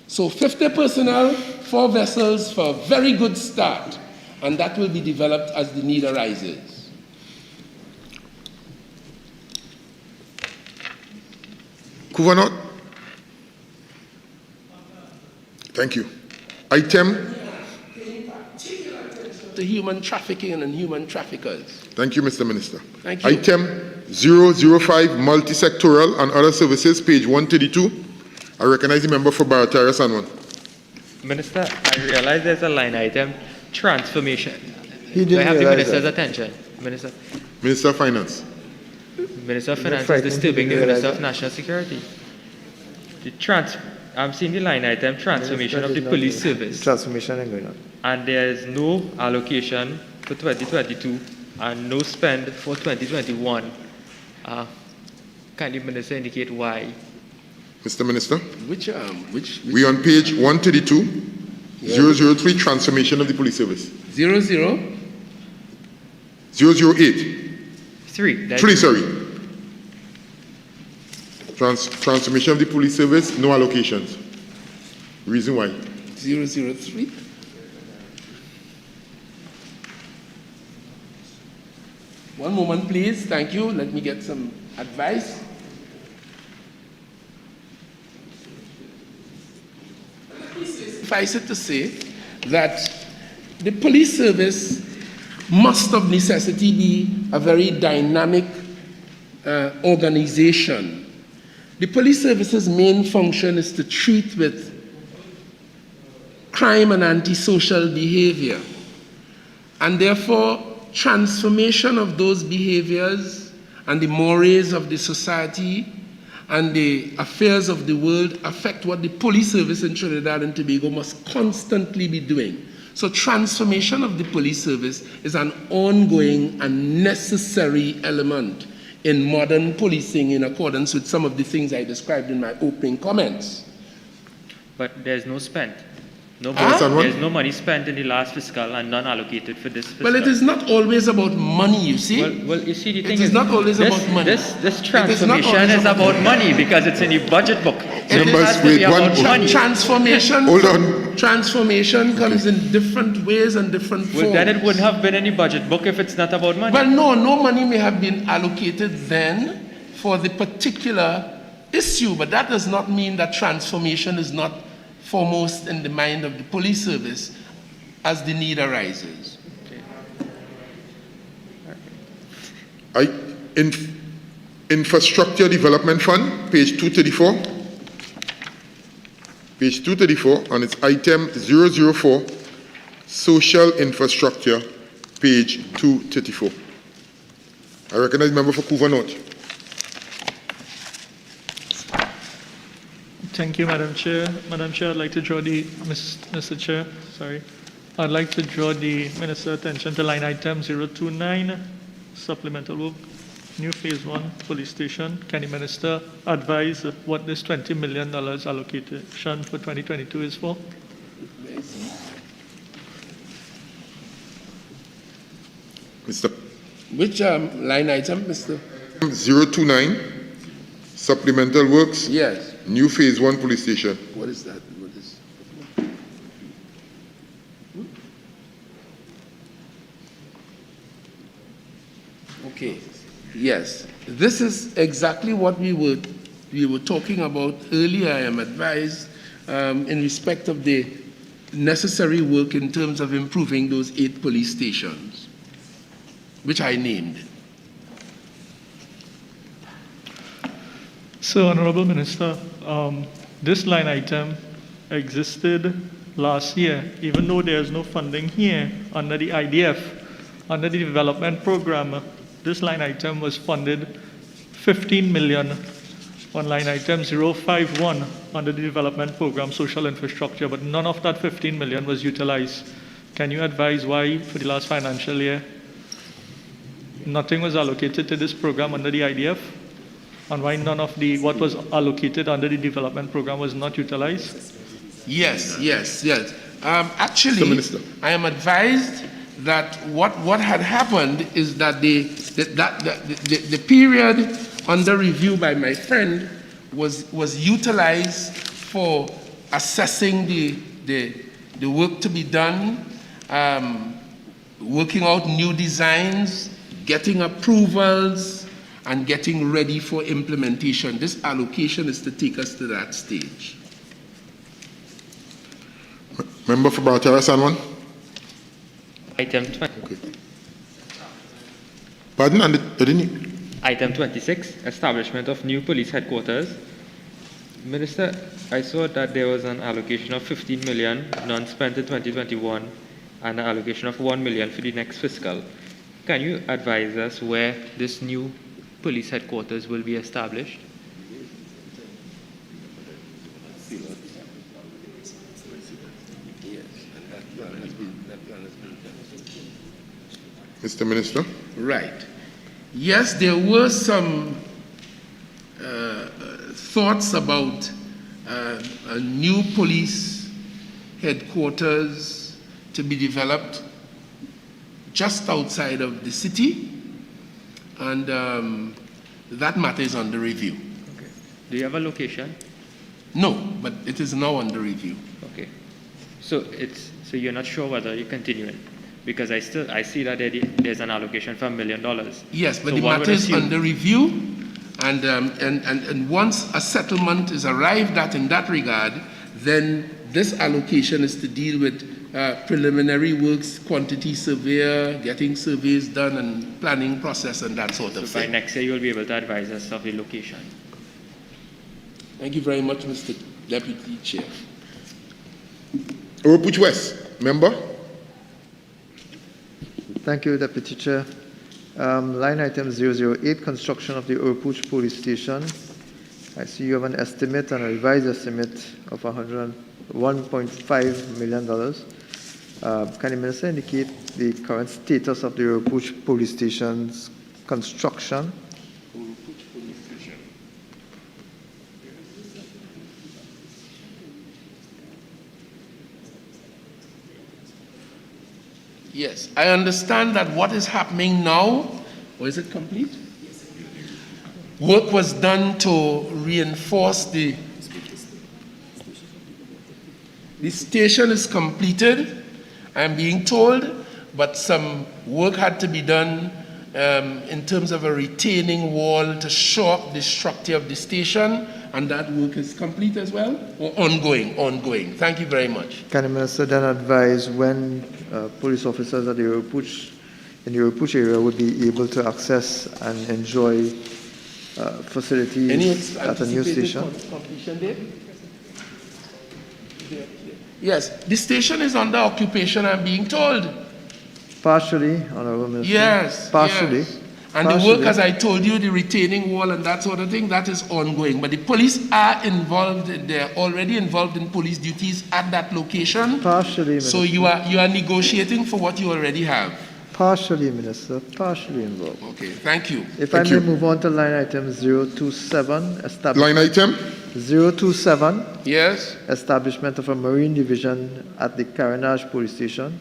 So 50 personnel, 4 vessels for a very good start, and that will be developed as the need arises. Kuvanot. Thank you. Item. To human trafficking and human traffickers. Thank you, Mr. Minister. Thank you. Item 005, multi-sectoral and other services, page 132. I recognize the member for Barataria Sanwan. Minister, I realize there's a line item, transformation. He didn't Do I have the realize Minister's that. attention? Minister. Minister of Finance. Minister of Finance is disturbing the Minister of National Security. I'm seeing the line item, transformation of the police service. Transformation ain't going on. And there is no allocation for 2022 and no spend for 2021. Can the Minister indicate why? Mr. Minister. Which we on page 132, yeah. 003, transformation of the police service. 00? 008. 3, sorry. Transformation of the police service, no allocations. Reason why? 003. One moment, please. Thank you. Let me get some advice. Suffice it to say that the police service must of necessity be a very dynamic organization. The police service's main function is to treat with crime and antisocial behavior, and therefore transformation of those behaviors and the mores of the society and the affairs of the world affect what the police service in Trinidad and Tobago must constantly be doing. So transformation of the police service is an ongoing and necessary element in modern policing in accordance with some of the things I described in my opening comments. But there's no spent. There's no money spent in the last fiscal and none allocated for this fiscal. Well, it is not always about money, you see. Well, you see, the thing is, it is not always about money. This transformation is about money because it's in the budget book. So it has to be about money. Transformation. Hold on. Transformation comes in different ways and different forms. Well, then it wouldn't have been any budget book if it's not about money. Well, no money may have been allocated then for the particular issue, but that does not mean that transformation is not foremost in the mind of the police service as the need arises. Okay. Infrastructure Development Fund, page 234. Page 234, on its item 004, Social Infrastructure, page 234. I recognize the member for Couva North. Thank you, Madam Chair. Madam Chair, I'd like to draw the, Mr. Chair, sorry. I'd like to draw the Minister's attention to line item 029, supplemental work, new phase 1 police station. Can the Minister advise what this $20 million allocation for 2022 is for? Mr. Which line item, Mr.? 029, supplemental works. Yes. New phase 1 police station. What is that? What is? Okay. Yes. This is exactly what we were talking about earlier. I am advised in respect of the necessary work in terms of improving those 8 police stations, which I named. So, Honorable Minister, this line item existed last year, even though there's no funding here under the IDF, under the development program. This line item was funded $15 million on line item 051 under the development program social infrastructure, but none of that $15 million was utilized. Can you advise why for the last financial year nothing was allocated to this program under the IDF? And why none of the what was allocated under the development program was not utilized? Yes. Actually, I am advised that what had happened is that the period under review by my friend was utilized for assessing the work to be done, working out new designs, getting approvals, and getting ready for implementation. This allocation is to take us to that stage. Member for Bartara Sanwan. Item 20. Okay. Pardon? Item 26, establishment of new police headquarters. Minister, I saw that there was an allocation of 15 million non-spent in 2021 and an allocation of 1 million for the next fiscal. Can you advise us where this new police headquarters will be established? Mr. Minister. Right. Yes, there were some thoughts about a new police headquarters to be developed just outside of the city, and that matter is under review. Okay. Do you have a location? No, but it is now under review. Okay. So you're not sure whether you're continuing? Because I see that there's an allocation for $1 million. Yes, but so the matter is under review, and once a settlement is arrived at in that regard, then this allocation is to deal with preliminary works, quantity surveyor, getting surveys done, and planning process, and that sort of thing. So by next year, you'll be able to advise us of the location. Thank you very much, Mr. Deputy Chair. Oropouche West, member. Thank you, Deputy Chair. Line item 008, construction of the Oropouche Police Station. I see you have an estimate and a revised estimate of $1.5 million. Can the Minister indicate the current status of the Oropouche Police Station's construction? Yes, I understand that what is happening now, or is it complete? Work was done to reinforce the station is completed, I'm being told, but some work had to be done in terms of a retaining wall to shore up the structure of the station, and that work is complete as well, or ongoing. Thank you very much. Can the Minister then advise when police officers at the Oropouche in the Push area would be able to access and enjoy facilities at a new station? Completion date? Yes, the station is under occupation, I'm being told. Partially, Honorable Minister. Yes. Partially. Yes. And the work, as I told you, the retaining wall and that sort of thing, that is ongoing. But the police are involved, they're already involved in police duties at that location. Partially, Minister. So you are negotiating for what you already have. Partially, Minister. Partially involved. Okay, thank you. If I may move on to line item 027. Line item? 027. Yes. Establishment of a marine division at the Carinage Police Station.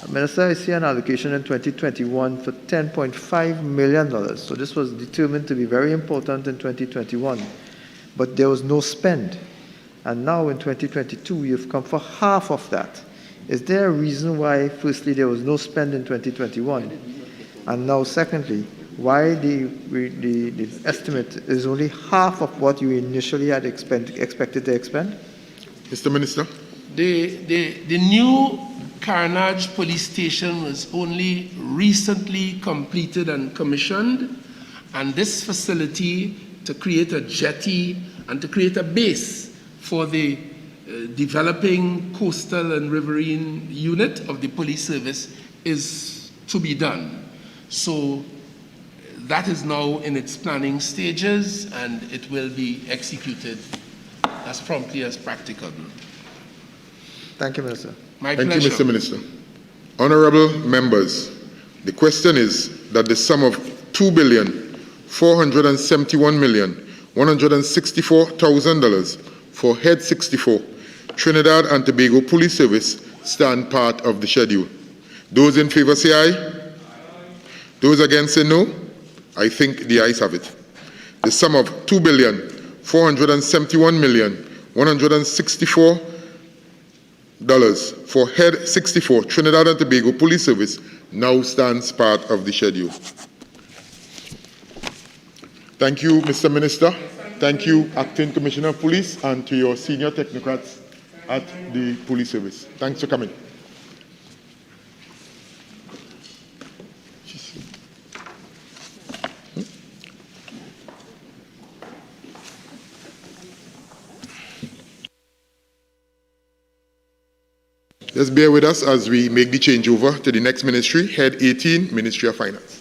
Minister, I see an allocation in 2021 for $10.5 million. So this was determined to be very important in 2021, but there was no spend. And now in 2022, you've come for half of that. Is there a reason why, firstly, there was no spend in 2021? And now, secondly, why the estimate is only half of what you initially had expected to expend? Mr. Minister. The new Carinage Police Station was only recently completed and commissioned, and this facility to create a jetty and to create a base for the developing coastal and riverine unit of the police service is to be done. So that is now in its planning stages, and it will be executed as promptly as practicable. Thank you, Minister. My Thank pleasure. you, Mr. Minister. Honorable members, the question is that the sum of $2,471,164,000 for Head 64, Trinidad and Tobago Police Service, stand part of the schedule. Those in favor say aye. Those against say no. I think the ayes have it. The sum of $2,471,164,000 for Head 64, Trinidad and Tobago Police Service, now stands part of the schedule. Thank you, Mr. Minister. Thank you, Acting Commissioner of Police, and to your senior technocrats at the Police Service. Thanks for coming. Just bear with us as we make the changeover to the next ministry, Head 18, Ministry of Finance.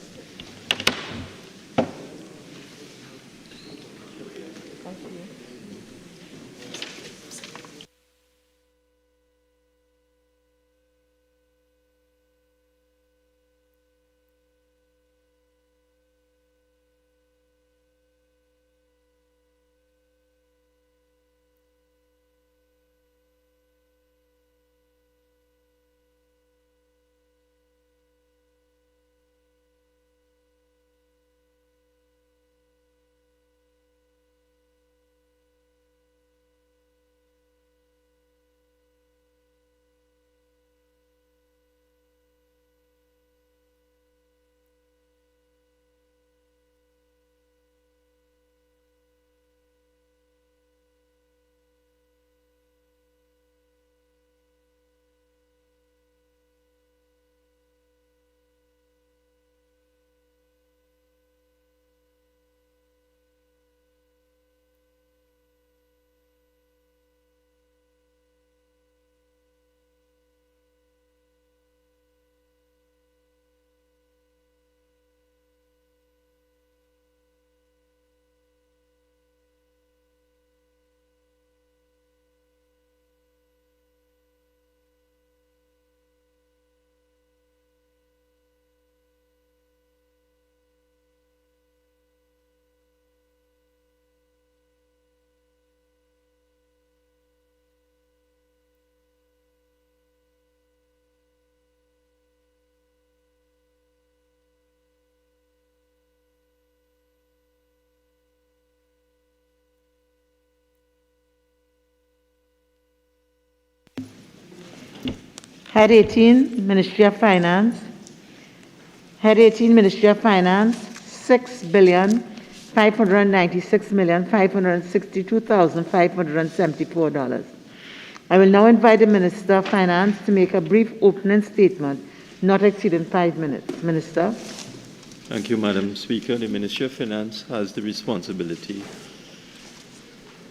Head 18, Ministry of Finance. Head 18, Ministry of Finance, $6,596,562,574. I will now invite the Minister of Finance to make a brief opening statement, not exceeding 5 minutes. Minister. Thank you, Madam Speaker. The Ministry of Finance has the responsibility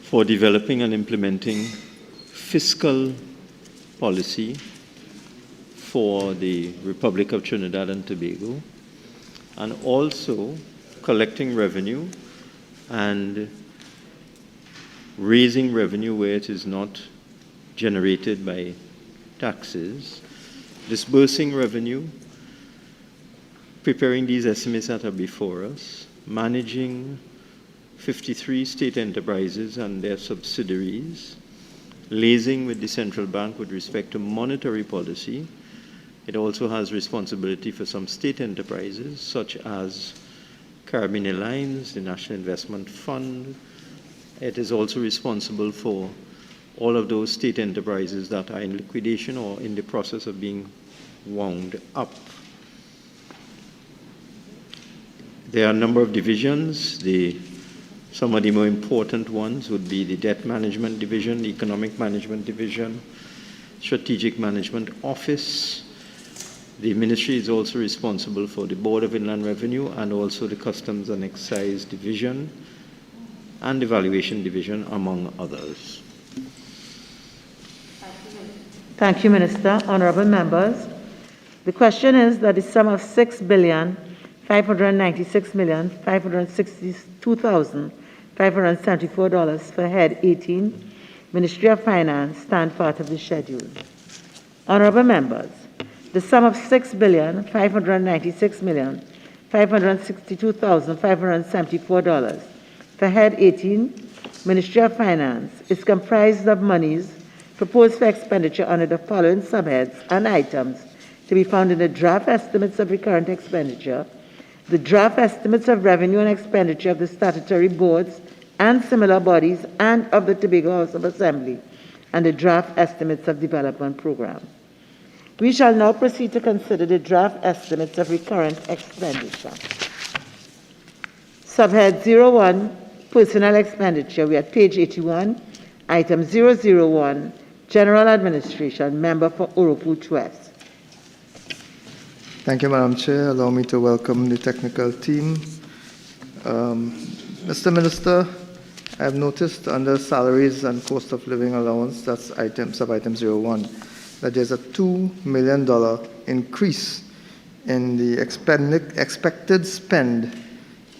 for developing and implementing fiscal policy for the Republic of Trinidad and Tobago, and also collecting revenue and raising revenue where it is not generated by taxes, disbursing revenue, preparing these estimates that are before us, managing 53 state enterprises and their subsidiaries, liaising with the central bank with respect to monetary policy. It also has responsibility for some state enterprises, such as Caribbean Airlines, the National Investment Fund. It is also responsible for all of those state enterprises that are in liquidation or in the process of being wound up. There are a number of divisions. Some of the more important ones would be the Debt Management Division, the Economic Management Division, Strategic Management Office. The Ministry is also responsible for the Board of Inland Revenue and also the Customs and Excise Division and the Valuation Division, among others. Thank you, Minister. Honorable members, the question is that the sum of $6,596,562,574 for Head 18, Ministry of Finance, stand part of the schedule. Honorable members, the sum of $6,596,562,574 for Head 18, Ministry of Finance, is comprised of monies proposed for expenditure under the following subheads and items to be found in the draft estimates of recurrent expenditure, the draft estimates of revenue and expenditure of the statutory boards and similar bodies and of the Tobago House of Assembly, and the draft estimates of development program. We shall now proceed to consider the draft estimates of recurrent expenditure. Subhead 01, Personal Expenditure. We are at page 81, item 001, General Administration, Member for Oropuch West. Thank you, Madam Chair. Allow me to welcome the technical team. Mr. Minister, I have noticed under salaries and cost of living allowance, that's sub-item 01, that there's a $2 million increase in the expected spend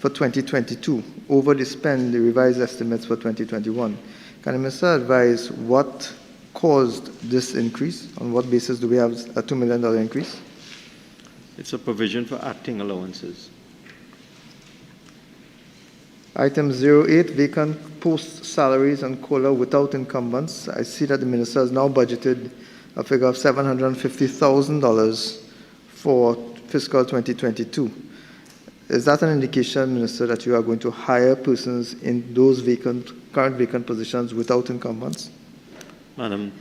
for 2022 over the revised estimates for 2021. Can the Minister advise what caused this increase? On what basis do we have a $2 million increase? It's a provision for acting allowances. Item 08, vacant post salaries and COLA without incumbents. I see that the Minister has now budgeted a figure of $750,000 for fiscal 2022. Is that an indication, Minister, that you are going to hire persons in those current vacant positions without incumbents? Madam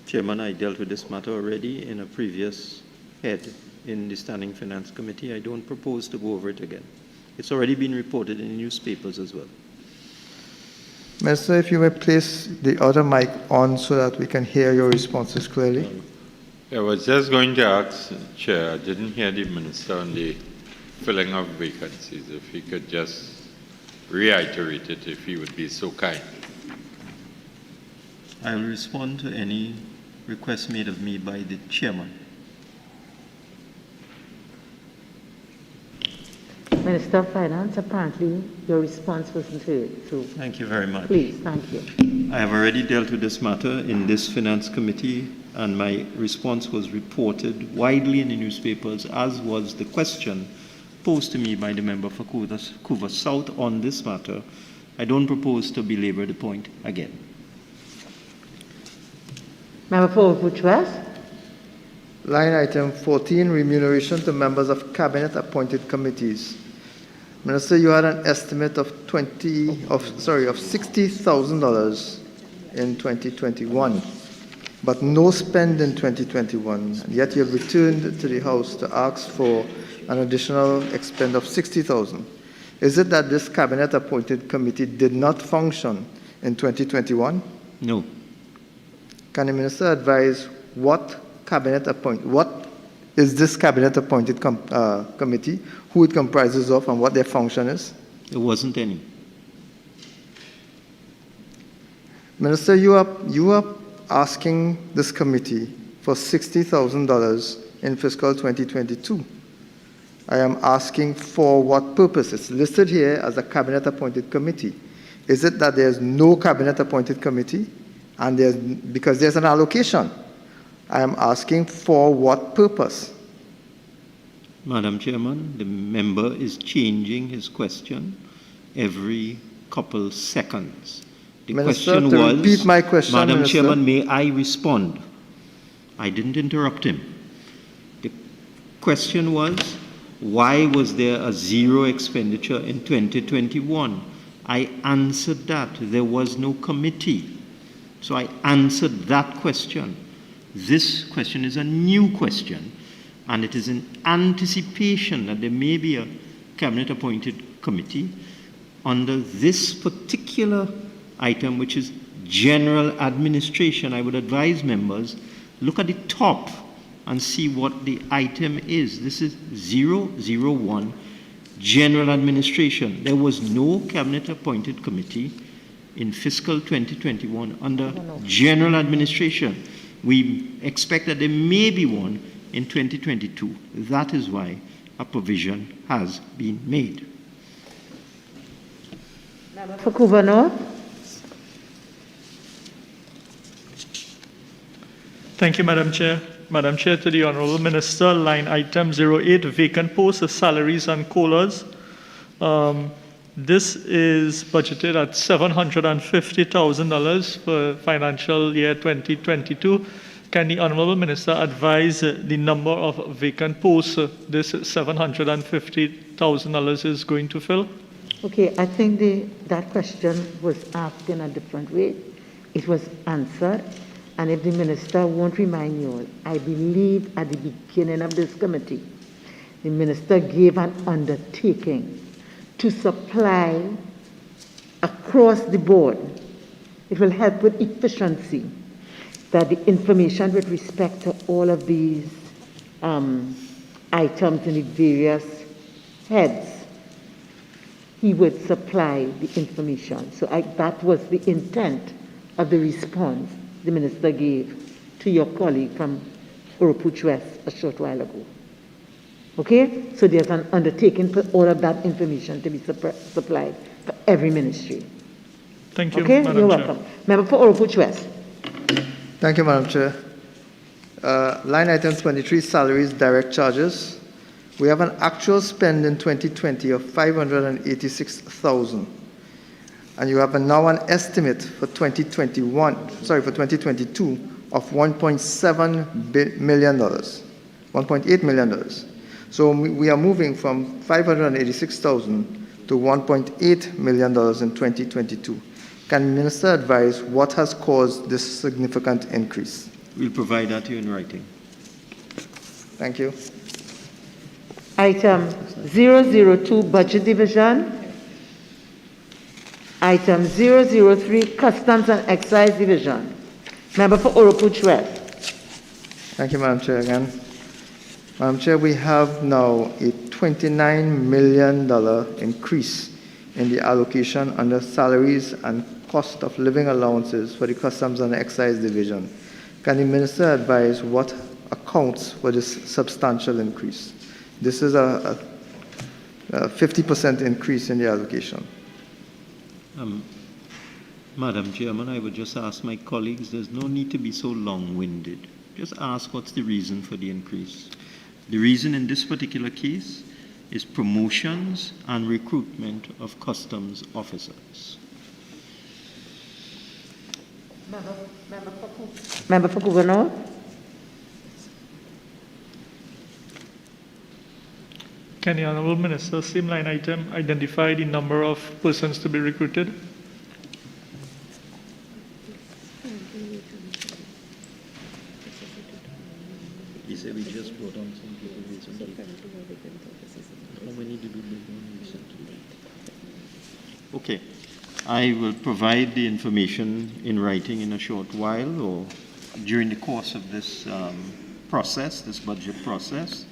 Chairman, I dealt with this matter already in a previous head in the Standing Finance Committee. I don't propose to go over it again. It's already been reported in the newspapers as well. Minister, if you may place the other mic on so that we can hear your responses clearly. I was just going to ask, Chair, I didn't hear the Minister on the filling of vacancies. If he could just reiterate it, if he would be so kind. I will respond to any request made of me by the Chairman. Minister of Finance, apparently your response wasn't heard. So thank you very much. Please, thank you. I have already dealt with this matter in this Finance Committee, and my response was reported widely in the newspapers, as was the question posed to me by the member for Couva South on this matter. I don't propose to belabor the point again. Member for Oropuch West. Line item 14, remuneration to members of cabinet appointed committees. Minister, you had an estimate of $60,000 in 2021, but no spend in 2021. And yet you have returned to the House to ask for an additional expend of $60,000. Is it that this cabinet appointed committee did not function in 2021? No. Can the Minister advise what is this cabinet-appointed committee, who it comprises of, and what their function is? There wasn't any. Minister, you are asking this committee for $60,000 in fiscal 2022. I am asking for what purpose? It's listed here as a cabinet-appointed committee. Is it that there's no cabinet-appointed committee and because there's an allocation? I am asking for what purpose? Madam Chairman, the member is changing his question every couple seconds. The Minister, question to was, repeat my question, Madam Minister. Chairman, may I respond? I didn't interrupt him. The question was, why was there a zero expenditure in 2021? I answered that. There was no committee. So I answered that question. This question is a new question, and it is in anticipation that there may be a cabinet-appointed committee under this particular item, which is general administration. I would advise members, look at the top and see what the item is. This is 001, general administration. There was no cabinet-appointed committee in fiscal 2021 under general administration. We expect that there may be one in 2022. That is why a provision has been made. For Governor. Thank you, Madam Chair. Madam Chair, to the Honourable Minister, line item 08, vacant posts, salaries and COLAs. This is budgeted at $750,000 for financial year 2022. Can the Honourable Minister advise the number of vacant posts this $750,000 is going to fill? Okay, I think that question was asked in a different way. It was answered. And if the minister won't remind you all, I believe at the beginning of this committee, the minister gave an undertaking to supply across the board. It will help with efficiency, that the information with respect to all of these items in the various heads, he would supply the information. So that was the intent of the response the minister gave to your colleague from Oropuch West a short while ago. Okay? So there's an undertaking for all of that information to be supplied for every ministry. Thank you, okay? Madam You're Chair. welcome. Member for Oropuch West. Thank you, Madam Chair. Line item 23, salaries, direct charges. We have an actual spend in 2020 of $586,000. And you have now an estimate for 2022 of $1.7 million, $1.8 million. So we are moving from $586,000 to $1.8 million in 2022. Can the Minister advise what has caused this significant increase? We'll provide that to you in writing. Thank you. Item 002, Budget Division. Item 003, Customs and Excise Division. Member for Oropuch West. Thank you, Madam Chair, again. Madam Chair, we have now a $29 million increase in the allocation under salaries and cost of living allowances for the Customs and Excise Division. Can the Minister advise what accounts for this substantial increase? This is a 50% increase in the allocation. Madam Chairman, I would just ask my colleagues, there's no need to be so long-winded. Just ask what's the reason for the increase. The reason in this particular case is promotions and recruitment of customs officers. Member for Governor. Can the Honourable Minister, same line item, identify the number of persons to be recruited? He said we just brought on some people recently. How many did we bring on recently? Okay. I will provide the information in writing in a short while or during the course of this process, this budget process,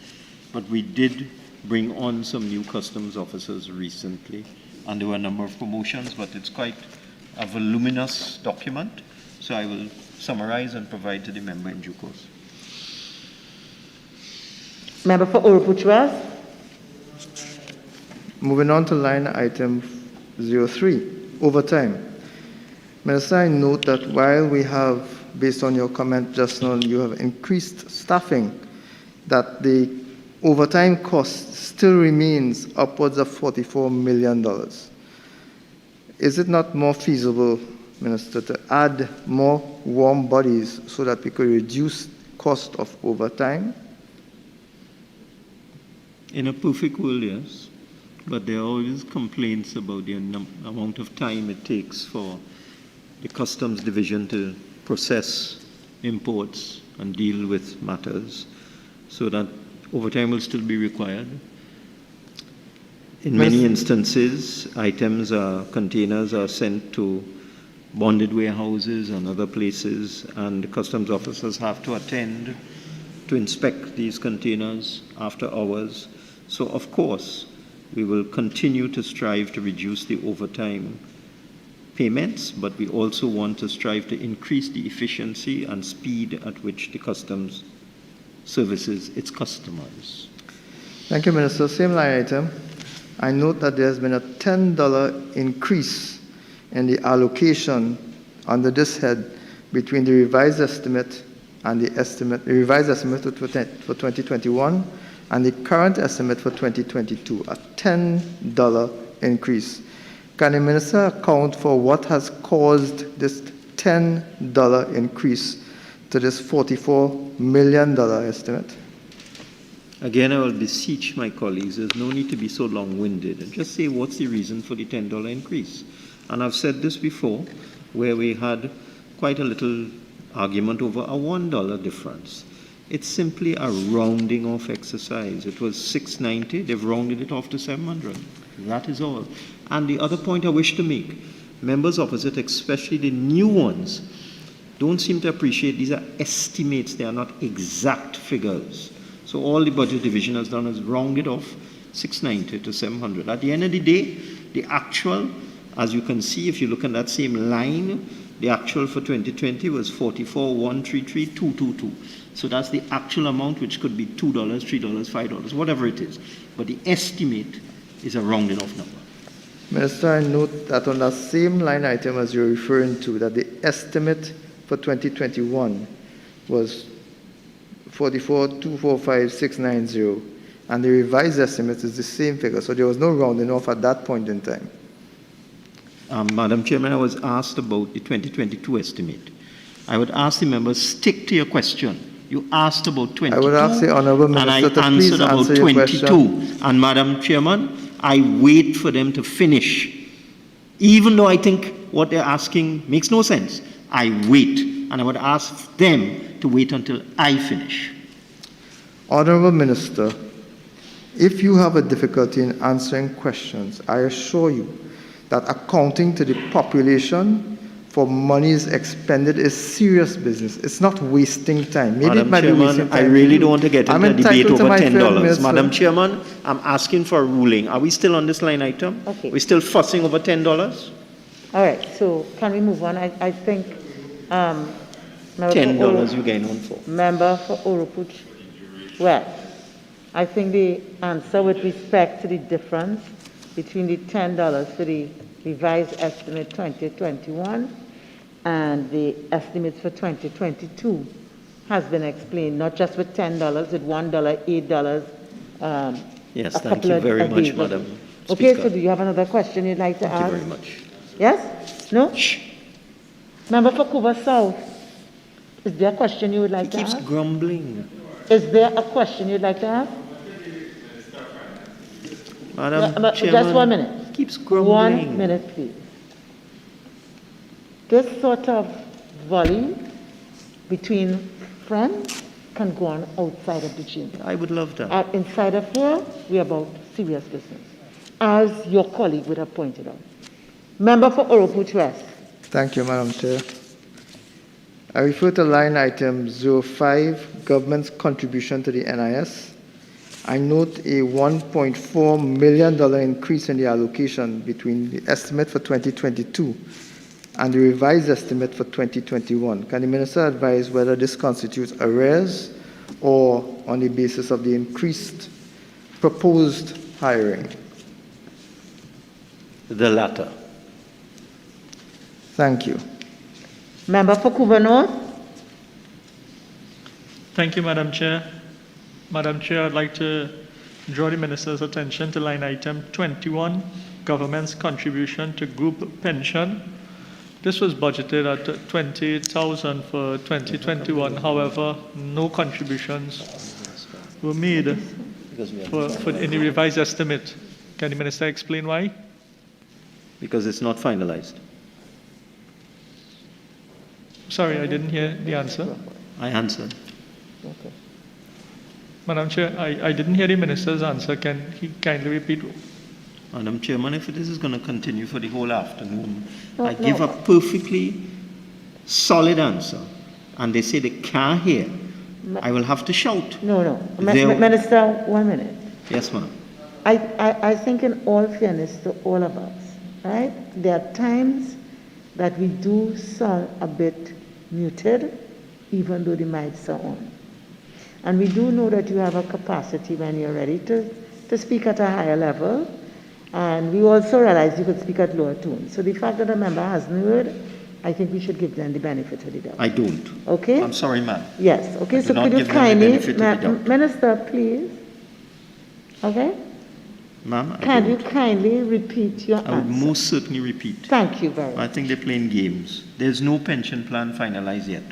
but we did bring on some new customs officers recently, and there were a number of promotions, but it's quite a voluminous document, so I will summarize and provide to the member in due course. Member for Oropouche West. Moving on to line item 03, overtime. Minister, I note that while we have, based on your comment just now, you have increased staffing, that the overtime cost still remains upwards of $44 million. Is it not more feasible, Minister, to add more warm bodies so that we could reduce cost of overtime? In a perfect world, yes. But there are always complaints about the amount of time it takes for the customs division to process imports and deal with matters, so that overtime will still be required. In many instances, containers are sent to bonded warehouses and other places, and the customs officers have to attend to inspect these containers after hours. So, of course, we will continue to strive to reduce the overtime payments, but we also want to strive to increase the efficiency and speed at which the customs services its customers. Thank you, Minister. Same line item. I note that there has been a $10 increase in the allocation under this head between the revised estimate and the revised estimate for 2021 and the current estimate for 2022, a $10 increase. Can the Minister account for what has caused this $10 increase to this $44 million estimate? Again, I will beseech my colleagues, there's no need to be so long-winded, and just say what's the reason for the $10 increase. And I've said this before, where we had quite a little argument over a $1 difference. It's simply a rounding off exercise. It was $690, they've rounded it off to $700. That is all. And the other point I wish to make, members opposite, especially the new ones, don't seem to appreciate these are estimates, they are not exact figures. So all the budget division has done is round it off 690 to 700. At the end of the day, the actual, as you can see, if you look at that same line, the actual for 2020 was 44,133,222. So that's the actual amount, which could be $2, $3, $5, whatever it is. But the estimate is a rounded off number. Minister, I note that on that same line item as you're referring to, that the estimate for 2021 was 44,245,690, and the revised estimate is the same figure. So there was no rounding off at that point in time. Madam Chairman, I was asked about the 2022 estimate. I would ask the members, stick to your question. You asked about 22, I would ask the Honourable Minister to please answered about answer your 22. question. And Madam Chairman, I wait for them to finish. Even though I think what they're asking makes no sense, I wait. And I would ask them to wait until I finish. Honourable Minister, if you have a difficulty in answering questions, I assure you that accounting to the population for monies expended is serious business. It's not wasting time. Maybe Madam it might Chairman, be wasting time. I really don't want to get into a debate over $10. Madam Chairman, Chairman, I'm asking for a ruling. Are we still on this line item? Okay. We're still fussing over $10? All right, so can we move on? I think $10 you're getting on for. Member for Oropouche West. I think the answer with respect to the difference between the $10 for the revised estimate 2021 and the estimates for 2022 has been explained, not just with $10, with $1, $8. Yes, thank you very much, Madam Okay, Speaker. so do you have another question you'd like to ask? Thank you very much. Yes? No? Shh. Member for Cuba South, is there a question you would like to ask? He keeps grumbling. Is there a question you'd like to ask? Madam Chairman, just 1 minute. Keeps grumbling. 1 minute, please. This sort of volley between friends can go on outside of the chamber. I would love that. Inside of here, we're about serious business, as your colleague would have pointed out. Member for Oropouche West. Thank you, Madam Chair. I refer to line item 05, government's contribution to the NIS. I note a $1.4 million increase in the allocation between the estimate for 2022 and the revised estimate for 2021. Can the Minister advise whether this constitutes arrears or on the basis of the increased proposed hiring? The latter. Thank you. Member for Couva North. Thank you, Madam Chair. Madam Chair, I'd like to draw the Minister's attention to line item 21, government's contribution to group pension. This was budgeted at $28,000 for 2021. However, no contributions were made for any revised estimate. Can the Minister explain why? Because it's not finalized. Sorry, I didn't hear the answer. I answered. Okay. Madam Chair, I didn't hear the Minister's answer. Can he kindly repeat? Madam Chairman, if this is going to continue for the whole afternoon, No, I give a perfectly solid answer, and they say they can't hear, I will have to shout. No. Minister, 1 minute. Yes, ma'am. I think in all fairness to all of us, right, there are times that we do sound a bit muted, even though the mics are on. And we do know that you have a capacity when you're ready to speak at a higher level. And we also realize you could speak at lower tones. So the fact that a member hasn't heard, I think we should give them the benefit of the doubt. I don't. Okay? I'm sorry, ma'am. Yes. Okay, so could you kindly, Minister, please? Okay? Ma'am, Can you kindly repeat your I would answer? most certainly repeat. Thank you very much. I think they're playing games. There's no pension plan finalized yet.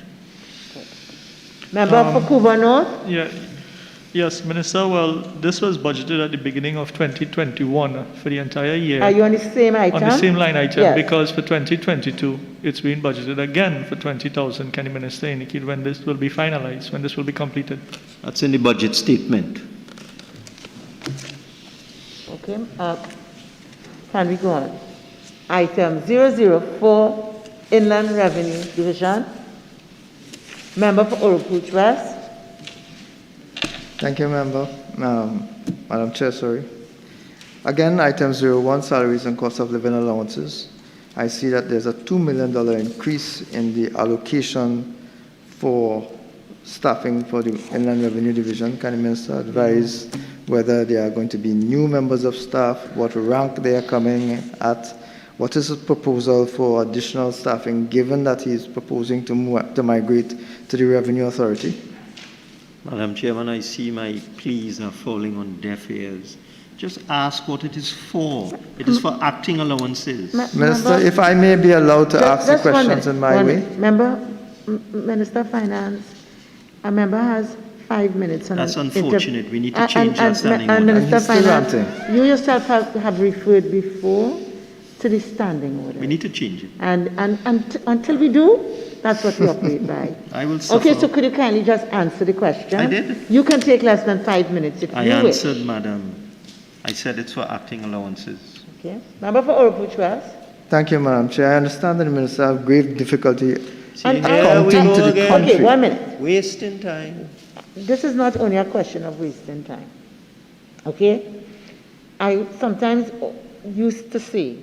Member for Couva North? Yes, Minister. Well, this was budgeted at the beginning of 2021 for the entire year. Are you on the same item? On the same line item, Yes. because for 2022, it's been budgeted again for 20,000. Can the Minister indicate when this will be finalized, when this will be completed? That's in the budget statement. Okay. Can we go on? Item 004, Inland Revenue Division. Member for Oropouche West. Thank you, Member. Madam Chair, sorry. Again, item 01, salaries and cost of living allowances. I see that there's a $2 million increase in the allocation for staffing for the Inland Revenue Division. Can the Minister advise whether there are going to be new members of staff, what rank they are coming at, what is his proposal for additional staffing, given that he is proposing to migrate to the Revenue Authority? Madam Chairman, I see my pleas are falling on deaf ears. Just ask what it is for. It is for acting allowances. Minister, if I may be allowed to ask the questions in my way. Minister of Finance, a member has 5 minutes. That's unfortunate. We need to change that standing order. And Minister of Finance, you yourself have referred before to the standing order. We need to change it. And until we do, that's what we operate by. I will suffer. Okay, so could you kindly just answer the question? I did. You can take less than 5 minutes if you wish. I answered, madam. I said it's for acting allowances. Okay. Member for Oropouche West. Thank you, Madam Chair. I understand that the Minister has grave difficulty Here accounting we to go the again. country. Okay, 1 minute. Wasting time. This is not only a question of wasting time. Okay? I sometimes used to say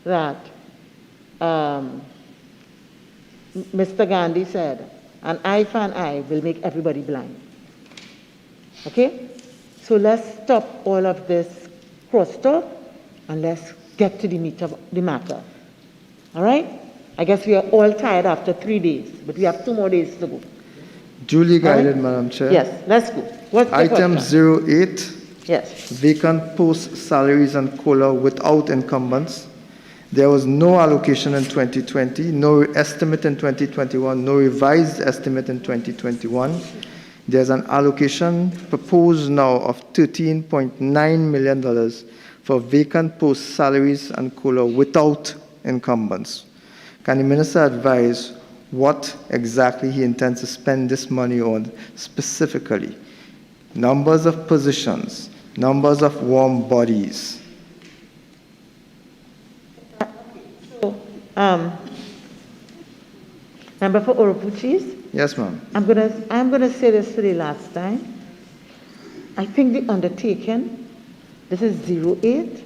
that Mr. Gandhi said, an eye for an eye will make everybody blind. Okay? So let's stop all of this crosstalk and let's get to the meat of the matter. All right? I guess we are all tired after 3 days, but we have 2 more days to go. Duly guided, Right? Madam Chair. Yes, let's go. What's the Item question? 08. Yes. Vacant post salaries and COLA without incumbents. There was no allocation in 2020, no estimate in 2021, no revised estimate in 2021. There's an allocation proposed now of $13.9 million for vacant post salaries and COLA without incumbents. Can the Minister advise what exactly he intends to spend this money on specifically? Numbers of positions, numbers of warm bodies. Member for Oropuchis? Yes, ma'am. I'm gonna say this for the last time. I think the undertaking, this is 08,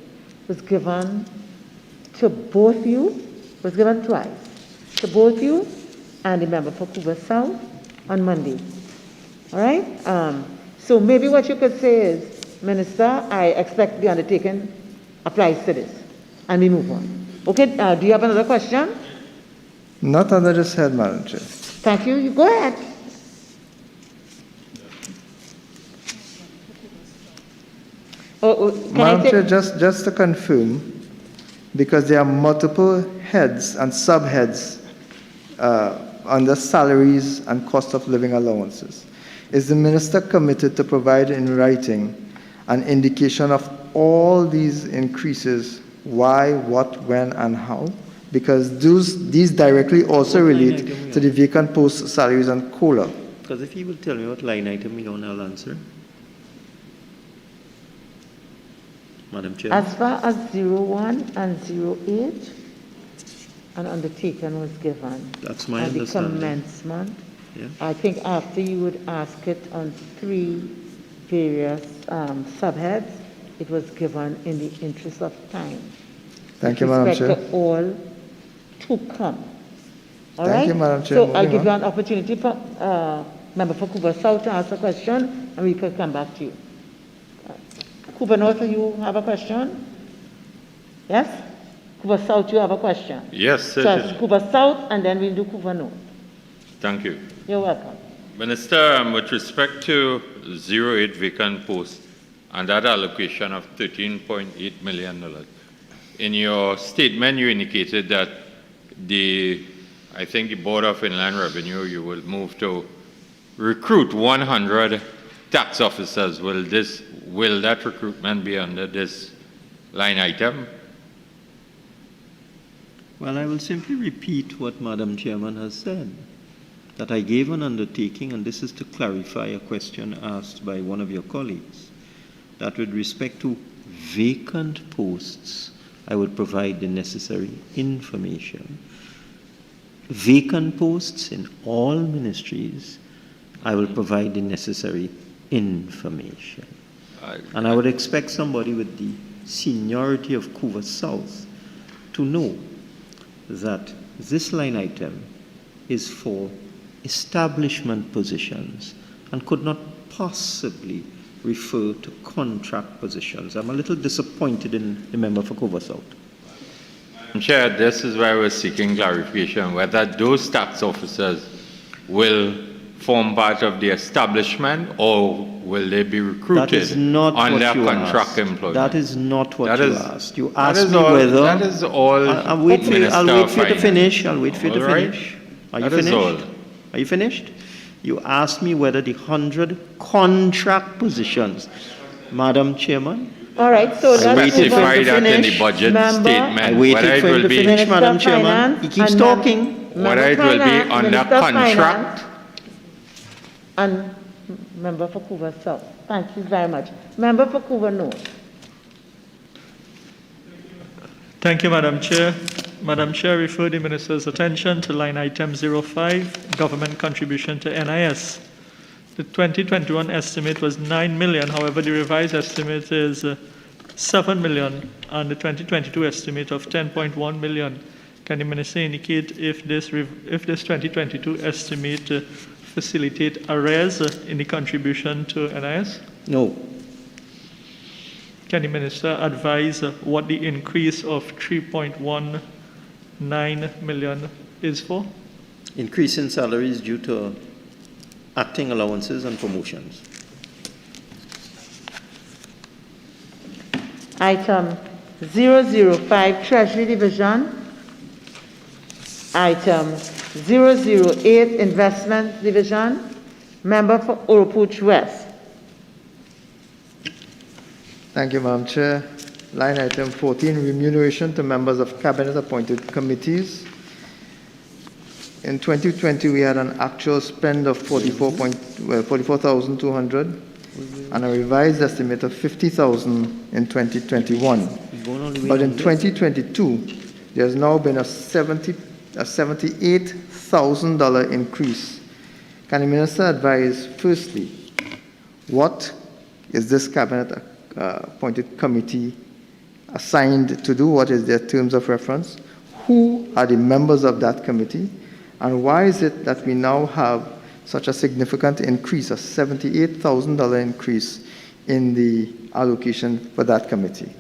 was given to both you, was given twice, to both you and the member for Cuba South on Monday. All right? So maybe what you could say is, Minister, I expect the undertaking applies to this, and we move on. Okay, do you have another question? Not under this head, Madam Chair. Thank you. You go ahead. Madam Chair, just to confirm, because there are multiple heads and subheads under salaries and cost of living allowances. Is the minister committed to provide in writing an indication of all these increases, why, what, when, and how? Because these directly also relate to the vacant post salaries and COLA. Because if he will tell me what line item we're on, I'll answer. Madam Chair. As far as 01 and 08, an undertaking was given. That's my at understanding. The commencement. Yeah. I think after you would ask it on 3 various subheads, it was given in the interest of time. Thank you, Madam Chair. With respect to all to come. All right? Thank you, Madam Chair. So I'll Moving give you on. an opportunity for member for Cuba South to ask a question, and we could come back to you. Cuba North, you have a question? Yes? Cuba South, you have a question? Yes, So it's Cuba South, and then we'll do Cuba North. Thank you. You're welcome. Minister, with respect to 08 vacant posts and that allocation of $13.8 million, in your statement you indicated that I think the Board of Inland Revenue, you will move to recruit 100 tax officers. Will that recruitment be under this line item? Well, I will simply repeat what Madam Chairman has said, that I gave an undertaking, and this is to clarify a question asked by one of your colleagues, that with respect to vacant posts, I would provide the necessary information. Vacant posts in all ministries, I will provide the necessary information. And I would expect somebody with the seniority of Cuba South to know that this line item is for establishment positions and could not possibly refer to contract positions. I'm a little disappointed in the member for Cuba South. Chair, this is why we're seeking clarification, whether those tax officers will form part of the establishment or will they be recruited That is not under what you contract asked. employment? That is not what you asked. You that asked is me all- whether... That is all. I'll wait for you to Finance. finish. I'll wait for you to All right. finish. Are That you is finished? all. Are you finished? You asked me whether the 100 contract positions, Madam Chairman. All right, so I let's waited move on for to him to that in the finish. budget Member- statement. I waited whether it for him will to be- finish, Minister Madam of Chairman. Finance He keeps and talking. Whether it will be Finance, under Minister of contract. Finance and member for Cuba South. Thank you very much. Member for Cuba North. Thank you, Madam Chair. Madam Chair, refer the Minister's attention to line item 05, government contribution to NIS. The 2021 estimate was 9 million. However, the revised estimate is 7 million, and the 2022 estimate of 10.1 million. Can the Minister indicate if this 2022 estimate facilitate arrears in the contribution to NIS? No. Can the Minister advise what the increase of 3.19 million is for? Increase in salaries due to acting allowances and promotions. Item 005, Treasury Division. Item 008, Investment Division. Member for Oropuch West. Thank you, Madam Chair. Line item 14, remuneration to members of cabinet-appointed committees. In 2020, we had an actual spend of 44,200 and a revised estimate of 50,000 in 2021. But in 2022, there's now been a 78 $78,000 increase. Can the minister advise, firstly, what is this cabinet appointed committee assigned to do? What is their terms of reference? Who are the members of that committee? And why is it that we now have such a significant increase, a $78,000 increase in the allocation for that committee?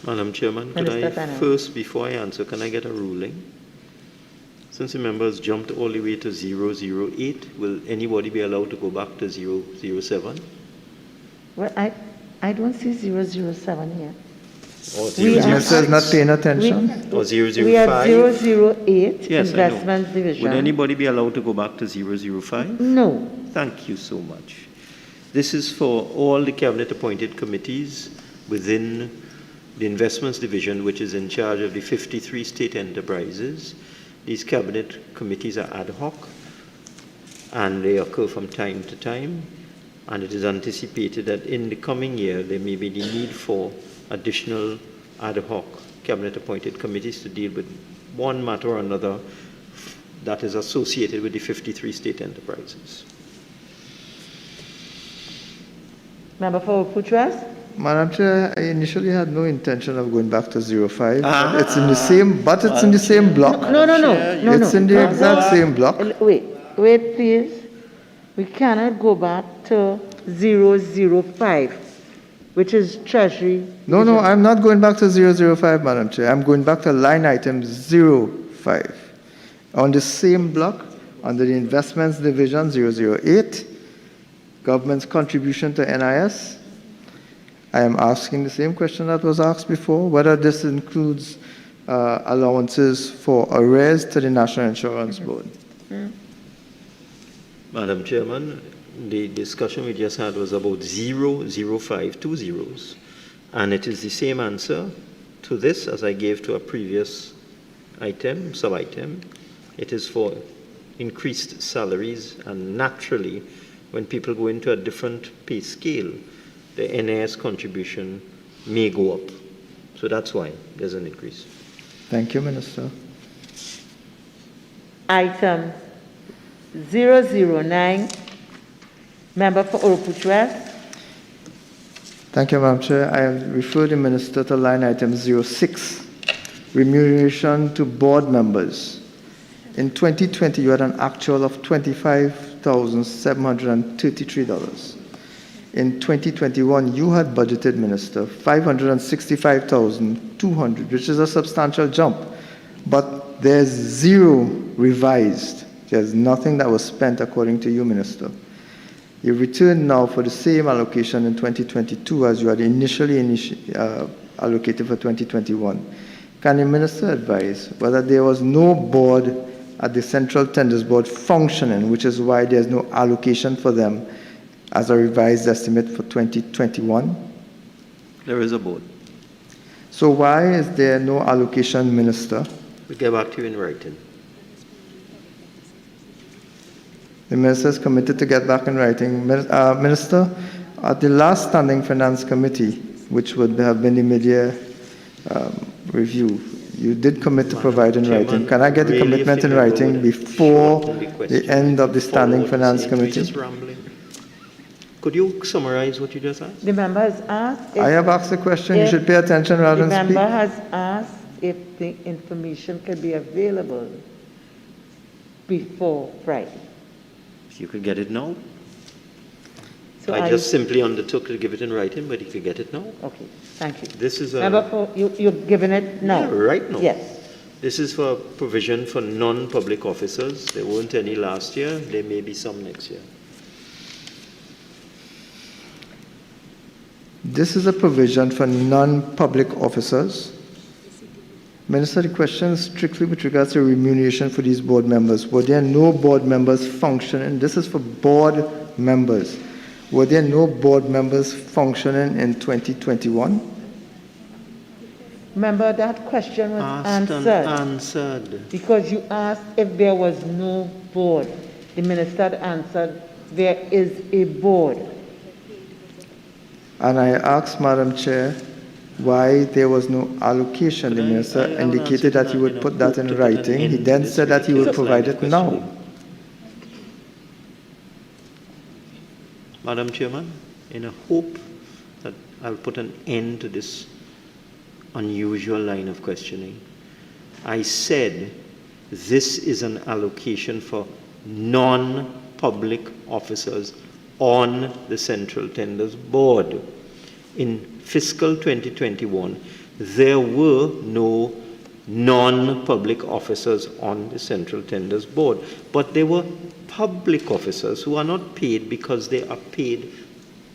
Madam Chairman, could I first, before I answer, can I get a ruling? Since the members jumped all the way to 008, will anybody be allowed to go back to 007? Well, I don't see 007 here. Or The minister is not paying attention? Or 005? We have 008, yes, Investments Division. Would anybody be allowed to go back to 005? No. Thank you so much. This is for all the cabinet-appointed committees within the Investments Division, which is in charge of the 53 state enterprises. These cabinet committees are ad hoc, and they occur from time to time, and it is anticipated that in the coming year there may be the need for additional ad hoc cabinet-appointed committees to deal with one matter or another that is associated with the 53 state enterprises. Member for Putras? Madam Chair, I initially had no intention of going back to 05. It's in the same, but it's in the same block. No. It's in the exact same block. Wait, please. We cannot go back to 005, which is Treasury. No, I'm not going back to 005, Madam Chair. I'm going back to line item 05. On the same block, under the Investments Division 008, Government's contribution to NIS, I am asking the same question that was asked before, whether this includes allowances for arrears to the National Insurance Board. Madam Chairman, the discussion we just had was about 005, 2 zeros, and it is the same answer to this as I gave to a previous item, sub-item. It is for increased salaries, and naturally, when people go into a different pay scale, the NIS contribution may go up. So that's why there's an increase. Thank you, Minister. Item 009, Member for Oropuchua. Thank you, Madam Chair. I have referred the Minister to line item 06, remuneration to board members. In 2020, you had an actual of $25,733. In 2021, you had budgeted, Minister, $565,200, which is a substantial jump. But there's zero revised. There's nothing that was spent according to you, Minister. You return now for the same allocation in 2022 as you had initially allocated for 2021. Can the Minister advise whether there was no board at the Central Tenders Board functioning, which is why there's no allocation for them as a revised estimate for 2021? There is a board. So why is there no allocation, Minister? We'll get back to you in writing. The Minister is committed to get back in writing. Minister, at the last Standing Finance Committee, which would have been the mid-year review, you did commit to provide in writing. Can I get the commitment in writing before the end of the Standing Finance Committee? Could you summarize what you just asked? The member has asked. I have asked the question. You should pay attention rather than speak. The member has asked if the information can be available before Friday. If you could get it now. So I just simply undertook to give it in writing, but you could get it now. Okay, thank you. This is a... Member, you're giving it now? Yeah, right now. Yes. This is for provision for non-public officers. There weren't any last year. There may be some next year. This is a provision for non-public officers. Minister, the question is strictly with regards to remuneration for these board members. Were there no board members functioning? This is for board members. Were there no board members functioning in 2021? Remember, that question was answered. Because you asked if there was no board. The minister answered, there is a board. And I asked, Madam Chair, why there was no allocation. The minister indicated that he would put that in writing. He then said that he would provide it now. Madam Chairman, in a hope that I'll put an end to this unusual line of questioning, I said this is an allocation for non-public officers on the Central Tenders Board. In fiscal 2021, there were no non-public officers on the Central Tenders Board, but there were public officers who are not paid because they are paid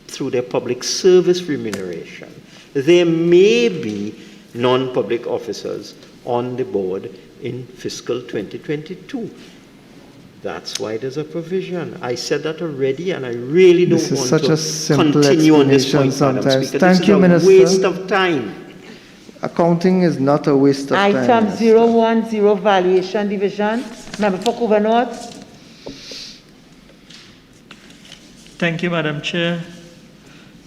through their public service remuneration. There may be non-public officers on the board in fiscal 2022. That's why there's a provision. I said that already, and I really don't want to continue on this point, Madam Speaker. Thank you, this is Minister. a waste of time. Accounting is not a waste of time. Item 010, Valuation Division. Member for Couva North. Thank you, Madam Chair.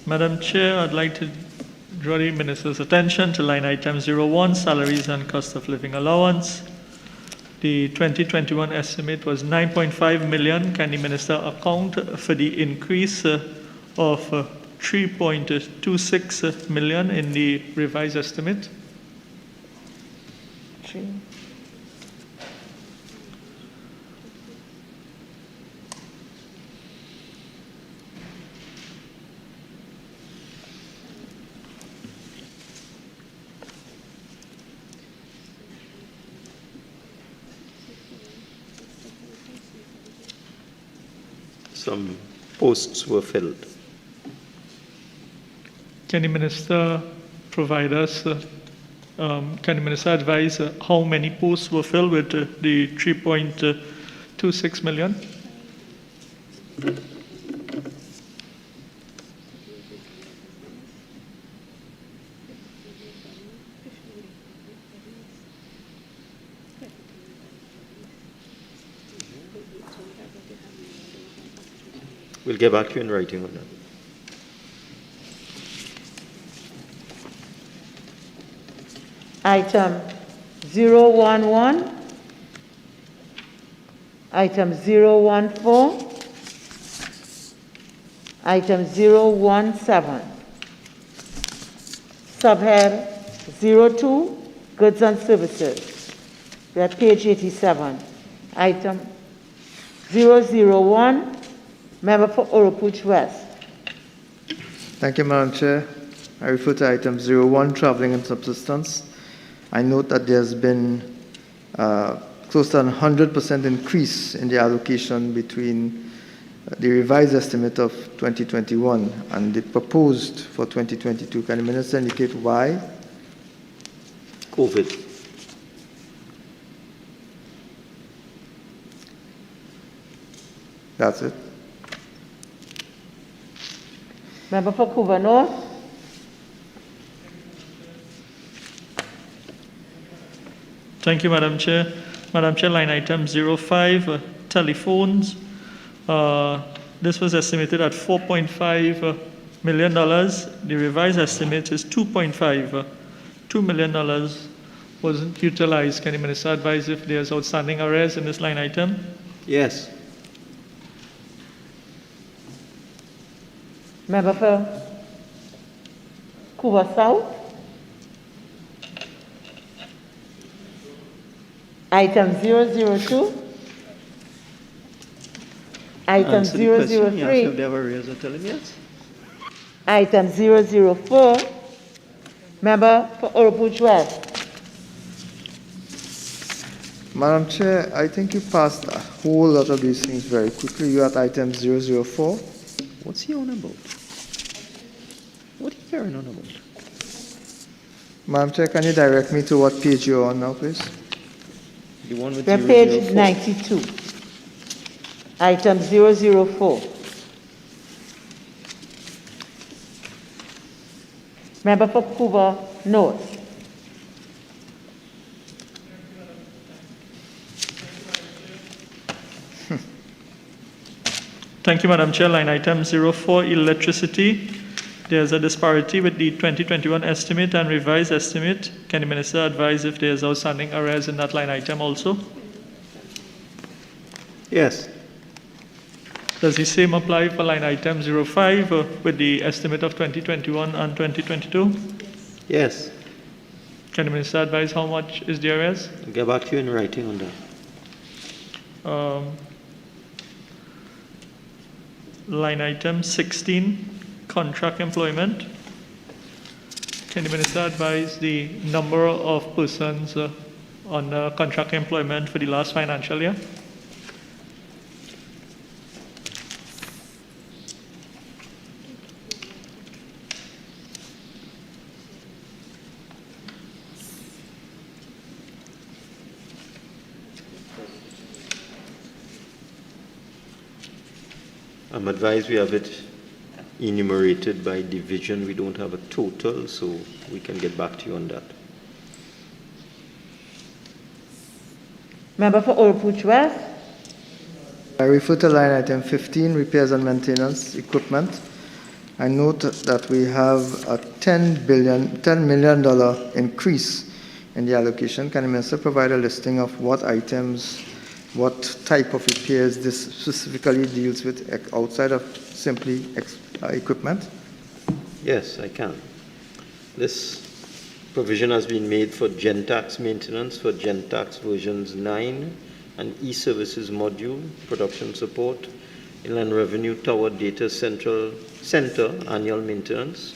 Madam Chair, I'd like to draw the Minister's attention to line item 01, Salaries and Cost of Living Allowance. The 2021 estimate was 9.5 million. Can the Minister account for the increase of 3.26 million in the revised estimate? Some posts were filled. Can the Minister provide us, can the Minister advise how many posts were filled with the 3.26 million? We'll get back to you in writing on that. Item 011. Item 014. Item 017. Subhead 02, Goods and Services. We are page 87. Item 001, Member for Oropouche West. Thank you, Madam Chair. I refer to item 01, Traveling and Subsistence. I note that there's been close to 100% increase in the allocation between the revised estimate of 2021 and the proposed for 2022. Can the Minister indicate why? COVID. That's it. Member for Couva North. Thank you, Madam Chair. Madam Chair, line item 05, telephones. This was estimated at $4.5 million. The revised estimate is $2.5. $2 million wasn't utilized. Can the Minister advise if there's outstanding arrears in this line item? Yes. Member for Couva South. Item 002. Item 003. Item 004. Member for Oropouche West. Madam Chair, I think you passed a whole lot of these things very quickly. You're at item 004. What's he on about? What are you carrying on about? Madam Chair, can you direct me to what page you're on now, please? The one with We're page 92. Item 004. Member for Couva North. Thank you, Madam Chair. Line item 04, electricity. There's a disparity with the 2021 estimate and revised estimate. Can the Minister advise if there's outstanding arrears in that line item also? Yes. Does the same apply for line item 05 with the estimate of 2021 and 2022? Yes. Can the Minister advise how much is the arrears? I'll get back to you in writing on that. Line item 16, contract employment. Can the Minister advise the number of persons on contract employment for the last financial year? I'm advised we have it enumerated by division. We don't have a total, so we can get back to you on that. Member for Oropouche West. I refer to line item 15, repairs and maintenance equipment. I note that we have a $10 million increase in the allocation. Can the Minister provide a listing of what items, what type of repairs this specifically deals with outside of simply equipment? Yes, I can. This provision has been made for GenTax maintenance for GenTax versions 9 and e-services module, production support, Inland Revenue Tower Data Center annual maintenance,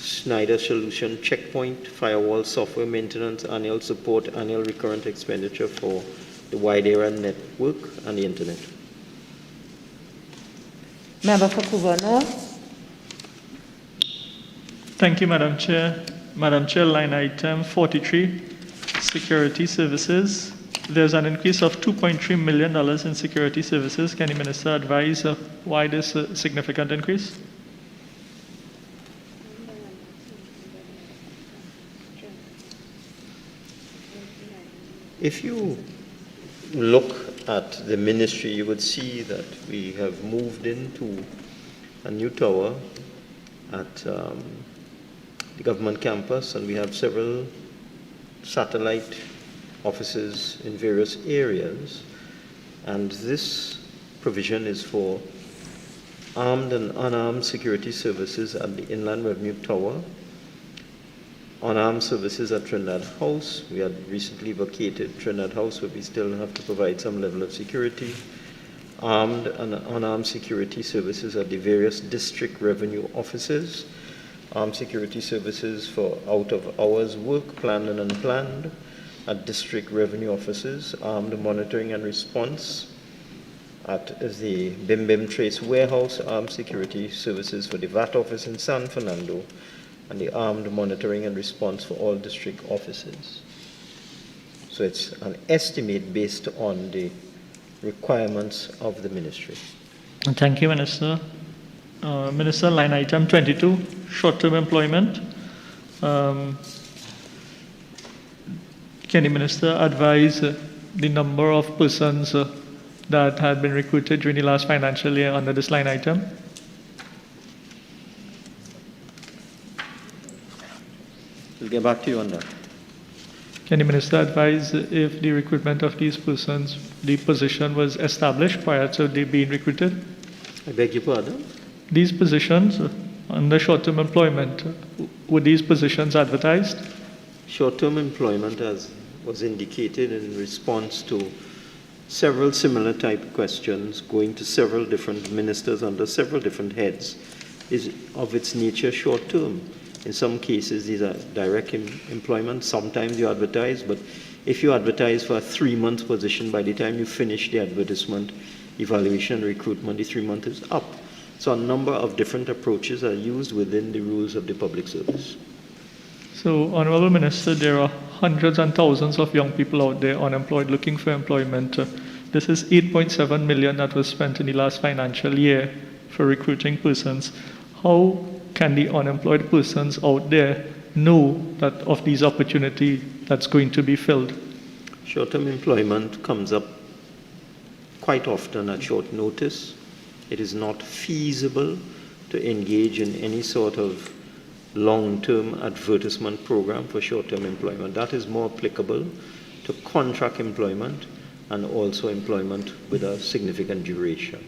Schneider Solution Checkpoint, firewall software maintenance, annual support, annual recurrent expenditure for the wide area network and the internet. Member for Couva. Thank you, Madam Chair. Madam Chair, line item 43, security services. There's an increase of $2.3 million in security services. Can the Minister advise why this significant increase? If you look at the ministry, you would see that we have moved into a new tower at the government campus, and we have several satellite offices in various areas. And this provision is for armed and unarmed security services at the Inland Revenue Tower, unarmed services at Trinidad House. We had recently vacated Trinidad House, but we still have to provide some level of security. Armed and unarmed security services at the various district revenue offices. Armed security services for out-of-hours work, planned and unplanned, at district revenue offices. Armed monitoring and response at the Bim Bim Trace Warehouse. Armed security services for the VAT office in San Fernando, and the armed monitoring and response for all district offices. So it's an estimate based on the requirements of the ministry. Thank you, Minister. Minister, line item 22, short-term employment. Can the Minister advise the number of persons that had been recruited during the last financial year under this line item? We'll get back to you on that. Can the Minister advise if the recruitment of these persons, the position was established prior to they being recruited? I beg your pardon? These positions under short-term employment, were these positions advertised? Short-term employment, as was indicated in response to several similar type questions going to several different ministers under several different heads, is of its nature short-term. In some cases, these are direct employment. Sometimes you advertise, but if you advertise for a 3-month position, by the time you finish the advertisement, evaluation, recruitment, the 3 months is up. So a number of different approaches are used within the rules of the public service. So, Honorable Minister, there are hundreds and thousands of young people out there unemployed looking for employment. This is $8.7 million that was spent in the last financial year for recruiting persons. How can the unemployed persons out there know that of these opportunities that's going to be filled? Short-term employment comes up quite often at short notice. It is not feasible to to engage in any sort of long-term advertisement program for short-term employment. That is more applicable to contract employment and also employment with a significant duration.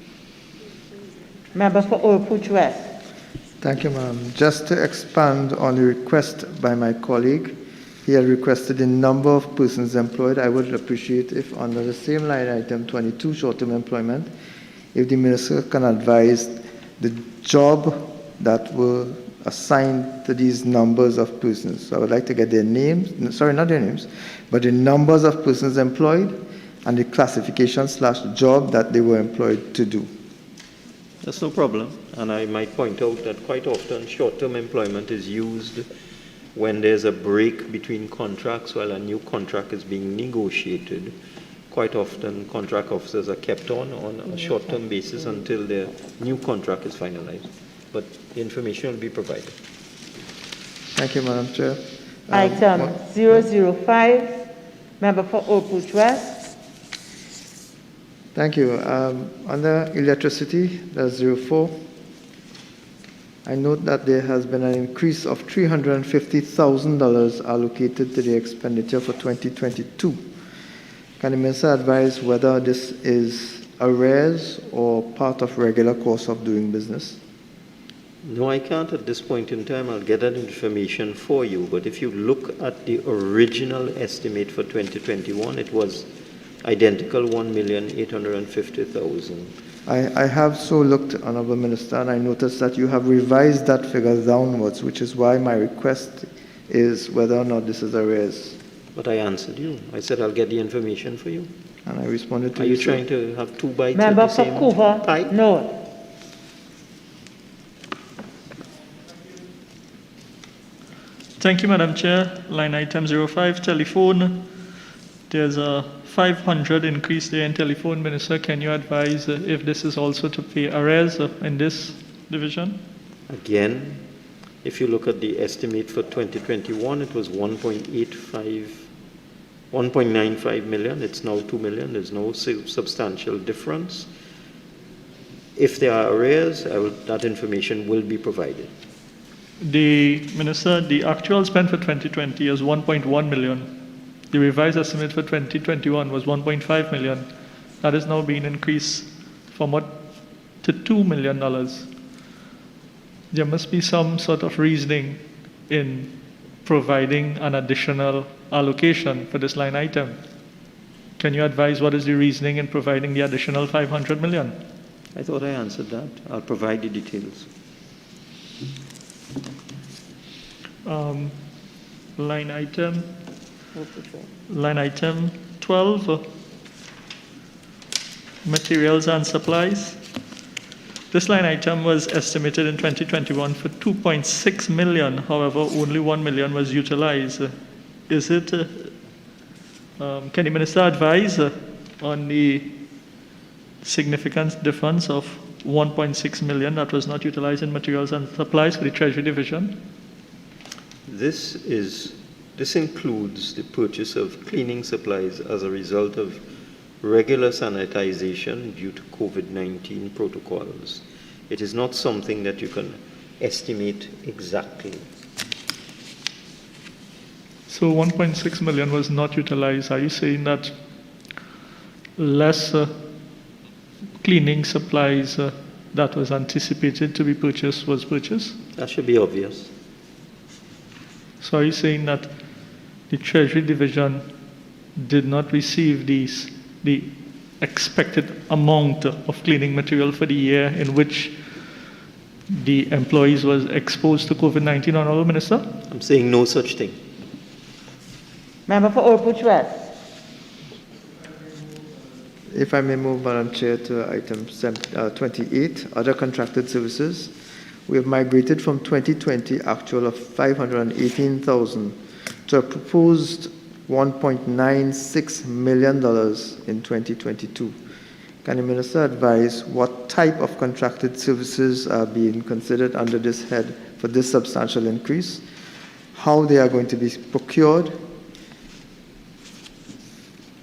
Member for Oropouche West. Thank you, ma'am. Just to expand on the request by my colleague, he had requested the number of persons employed. I would appreciate if under the same line item 22, short-term employment, if the minister can advise the job that were assigned to these numbers of persons. So I would like to get their names, sorry, not their names, but the numbers of persons employed and the classification/job that they were employed to do. That's no problem. And I might point out that quite often short-term employment is used when there's a break between contracts while a new contract is being negotiated. Quite often contract officers are kept on a short-term basis until their new contract is finalized. But the information will be provided. Thank you, Madam Chair. Item 005, Member for Oropouche West. Thank you. Under electricity, that's 04. I note that there has been an increase of $350,000 allocated to the expenditure for 2022. Can the minister advise whether this is arrears or part of regular course of doing business? No, I can't at this point in time. I'll get that information for you. But if you look at the original estimate for 2021, it was identical, 1,850,000. I have so looked, Honourable Minister, and I noticed that you have revised that figure downwards, which is why my request is whether or not this is arrears. But I answered you. I said I'll get the information for you. And I responded to you. Are you trying to have two bites at the same time? Member for Couva, no. Thank you, Madam Chair. Line item 05, telephone. There's a 500 increase there in telephone. Minister, can you advise if this is also to pay arrears in this division? Again, if you look at the estimate for 2021, it was 1.95 million. It's now 2 million. There's no substantial difference. If there are arrears, that information will be provided. Minister, the actual spend for 2020 is 1.1 million. The revised estimate for 2021 was 1.5 million. That is now being increased from what to $2 million. There must be some sort of reasoning in providing an additional allocation for this line item. Can you advise what is the reasoning in providing the additional 500 million? I thought I answered that. I'll provide the details. Line item 12, materials and supplies. This line item was estimated in 2021 for 2.6 million. However, only 1 million was utilized. Is it, can the minister advise on the significant difference of 1.6 million that was not utilized in materials and supplies for the Treasury Division? This includes the purchase of cleaning supplies as a result of regular sanitization due to COVID-19 protocols. It is not something that you can estimate exactly. So 1.6 million was not utilized. Are you saying that less cleaning supplies that was anticipated to be purchased was purchased? That should be obvious. So are you saying that the Treasury Division did not receive the expected amount of cleaning material for the year in which the employees was exposed to COVID-19, Honourable Minister? I'm saying no such thing. Member for Oropouche West. If I may move, Madam Chair, to item 28, other contracted services. We have migrated from 2020 actual of 518,000 to a proposed $1.96 million in 2022. Can the minister advise what type of contracted services are being considered under this head for this substantial increase, how they are going to be procured?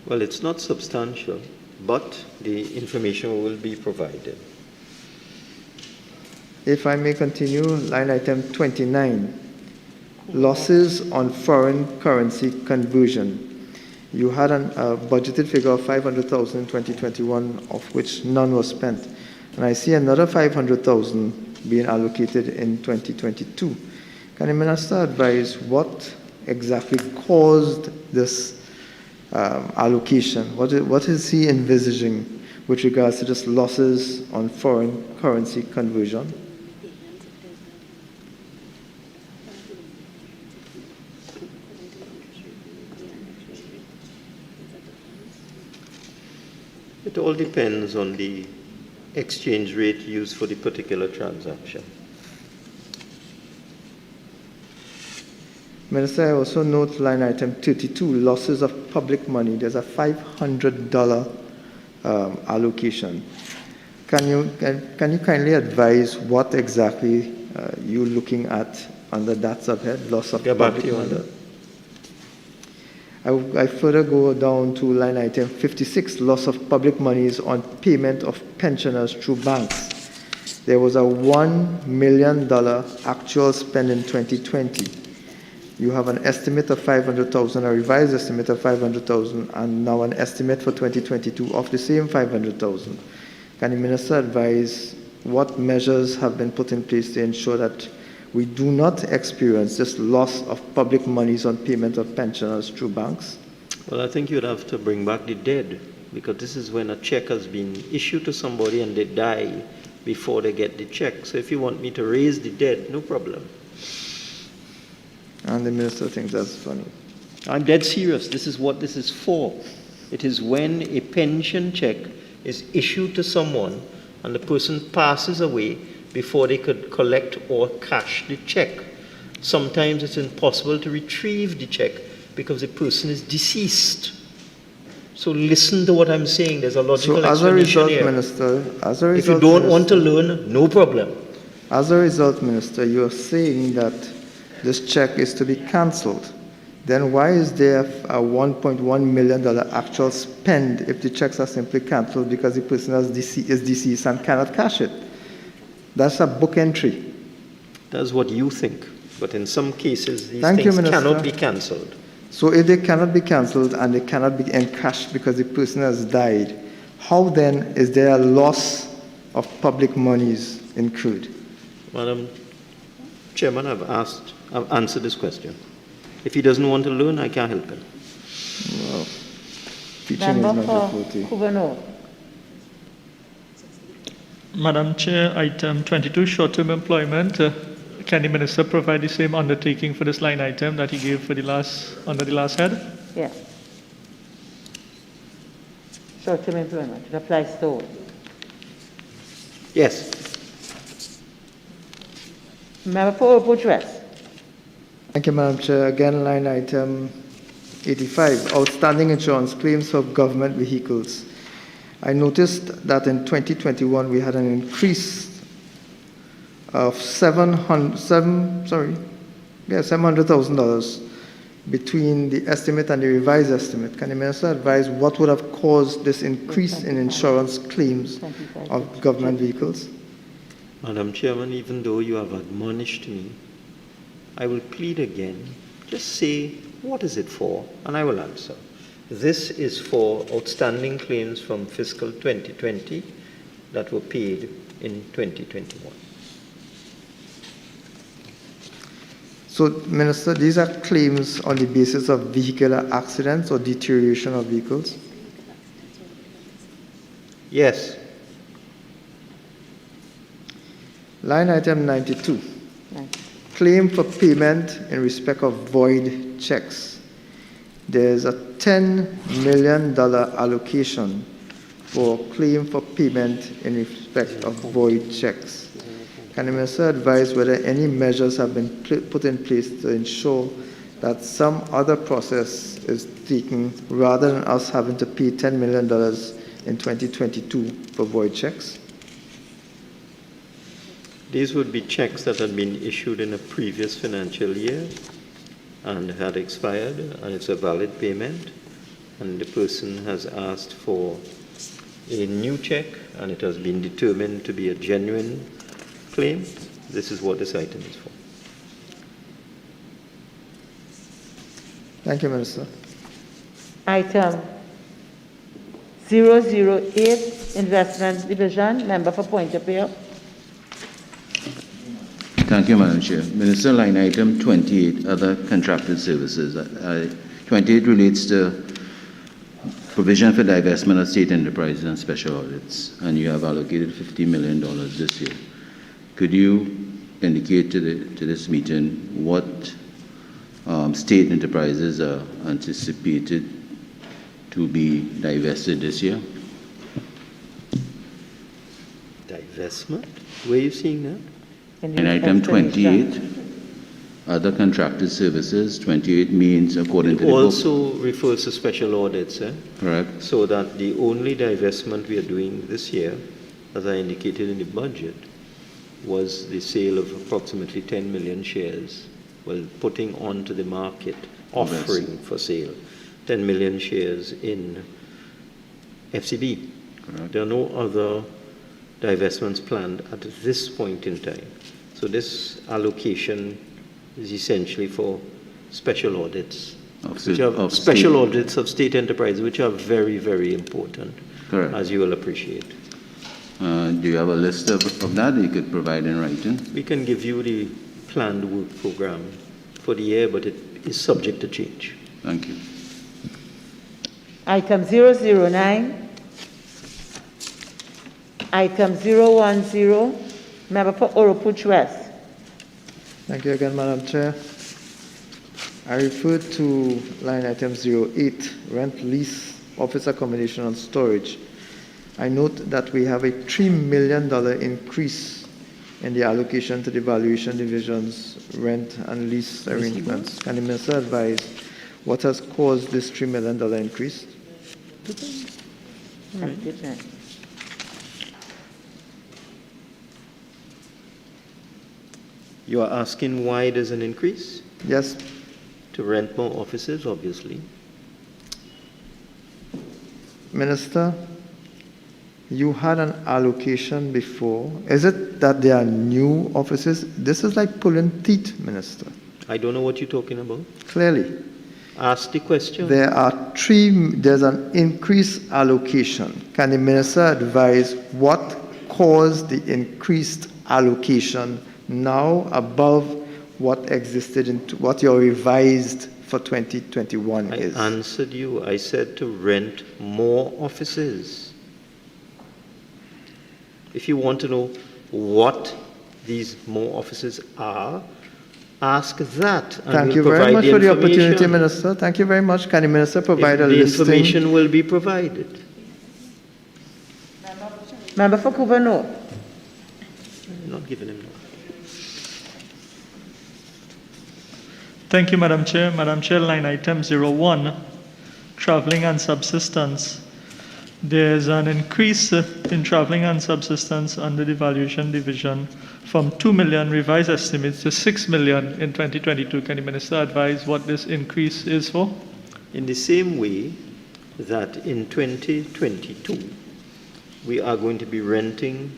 Well, it's not substantial, but the information will be provided. If I may continue, line item 29, losses on foreign currency conversion. You had a budgeted figure of 500,000 in 2021, of which none was spent. And I see another 500,000 being allocated in 2022. Can the Minister advise what exactly caused this allocation? What is he envisaging with regards to just losses on foreign currency conversion? It all depends on the exchange rate used for the particular transaction. Minister, I also note line item 32, losses of public money. There's a $500 allocation. Can you kindly advise what exactly you're looking at under that subhead, loss of public money? I further go down to line item 56, loss of public monies on payment of pensioners through banks. There was a $1 million actual spend in 2020. You have an estimate of 500,000, a revised estimate of 500,000, and now an estimate for 2022 of the same 500,000. Can the Minister advise what measures have been put in place to ensure that we do not experience this loss of public monies on payment of pensioners through banks? Well, I think you'd have to bring back the dead, because this is when a check has been issued to somebody and they die before they get the check. So if you want me to raise the dead, no problem. And the Minister thinks that's funny. I'm dead serious. This is what this is for. It is when a pension check is issued to someone and the person passes away before they could collect or cash the check. Sometimes it's impossible to retrieve the check because the person is deceased. So listen to what I'm saying. There's a logical explanation here. Minister, if you don't want to learn, no problem. As a result, Minister, you're saying that this check is to be cancelled. Then why is there a $1.1 million actual spend if the checks are simply cancelled because the person is deceased and cannot cash it? That's a book entry. That's what you think. But in some cases, these things cannot be cancelled. So if they cannot be cancelled and they cannot be encashed because the person has died, how then is there a loss of public monies incurred? Madam Chairman, I've answered this question. If he doesn't want to learn, I can't help him. Well, Member for Gouverneur. Madam Chair, item 22, short-term employment. Can the Minister provide the same undertaking for this line item that he gave for under the last head? Yes. Short-term employment, it applies to all. Yes. Member for Bucharest. Thank you, Madam Chair. Again, line item 85, outstanding insurance claims for government vehicles. I noticed that in 2021 we had an increase of $700,000 between the estimate and the revised estimate. Can the Minister advise what would have caused this increase in insurance claims of government vehicles? Madam Chairman, even though you have admonished me, I will plead again. Just say, what is it for? And I will answer. This is for outstanding claims from fiscal 2020 that were paid in 2021. So, Minister, these are claims on the basis of vehicular accidents or deterioration of vehicles? Yes. Line item 92. Claim for payment in respect of void checks. There's a $10 million allocation for claim for payment in respect of void checks. Can the Minister advise whether any measures have been put in place to ensure that some other process is taken rather than us having to pay $10 million in 2022 for void checks? These would be checks that had been issued in a previous financial year and had expired, and it's a valid payment, and the person has asked for a new check, and it has been determined to be a genuine claim, this is what this item is for. Thank you, Minister. Item 008, Investment Division. Member for Point of View. Thank you, Madam Chair. Minister, line item 28, other contracted services. 28 relates to provision for divestment of state enterprises and special audits, and you have allocated $50 million this year. Could you indicate to this meeting what state enterprises are anticipated to be divested this year? Divestment? Where are you seeing that? In item 28, other contracted services, 28 means according to the book. Also refers to special audits, eh? Correct. So that the only divestment we are doing this year, as I indicated in the budget, was the sale of approximately 10 million shares, well, putting onto the market, offering for sale, 10 million shares in FCB. Correct. There are no other divestments planned at this point in time. So this allocation is essentially for special audits, special audits of state enterprises, which are very, very important, Correct. as you will appreciate. Do you have a list of that you could provide in writing? We can give you the planned work program for the year, but it is subject to change. Thank you. Item 009. Item 010. Member for Oropuch West. Thank you again, Madam Chair. I refer to line item 08, rent, lease, office accommodation and storage. I note that we have a $3 million increase in the allocation to the valuation division's rent and lease arrangements. Can the Minister advise what has caused this $3 million increase? You are asking why there's an increase? Yes. To rent more offices, obviously. Minister, you had an allocation before. Is it that there are new offices? This is like pulling teeth, Minister. I don't know what you're talking about. Clearly. Ask the question. There's an increased allocation. Can the Minister advise what caused the increased allocation now above what existed in what your revised for 2021 is? I answered you. I said to rent more offices. If you want to know what these more offices are, ask that. Thank you very much for the opportunity, Minister. Thank you very much. Can the Minister provide a listing? The information will be provided. Member for Couva North. I'm not giving him that. Thank you, Madam Chair. Madam Chair, line item 01, traveling and subsistence. There's an increase in traveling and subsistence under the valuation division from 2 million revised estimates to 6 million in 2022. Can the Minister advise what this increase is for? In the same way that in 2022, we are going to be renting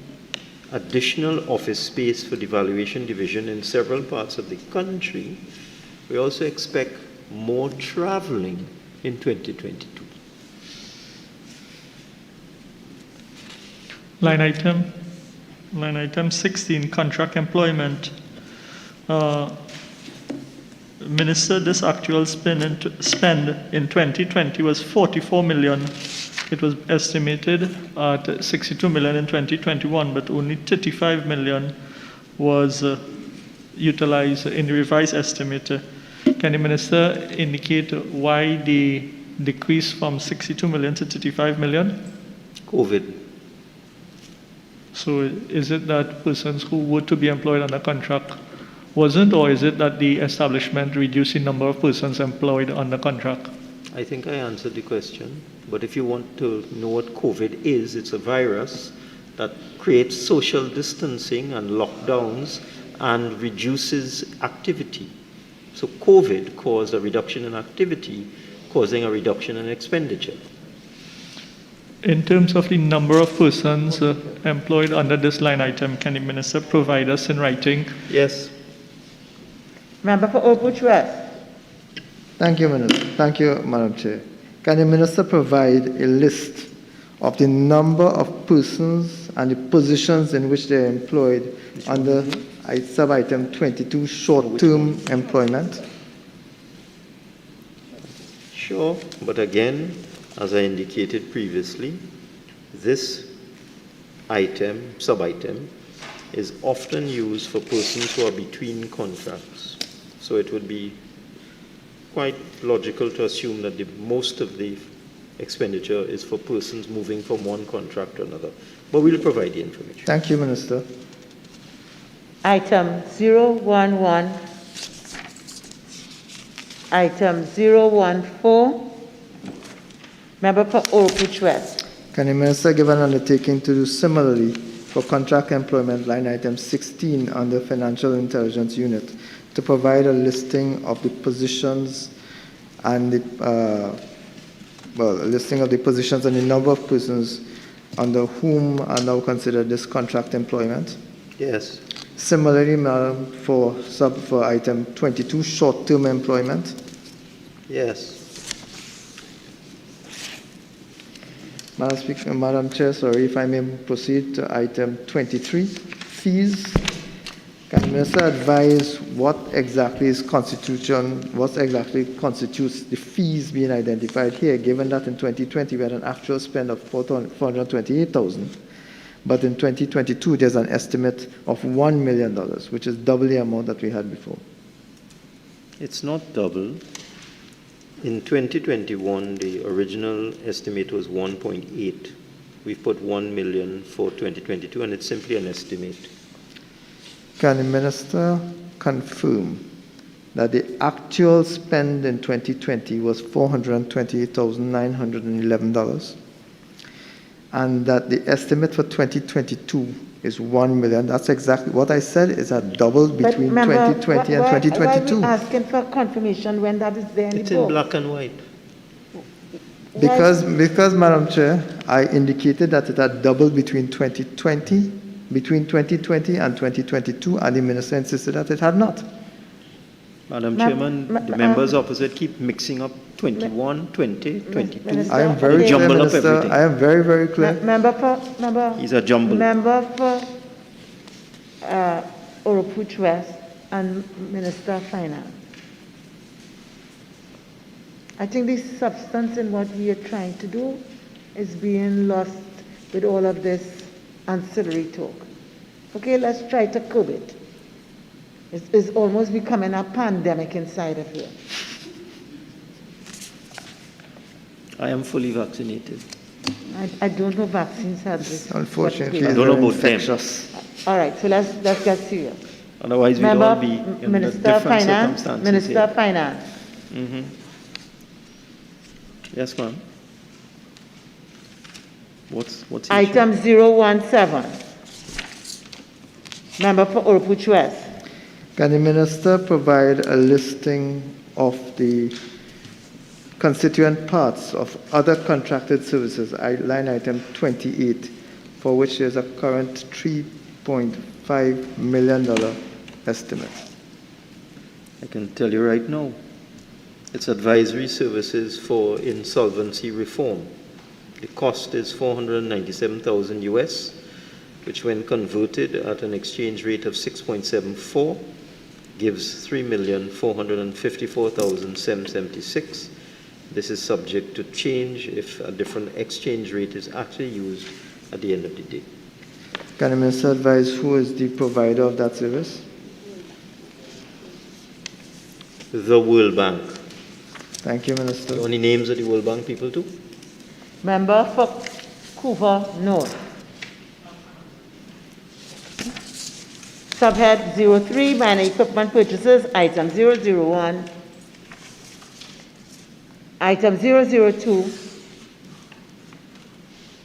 additional office space for the valuation division in several parts of the country, we also expect more traveling in 2022. Line item 16, contract employment. Minister, this actual spend in 2020 was 44 million. It was estimated at 62 million in 2021, but only 35 million was utilized in the revised estimate. Can the Minister indicate why the decrease from 62 million to 35 million? COVID. So is it that persons who were to be employed under contract wasn't, or is it that the establishment reduced the number of persons employed under contract? I think I answered the question, but if you want to know what COVID is, it's a virus that creates social distancing and lockdowns and reduces activity. So COVID caused a reduction in activity, causing a reduction in expenditure. In terms of the number of persons employed under this line item, can the minister provide us in writing? Yes. Member for Oakwood West. Thank you, Minister. Thank you, Madam Chair. Can the Minister provide a list of the number of persons and the positions in which they are employed under sub-item 22, short-term employment? Sure, but again, as I indicated previously, this item, sub-item, is often used for persons who are between contracts. So it would be quite logical to assume that most of the expenditure is for persons moving from one contract to another. But we'll provide the information. Thank you, Minister. Item 011. Item 014. Member for Oakwood West. Can the Minister give an undertaking to do similarly for contract employment line item 16 under Financial Intelligence Unit to provide a listing of the positions and the a listing of the positions and the number of persons under whom are now considered this contract employment? Yes. Similarly, Madam, for item 22, short-term employment? Yes. Madam Speaker, Madam Chair, sorry, if I may proceed to item 23, fees. Can the Minister advise what exactly constitutes the fees being identified here, given that in 2020 we had an actual spend of $428,000, but in 2022 there's an estimate of $1 million, which is double the amount that we had before? It's not double. In 2021, the original estimate was 1.8. We've put 1 million for 2022, and it's simply an estimate. Can the Minister confirm that the actual spend in 2020 was $428,911, and that the estimate for 2022 is 1 million? That's exactly what I said, is a double between 2020 and 2022. Why are we asking for confirmation when that is there in the book? It's in black and white. Because, Madam Chair, I indicated that it had doubled between 2020 and 2022, and the Minister insisted that it had not. Madam Chairman, the members opposite keep mixing up 21, 20, 22. I am very clear, jumble up Minister. everything. I am very, very clear. He's a jumble. Member for Oakwood West and Minister of Finance. I think the substance in what we are trying to do is being lost with all of this ancillary talk. Okay, let's try to curb it. It's almost becoming a pandemic inside of here. I am fully vaccinated. I don't know vaccines have this. Unfortunately, I don't know about infectious. All right, so let's get serious. Otherwise, we'd all be in Minister of different Finance, circumstances. Minister of Finance. Mm-hmm. Yes, ma'am. What's the Item 017. Member for Oakwood West. Can the Minister provide a listing of the constituent parts of other contracted services, line item 28, for which there's a current $3.5 million estimate? I can tell you right now. It's advisory services for insolvency reform. The cost is $497,000 US, which when converted at an exchange rate of 6.74 gives $3,454,776. This is subject to change if a different exchange rate is actually used at the end of the day. Can the Minister advise who is the provider of that service? The World Bank. Thank you, Minister. You want the names of the World Bank people too? Member for Couva North. Subhead 03, minor equipment purchases, item 001. Item 002.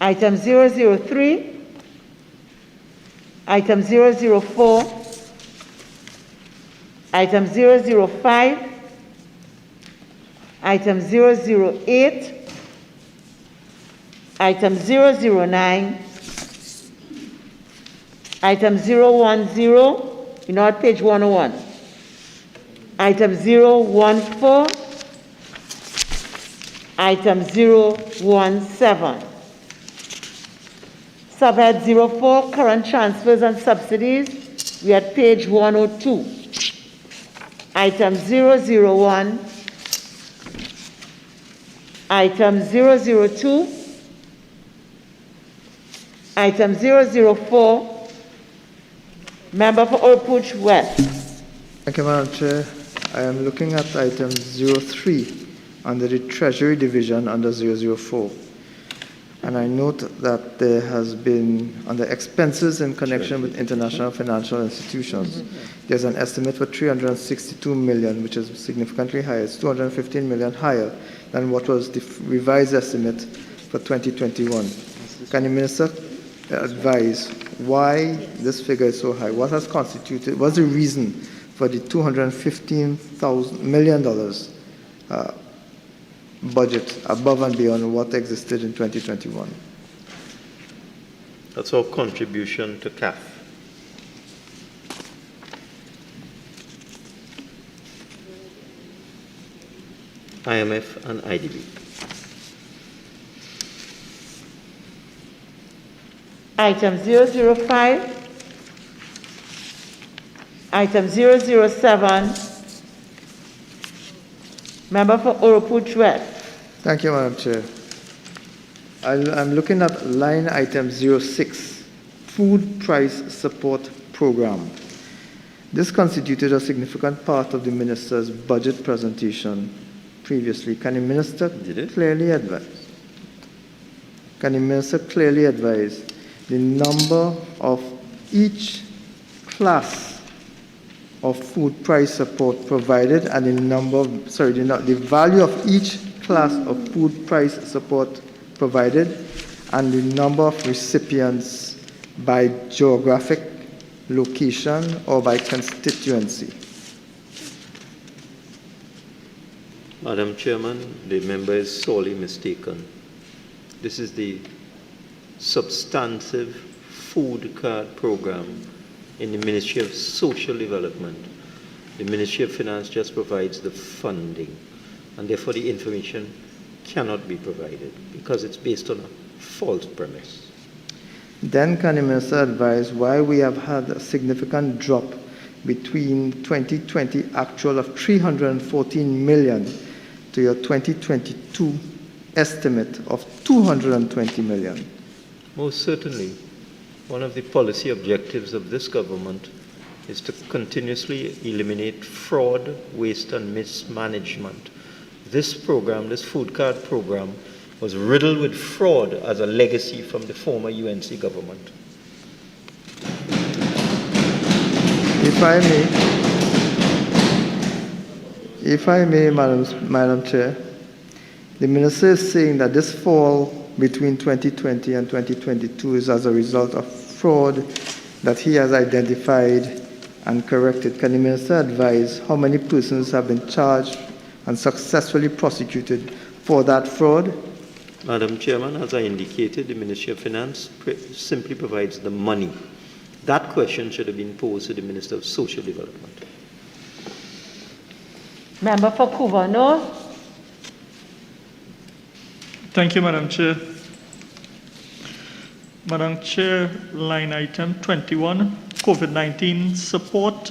Item 003. Item 004. Item 005. Item 008. Item 009, item 010, you know, at page 101. Item 014, item 017. Subhead 04, current transfers and subsidies, we at page 102. Item 001, item 002, item 004, member for Oropouche West. Thank you, Madam Chair. I am looking at item 03 under the Treasury Division under 004. And I note that there has been, under expenses in connection with international financial institutions, there's an estimate for 362 million, which is significantly higher. It's 215 million higher than what was the revised estimate for 2021. Can the Minister advise why this figure is so high? What has constituted, what's the reason for the $215 million budget above and beyond what existed in 2021? That's our contribution to CAF. IMF and IDB. Item 005, item 007, member for Oropouche West. Thank you, Madam Chair. I'm looking at line item 06, Food Price Support Program. This constituted a significant part of the Minister's budget presentation previously. Can the Minister clearly advise? Can the Minister clearly advise the number of each class of food price support provided and the number of, the value of each class of food price support provided and the number of recipients by geographic location or by constituency? Madam Chairman, the member is sorely mistaken. This is the substantive food card program in the Ministry of Social Development. The Ministry of Finance just provides the funding, and therefore the information cannot be provided because it's based on a false premise. Then can the Minister advise why we have had a significant drop between 2020 actual of 314 million to your 2022 estimate of 220 million? Most certainly. One of the policy objectives of this government is to continuously eliminate fraud, waste, and mismanagement. This program, this food card program, was riddled with fraud as a legacy from the former UNC government. If I may, Madam Chair, the Minister is saying that this fall between 2020 and 2022 is as a result of fraud that he has identified and corrected. Can the Minister advise how many persons have been charged and successfully prosecuted for that fraud? Madam Chairman, as I indicated, the Ministry of Finance simply provides the money. That question should have been posed to the Minister of Social Development. Member for Couva North. Thank you, Madam Chair. Madam Chair, line item 21, COVID-19 support.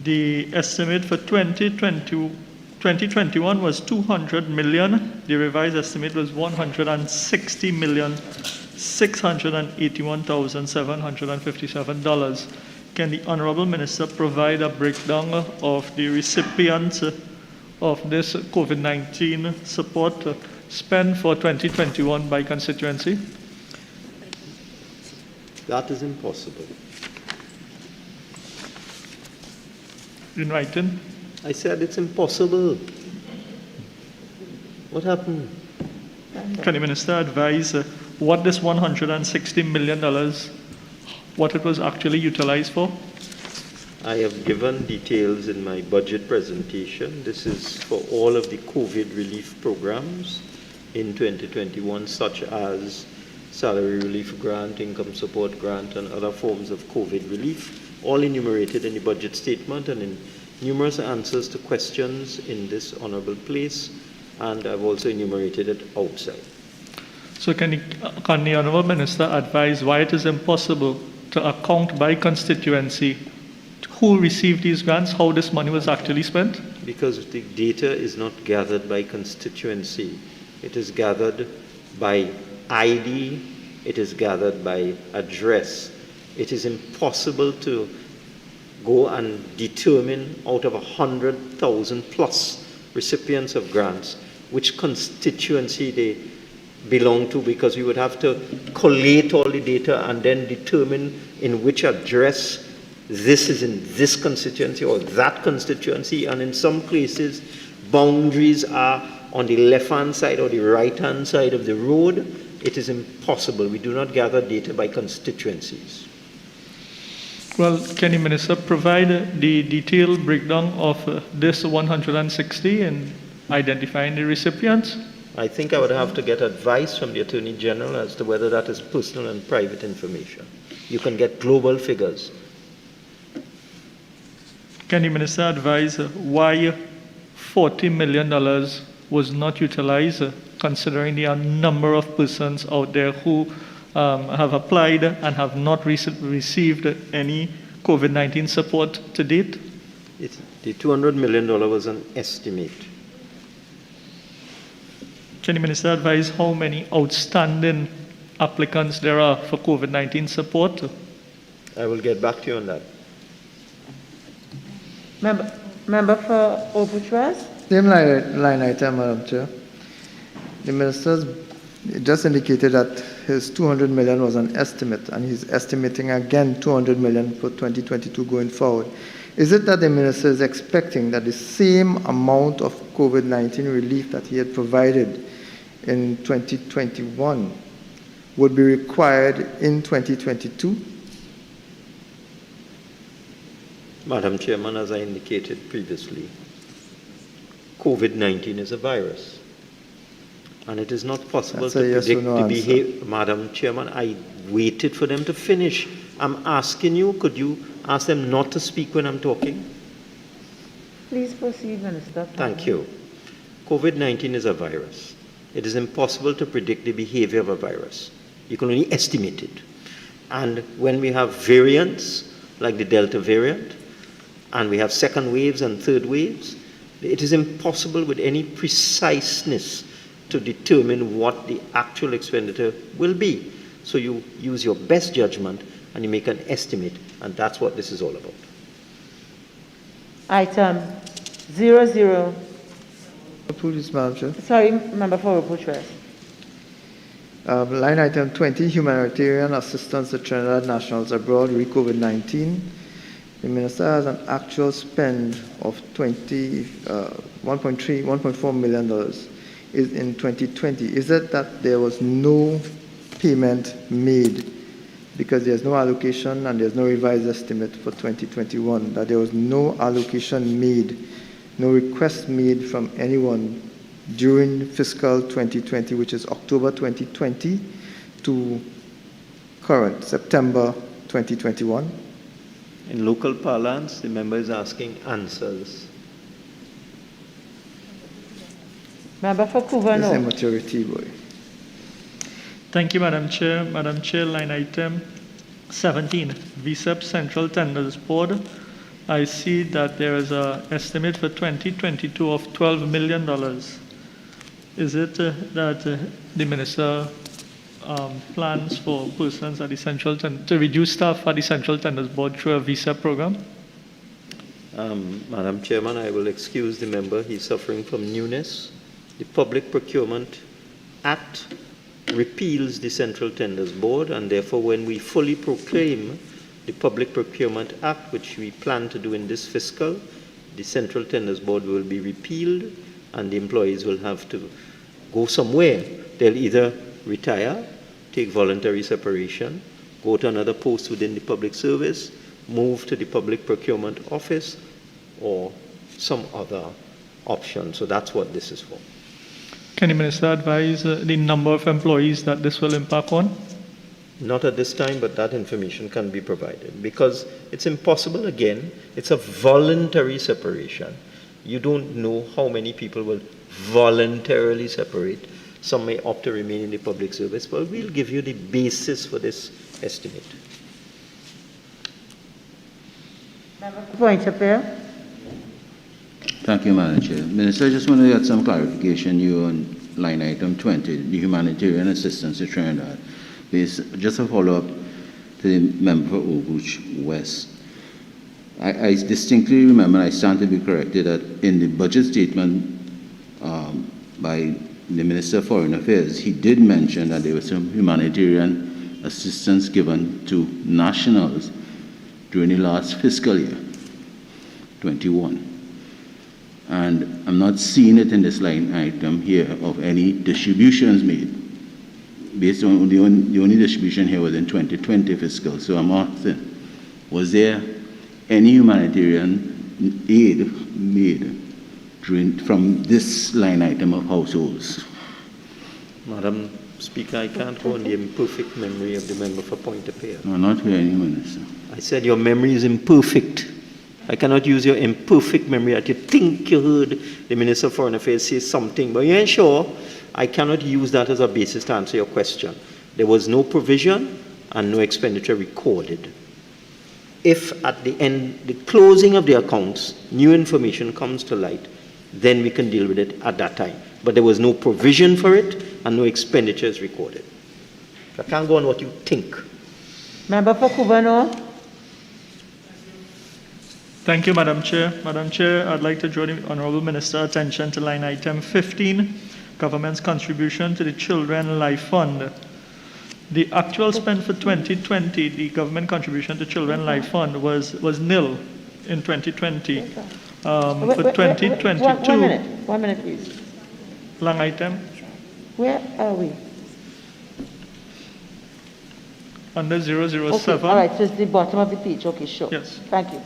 The estimate for 2021 was 200 million. The revised estimate was 160,681,757. Can the Honorable Minister provide a breakdown of the recipients of this COVID-19 support spent for 2021 by constituency? That is impossible. In writing? I said it's impossible. What happened? Can the Minister advise what this $160 million, what it was actually utilized for? I have given details in my budget presentation. This is for all of the COVID relief programs. in 2021, such as salary relief grant, income support grant, and other forms of COVID relief, all enumerated in the budget statement and in numerous answers to questions in this honorable place, and I've also enumerated it outside. So can the Honourable Minister advise why it is impossible to account by constituency who received these grants, how this money was actually spent? Because the data is not gathered by constituency. It is gathered by ID, it is gathered by address. It is impossible to go and determine out of 100,000 plus recipients of grants which constituency they belong to, because we would have to collate all the data and then determine in which address this is in this constituency or that constituency, and in some places boundaries are on the left-hand side or the right-hand side of the road. It is impossible. We do not gather data by constituencies. Well, can the Minister provide the detailed breakdown of this 160 and identifying the recipients? I think I would have to get advice from the Attorney General as to whether that is personal and private information. You can get global figures. Can the Minister advise why $40 million was not utilized, considering the number of persons out there who have applied and have not received any COVID-19 support to date? The $200 million was an estimate. Can the Minister advise how many outstanding applicants there are for COVID-19 support? I will get back to you on that. Member for Obuchwas? Same line item, Madam Chair. The Minister just indicated that his 200 million was an estimate, and he's estimating again 200 million for 2022 going forward. Is it that the Minister is expecting that the same amount of COVID-19 relief that he had provided in 2021 would be required in 2022? Madam Chairman, as I indicated previously, COVID-19 is a virus, and it is not possible to predict the behavior. Madam Chairman, I waited for them to finish. I'm asking you, could you ask them not to speak when I'm talking? Please proceed, Minister. Thank you. COVID-19 is a virus. It is impossible to predict the behavior of a virus. You can only estimate it. And when we have variants, like the Delta variant, and we have second waves and third waves, it is impossible with any preciseness to determine what the actual expenditure will be. So you use your best judgment and you make an estimate, and that's what this is all about. Item 00. Please, Madam Chair. Sorry, Member for Obuchwas. Line item 20, humanitarian assistance to Trinidad nationals abroad re-COVID-19. The Minister has an actual spend of $1.4 million in 2020. Is it that there was no payment made because there's no allocation and there's no revised estimate for 2021, that there was no allocation made, no request made from anyone during fiscal 2020, which is October 2020 to current September 2021? In local parlance, the member is asking answers. Member for Kuvano. This is a maturity, boy. Thank you, Madam Chair. Madam Chair, line item 17, VSEP Central Tenders Board. I see that there is an estimate for 2022 of $12 million. Is it that the Minister plans for persons at the Central to reduce staff at the Central Tenders Board through a visa program? Madam Chairman, I will excuse the member. He's suffering from newness. The Public Procurement Act repeals the Central Tenders Board, and therefore when we fully proclaim the Public Procurement Act, which we plan to do in this fiscal, the Central Tenders Board will be repealed and the employees will have to go somewhere. They'll either retire, take voluntary separation, go to another post within the public service, move to the Public Procurement Office, or some other option. So that's what this is for. Can the Minister advise the number of employees that this will impact on? Not at this time, but that information can be provided because it's impossible. Again, it's a voluntary separation. You don't know how many people will voluntarily separate. Some may opt to remain in the public service, but we'll give you the basis for this estimate. Point of order. Thank you, Madam Chair. Minister, I just want to get some clarification you on line item 20, the humanitarian assistance to Trinidad. Just a follow-up to the member for Obuch West. I distinctly remember, I stand to be corrected, that in the budget statement by the Minister of Foreign Affairs, he did mention that there was some humanitarian assistance given to nationals during the last fiscal year, 21. And I'm not seeing it in this line item here of any distributions made. Based on the only distribution here was in 2020 fiscal. So I'm asking, was there any humanitarian aid made from this line item of households? Madam Speaker, I can't go on the imperfect memory of the member for point of order. No, not hearing you, Minister. I said your memory is imperfect. I cannot use your imperfect memory that you think you heard the Minister of Foreign Affairs say something, but you ain't sure. I cannot use that as a basis to answer your question. There was no provision and no expenditure recorded. If at the end, the closing of the accounts, new information comes to light, then we can deal with it at that time. But there was no provision for it and no expenditures recorded. I can't go on what you think. Member for Cubano. Thank you, Madam Chair. Madam Chair, I'd like to draw the Honourable Minister's attention to line item 15, Government's contribution to the Children Life Fund. The actual spend for 2020, the government contribution to Children Life Fund was nil in 2020. For 2022... One minute, please. Long item. Where are we? Under 007. Okay, all right, so it's the bottom of the page. Okay, sure. Yes. Thank you.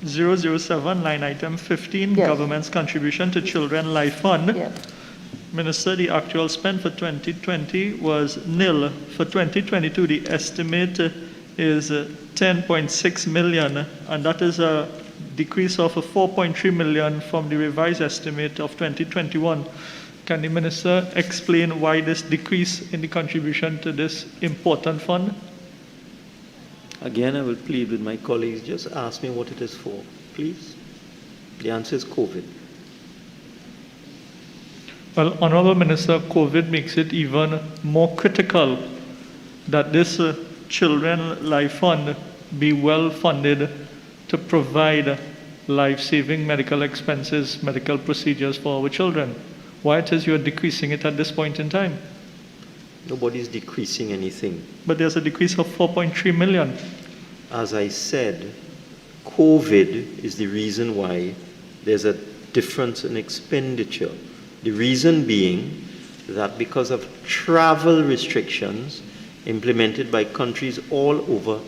007, line item 15, yes. Government's contribution to Children Life Fund. Yes. Minister, the actual spend for 2020 was nil. For 2022, the estimate is 10.6 million, and that is a decrease of 4.3 million from the revised estimate of 2021. Can the Minister explain why this decrease in the contribution to this important fund? Again, I will plead with my colleagues, just ask me what it is for, please. The answer is COVID. Well, Honourable Minister, COVID makes it even more critical that this Children Life Fund be well funded to provide life-saving medical expenses, medical procedures for our children. Why it is you are decreasing it at this point in time? Nobody's decreasing anything. But there's a decrease of 4.3 million. As I said, COVID is the reason why there's a difference in expenditure. The reason being that because of travel restrictions implemented by countries all over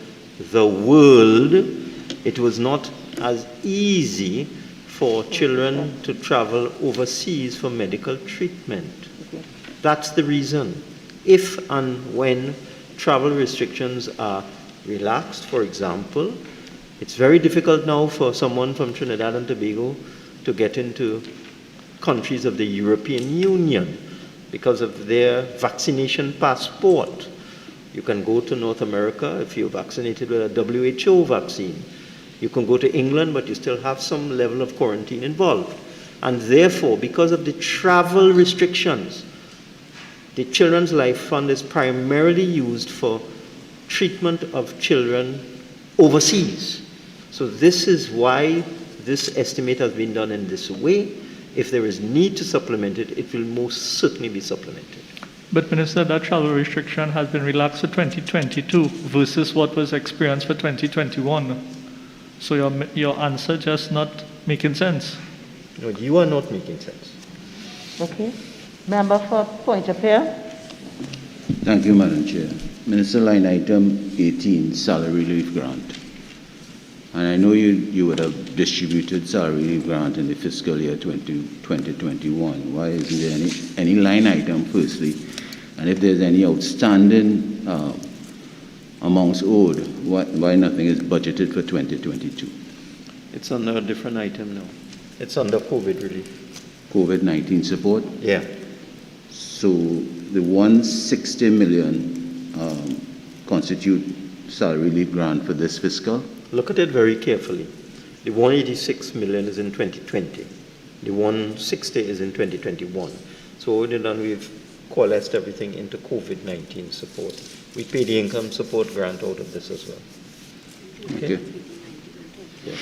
the world, it was not as easy for children to travel overseas for medical treatment. That's the reason. If and when travel restrictions are relaxed, for example, it's very difficult now for someone from Trinidad and Tobago to get into countries of the European Union because of their vaccination passport. You can go to North America if you're vaccinated with a WHO vaccine. You can go to England, but you still have some level of quarantine involved. And therefore, because of the travel restrictions, the Children's Life Fund is primarily used for treatment of children overseas. So this is why this estimate has been done in this way. If there is need to supplement it, it will most certainly be supplemented. But Minister, that travel restriction has been relaxed for 2022 versus what was experienced for 2021. So your answer just not making sense. No, you are not making sense. Okay. Member for point of order. Thank you, Madam Chair. Minister, line item 18, salary relief grant. And I know you would have distributed salary leave grant in the fiscal year 2021. Why isn't there any line item, firstly? And if there's any outstanding amounts owed, why nothing is budgeted for 2022? It's under a different item now. It's under COVID relief. COVID-19 support? Yeah. So the 160 million constitute salary leave grant for this fiscal? Look at it very carefully. The 186 million is in 2020. The 160 is in 2021. So we've coalesced everything into COVID-19 support. We pay the income support grant out of this as well. Okay? Yeah.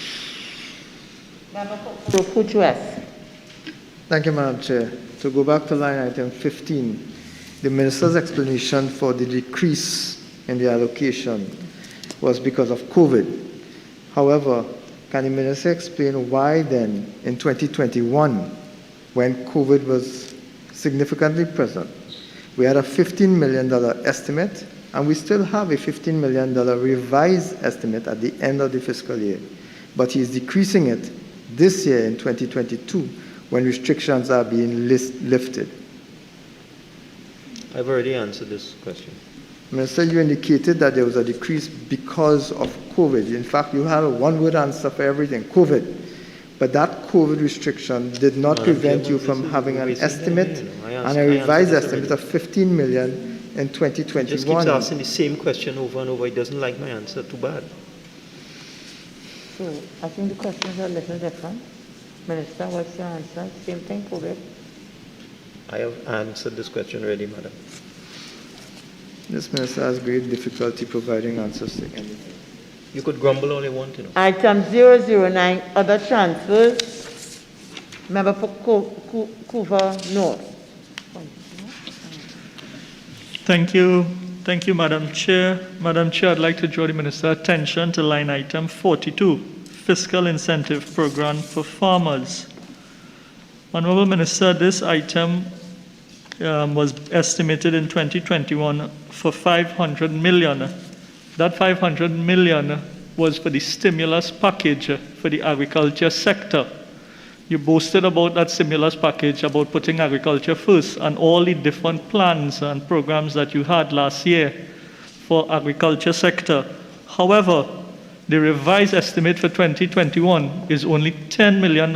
Thank you, Madam Chair. To go back to line item 15, the Minister's explanation for the decrease in the allocation was because of COVID. However, can the Minister explain why then, in 2021, when COVID was significantly present, we had a $15 million estimate, and we still have a $15 million revised estimate at the end of the fiscal year, but he is decreasing it this year in 2022 when restrictions are being lifted? I've already answered this question. Minister, you indicated that there was a decrease because of COVID. In fact, you had a one-word answer for everything, COVID. But that COVID restriction did not prevent you from having an estimate and a revised estimate of $15 million in 2021. He just keeps asking the same question over and over. He doesn't like my answer. Too bad. So I think the questions are a little different. Minister, what's your answer? Same thing, COVID? I have answered this question already, Madam. This Minister has great difficulty providing answers to anything. You could grumble all you want to know. Item 009, other transfers. Member for Couva North. Thank you, Madam Chair. Madam Chair, I'd like to draw the Minister's attention to line item 42, Fiscal Incentive Program for Farmers. Honorable Minister, this item was estimated in 2021 for 500 million. That 500 million was for the stimulus package for the agriculture sector. You boasted about that stimulus package, about putting agriculture first, and all the different plans and programs that you had last year for agriculture sector. However, the revised estimate for 2021 is only $10 million.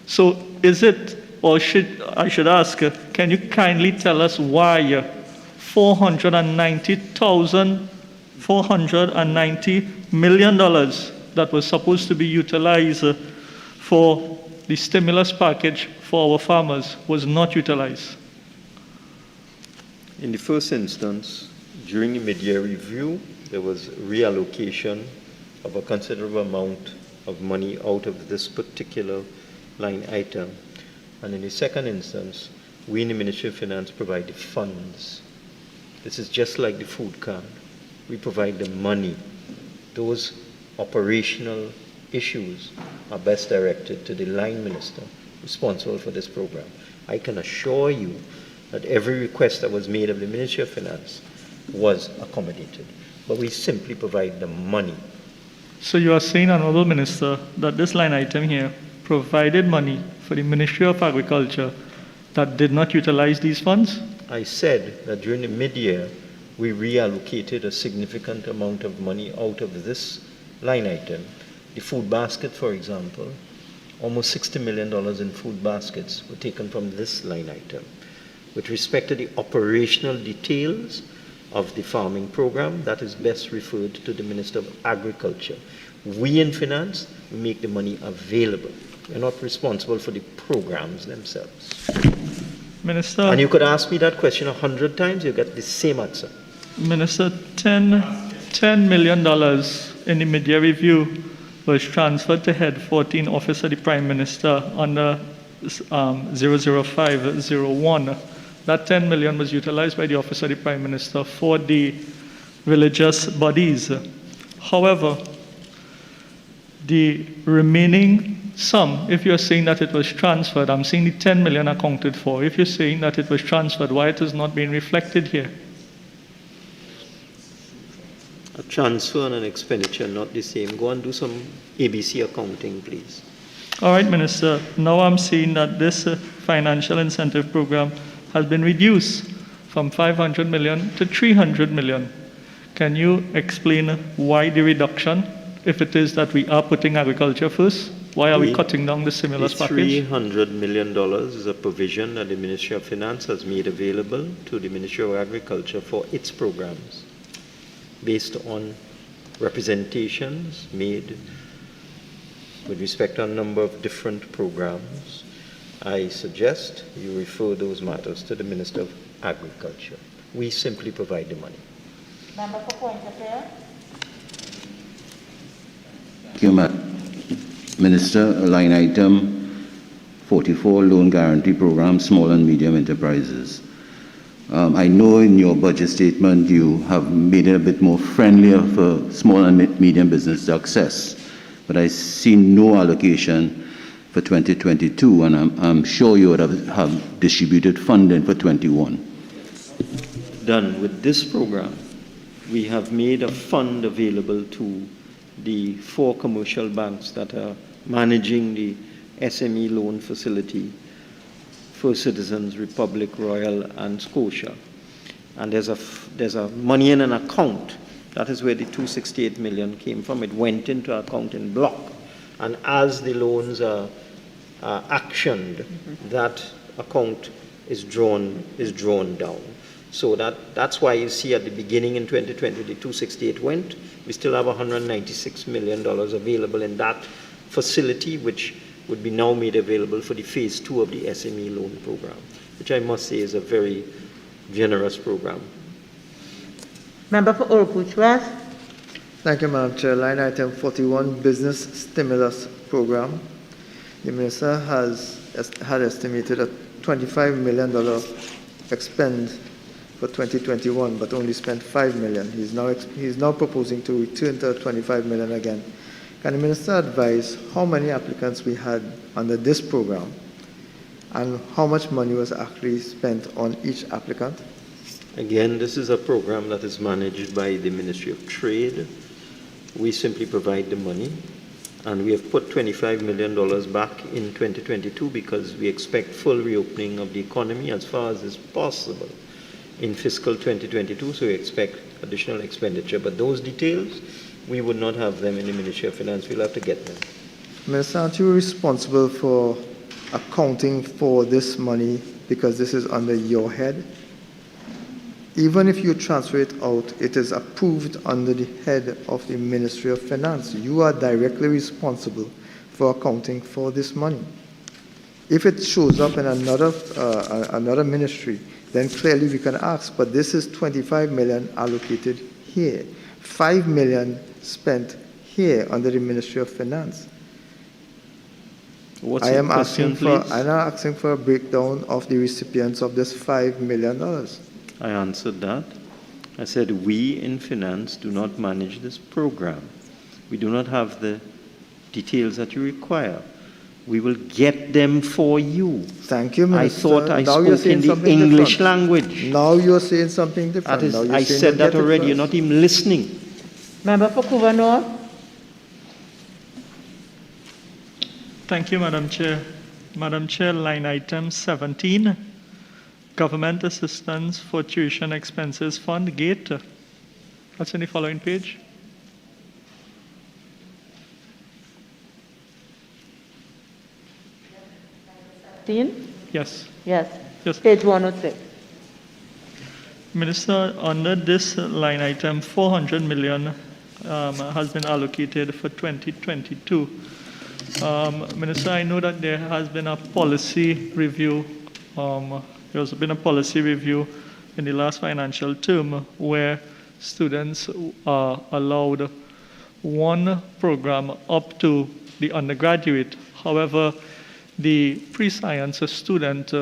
So is it, or I should ask, can you kindly tell us why $490 million that was supposed to be utilized for the stimulus package for our farmers was not utilized? In the first instance, during the mid-year review, there was reallocation of a considerable amount of money out of this particular line item. And in the second instance, we in the Ministry of Finance provide the funds. This is just like the food card. We provide the money. Those operational issues are best directed to the line minister responsible for this program. I can assure you that every request that was made of the Ministry of Finance was accommodated, but we simply provide the money. So you are saying, Honorable Minister, that this line item here provided money for the Ministry of Agriculture that did not utilize these funds? I said that during the mid-year, we reallocated a significant amount of money out of this line item. The food basket, for example, almost $60 million in food baskets were taken from this line item. With respect to the operational details of the farming program, that is best referred to the Minister of Agriculture. We in Finance make the money available. We're not responsible for the programs themselves. Minister. And you could ask me that question 100 times, you get the same answer. Minister, $10 million in the mid-year review was transferred to Head 14, Office of the Prime Minister under 00501. That 10 million was utilized by the Office of the Prime Minister for the religious bodies. However, the remaining sum, if you're saying that it was transferred, I'm saying the 10 million accounted for. If you're saying that it was transferred, why it is not being reflected here? A transfer and an expenditure not the same. Go and do some ABC accounting, please. All right, Minister. Now I'm seeing that this financial incentive program has been reduced from 500 million to 300 million. Can you explain why the reduction, if it is that we are putting agriculture first? Why are we cutting down the stimulus package? $300 million is a provision that the Ministry of Finance has made available to the Ministry of Agriculture for its programs, based on representations made with respect to a number of different programs. I suggest you refer those matters to the Minister of Agriculture. We simply provide the money. Member for point of order. Thank you, Minister. Line item 44, loan guarantee program, small and medium enterprises. I know in your budget statement you have made it a bit more friendlier for small and medium business to access, but I see no allocation for 2022, and I'm sure you would have distributed funding for 21. Done. With this program, we have made a fund available to the 4 commercial banks that are managing the SME loan facility: First Citizens, Republic, Royal, and Scotia. And there's a money in an account. That is where the 268 million came from. It went into our account in block. And as the loans are actioned, that account is drawn down. So that's why you see at the beginning in 2020, the 268 went. We still have $196 million available in that facility, which would be now made available for the phase 2 of the SME loan program, which I must say is a very generous program. Member for Oropouche West. Thank you, Madam Chair. Line item 41, business stimulus program. The minister had estimated a $25 million expend for 2021, but only spent $5 million. He's now proposing to return to $25 million again. Can the minister advise how many applicants we had under this program and how much money was actually spent on each applicant? Again, this is a program that is managed by the Ministry of Trade. We simply provide the money, and we have put $25 million back in 2022 because we expect full reopening of the economy as far as is possible in fiscal 2022, so we expect additional expenditure. But those details, we would not have them in the Ministry of Finance. We'll have to get them. Minister, aren't you responsible for accounting for this money because this is under your head? Even if you transfer it out, it is approved under the head of the Ministry of Finance. You are directly responsible for accounting for this money. If it shows up in another ministry, then clearly we can ask, but this is $25 million allocated here, $5 million spent here under the Ministry of Finance. I'm asking for a breakdown of the recipients of this $5 million. I answered that. I said we in finance do not manage this program. We do not have the details that you require. We will get them for you. Thank you, Minister. I thought I spoke in the English language. Now you're saying something different. I said that already. You're not even listening. Member for Couva North. Thank you, Madam Chair. Madam Chair, line item 17, Government Assistance for Tuition Expenses Fund, GATE. That's in the following page. Yes. Yes. Page 106. Minister, under this line item, 400 million has been allocated for 2022. Minister, I know that there has been a policy review. There's been a policy review in the last financial term where students are allowed one program up to the undergraduate. However, the pre-science students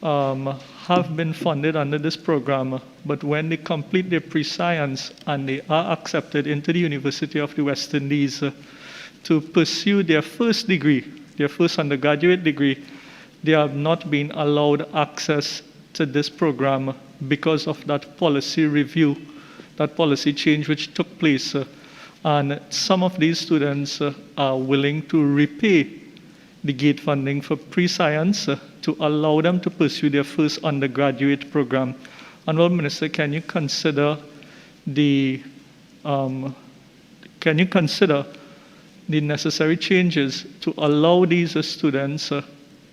have been funded under this program, but when they complete their pre-science and they are accepted into the University of the West Indies to pursue their first degree, their first undergraduate degree, they have not been allowed access to this program because of that policy review that policy change which took place, and some of these students are willing to repay the GATE funding for pre-science to allow them to pursue their first undergraduate program. Honourable Minister, can you consider the necessary changes to allow these students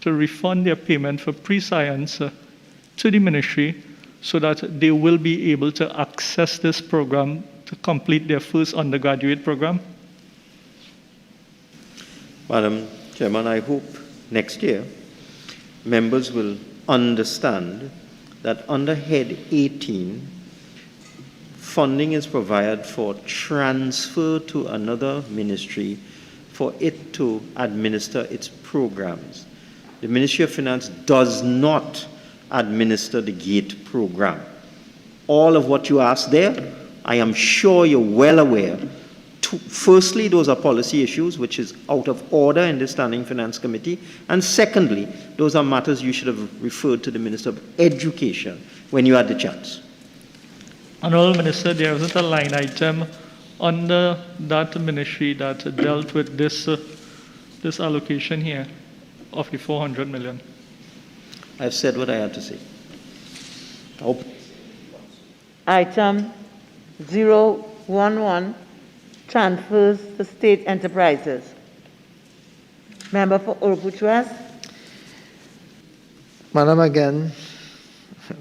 to refund their payment for pre-science to the ministry so that they will be able to access this program to complete their first undergraduate program? Madam Chairman, I hope next year members will understand that under Head 18, funding is provided for transfer to another ministry for it to administer its programs. The Ministry of Finance does not administer the GATE program. All of what you asked there, I am sure you're well aware. Firstly, those are policy issues, which is out of order in the Standing Finance Committee. And secondly, those are matters you should have referred to the Minister of Education when you had the chance. Honourable Minister, there isn't a line item under that ministry that dealt with this, this allocation here of the 400 million. I've said what I had to say. Item 011, transfers to state enterprises. Member for Orubuchuas. Madam, again,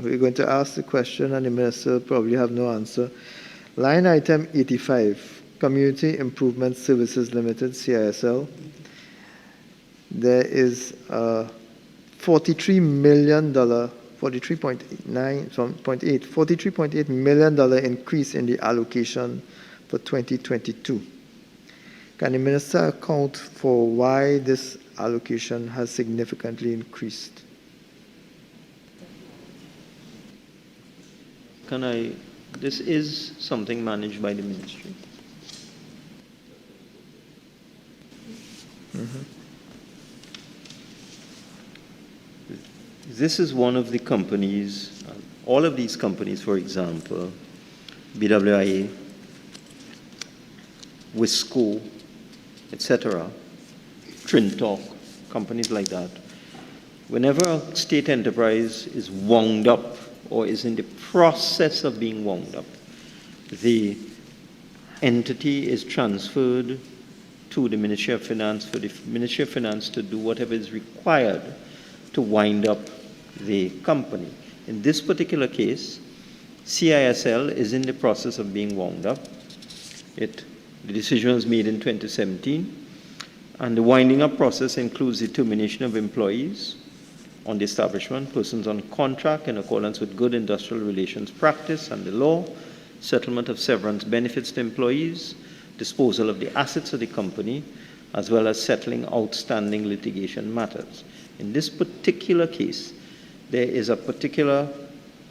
we're going to ask the question and the minister will probably have no answer. Line item 85, Community Improvement Services Limited, CISL. There is a $43 million, $43.8 million increase in the allocation for 2022. Can the minister account for why this allocation has significantly increased? This is something managed by the ministry. This is one of the companies, all of these companies, for example, BWIA, Wisco, etc., Trinidad, companies like that. Whenever a state enterprise is wound up or is in the process of being wound up, the entity is transferred to the Ministry of Finance for the Ministry of Finance to do whatever is required to wind up the company. In this particular case, CISL is in the process of being wound up. The decision was made in 2017, and the winding up process includes the termination of employees on the establishment, persons on contract in accordance with good industrial relations practice and the law, settlement of severance benefits to employees, disposal of the assets of the company, as well as settling outstanding litigation matters. In this particular case, there is a particular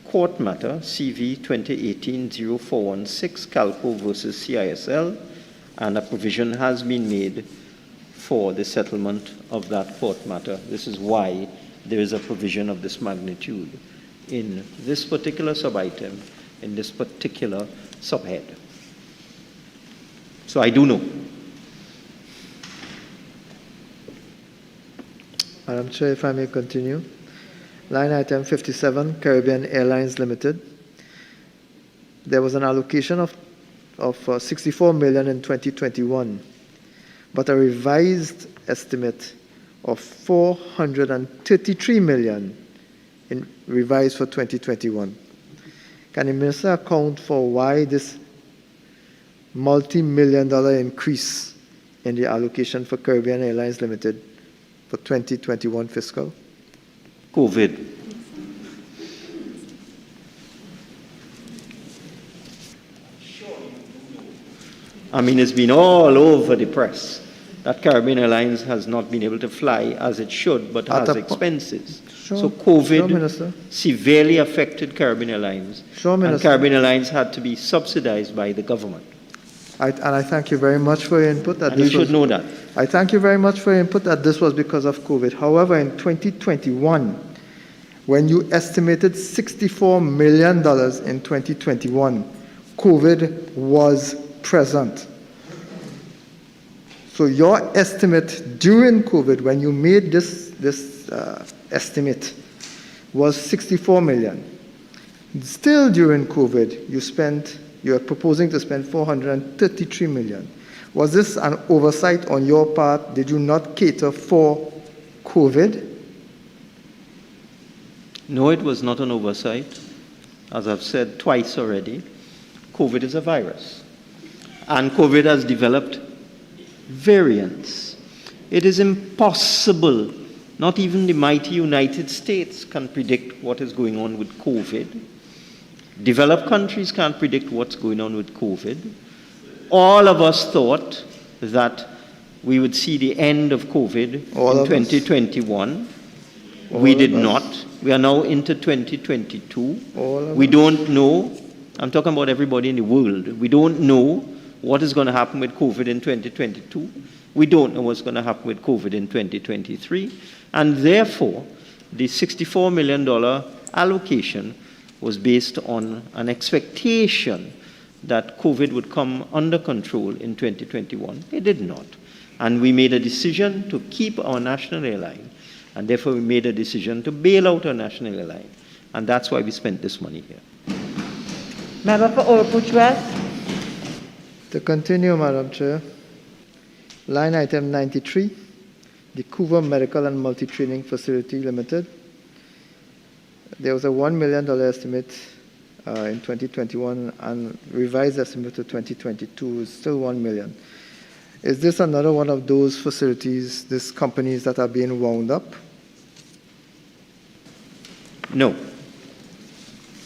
court matter, CV 2018-0416, Calco versus CISL, and a provision has been made for the settlement of that court matter. This is why there is a provision of this magnitude in this particular sub-item, in this particular subhead. So I do know. Madam Chair, if I may continue. Line item 57, Caribbean Airlines Limited. There was an allocation of 64 million in 2021, but a revised estimate of 433 million revised for 2021. Can the minister account for why this multi-million-dollar increase in the allocation for Caribbean Airlines Limited for 2021 fiscal? COVID. I mean, it's been all over the press that Caribbean Airlines has not been able to fly as it should, but has expenses. So COVID severely affected Caribbean Airlines, and Caribbean Airlines had to be subsidized by the government. And I thank you very much for your input. That and you should know that. I thank you very much for your input that this was because of COVID. However, in 2021, when you estimated $64 million in 2021, COVID was present. So your estimate during COVID, when you made this estimate, was 64 million. Still during COVID, you are proposing to spend 433 million. Was this an oversight on your part? Did you not cater for COVID? No, it was not an oversight. As I've said twice already, COVID is a virus. And COVID has developed variants. It is impossible. Not even the mighty United States can predict what is going on with COVID. Developed countries can't predict what's going on with COVID. All of us thought that we would see the end of COVID in 2021. We did not. We are now into 2022. We don't know. I'm talking about everybody in the world. We don't know what is going to happen with COVID in 2022. We don't know what's going to happen with COVID in 2023. And therefore, the $64 million allocation was based on an expectation that COVID would come under control in 2021. It did not. And we made a decision to keep our national airline. And therefore, we made a decision to bail out our national airline. And that's why we spent this money here. Member for Oropouche West. To continue, Madam Chair, line item 93, the Couva Medical and Multi-Training Facility Limited. There was a $1 million estimate in 2021 and revised estimate to 2022 is still $1 million. Is this another one of those facilities, these companies that are being wound up? No.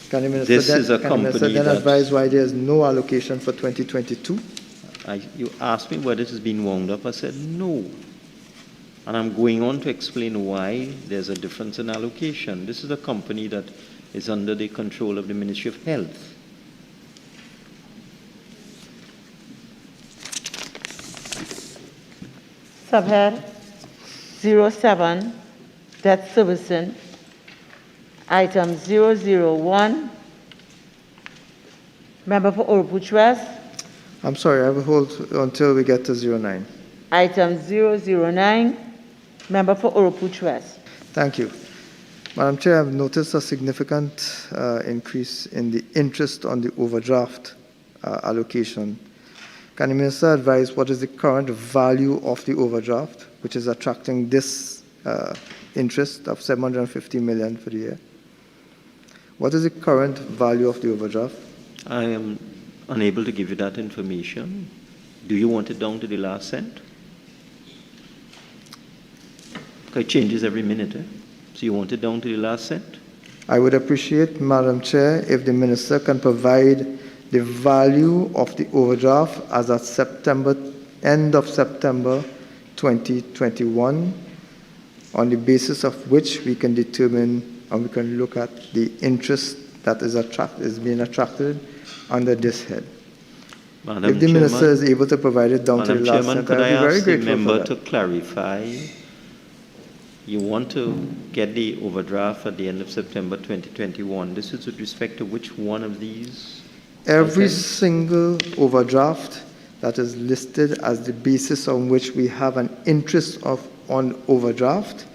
Can the Minister then advise why there is no allocation for 2022? You asked me whether it has been wound up. I said no. And I'm going on to explain why there's a difference in allocation. This is a company that is under the control of the Ministry of Health. Subhead 07, debt servicing. Item 001. Member for Oropouche West. I'm sorry, I will hold until we get to 09. Item 009. Member for Oropouche West. Thank you. Madam Chair, I've noticed a significant increase in the interest on the overdraft allocation. Can the Minister advise what is the current value of the overdraft, which is attracting this interest of $750 million for the year? What is the current value of the overdraft? I am unable to give you that information. Do you want it down to the last cent? It changes every minute, eh? So you want it down to the last cent? I would appreciate, Madam Chair, if the Minister can provide the value of the overdraft as at end of September 2021, on the basis of which we can determine and we can look at the interest that is being attracted under this head. Madam if the Chairman, Minister is able to provide it down Madam to the last Chairman, cent, I'd be very grateful member for that. to clarify? You want to get the overdraft at the end of September 2021. This is with respect to which one of these? Every single overdraft that is listed as the basis on which we have an interest on overdraft,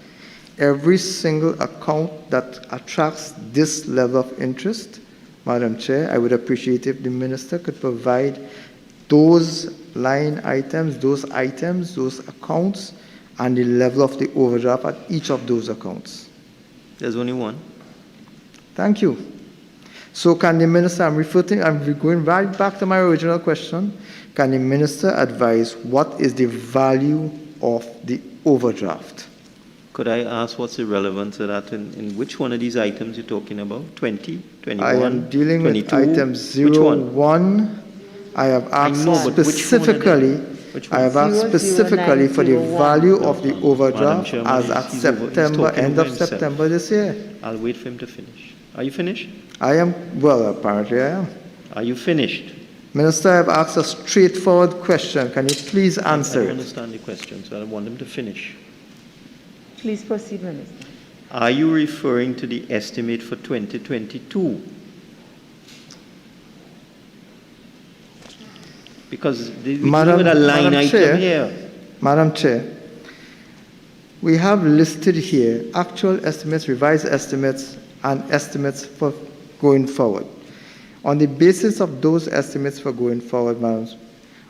every single account that attracts this level of interest, Madam Chair, I would appreciate if the Minister could provide those line items, those accounts, and the level of the overdraft at each of those accounts. There's only one. Thank you. So can the Minister, I'm going right back to my original question, can the Minister advise what is the value of the overdraft? Could I ask what's the relevance of that in which one of these items you're talking about? 20, 21, I am dealing 22? with item 01. I have asked specifically for the value of the overdraft as at end of September this year. I'll wait for him to finish. Are you finished? I am, well, apparently I am. Are you finished? Minister, I have asked a straightforward question. Can you please answer it? I don't understand the question, so I want him to finish. Please proceed, Minister. Are you referring to the estimate for 2022? Because we have a line item here. Madam Chair, we have listed here actual estimates, revised estimates, and estimates for going forward. On the basis of those estimates for going forward, madam,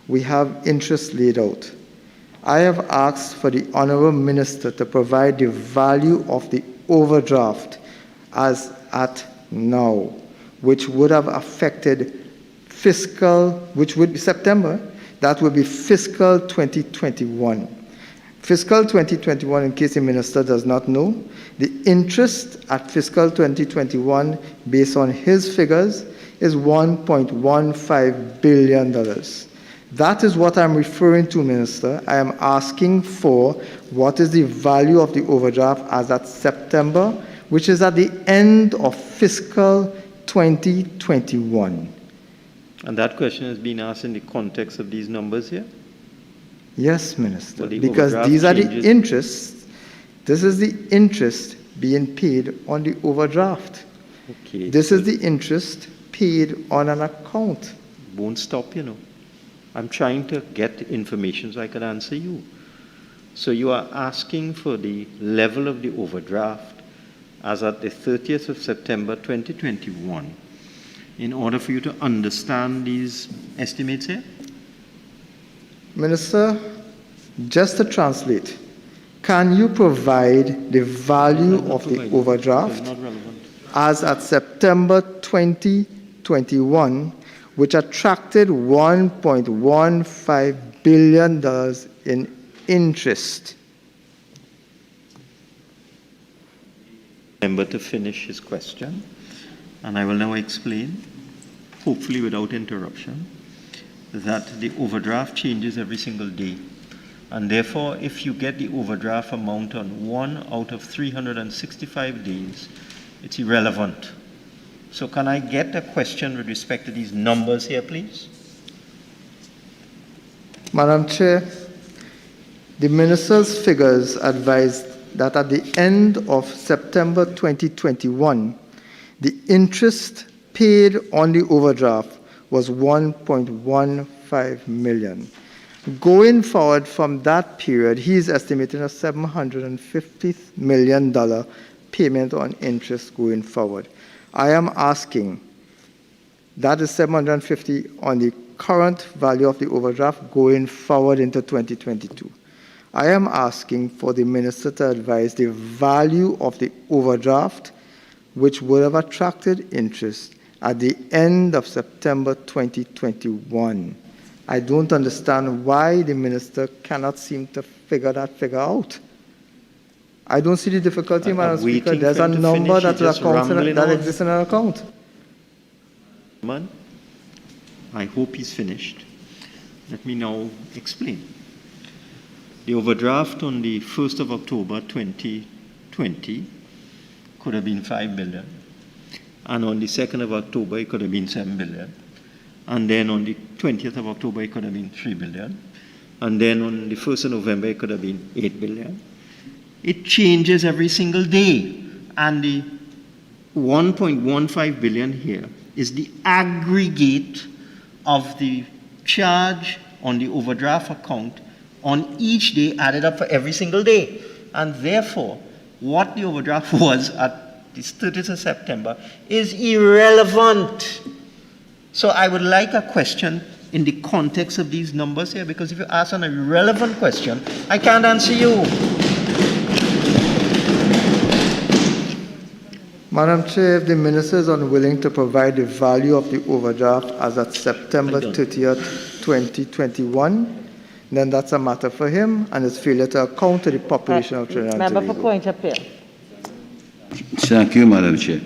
we have interest laid out. I have asked for the Honourable Minister to provide the value of the overdraft as at now, which would have affected fiscal, which would be September, that would be fiscal 2021. Fiscal 2021, in case the Minister does not know, the interest at fiscal 2021, based on his figures, is $1.15 billion. That is what I'm referring to, Minister. I am asking for what is the value of the overdraft as at September, which is at the end of fiscal 2021. And that question has been asked in the context of these numbers here? Yes, Minister, The because overdraft these are the changes. interests. This is the interest being paid on the overdraft. Okay. This is the interest paid on an account. Won't stop, you know. I'm trying to get information so I can answer you. So you are asking for the level of the overdraft as at the 30th of September 2021 in order for you to understand these estimates here? Minister, just to translate, can you provide the value of the overdraft as at September 2021, which attracted $1.15 billion in interest? Member to finish his question, and I will now explain, hopefully without interruption, that the overdraft changes every single day. And therefore, if you get the overdraft amount on 1 out of 365 days, it's irrelevant. So can I get a question with respect to these numbers here, please? Madam Chair, the Minister's figures advised that at the end of September 2021, the interest paid on the overdraft was $1.15 million. Going forward from that period, he is estimating a $750 million payment on interest going forward. I am asking, that is $750 on the current value of the overdraft going forward into 2022. I am asking for the Minister to advise the value of the overdraft which would have attracted interest at the end of September 2021. I don't understand why the Minister cannot seem to figure that figure out. I don't see the difficulty, Madam Speaker. There's a number that exists in an account. Man, I hope he's finished. Let me now explain. The overdraft on the 1st of October 2020 could have been $5 billion. And on the 2nd of October, it could have been $7 billion. And then on the 20th of October, it could have been $3 billion. And then on the 1st of November, it could have been $8 billion. It changes every single day. And the $1.15 billion here is the aggregate of the charge on the overdraft account on each day added up for every single day. And therefore, what the overdraft was at the 30th of September is irrelevant. So I would like a question in the context of these numbers here, because if you ask an irrelevant question, I can't answer you. Madam Chair, if the Minister is unwilling to provide the value of the overdraft as at September 30th, 2021, then that's a matter for him and his failure to account to the population of Trinidad and Member Tobago. for Point Appeal. Thank you, Madam Chair.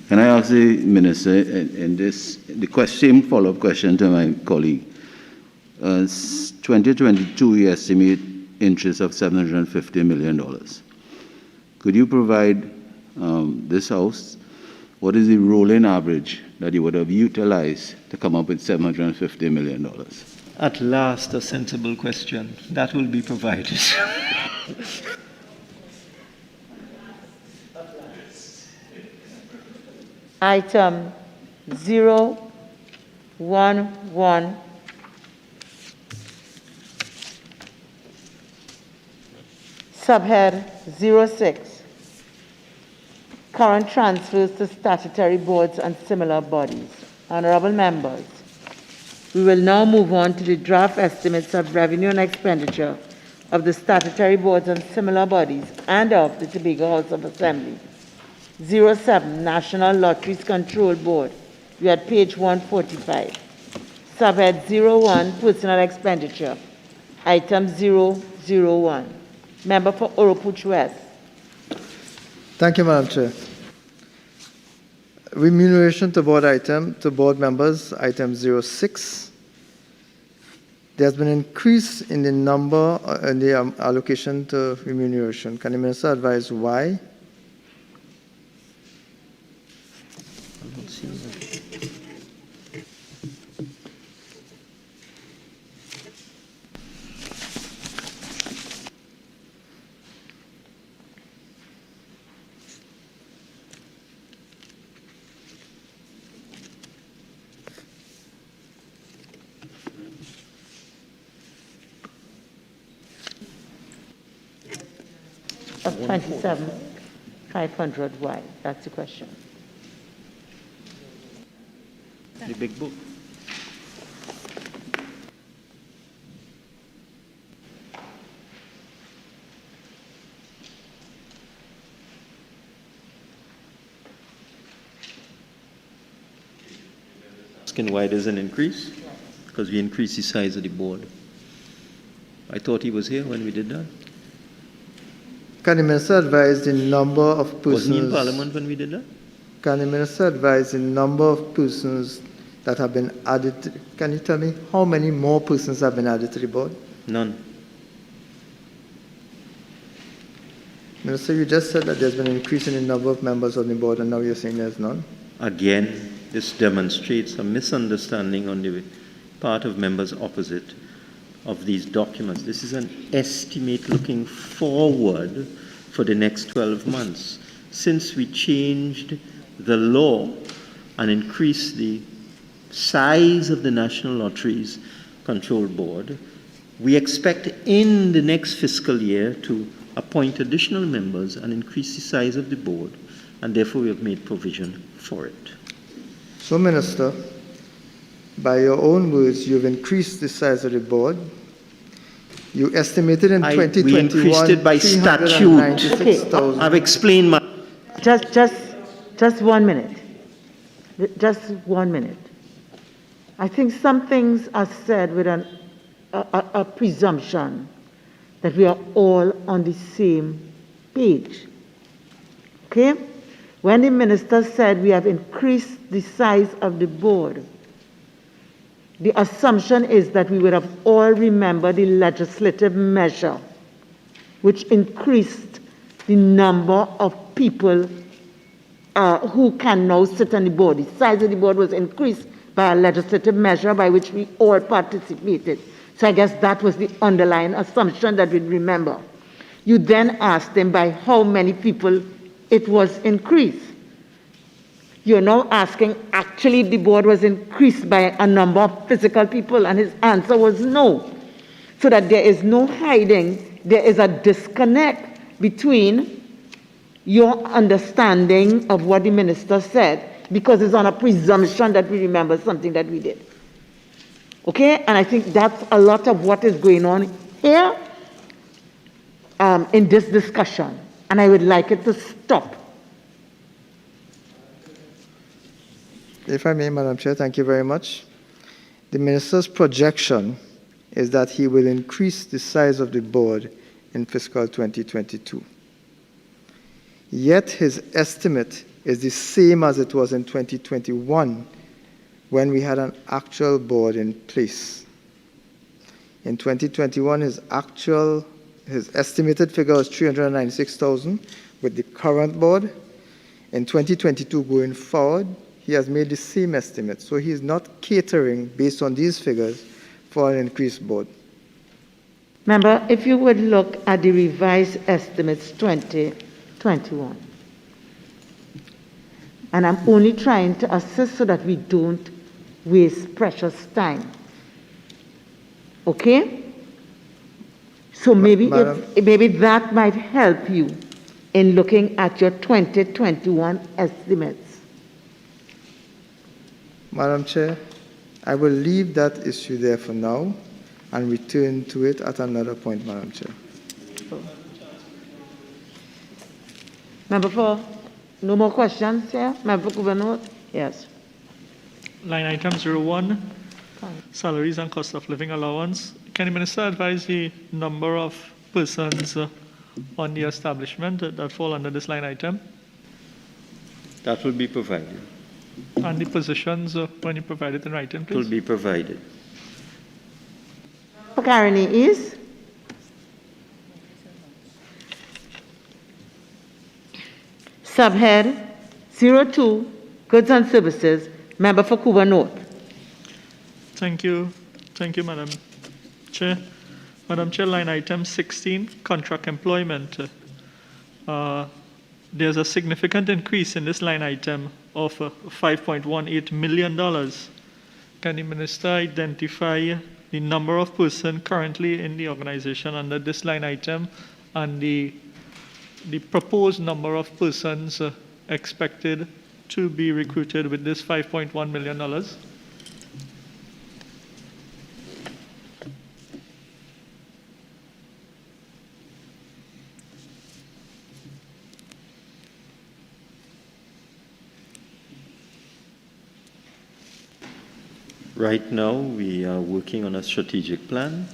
Can I ask the Minister in this, the same follow-up question to my colleague? 2022, we estimate interest of $750 million. Could you provide this House, what is the rolling average that you would have utilized to come up with $750 million? At last, a sensible question. That will be provided. Item 011 Subhead 06, current transfers to statutory boards and similar bodies. Honorable members, we will now move on to the draft estimates of revenue and expenditure of the statutory boards and similar bodies and of the Tobago House of Assembly. 07, National Lotteries Control Board. We are at page 145. Subhead 01, Personal Expenditure. Item 001. Member for Oropuch West. Thank you, Madam Chair. Remuneration to board members, item 06. There has been an increase in the number in the allocation to remuneration. Can the Minister advise why? Of 27,500 why? That's the question. The big book. Asking why there's an increase? Because we increased the size of the board. I thought he was here when we did that. Can the Minister advise the number of persons... Wasn't he in Parliament when we did that? Can the Minister advise the number of persons that have been added? Can you tell me how many more persons have been added to the board? None. Minister, you just said that there's been an increase in the number of members on the board, and now you're saying there's none? Again, this demonstrates a misunderstanding on the part of members opposite of these documents. This is an estimate looking forward for the next 12 months. Since we changed the law and increased the size of the National Lotteries Control Board, we expect in the next fiscal year to appoint additional members and increase the size of the board, and therefore we have made provision for it. So, Minister, by your own words, you've increased the size of the board. You estimated in 2021... We increased it by statute. Okay. I've explained my... Just 1 minute. Just 1 minute. I think some things are said with a presumption that we are all on the same page. Okay? When the minister said we have increased the size of the board, the assumption is that we would have all remembered the legislative measure which increased the number of people who can now sit on the board. The size of the board was increased by a legislative measure by which we all participated. So I guess that was the underlying assumption that we'd remember. You then asked him by how many people it was increased. You're now asking, actually the board was increased by a number of physical people, and his answer was no. So that there is no hiding, there is a disconnect between your understanding of what the minister said, because it's on a presumption that we remember something that we did. Okay? And I think that's a lot of what is going on here in this discussion. And I would like it to stop. If I may, Madam Chair, thank you very much. The minister's projection is that he will increase the size of the board in fiscal 2022. Yet his estimate is the same as it was in 2021 when we had an actual board in place. In 2021, his estimated figure was 396,000 with the current board. In 2022, going forward, he has made the same estimate. So he is not catering, based on these figures, for an increased board. Member, if you would look at the revised estimates 2021. And I'm only trying to assist so that we don't waste precious time. Okay? So maybe, Madam- maybe that might help you in looking at your 2021 estimates. Madam Chair, I will leave that issue there for now and return to it at another point, Madam Chair. Member for, no more questions here? Member for Governor? Yes. Line item 01, salaries and cost of living allowance. Can the minister advise the number of persons on the establishment that fall under this line item? That will be provided. And the positions when you provide it in writing, It will please? be provided. For Carney is? Subhead 02, goods and services. Member for Cuba North. Thank you. Thank you, Madam Chair. Madam Chair, line item 16, contract employment. There's a significant increase in this line item of $5.18 million. Can the minister identify the number of persons currently in the organization under this line item and the proposed number of persons expected to be recruited with this $5.1 million? Right now, we are working on a strategic plan,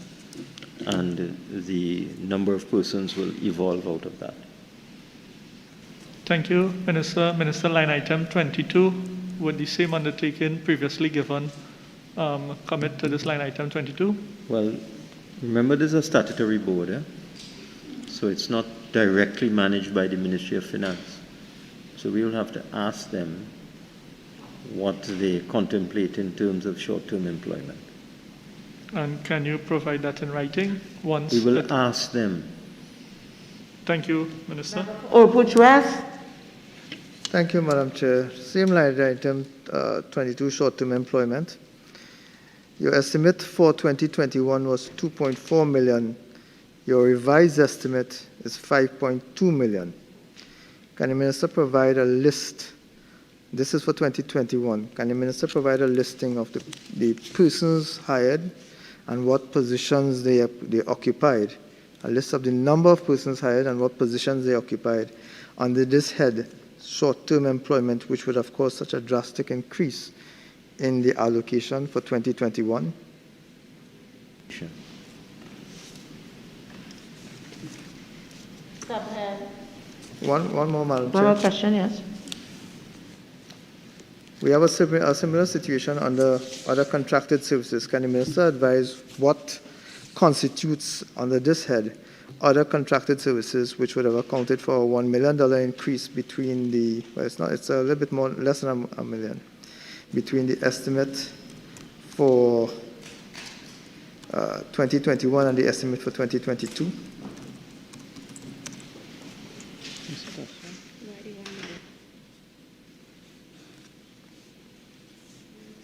and the number of persons will evolve out of that. Thank you, Minister. Minister, line item 22, would the same undertaking previously given commit to this line item 22? Well, remember this is a statutory board, eh? So it's not directly managed by the Ministry of Finance. So we will have to ask them what they contemplate in terms of short-term employment. And can you provide that in writing once? We will ask them. Thank you, Minister. Or put West? Thank you, Madam Chair. Same line item 22, short-term employment. Your estimate for 2021 was 2.4 million. Your revised estimate is 5.2 million. Can the minister provide a list? This is for 2021. Can the minister provide a listing of the persons hired and what positions they occupied? A list of the number of persons hired and what positions they occupied under this head, short-term employment, which would have caused such a drastic increase in the allocation for 2021. Sure. One more, Madam Chair. One more question, yes. We have a similar situation under other contracted services. Can the minister advise what constitutes, under this head, other contracted services, which would have accounted for a $1 million increase between the, well, it's a little bit more, less than a million, between the estimate for 2021 and the estimate for 2022?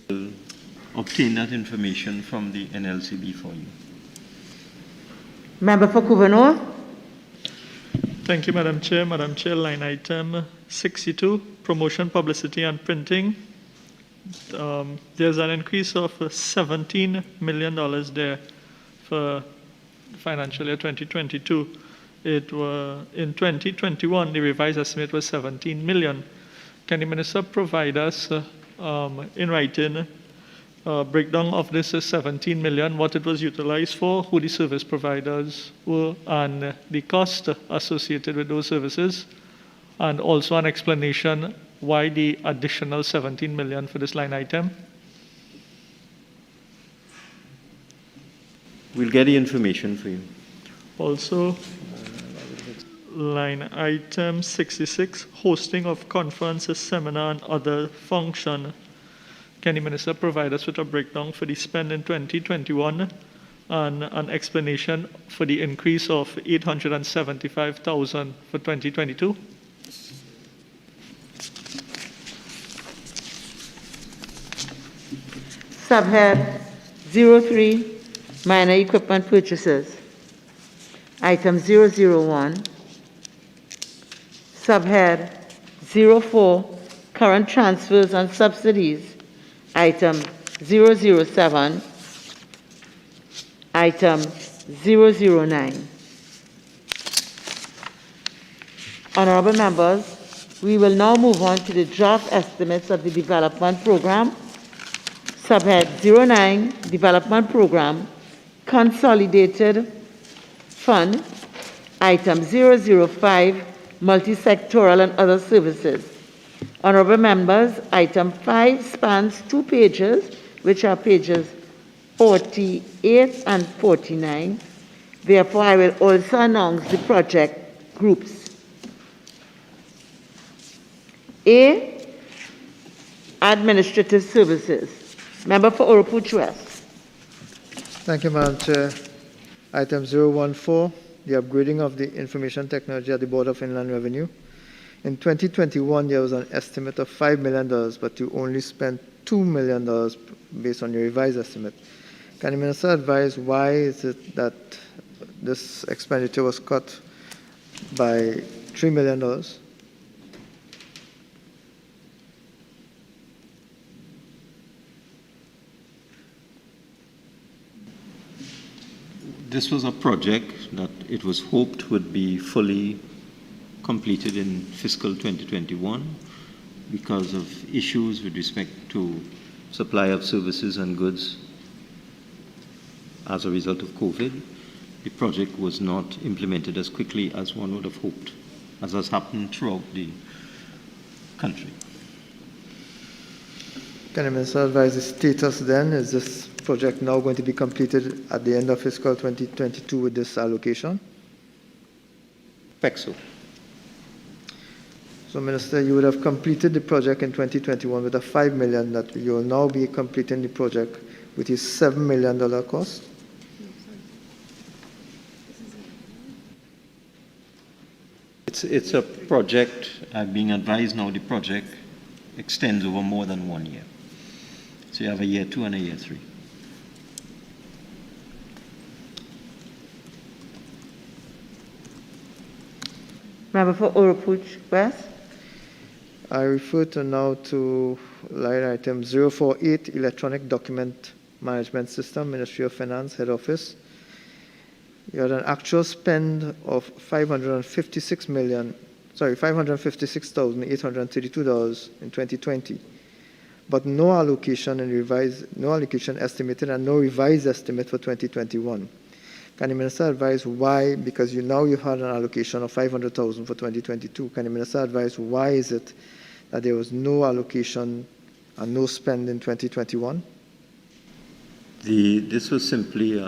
We'll obtain that information from the NLCB for you. Member for Cuba. Thank you, Madam Chair. Madam Chair, line item 62, promotion, publicity, and printing. There's an increase of $17 million there for financial year 2022. It was in 2021, the revised estimate was 17 million. Can the minister provide us in writing breakdown of this 17 million, what it was utilized for, who the service providers were, and the cost associated with those services, and also an explanation why the additional 17 million for this line item? We'll get the information for you. Also, line item 66, hosting of conferences, seminar, and other function. Can the minister provide us with a breakdown for the spend in 2021 and an explanation for the increase of $875,000 for 2022? Subhead 03, minor equipment purchases. Item 001, subhead 04, current transfers and subsidies. Item 007, item 009. Honorable members, we will now move on to the draft estimates of the development program. Subhead 09, Development Program, Consolidated Fund, Item 005, Multi-sectoral and Other Services. Honorable members, Item 5 spans 2 pages, which are pages 48 and 49. Therefore, I will also announce the project groups. A, Administrative Services. Member for Oropouche West. Thank you, Madam Chair. Item 014, the upgrading of the information technology at the Board of Inland Revenue. In 2021, there was an estimate of $5 million, but you only spent $2 million based on your revised estimate. Can the Minister advise why is it that this expenditure was cut by $3 million? This was a project that it was hoped would be fully completed in fiscal 2021 because of issues with respect to supply of services and goods as a result of COVID. The project was not implemented as quickly as one would have hoped, as has happened throughout the country. Can the Minister advise the status then? Is this project now going to be completed at the end of fiscal 2022 with this allocation? Expect so. So, Minister, you would have completed the project in 2021 with a $5 million that you will now be completing the project with a $7 million cost? It's a project, being advised now the project extends over more than 1 year. So you have a year 2 and a year 3. Member for Oropouche West. I refer now to line item 048, Electronic Document Management System, Ministry of Finance, Head Office. You had an actual spend of $556,832 in 2020, but no allocation estimated and no revised estimate for 2021. Can the Minister advise why? Because you had an allocation of $500,000 for 2022. Can the Minister advise why is it that there was no allocation and no spend in 2021? This was simply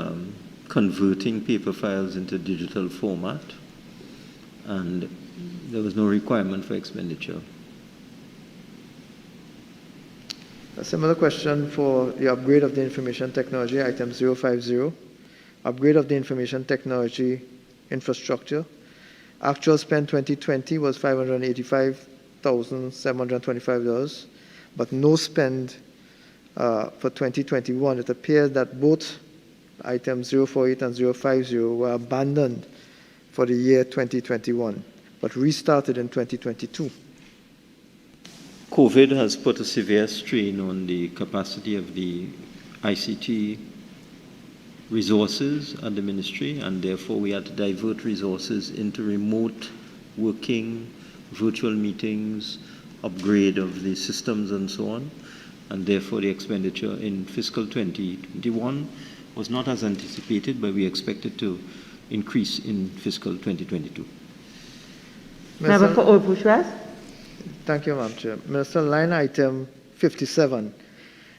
converting paper files into digital format, and there was no requirement for expenditure. A similar question for the upgrade of the information technology, item 050. Upgrade of the information technology infrastructure. Actual spend 2020 was $585,725, but no spend for 2021. It appears that both items 048 and 050 were abandoned for the year 2021, but restarted in 2022. COVID has put a severe strain on the capacity of the ICT resources at the ministry, and therefore we had to divert resources into remote working, virtual meetings, upgrade of the systems and so on, and therefore the expenditure in fiscal 2021 was not as anticipated, but we expected to increase in fiscal 2022. Member for Oropouche West. Thank you, Madam Chair. Minister, line item 57,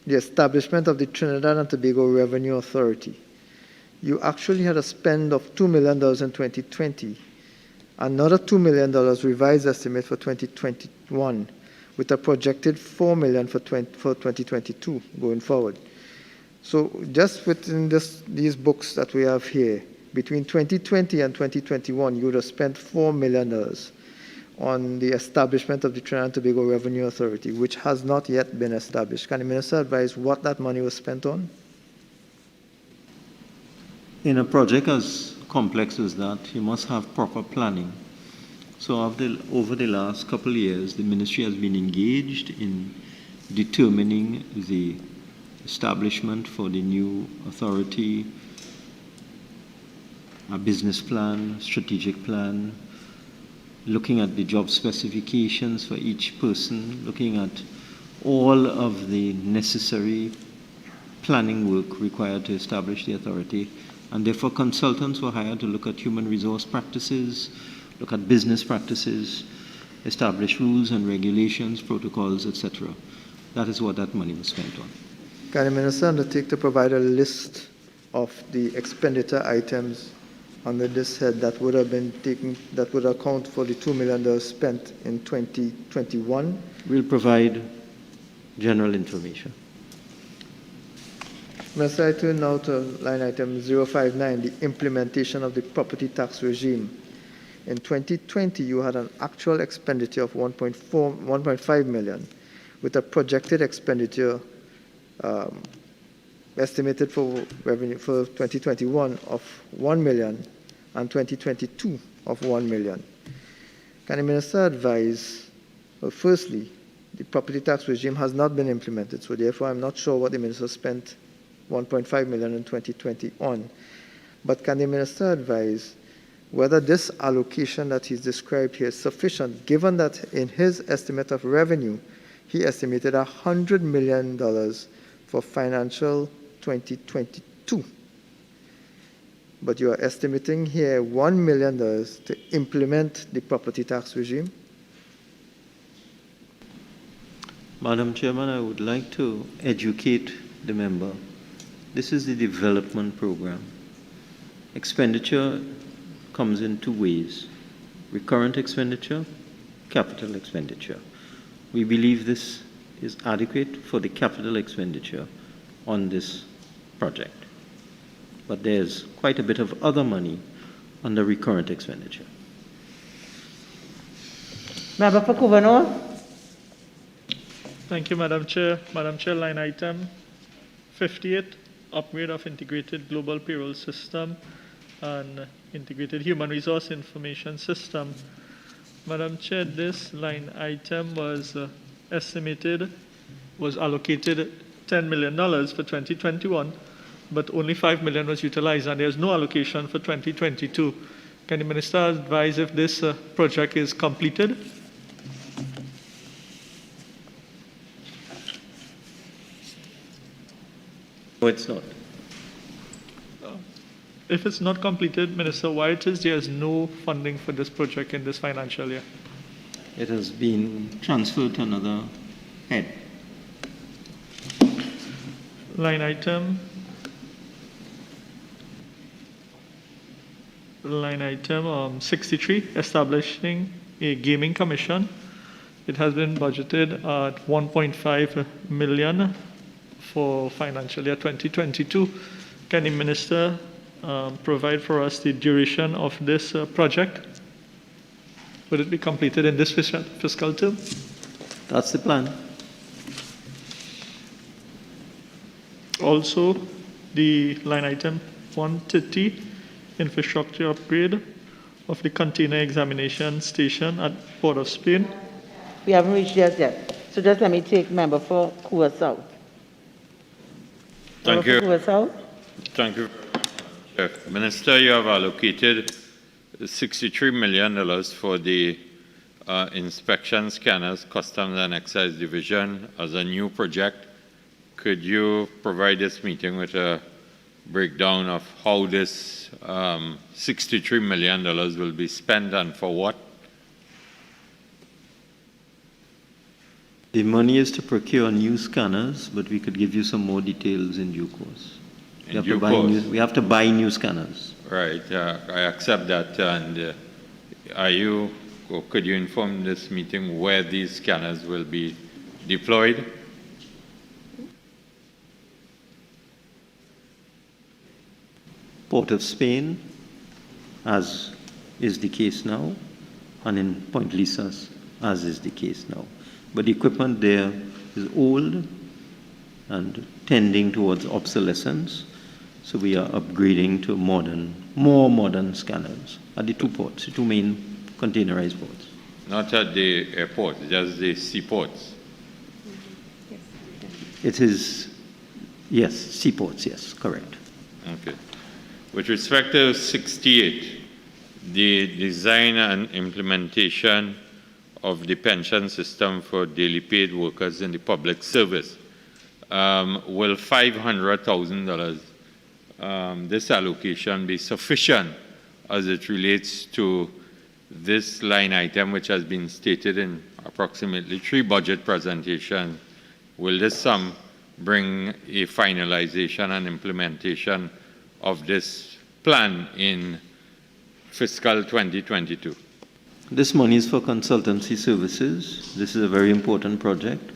the establishment of the Trinidad and Tobago Revenue Authority. You actually had a spend of $2 million in 2020, another $2 million revised estimate for 2021, with a projected $4 million for 2022 going forward. So just within these books that we have here, between 2020 and 2021, you would have spent $4 million on the establishment of the Trinidad and Tobago Revenue Authority, which has not yet been established. Can the Minister advise what that money was spent on? In a project as complex as that, you must have proper planning. So over the last couple of years, the ministry has been engaged in determining the establishment for the new authority, a business plan, strategic plan, looking at the job specifications for each person, looking at all of the necessary planning work required to establish the authority. And therefore consultants were hired to look at human resource practices, look at business practices, establish rules and regulations, protocols, etc. That is what that money was spent on. Can the Minister undertake to provide a list of the expenditure items under this head that would have been taken, that would account for the $2 million spent in 2021? We'll provide general information. Minister, I turn now to line item 059, the implementation of the property tax regime. In 2020, you had an actual expenditure of 1.5 million, with a projected expenditure estimated for revenue for 2021 of 1 million and 2022 of 1 million. Can the Minister advise, well, firstly, the property tax regime has not been implemented, so therefore I'm not sure what the Minister spent 1.5 million in 2020 on. But can the Minister advise whether this allocation that he's described here is sufficient, given that in his estimate of revenue, he estimated $100 million for financial 2022. But you are estimating here $1 million to implement the property tax regime? Madam Chairman, I would like to educate the member. This is the development program. Expenditure comes in two ways: recurrent expenditure, capital expenditure. We believe this is adequate for the capital expenditure on this project. But there's quite a bit of other money on the recurrent expenditure. Member for Kuvanaur. Thank you, Madam Chair. Madam Chair, line item 58, upgrade of integrated global payroll system and integrated human resource information system. Madam Chair, this line item was allocated $10 million for 2021, but only $5 million was utilized, and there's no allocation for 2022. Can the Minister advise if this project is completed? No, it's not. If it's not completed, Minister, why there's no funding for this project in this financial year? It has been transferred to another head. Line item 63, establishing a gaming commission. It has been budgeted at 1.5 million for financial year 2022. Can the Minister provide for us the duration of this project? Would it be completed in this fiscal term? That's the plan. Also, the line item 130, infrastructure upgrade of the container examination station at Port of Spain. We haven't reached there yet. So just let me take member for Kua South. Thank you. Kua South. Thank you. Minister, you have allocated $63 million for the inspection scanners, Customs and Excise Division as a new project. Could you provide this meeting with a breakdown of how this $63 million will be spent and for what? The money is to procure new scanners, but we could give you some more details in due course. We have to buy new scanners. Right, I accept that. And could you inform this meeting where these scanners will be deployed? Port of Spain, as is the case now, and in Point Lisas, as is the case now. But the equipment there is old and tending towards obsolescence. So we are upgrading to more modern scanners at the two ports, the two main containerized ports. Not at the airport, just the seaports. It is, yes, seaports, yes, correct. Okay. With respect to 68, the design and implementation of the pension system for daily paid workers in the public service, will $500,000, this allocation be sufficient as it relates to this line item, which has been stated in approximately 3 budget presentations? Will this sum bring a finalization and implementation of this plan in fiscal 2022? This money is for consultancy services. This is a very important project,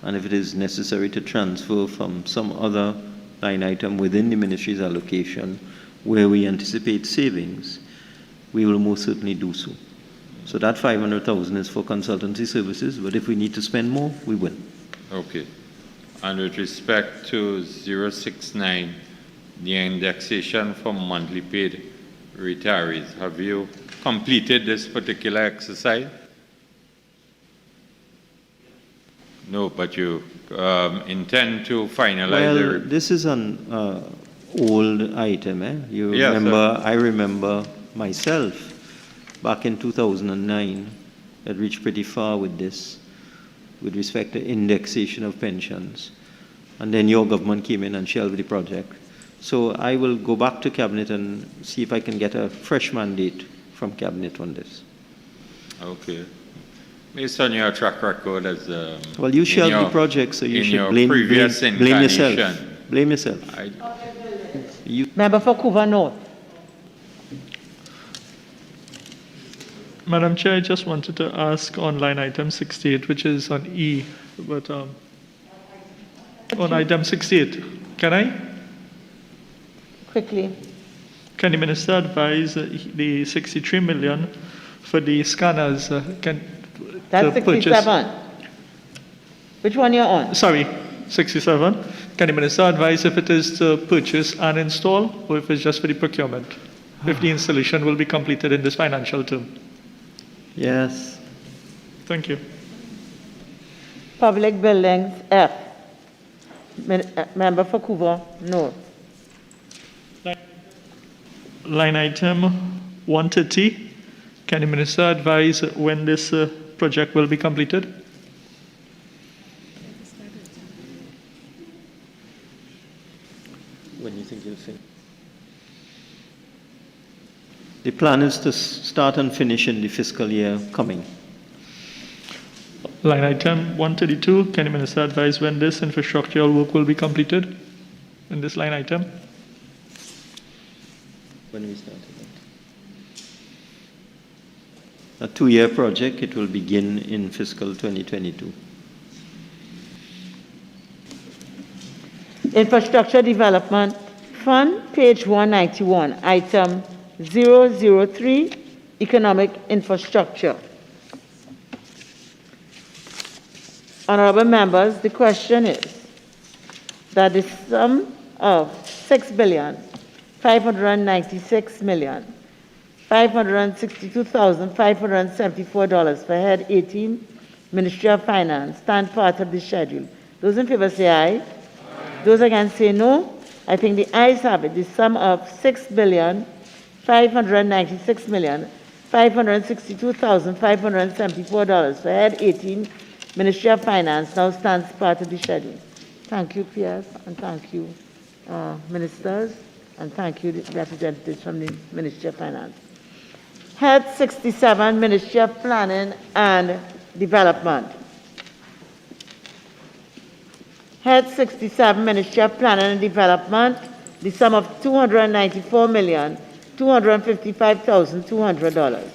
and if it is necessary to transfer from some other line item within the ministry's allocation where we anticipate savings, we will most certainly do so. So that 500,000 is for consultancy services, but if we need to spend more, we will. Okay. And with respect to 069, the indexation for monthly paid retirees, have you completed this particular exercise? No, but you intend to finalize Well, this is an old item. You remember, yes, I remember myself back in 2009 had reached pretty far with this, with respect to indexation of pensions. And then your government came in and shelved the project. So I will go back to Cabinet and see if I can get a fresh mandate from Cabinet on this. Okay. Based on your track record as well, you shelved the project, so you should blame yourself. Blame yourself. Member for Couva North. Madam Chair, I just wanted to ask on line item 68, which is on E, but on item 68, can I? Quickly. Can the minister advise the 63 million for the scanners? That's 67. Which one you're on? Sorry, 67. Can the minister advise if it is to purchase and install, or if it's just for the procurement? If the installation will be completed in this financial term? Yes. Thank you. Public Buildings, F. Member for Couva North. Line item 130. Can the minister advise when this project will be completed? When you think you'll finish? The plan is to start and finish in the fiscal year coming. Line item 132. Can the minister advise when this infrastructural work will be completed in this line item? When we started that. A 2-year project, it will begin in fiscal 2022. Infrastructure Development Fund, page 191, item 003, Economic Infrastructure. Honorable members, the question is that the sum of $6,596,562,574 for head 18, Ministry of Finance, stand part of the schedule. Those in favor say aye. Those against say no. I think the ayes have it. The sum of $6,596,562,574 for head 18, Ministry of Finance, now stands part of the schedule. Thank you, PS, and thank you, ministers, and thank you, the representatives from the Ministry of Finance. Head 67, Ministry of Planning and Development. Head 67, Ministry of Planning and Development, the sum of $294,255,200.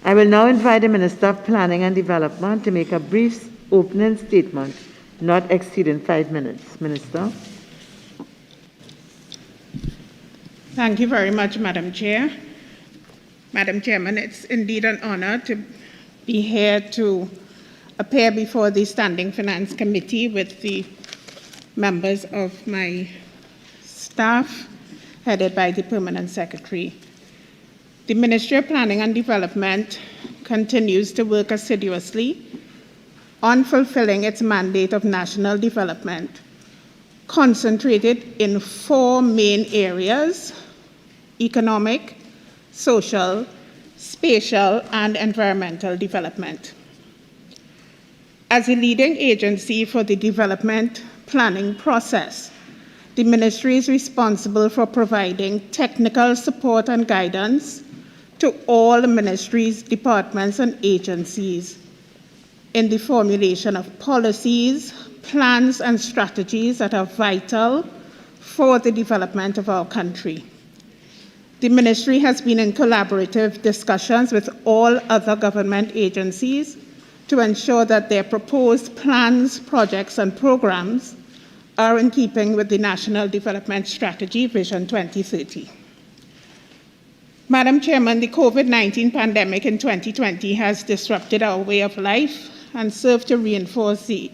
I will now invite the Minister of Planning and Development to make a brief opening statement, not exceeding 5 minutes. Minister. Thank you very much, Madam Chair. Madam Chairman, it's indeed an honor to be here to appear before the Standing Finance Committee with the members of my staff, headed by the Permanent Secretary. The Ministry of Planning and Development continues to work assiduously on fulfilling its mandate of national development, concentrated in 4 main areas: economic, social, spatial, and environmental development. As a leading agency for the development planning process, the Ministry is responsible for providing technical support and guidance to all the ministries, departments, and agencies in the formulation of policies, plans, and strategies that are vital for the development of our country. The Ministry has been in collaborative discussions with all other government agencies to ensure that their proposed plans, projects, and programs are in keeping with the National Development Strategy Vision 2030. Madam Chairman, the COVID-19 pandemic in 2020 has disrupted our way of life and served to reinforce the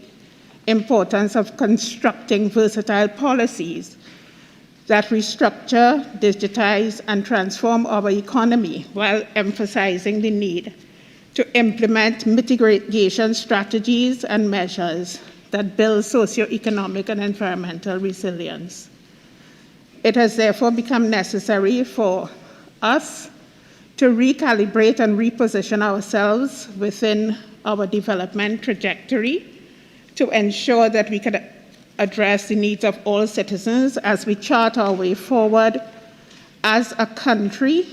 importance of constructing versatile policies that restructure, digitize, and transform our economy while emphasizing the need to implement mitigation strategies and measures that build socioeconomic and environmental resilience. It has therefore become necessary for us to recalibrate and reposition ourselves within our development trajectory to ensure that we can address the needs of all citizens as we chart our way forward as a country,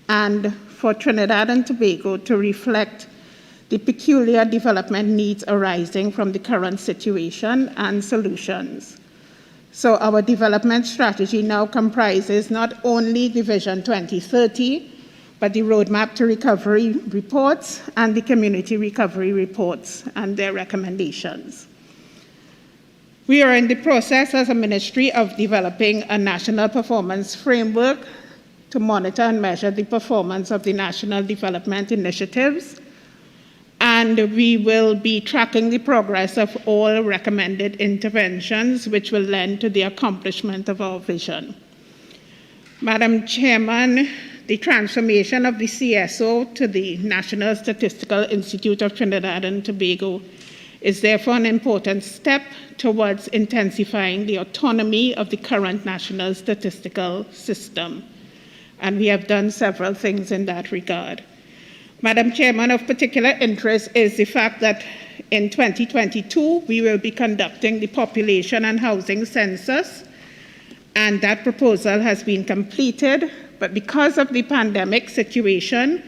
and for Trinidad and Tobago to reflect the peculiar development needs arising from the current situation and solutions. So our development strategy now comprises not only the Vision 2030, but the Roadmap to Recovery reports and the Community Recovery reports and their recommendations. We are in the process as a ministry of developing a national performance framework to monitor and measure the performance of the national development initiatives, and we will be tracking the progress of all recommended interventions which will lend to the accomplishment of our vision. Madam Chairman, the transformation of the CSO to the National Statistical Institute of Trinidad and Tobago is therefore an important step towards intensifying the autonomy of the current national statistical system. And we have done several things in that regard. Madam Chairman, of particular interest is the fact that in 2022, we will be conducting the population and housing census, and that proposal has been completed. But because of the pandemic situation,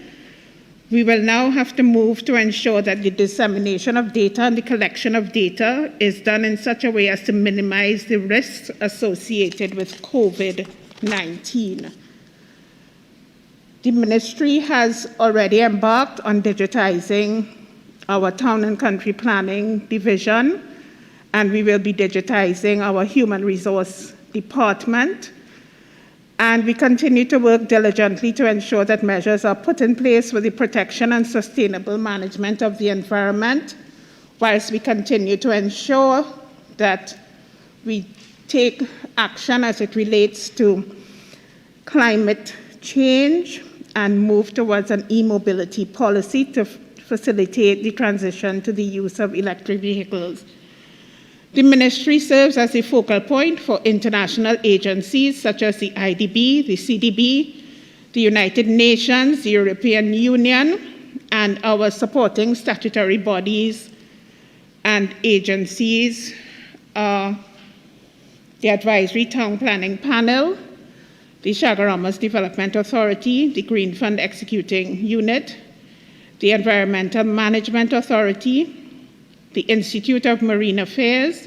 we will now have to move to ensure that the dissemination of data and the collection of data is done in such a way as to minimize the risks associated with COVID-19. The ministry has already embarked on digitizing our town and country planning division, and we will be digitizing our human resource department. And we continue to work diligently to ensure that measures are put in place for the protection and sustainable management of the environment, whilst we continue to ensure that we take action as it relates to climate change and move towards an e-mobility policy to facilitate the transition to the use of electric vehicles. The ministry serves as a focal point for international agencies such as the IDB, the CDB, the United Nations, the European Union, and our supporting statutory bodies and agencies, the Advisory Town Planning Panel, the Chagaramas Development Authority, the Green Fund Executing Unit, the Environmental Management Authority, the Institute of Marine Affairs,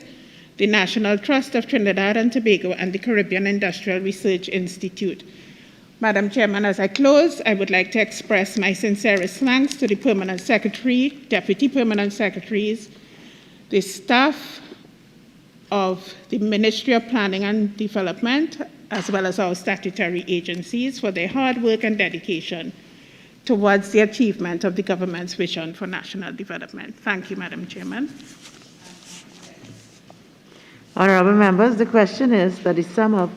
the National Trust of Trinidad and Tobago, and the Caribbean Industrial Research Institute. Madam Chairman, as I close, I would like to express my sincerest thanks to the Permanent Secretary, Deputy Permanent Secretaries, the staff of the Ministry of Planning and Development, as well as our statutory agencies for their hard work and dedication towards the achievement of the government's vision for national development. Thank you, Madam Chairman. Honorable members, the question is that the sum of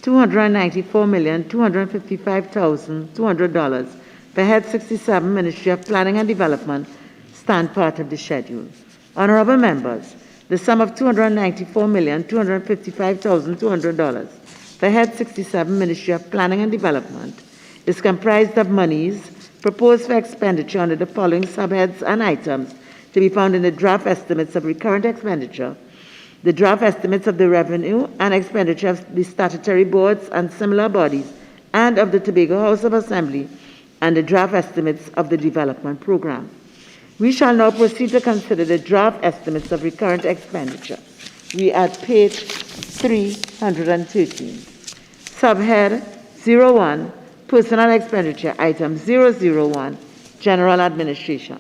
$294,255,200 per head 67 Ministry of Planning and Development stand part of the schedule. Honorable members, the sum of $294,255,200 per head 67 Ministry of Planning and Development is comprised of monies proposed for expenditure under the following subheads and items to be found in the draft estimates of recurrent expenditure, the draft estimates of the revenue and expenditure of the statutory boards and similar bodies and of the Tobago House of Assembly, and the draft estimates of the development program. We shall now proceed to consider the draft estimates of recurrent expenditure. We are at page 313. Subhead 01, Personal Expenditure, item 001, General Administration.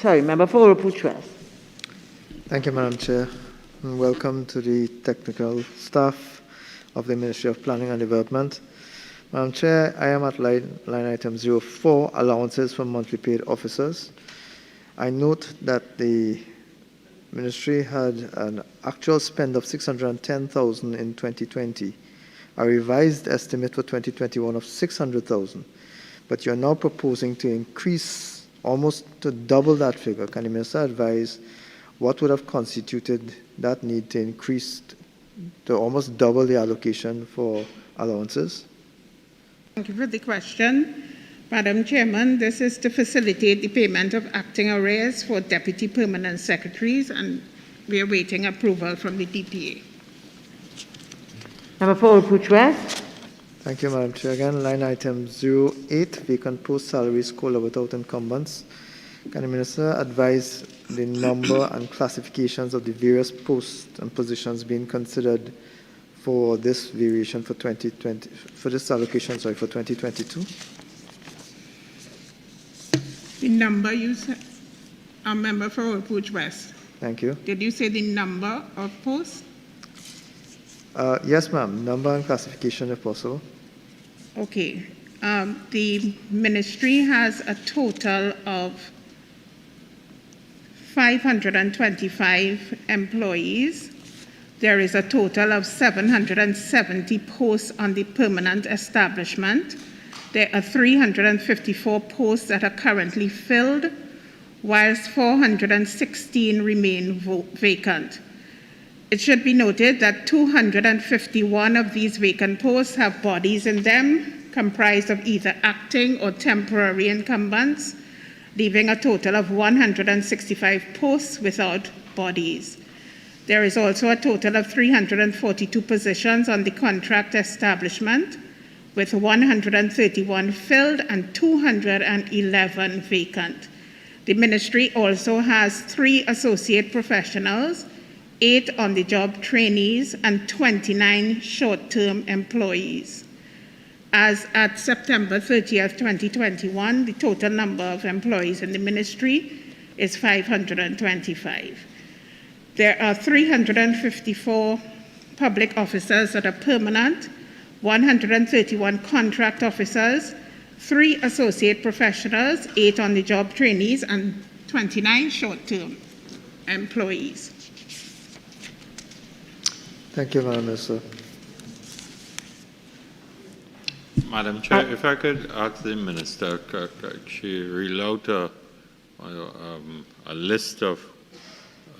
Member for Urupuchwest. Thank you, Madam Chair, and welcome to the technical staff of the Ministry of Planning and Development. Madam Chair, I am at line item 04, allowances for monthly paid officers. I note that the Ministry had an actual spend of $610,000 in 2020, a revised estimate for 2021 of $600,000. But you're now proposing to increase almost to double that figure. Can the Minister advise what would have constituted that need to increase to almost double the allocation for allowances? Thank you for the question. Madam Chairman, this is to facilitate the payment of acting arrears for Deputy Permanent Secretaries, and we are waiting approval from the DPA. Member for Urupuchwest. Thank you, Madam Chair. Again, line item 08, vacant post salaries COLA without incumbents. Can the Minister advise the number and classifications of the various posts and positions being considered for this variation for 2020, for this allocation, for 2022? The number you said, Member for Urupuchwest. Thank you. Did you say the number of posts? Yes, ma'am. Number and classification, if possible. Okay. The ministry has a total of 525 employees. There is a total of 770 posts on the permanent establishment. There are 354 posts that are currently filled, whilst 416 remain vacant. It should be noted that 251 of these vacant posts have bodies in them, comprised of either acting or temporary incumbents, leaving a total of 165 posts without bodies. There is also a total of 342 positions on the contract establishment, with 131 filled and 211 vacant. The ministry also has 3 associate professionals, 8 on-the-job trainees, and 29 short-term employees. As at September 30th, 2021, the total number of employees in the ministry is 525. There are 354 public officers that are permanent, 131 contract officers, 3 associate professionals, 8 on-the-job trainees, and 29 short-term employees. Thank you, Madam Minister. Madam Chair, if I could ask the Minister, could she reel out a list of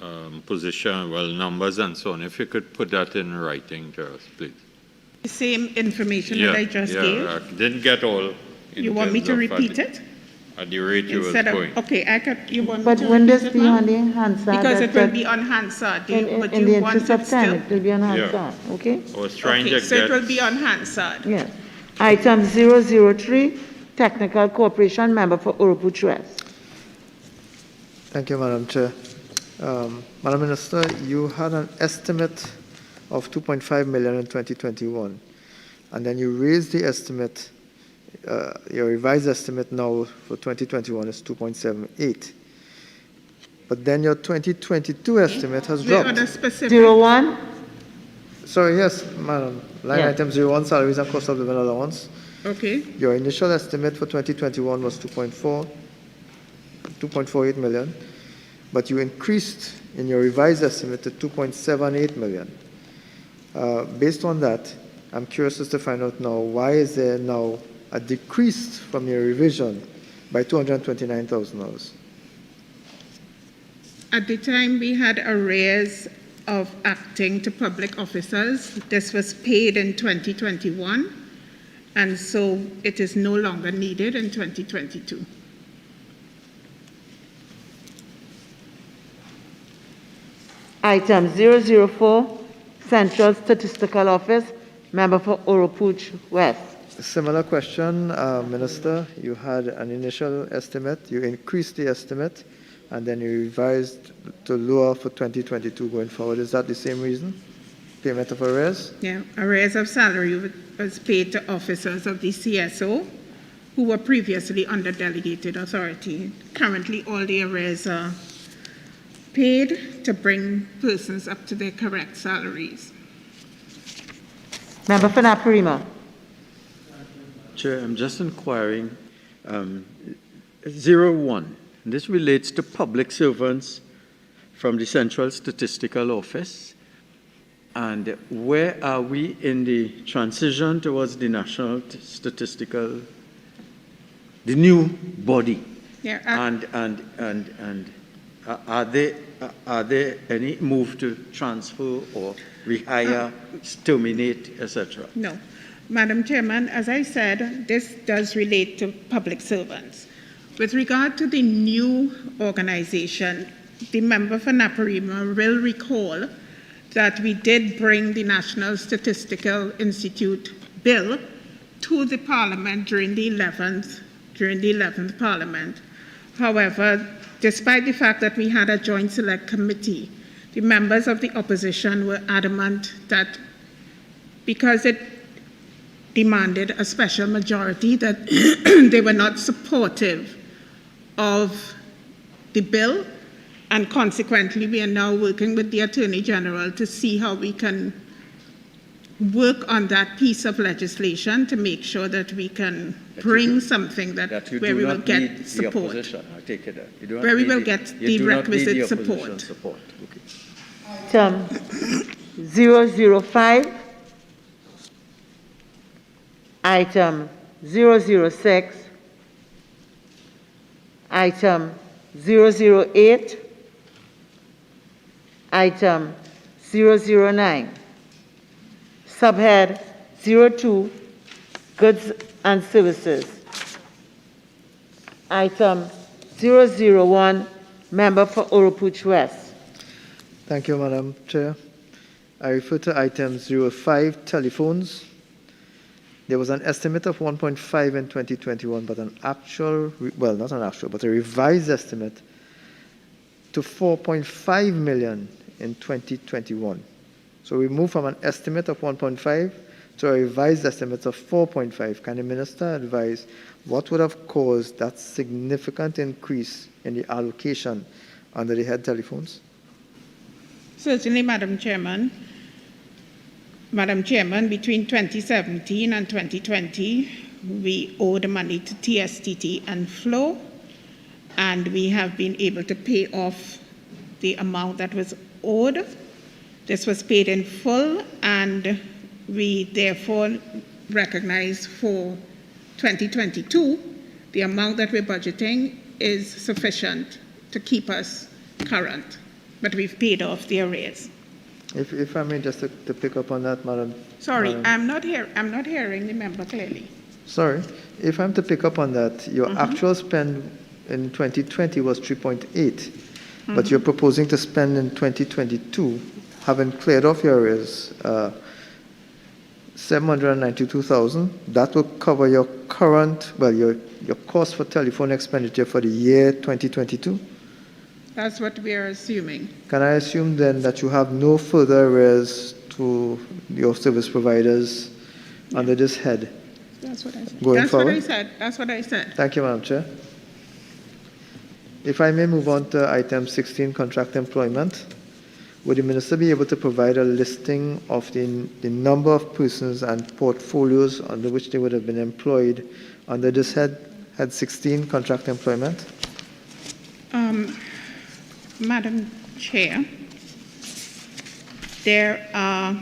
numbers and so on. If you could put that in writing to us, please. The same information that I just gave? Yeah, I didn't get all. You want me to repeat it? At the rate you was going. Okay, you want but me to when repeat this it, be on the Hansard? because it will be on Hansard. But in you the want interest of time, it will be on Hansard, Yeah. okay? I was trying to so get... it will be on Hansard. Yes. Item 003, Technical Cooperation Member for Urupuchwest. Thank you, Madam Chair. Madam Minister, you had an estimate of 2.5 million in 2021, and then you raised the estimate, your revised estimate now for 2021 is 2.78. But then your 2022 estimate has dropped. Zero one. Sorry, yes, madam. Line item 01, salaries and cost of living allowance. Okay. Your initial estimate for 2021 was 2.48 million, but you increased in your revised estimate to 2.78 million. Based on that, I'm curious as to find out now, why is there now a decrease from your revision by $229,000? At the time, we had arrears of acting to public officers. This was paid in 2021, and so it is no longer needed in 2022. Item 004, Central Statistical Office, member for Oropouche West. Similar question, Minister. You had an initial estimate, you increased the estimate, and then you revised to lower for 2022 going forward. Is that the same reason? Payment of arrears? Yeah, arrears of salary was paid to officers of the CSO who were previously under delegated authority. Currently, all the arrears are paid to bring persons up to their correct salaries. Member for Naparima. Chair, I'm just inquiring, 01, this relates to public servants from the Central Statistical Office. And where are we in the transition towards the National Statistical, the new body? Yeah, and are there any move to transfer or rehire, terminate, etc.? No. Madam Chairman, as I said, this does relate to public servants. With regard to the new organization, the member for Naparima will recall that we did bring the National Statistical Institute bill to the Parliament during the 11th Parliament. However, despite the fact that we had a joint select committee, the members of the opposition were adamant that because it demanded a special majority, that they were not supportive of the bill, and consequently we are now working with the Attorney General to see how we can work on that piece of legislation to make sure that we can bring something that where we will get support. I take it that you do not where we need will get the requisite support. Okay. Item 005, item 006, item 008, item 009, subhead 02, goods and services, item 001, member for Oropouche West. Thank you, Madam Chair. I refer to item 05, telephones. There was an estimate of 1.5 in 2021, but an actual, well, not an actual, but a revised estimate to 4.5 million in 2021. So we moved from an estimate of 1.5 to a revised estimate of 4.5. Can the Minister advise what would have caused that significant increase in the allocation under the head telephones? Certainly, Madam Chairman. Madam Chairman, between 2017 and 2020, we owed money to TSTT and Flow, and we have been able to pay off the amount that was owed. This was paid in full, and we therefore recognize for 2022, the amount that we're budgeting is sufficient to keep us current, but we've paid off the arrears. If I may just to pick up on that, Madam. Sorry, Madam. I'm not hearing the member clearly. Sorry, if I'm to pick up on that, your actual spend in 2020 was 3.8, but you're proposing to spend in 2022, having cleared off your arrears, 792,000. That will cover your current, well, your cost for telephone expenditure for the year 2022. That's what we are assuming. Can I assume then that you have no further arrears to your service providers under this head? That's what I said. Going That's forward? what I said. That's what I said. Thank you, Madam Chair. If I may move on to item 16, contract employment. Would the Minister be able to provide a listing of the number of persons and portfolios under which they would have been employed under this head 16, contract employment? Madam Chair, there are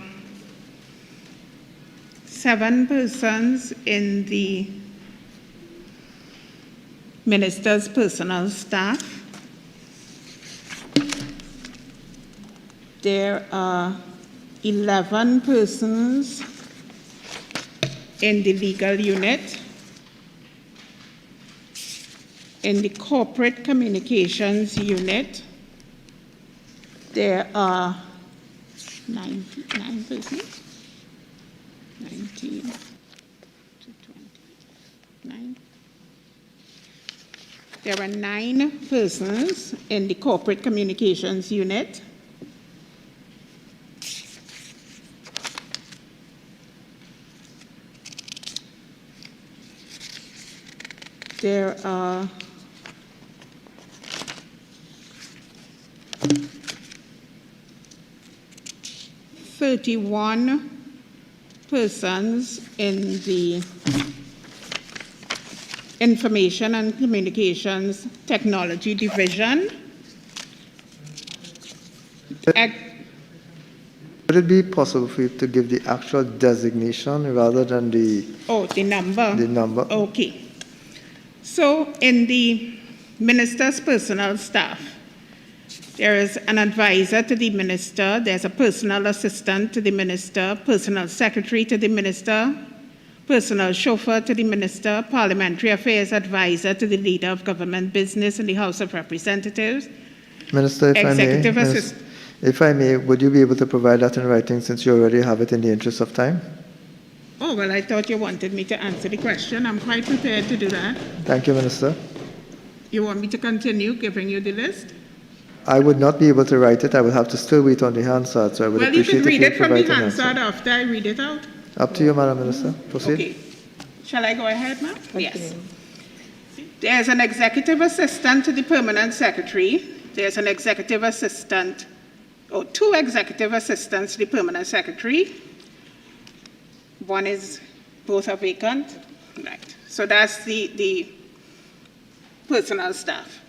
7 persons in the Minister's personal staff. There are 11 persons in the legal unit. In the corporate communications unit, there are 9 persons. 19 to 29. There are 9 persons in the corporate communications unit. There are 31 persons in the Information and Communications Technology Division. Would it be possible for you to give the actual designation rather than the... Oh, the number? The number. Okay. So in the Minister's personal staff, there is an advisor to the Minister, there's a personal assistant to the Minister, personal secretary to the Minister, personal chauffeur to the Minister, parliamentary affairs advisor to the Leader of Government Business in the House of Representatives. Minister, if I may, would you be able to provide that in writing since you already have it in the interest of time? Oh, well, I thought you wanted me to answer the question. I'm quite prepared to do that. Thank you, Minister. You want me to continue giving you the list? I would not be able to write it. I would have to still wait on the Hansard, so I would appreciate you if could read it from the provide an answer. Hansard after I read it out. Up to you, Madam Minister. Proceed. Okay. Shall I go ahead, ma'am? Yes. There's an executive assistant to the permanent secretary. There's an executive assistant, or 2 executive assistants to the permanent secretary. One is, both are vacant. Right. So that's the personal staff.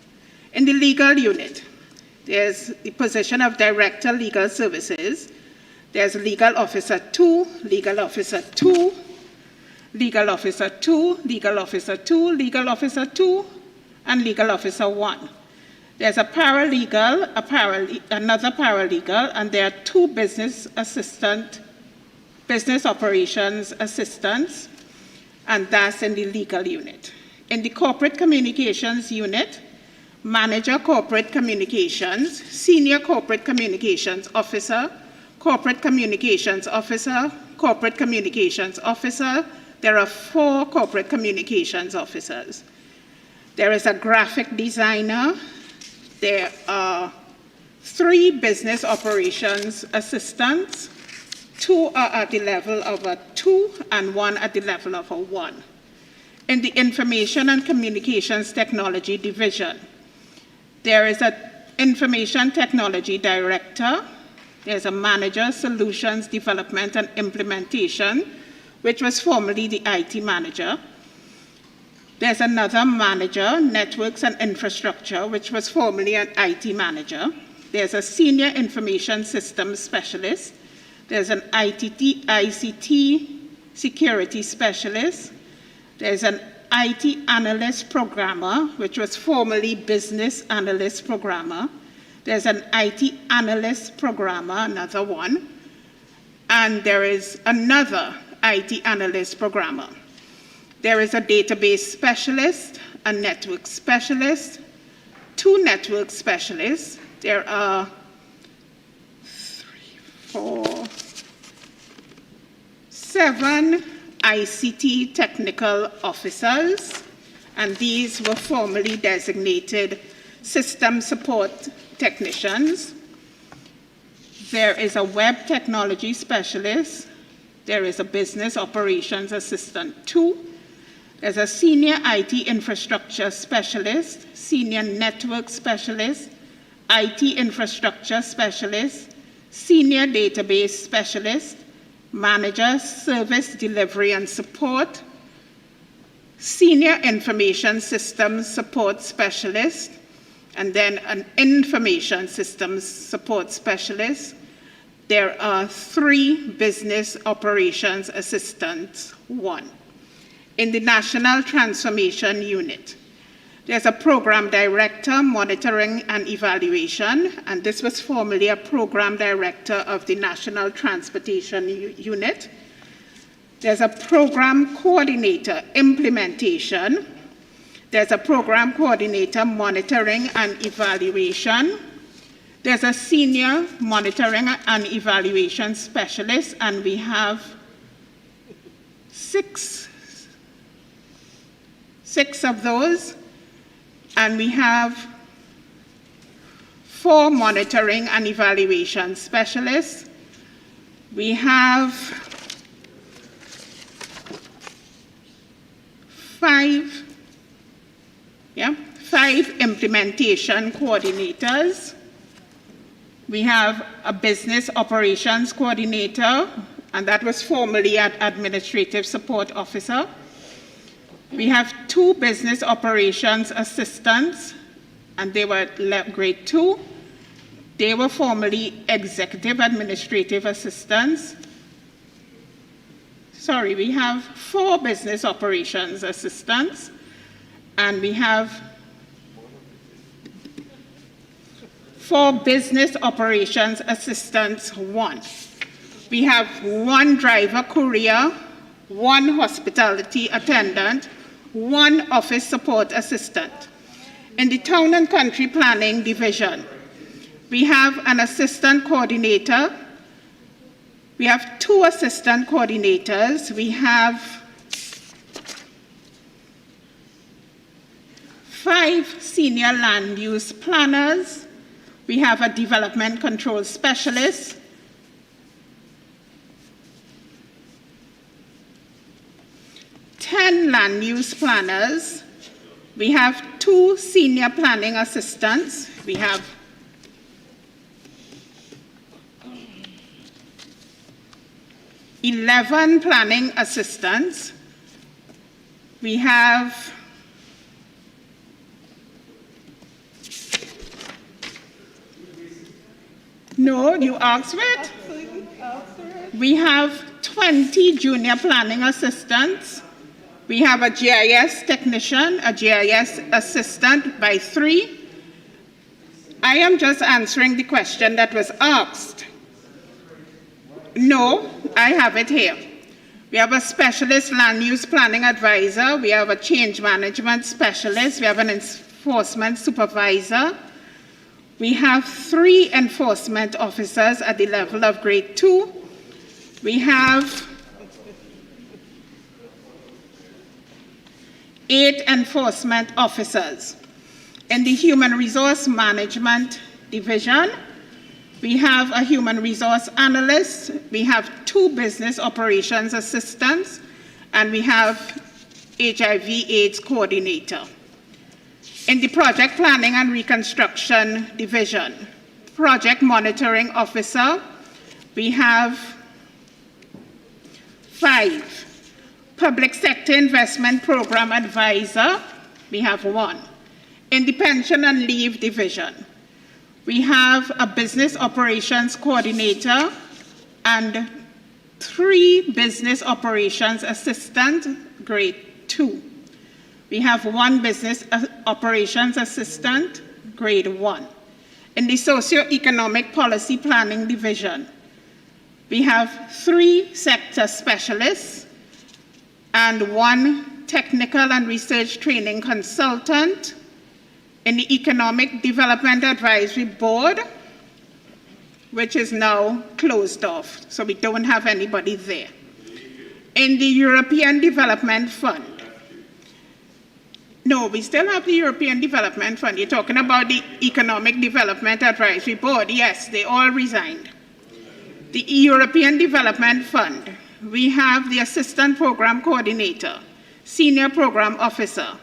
In the legal unit, there's the position of Director Legal Services. There's Legal Officer 2, Legal Officer 2, Legal Officer 2, Legal Officer 2, Legal Officer 2, and Legal Officer 1. There's a paralegal, another paralegal, and there are 2 business operations assistants, and that's in the legal unit. In the corporate communications unit, Manager Corporate Communications, Senior Corporate Communications Officer, Corporate Communications Officer, Corporate Communications Officer. There are 4 corporate communications officers. There is a graphic designer. There are 3 business operations assistants. 2 are at the level of a 2 and 1 at the level of a 1. In the Information and Communications Technology Division, there is an Information Technology Director. There's a Manager, Solutions Development and Implementation, which was formerly the IT Manager. There's another Manager, Networks and Infrastructure, which was formerly an IT Manager. There's a Senior Information Systems Specialist. There's an ICT Security Specialist. There's an IT Analyst Programmer, which was formerly Business Analyst Programmer. There's an IT Analyst Programmer, another one. And there is another IT Analyst Programmer. There is a Database Specialist, a Network Specialist, 2 Network Specialists. There are 7 ICT Technical Officers, and these were formerly designated system support technicians. There is a web technology specialist. There is a business operations assistant 2. There's a senior IT infrastructure specialist, senior network specialist, IT infrastructure specialist, senior database specialist, manager service delivery and support, senior information systems support specialist, and then an information systems support specialist. There are 3 business operations assistants 1. In the National Transformation Unit, there's a program director, monitoring and evaluation, and this was formerly a program director of the National Transportation Unit. There's a program coordinator, implementation. There's a program coordinator, monitoring and evaluation. There's a senior monitoring and evaluation specialist, and we have six of those, and we have 4 monitoring and evaluation specialists. We have 5 implementation coordinators. We have a business operations coordinator, and that was formerly an administrative support officer. We have 2 business operations assistants, and they were grade 2. They were formerly executive administrative assistants. Sorry, we have 4 business operations assistants, and we have 4 business operations assistants 1. We have 1 driver courier, 1 hospitality attendant, 1 office support assistant. In the Town and Country Planning Division, we have an assistant coordinator. We have 2 assistant coordinators. We have 5 senior land use planners. We have a development control specialist. 10 land use planners. We have 2 senior planning assistants. We have 11 planning assistants. We have no, you asked for it. We have 20 junior planning assistants. We have a GIS technician, a GIS assistant by 3. I am just answering the question that was asked. No, I have it here. We have a specialist land use planning advisor. We have a change management specialist. We have an enforcement supervisor. We have 3 enforcement officers at the level of grade 2. We have 8 enforcement officers. In the Human Resource Management Division, we have a human resource analyst, we have 2 business operations assistants, and we have HIV/AIDS coordinator. In the Project Planning and Reconstruction Division, project monitoring officer, we have 5. Public Sector Investment Program Advisor, we have 1. In the Pension and Leave Division, we have a Business Operations Coordinator and 3 Business Operations Assistant, grade 2. We have 1 Business Operations Assistant, grade 1. In the Socio-Economic Policy Planning Division, we have 3 sector specialists and 1 technical and research training consultant. In the Economic Development Advisory Board, which is now closed off, so we don't have anybody there. In the European Development Fund, No, we still have the European Development Fund. You're talking about the Economic Development Advisory Board. Yes, they all resigned. The European Development Fund, we have the Assistant Program Coordinator, Senior Program Officer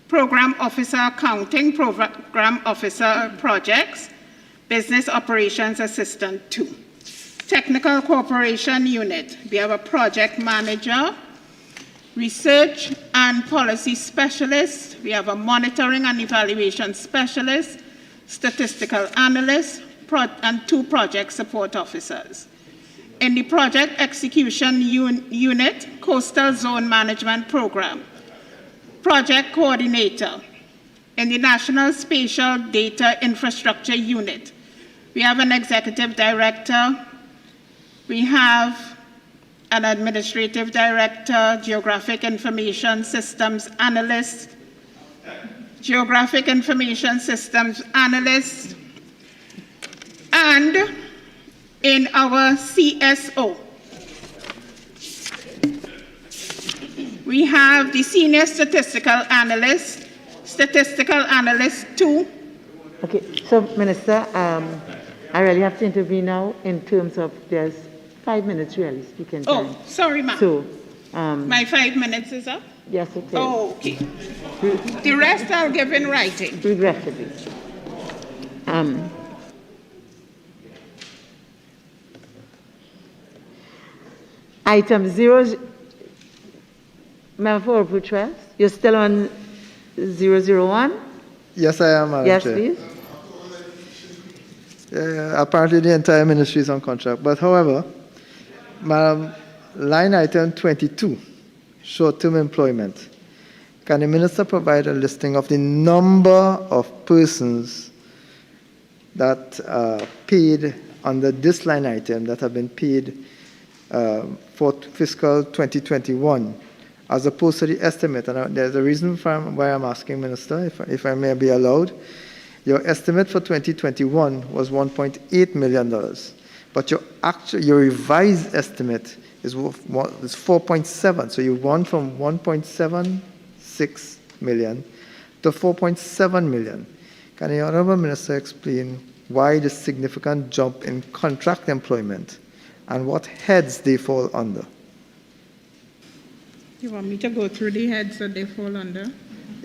Accounting, Program Officer Projects, Business Operations Assistant 2. Technical Cooperation Unit, we have a Project Manager, Research and Policy Specialist, we have a Monitoring and Evaluation Specialist, Statistical Analyst, and 2 Project Support Officers. In the Project Execution Unit, Coastal Zone Management Program, Project Coordinator. In the National Spatial Data Infrastructure Unit, we have an Executive Director, we have an Administrative Director, Geographic Information Systems Analyst, Geographic Information Systems Analyst, and in our CSO, we have the Senior Statistical Analyst 2. Okay, so Minister, I really have to intervene now in terms of there's 5 minutes really speaking time. Oh, sorry, ma'am. So, my 5 minutes is up? yes, it is. Oh, okay. The rest I'll give in writing. Regrettably. Item 0, Member for Butress, you're still on 001? Yes, I am, Madam Yes, Chair. please. Apparently the entire ministry is on contract. But however, Madam, line item 22, short-term employment. Can the minister provide a listing of the number of persons that paid under this line item that have been paid for fiscal 2021, as opposed to the estimate? And there's a reason why I'm asking, Minister, if I may be allowed. Your estimate for 2021 was $1.8 million, but your revised estimate is 4.7. So you've gone from 1.76 million to 4.7 million. Can the Honourable Minister explain why the significant jump in contract employment and what heads they fall under? You want me to go through the heads that they fall under?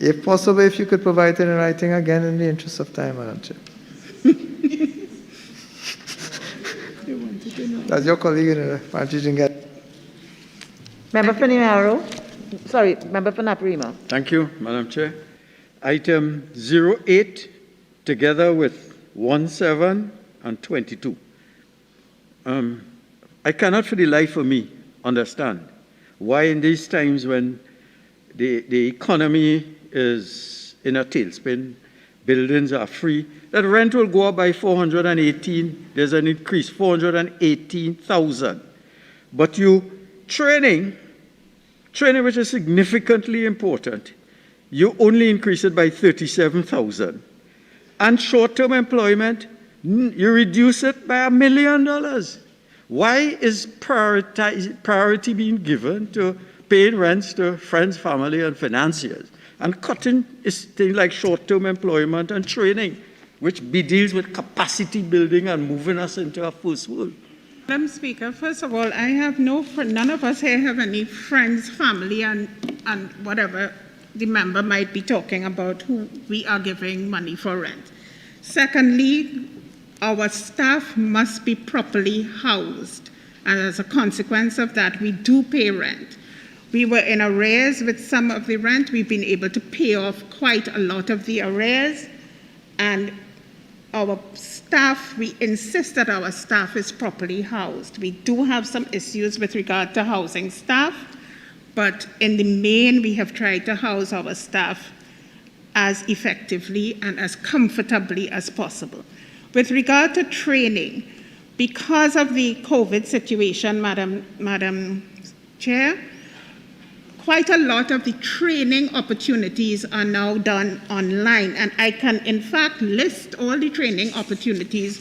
If possible, if you could provide it in writing again in the interest of time, Madam Chair. That's your colleague in the party didn't get. Member for Nimaro, sorry, Member for Naparima. Thank you, Madam Chair. Item 08, together with 17 and 22. I cannot for the life of me understand why in these times when the economy is in a tailspin, buildings are free, that rent will go up by 418, there's an increase, 418,000. But training which is significantly important, you only increase it by 37,000. And short-term employment, you reduce it by $1 million. Why is priority being given to paying rents to friends, family, and financiers, and cutting is things like short-term employment and training, which deals with capacity building and moving us into a first world? Madam Speaker, first of all, I have none of us here have any friends, family, and whatever the member might be talking about who we are giving money for rent. Secondly, our staff must be properly housed, and as a consequence of that, we do pay rent. We were in arrears with some of the rent. We've been able to pay off quite a lot of the arrears, and our staff, we insist that our staff is properly housed. We do have some issues with regard to housing staff, but in the main, we have tried to house our staff as effectively and as comfortably as possible. With regard to training, because of the COVID situation, Madam Chair, quite a lot of the training opportunities are now done online, and I can in fact list all the training opportunities,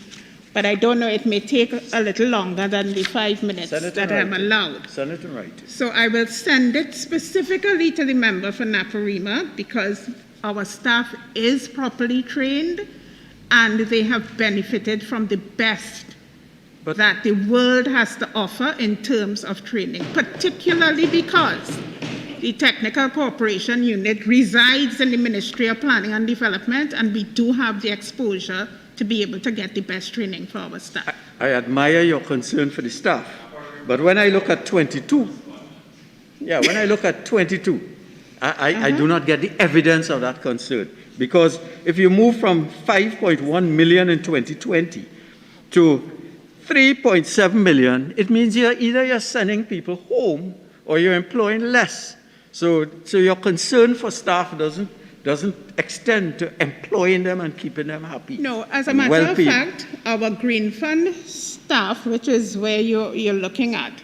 but I don't know, it may take a little longer than the 5 minutes that I'm allowed. Send it in writing. So I will send it specifically to the member for Naparima, because our staff is properly trained and they have benefited from the best that the world has to offer in terms of training, particularly because the Technical Cooperation Unit resides in the Ministry of Planning and Development, and we do have the exposure to be able to get the best training for our staff. I admire your concern for the staff, but when I look at 22, I do not get the evidence of that concern. Because if you move from 5.1 million in 2020 to 3.7 million, it means you're sending people home or you're employing less. So your concern for staff doesn't extend to employing them and keeping them happy. No, as a matter of fact, our Green Fund staff, which is where you're looking at,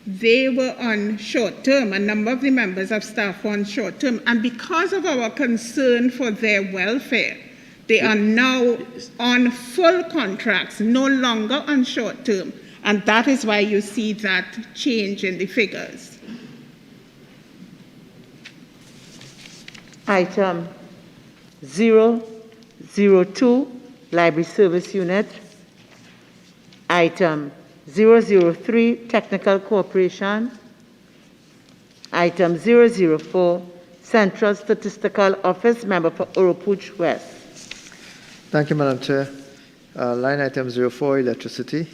they were on short term. A number of the members of staff were on short term. And because of our concern for their welfare, they are now on full contracts, no longer on short term. And that is why you see that change in the figures. Item 002, Library Service Unit. Item 003, Technical Cooperation. Item 004, Central Statistical Office, member for Oropouche West. Thank you, Madam Chair. Line item 04, electricity.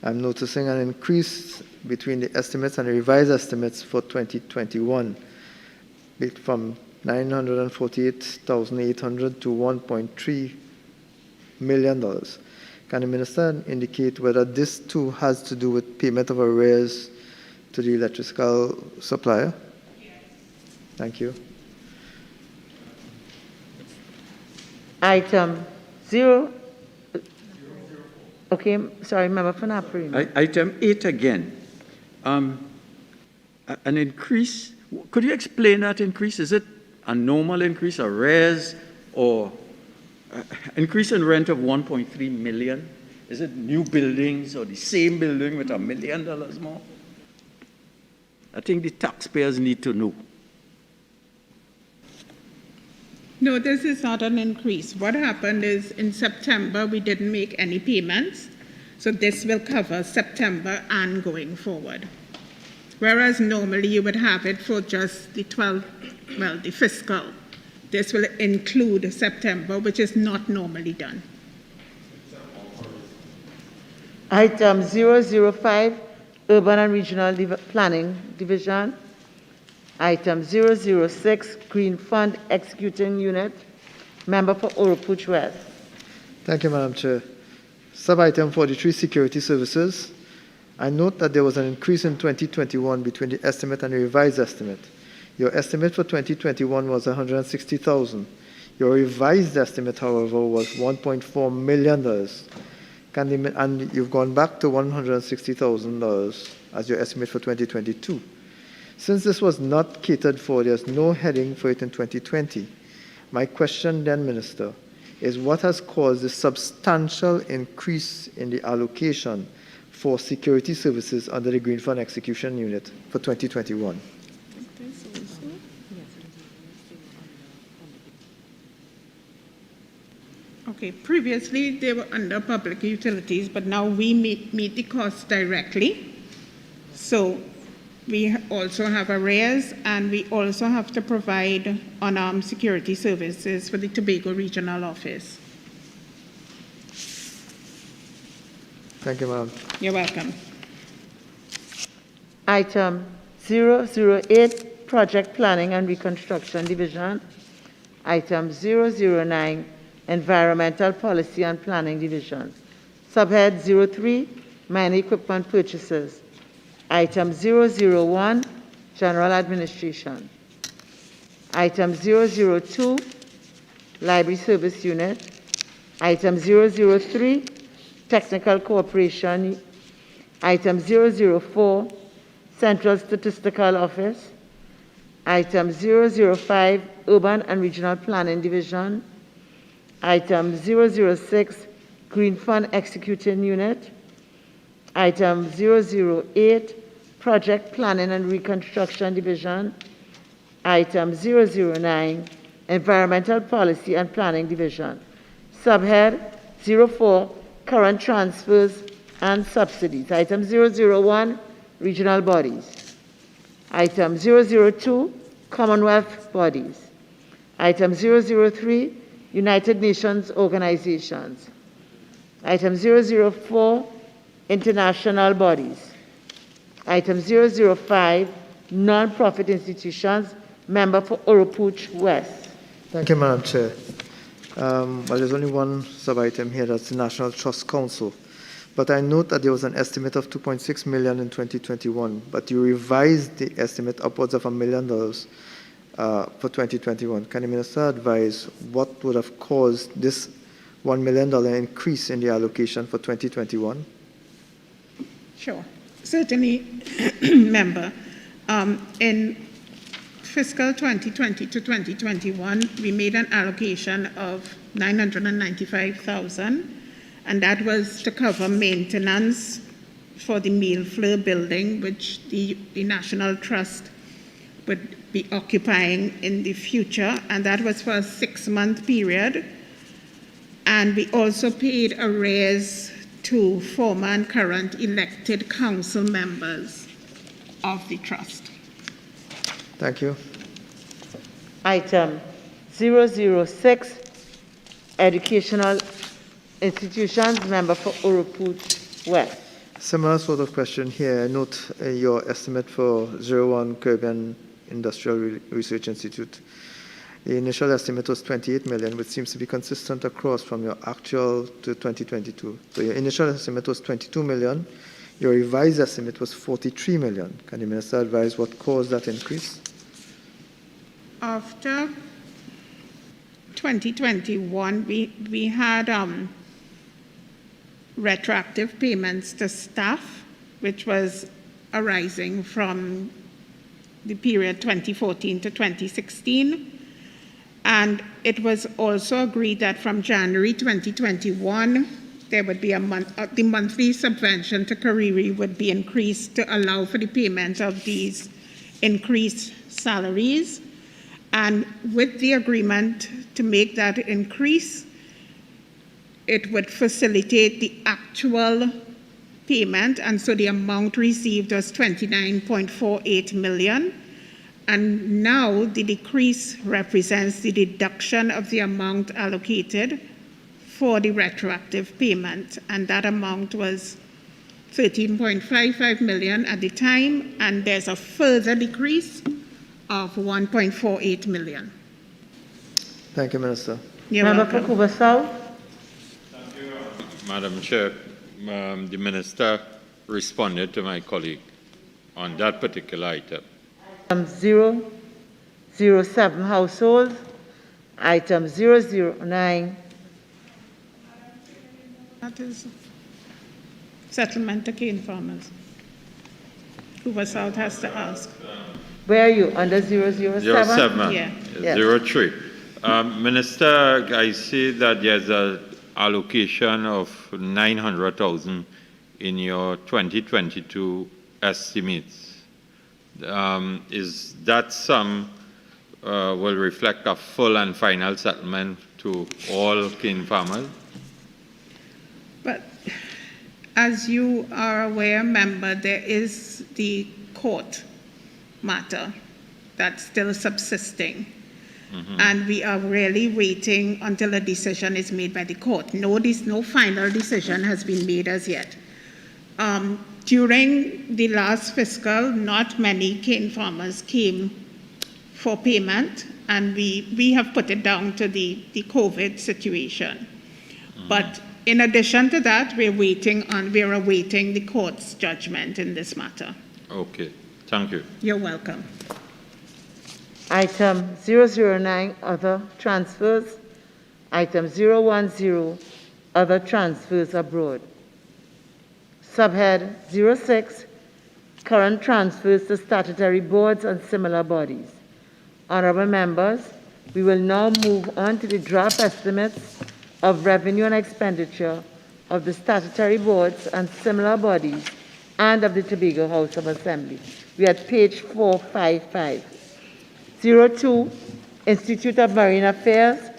I'm noticing an increase between the estimates and the revised estimates for 2021 from 948,800 to $1.3 million. Can the Minister indicate whether this too has to do with payment of arrears to the electrical supplier? Thank you. Item 0. Okay, sorry, member for Napoli. Item 8 again. An increase. Could you explain that increase? Is it a normal increase, arrears, or increase in rent of 1.3 million? Is it new buildings or the same building with $1 million more? I think the taxpayers need to know. No, this is not an increase. What happened is in September, we didn't make any payments. So this will cover September and going forward. Whereas normally you would have it for just the the fiscal. This will include September, which is not normally done. Item 005, Urban and Regional Planning Division. Item 006, Green Fund Executing Unit, member for Oropouche West. Thank you, Madam Chair. Sub-item 43, Security Services. I note that there was an increase in 2021 between the estimate and the revised estimate. Your estimate for 2021 was $160,000. Your revised estimate, however, was $1.4 million. And you've gone back to $160,000 as your estimate for 2022. Since this was not catered for, there's no heading for it in 2020. My question then, Minister, is what has caused the substantial increase in the allocation for security services under the Green Fund Execution Unit for 2021? Okay, previously they were under public utilities, but now we meet the costs directly. So we also have arrears, and we also have to provide unarmed security services for the Tobago Regional Office. Thank you, Madam. You're welcome. Item 008, Project Planning and Reconstruction Division. Item 009, Environmental Policy and Planning Division. Subhead 03, Minor Equipment Purchases. Item 001, General Administration. Item 002, Library Service Unit. Item 003, Technical Cooperation. Item 004, Central Statistical Office. Item 005, Urban and Regional Planning Division. Item 006, Green Fund Executing Unit. Item 008, Project Planning and Reconstruction Division. Item 009, Environmental Policy and Planning Division. Subhead 04, Current Transfers and Subsidies. Item 001, Regional Bodies. Item 002, Commonwealth Bodies. Item 003, United Nations Organizations. Item 004, International Bodies. Item 005, Non-Profit Institutions, member for Oropouche West. Thank you, Madam Chair. Well, there's only one sub-item here, that's the National Trust Council. But I note that there was an estimate of $2.6 million in 2021, but you revised the estimate upwards of $1 million for 2021. Can the Minister advise what would have caused this $1 million increase in the allocation for 2021? Sure. Certainly, Member. In fiscal 2020 to 2021, we made an allocation of $995,000, and that was to cover maintenance for the Millfleur building, which the National Trust would be occupying in the future, and that was for a 6-month period. And we also paid a raise to former and current elected council members of the trust. Thank you. Item 006, Educational Institutions, member for Oropouche West. Similar sort of question here. I note your estimate for 01 Caribbean Industrial Research Institute. The initial estimate was $28 million, which seems to be consistent across from your actual to 2022. So your initial estimate was $22 million. Your revised estimate was $43 million. Can the Minister advise what caused that increase? After 2021, we had retroactive payments to staff, which was arising from the period 2014 to 2016. And it was also agreed that from January 2021, there would be the monthly subvention to CARICOM would be increased to allow for the payment of these increased salaries. And with the agreement to make that increase, it would facilitate the actual payment, and so the amount received was $29.48 million. And now the decrease represents the deduction of the amount allocated for the retroactive payment, and that amount was $13.55 million at the time, and there's a further decrease of $1.48 million. Thank you, Minister. You're welcome. Member for South. Thank you, Madam Chair. The Minister responded to my colleague on that particular item. Item 007, households. Item 009. That is settlement to cane farmers. Hoover South has to ask. Where are you? Under 007? 07, Yeah. Yes. 03. Minister, I see that there's an allocation of $900,000 in your 2022 estimates. Is that sum will reflect a full and final settlement to all cane farmers? But as you are aware, Member, there is the court matter that's still subsisting. And we are really waiting until a decision is made by the court. No final decision has been made as yet. During the last fiscal, not many cane farmers came for payment, and we have put it down to the COVID situation. But in addition to that, we're awaiting the court's judgment in this matter. Okay, thank you. You're welcome. Item 009, other transfers. Item 010, other transfers abroad. Subhead 06, current transfers to statutory boards and similar bodies. Honorable members, we will now move on to the draft estimates of revenue and expenditure of the statutory boards and similar bodies and of the Tobago House of Assembly. We are at page 455. 02, Institute of Marine Affairs,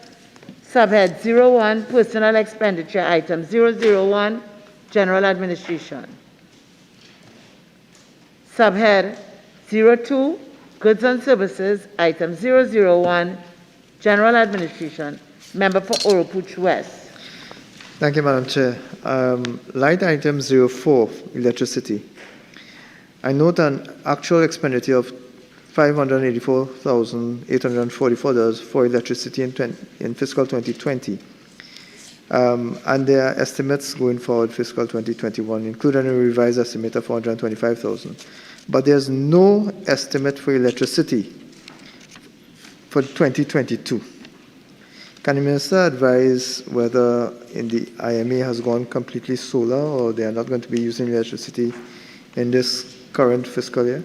Subhead 01, Personal Expenditure, Item 001, General Administration. Subhead 02, Goods and Services, Item 001, General Administration. Member for Oropouche West. Thank you, Madam Chair. Line item 04, electricity. I note an actual expenditure of $584,844 for electricity in fiscal 2020. And there are estimates going forward fiscal 2021, including a revised estimate of $425,000. But there's no estimate for electricity for 2022. Can the Minister advise whether in the IMA has gone completely solar or they are not going to be using electricity in this current fiscal year?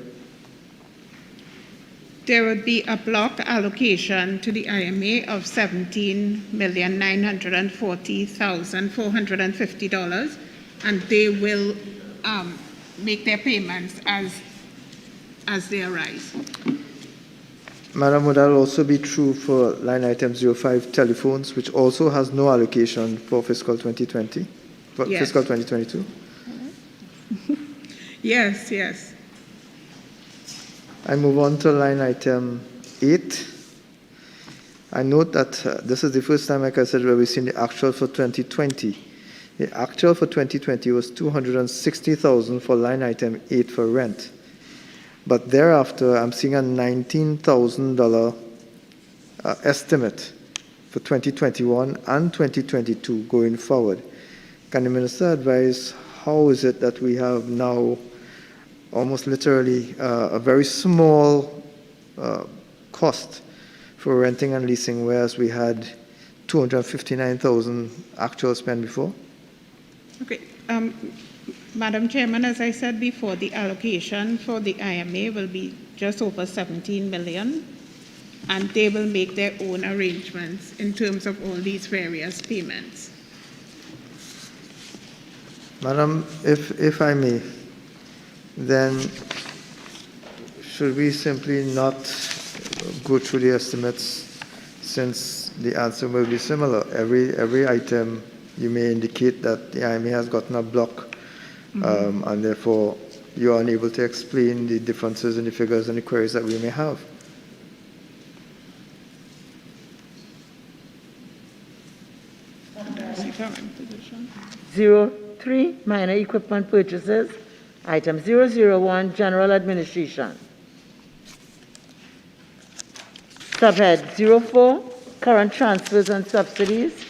There would be a block allocation to the IMA of $17,940,450, and they will make their payments as they arise. Madam, would that also be true for line item 05, telephones, which also has no allocation for fiscal 2020, for Yes. fiscal 2022? Yes, yes. I move on to line item 8. I note that this is the first time, like I said, where we've seen the actual for 2020. The actual for 2020 was $260,000 for line item 8 for rent. But thereafter, I'm seeing a $19,000 estimate for 2021 and 2022 going forward. Can the Minister advise how is it that we have now almost literally a very small cost for renting and leasing, whereas we had $259,000 actual spend before? Okay. Madam Chairman, as I said before, the allocation for the IMA will be just over $17 million, and they will make their own arrangements in terms of all these various payments. Madam, if I may, then should we simply not go through the estimates, since the answer will be similar? Every item you may indicate that the IMA has gotten a block, and therefore you are unable to explain the differences in the figures and the queries that we may have. Zero 03, minor equipment purchases. Item 001, general administration. Subhead 04, current transfers and subsidies.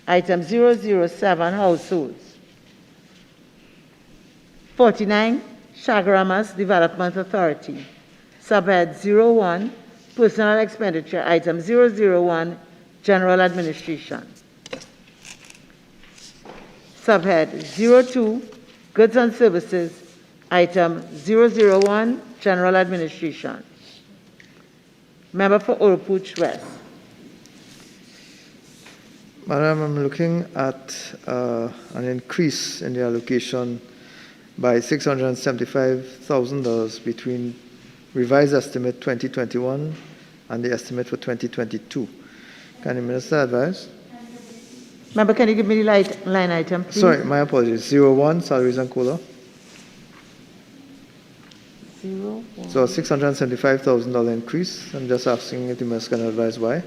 Item 007, households. 49, Chaguaramas Development Authority. Subhead 01, personal expenditure. Item 001, general administration. Subhead 02, goods and services. Item 001, general administration. Member for Oropouche West. Madam, I'm looking at an increase in the allocation by $675,000 between revised estimate 2021 and the estimate for 2022. Can the Minister advise? Member, can you give me the line item, please? Sorry, my apologies. 01, salaries and COLA. 01. So $675,000 increase. I'm just asking if the Minister can advise why.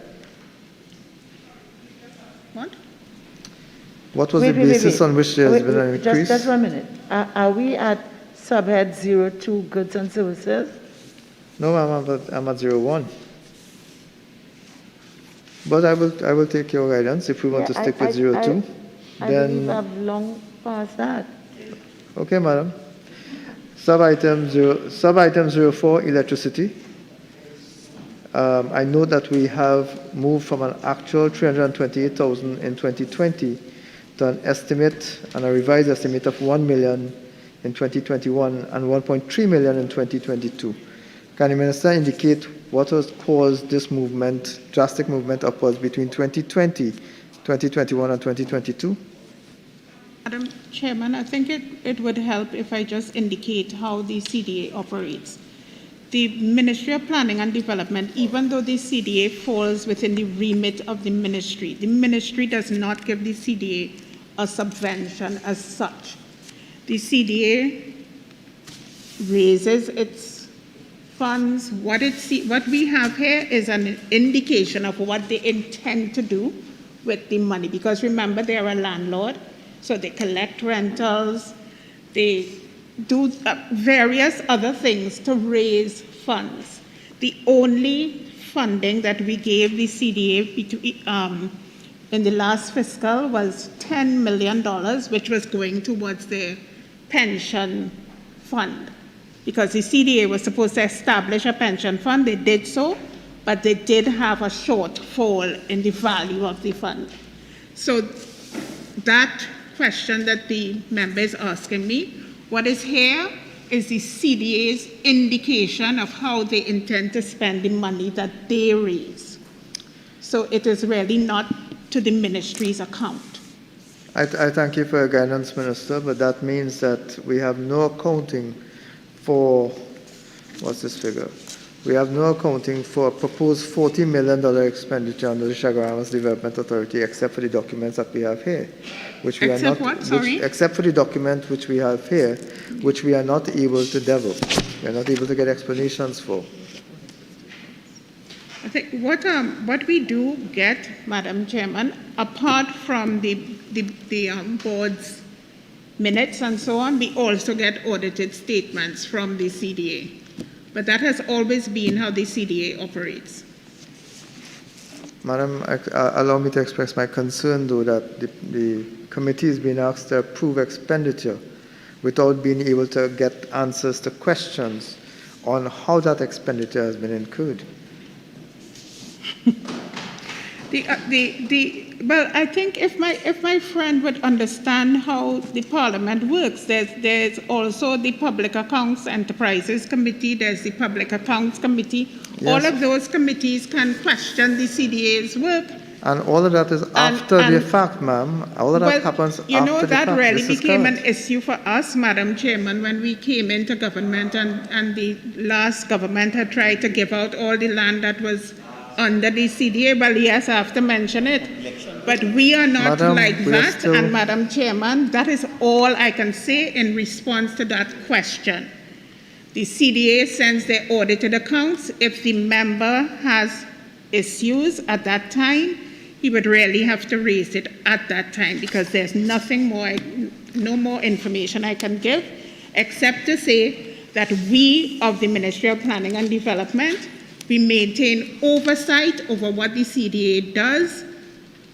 What was the basis on which there has been an increase? Just 1 minute. Are we at subhead 02, goods and services? No, I'm at 01. But I will take your guidance if we want to stick with 02. I believe I've long past that. Okay, madam. Sub-item 04, electricity. I know that we have moved from an actual $328,000 in 2020 to an estimate and a revised estimate of $1 million in 2021 and $1.3 million in 2022. Can the Minister indicate what has caused this movement, drastic movement upwards between 2020, 2021 and 2022? Madam Chairman, I think it would help if I just indicate how the CDA operates. the Ministry of Planning and Development, even though the CDA falls within the remit of the ministry does not give the CDA a subvention as such. The CDA raises its funds. What we have here is an indication of what they intend to do with the money, because remember, they're a landlord, so they collect rentals, they do various other things to raise funds. The only funding that we gave the CDA in the last fiscal was $10 million, which was going towards their pension fund. Because the CDA was supposed to establish a pension fund, they did so, but they did have a shortfall in the value of the fund. So that question that the member is asking me, what is here is the CDA's indication of how they intend to spend the money that they raise. So it is really not to the ministry's account. I thank you for your guidance, Minister, but that means that we have no accounting for, what's this figure? We have no accounting for a proposed $40 million expenditure under the Chaguaramas Development Authority, except for the documents that we have here, which we except are not. What? Sorry? Except for the document which we have here, which we are not able to develop. We are not able to get explanations for. I think what we do get, Madam Chairman, apart from the board's minutes and so on, we also get audited statements from the CDA. But that has always been how the CDA operates. Madam, allow me to express my concern, though, that the committee is being asked to approve expenditure without being able to get answers to questions on how that expenditure has been incurred. Well, I think if my friend would understand how the Parliament works, there's also the Public Accounts Enterprises Committee, there's the Public Accounts Committee. Yes. All of those committees can question the CDA's work. And all of that is after the fact, ma'am. All of that happens after the fact. You know, that really became an issue for us, Madam Chairman, when we came into government and the last government had tried to give out all the land that was under the CDA. Well, yes, I have to mention it. But we are not like that. And Madam Chairman, that is all I can say in response to that question. The CDA sends their audited accounts. If the member has issues at that time, he would really have to raise it at that time, because there's nothing more, no more information I can give, except to say that we of the Ministry of Planning and Development, we maintain oversight over what the CDA does,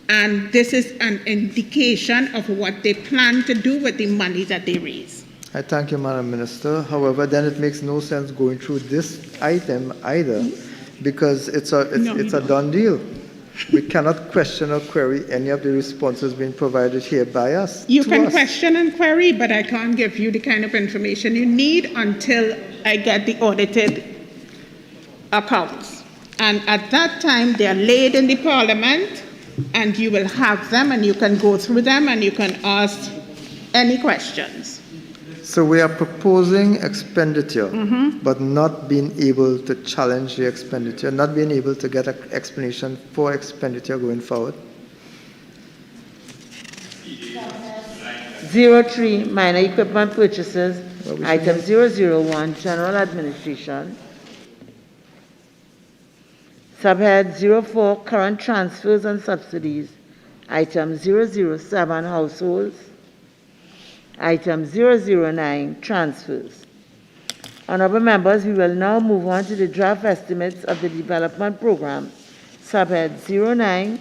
and this is an indication of what they plan to do with the money that they raise. I thank you, Madam Minister. However, then it makes no sense going through this item either, because it's a done deal. We cannot question or query any of the responses being provided here by us. You can question and query, but I can't give you the kind of information you need until I get the audited accounts. And at that time, they are laid in the Parliament, and you will have them, and you can go through them, and you can ask any questions. So we are proposing expenditure, but not being able to challenge the expenditure, not being able to get an explanation for expenditure going forward. 03, minor equipment purchases. Item 001, general administration. Subhead 04, current transfers and subsidies. Item 007, households. Item 009, transfers. Honorable members, we will now move on to the draft estimates of the development program. Subhead 09,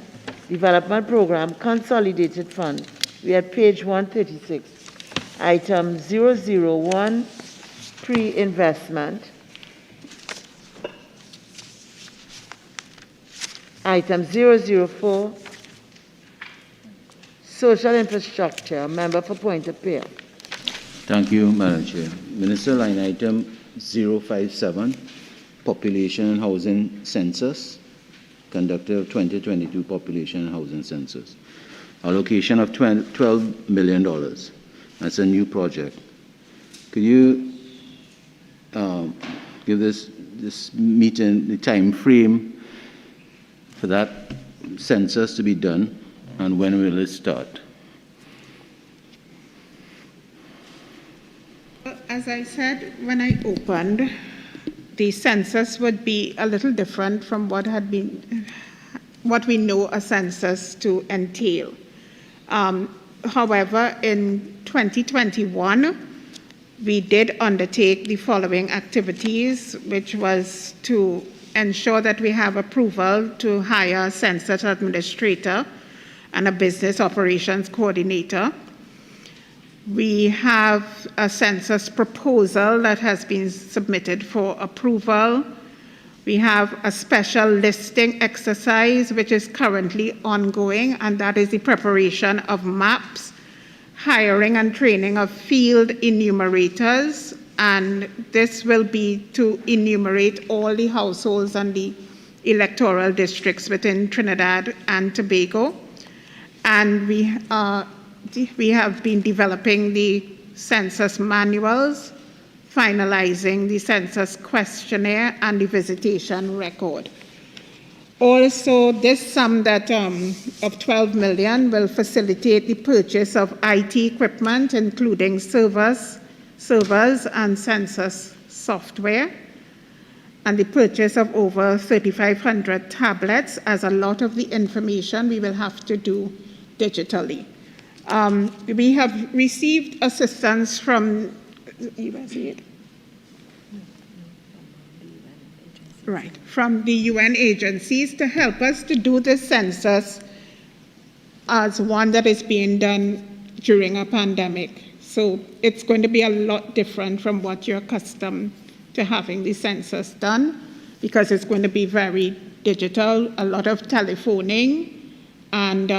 development program, consolidated fund. We are at page 136. Item 001, pre-investment. Item 004, social infrastructure. Member for Point of Peer. Thank you, Madam Chair. Minister, line item 057, population and housing census, conducted of 2022 population and housing census. Allocation of $12 million. That's a new project. Could you give this this meeting, the time frame for that census to be done, and when will it start? As I said when I opened, the census would be a little different from what we know a census to entail. However, in 2021, we did undertake the following activities, which was to ensure that we have approval to hire a census administrator and a business operations coordinator. We have a census proposal that has been submitted for approval. We have a special listing exercise, which is currently ongoing, and that is the preparation of maps, hiring and training of field enumerators, and this will be to enumerate all the households and the electoral districts within Trinidad and Tobago. And we have been developing the census manuals, finalizing the census questionnaire and the visitation record. Also, this sum that of 12 million will facilitate the purchase of IT equipment, including servers and census software, and the purchase of over 3,500 tablets, as a lot of the information we will have to do digitally. We have received assistance from from the UN agencies to help us to do the census as one that is being done during a pandemic. So it's going to be a lot different from what you're accustomed to having the census done, because it's going to be very digital, a lot of telephoning, and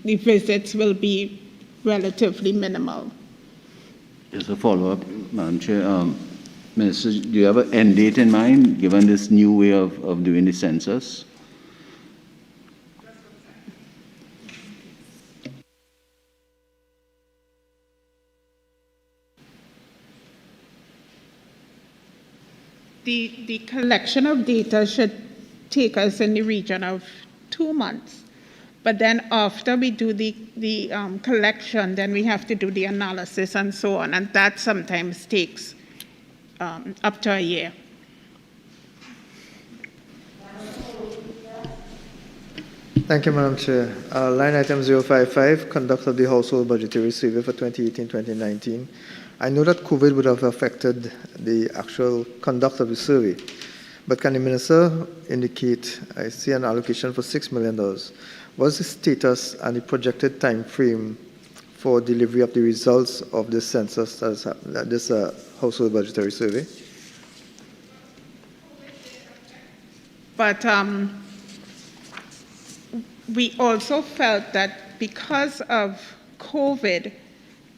the visits will be relatively minimal. Just a follow-up, Madam Chair. Minister, do you have an end date in mind, given this new way of doing the census? The collection of data should take us in the region of 2 months. But then after we do the collection, then we have to do the analysis and so on, and that sometimes takes up to a year. Thank you, Madam Chair. Line item 055, conduct of the household budgetary survey for 2018-2019. I know that COVID would have affected the actual conduct of the survey, but can the Minister indicate, I see an allocation for $6 million. What's the status and the projected time frame for delivery of the results of this census, this household budgetary survey? But we also felt that because of COVID,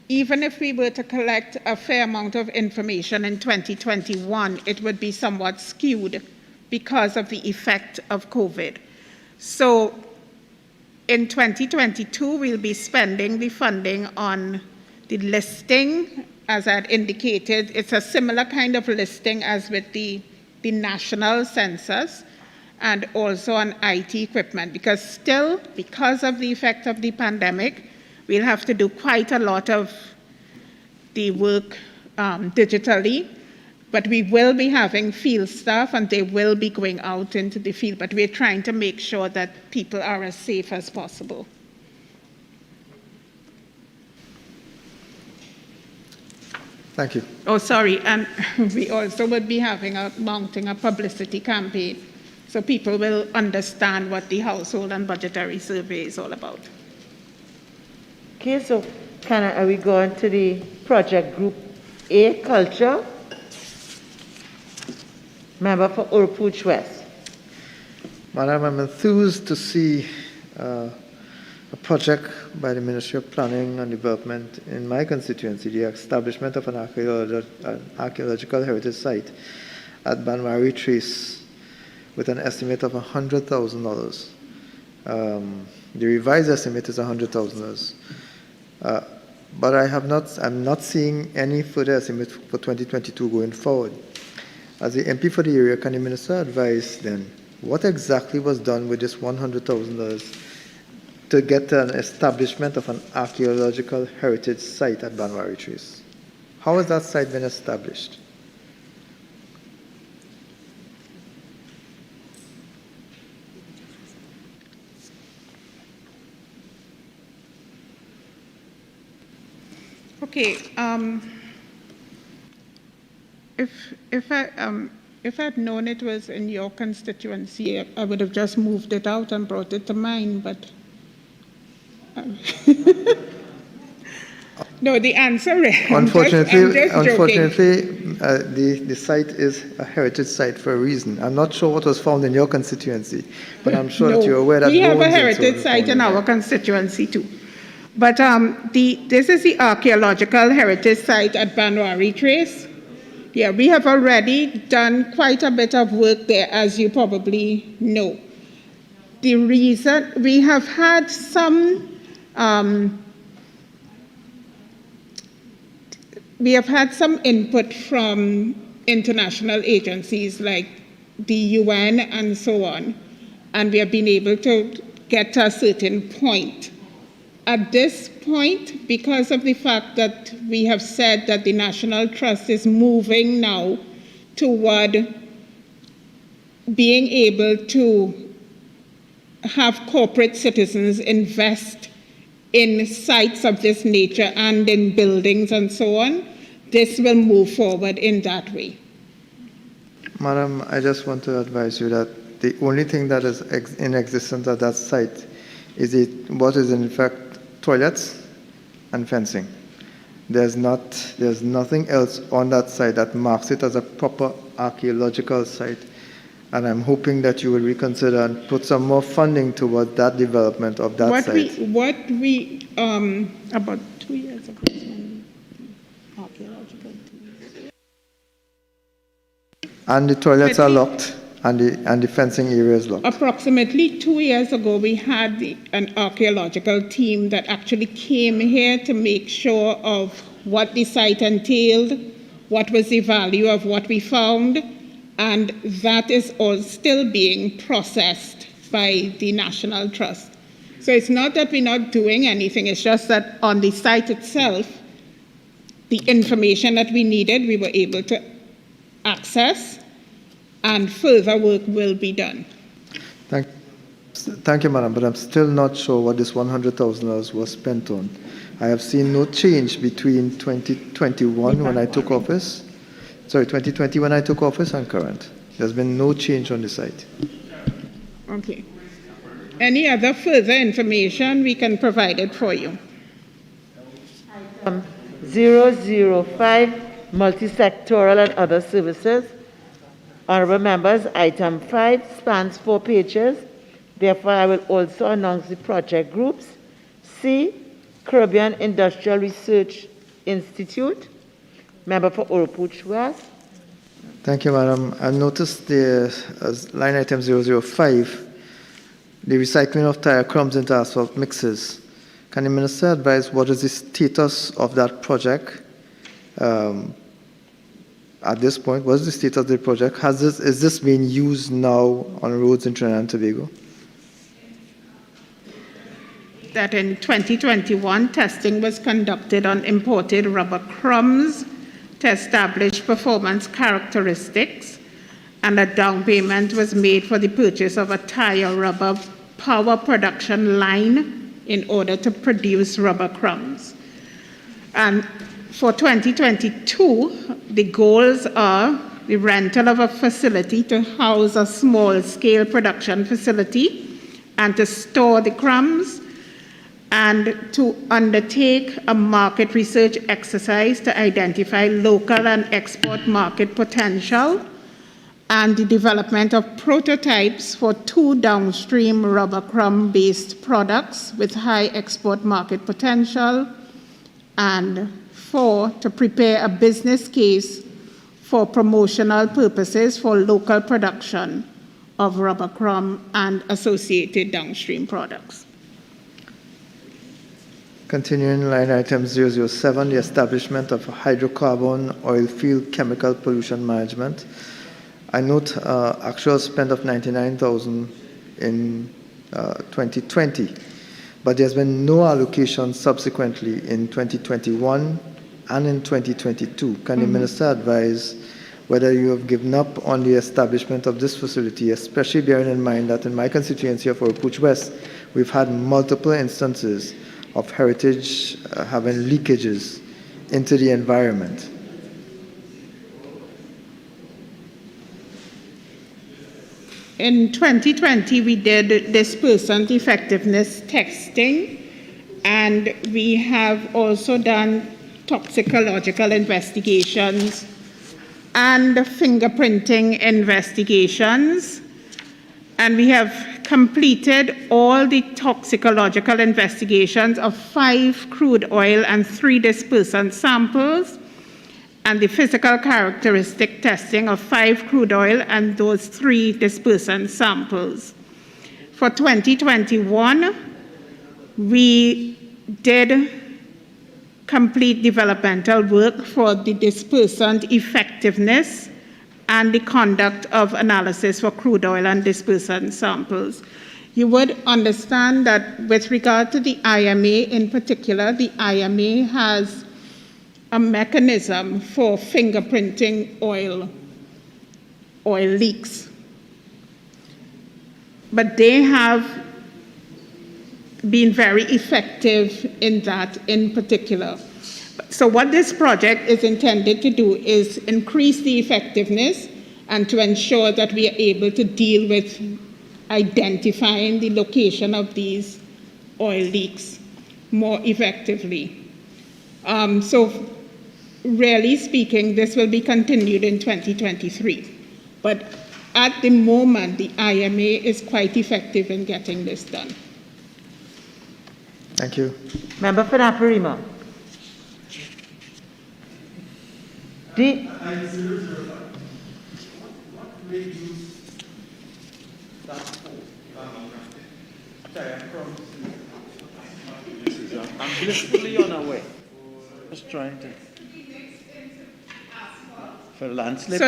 even if we were to collect a fair amount of information in 2021, it would be somewhat skewed because of the effect of COVID. So in 2022, we'll be spending the funding on the listing. As I had indicated, it's a similar kind of listing as with the national census, and also on IT equipment, because still, because of the effect of the pandemic, we'll have to do quite a lot of the work digitally, but we will be having field staff and they will be going out into the field, but we're trying to make sure that people are as safe as possible. Thank you. Oh, sorry, and we also would be mounting a publicity campaign, so people will understand what the household and budgetary survey is all about. Okay, so are we going to the project group A, culture? Member for Urpuch West. Madam, I'm enthused to see a project by the Ministry of Planning and Development in my constituency, the establishment of an archaeological heritage site at Banwari Trace with an estimate of $100,000. The revised estimate is $100,000. But I'm not seeing any further estimate for 2022 going forward. As the MP for the area, can the minister advise then what exactly was done with this $100,000 to get an establishment of an archaeological heritage site at Banwari Trace? How has that site been established? Okay. If I'd known it was in your constituency, I would have just moved it out and brought it to mine. But no, the answer is unfortunately, the site is a heritage site for a reason. I'm not sure what was found in your constituency, but I'm sure that you're aware that we have a bones and so heritage on site in found our constituency too. But this is the archaeological heritage site at Banwari Trace. Yeah, we have already done quite a bit of work there, as you probably know. The reason we have had some input from international agencies like the UN and so on, and we have been able to get to a certain point. At this point, because of the fact that we have said that the National Trust is moving now toward being able to have corporate citizens invest in sites of this nature and in buildings and so on, this will move forward in that way. Madam, I just want to advise you that the only thing that is in existence at that site is what is in fact toilets and fencing. There's nothing else on that site that marks it as a proper archaeological site. And I'm hoping that you will reconsider and put some more funding toward that development of that site. About 2 years ago, archaeological tours. And the toilets are locked, and the fencing area is locked. Approximately 2 years ago, we had an archaeological team that actually came here to make sure of what the site entailed, what was the value of what we found, and that is all still being processed by the National Trust. So it's not that we're not doing anything, it's just that on the site itself, the information that we needed, we were able to access, and further work will be done. Thank you, madam, but I'm still not sure what this $100,000 was spent on. I have seen no change between 2021 when I took office, 2020 when I took office and current. There's been no change on the site. Okay. Any other further information, we can provide it for you. 005, multi-sectoral and other services. Honorable members, item 5 spans 4 pages. Therefore, I will also announce the project groups. C, Caribbean Industrial Research Institute. Member for Oropuch West. Thank you, madam. I noticed the line item 005, the recycling of tire crumbs into asphalt mixes. Can the minister advise what is the status of that project at this point? What is the status of the project? Is this being used now on roads in Trinidad and Tobago? That in 2021, testing was conducted on imported rubber crumbs to establish performance characteristics, and a down payment was made for the purchase of a tire rubber power production line in order to produce rubber crumbs. And for 2022, the goals are the rental of a facility to house a small-scale production facility and to store the crumbs, and to undertake a market research exercise to identify local and export market potential, and the development of prototypes for 2 downstream rubber crumb-based products with high export market potential, and 4, to prepare a business case for promotional purposes for local production of rubber crumb and associated downstream products. Continuing line item 007, the establishment of a hydrocarbon oil field chemical pollution management. I note actual spend of 99,000 in 2020, but there's been no allocation subsequently in 2021 and in 2022. Can the Minister advise whether you have given up on the establishment of this facility, especially bearing in mind that in my constituency of Oropouche West, we've had multiple instances of heritage having leakages into the environment? In 2020, we did disbursement effectiveness testing, and we have also done toxicological investigations and fingerprinting investigations. And we have completed all the toxicological investigations of 5 crude oil and 3 dispersant samples, and the physical characteristic testing of 5 crude oil and those 3 dispersant samples. For 2021, we did complete developmental work for the dispersant effectiveness and the conduct of analysis for crude oil and dispersant samples. You would understand that with regard to the IMA in particular, the IMA has a mechanism for fingerprinting oil leaks. But they have been very effective in that in particular. So what this project is intended to do is increase the effectiveness and to ensure that we are able to deal with identifying the location of these oil leaks more effectively. So really speaking, this will be continued in 2023. But at the moment, the IMA is quite effective in getting this done. Thank you. Member for Naparima. I'm blissfully unaware. Just trying to. For landslips?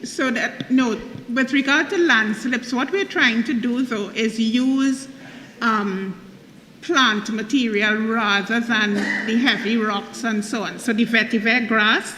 So that, no, with regard to landslips, what we're trying to do though is use plant material rather than the heavy rocks and so on. So the vetiver grass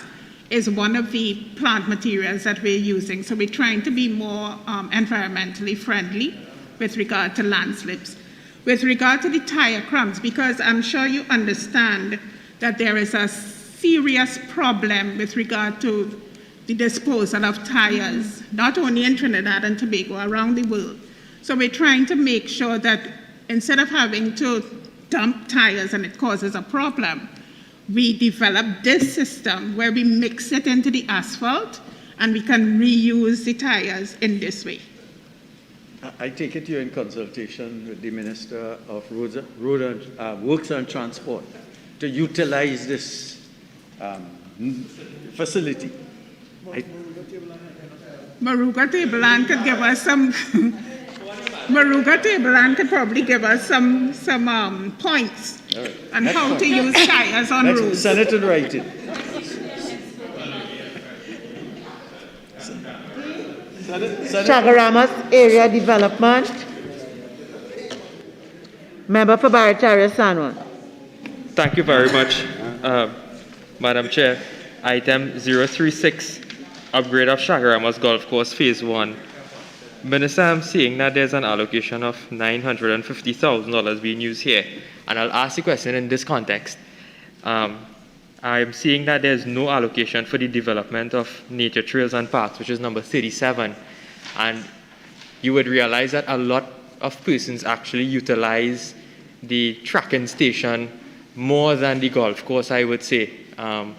is one of the plant materials that we're using. So we're trying to be more environmentally friendly with regard to landslips. With regard to the tire crumbs, because I'm sure you understand that there is a serious problem with regard to the disposal of tires, not only in Trinidad and Tobago, around the world. So we're trying to make sure that instead of having to dump tires and it causes a problem, we develop this system where we mix it into the asphalt and we can reuse the tires in this way. I take it you're in consultation with the Minister of Works and Transport to utilize this facility. Maruga Tableland could give us some. Maruga Tableland could probably give us some points on how to use tires on roads. Senator write it. Chaguaramas Area Development. Member for Barataria Sanwan. Thank you very much, Madam Chair. Item 036, upgrade of Chaguaramas Golf Course Phase 1. Minister, I'm seeing that there's an allocation of $950,000 being used here, and I'll ask the question in this context. I'm seeing that there's no allocation for the development of nature trails and parks, which is number 37, and you would realize that a lot of persons actually utilize the tracking station more than the golf course, I would say. And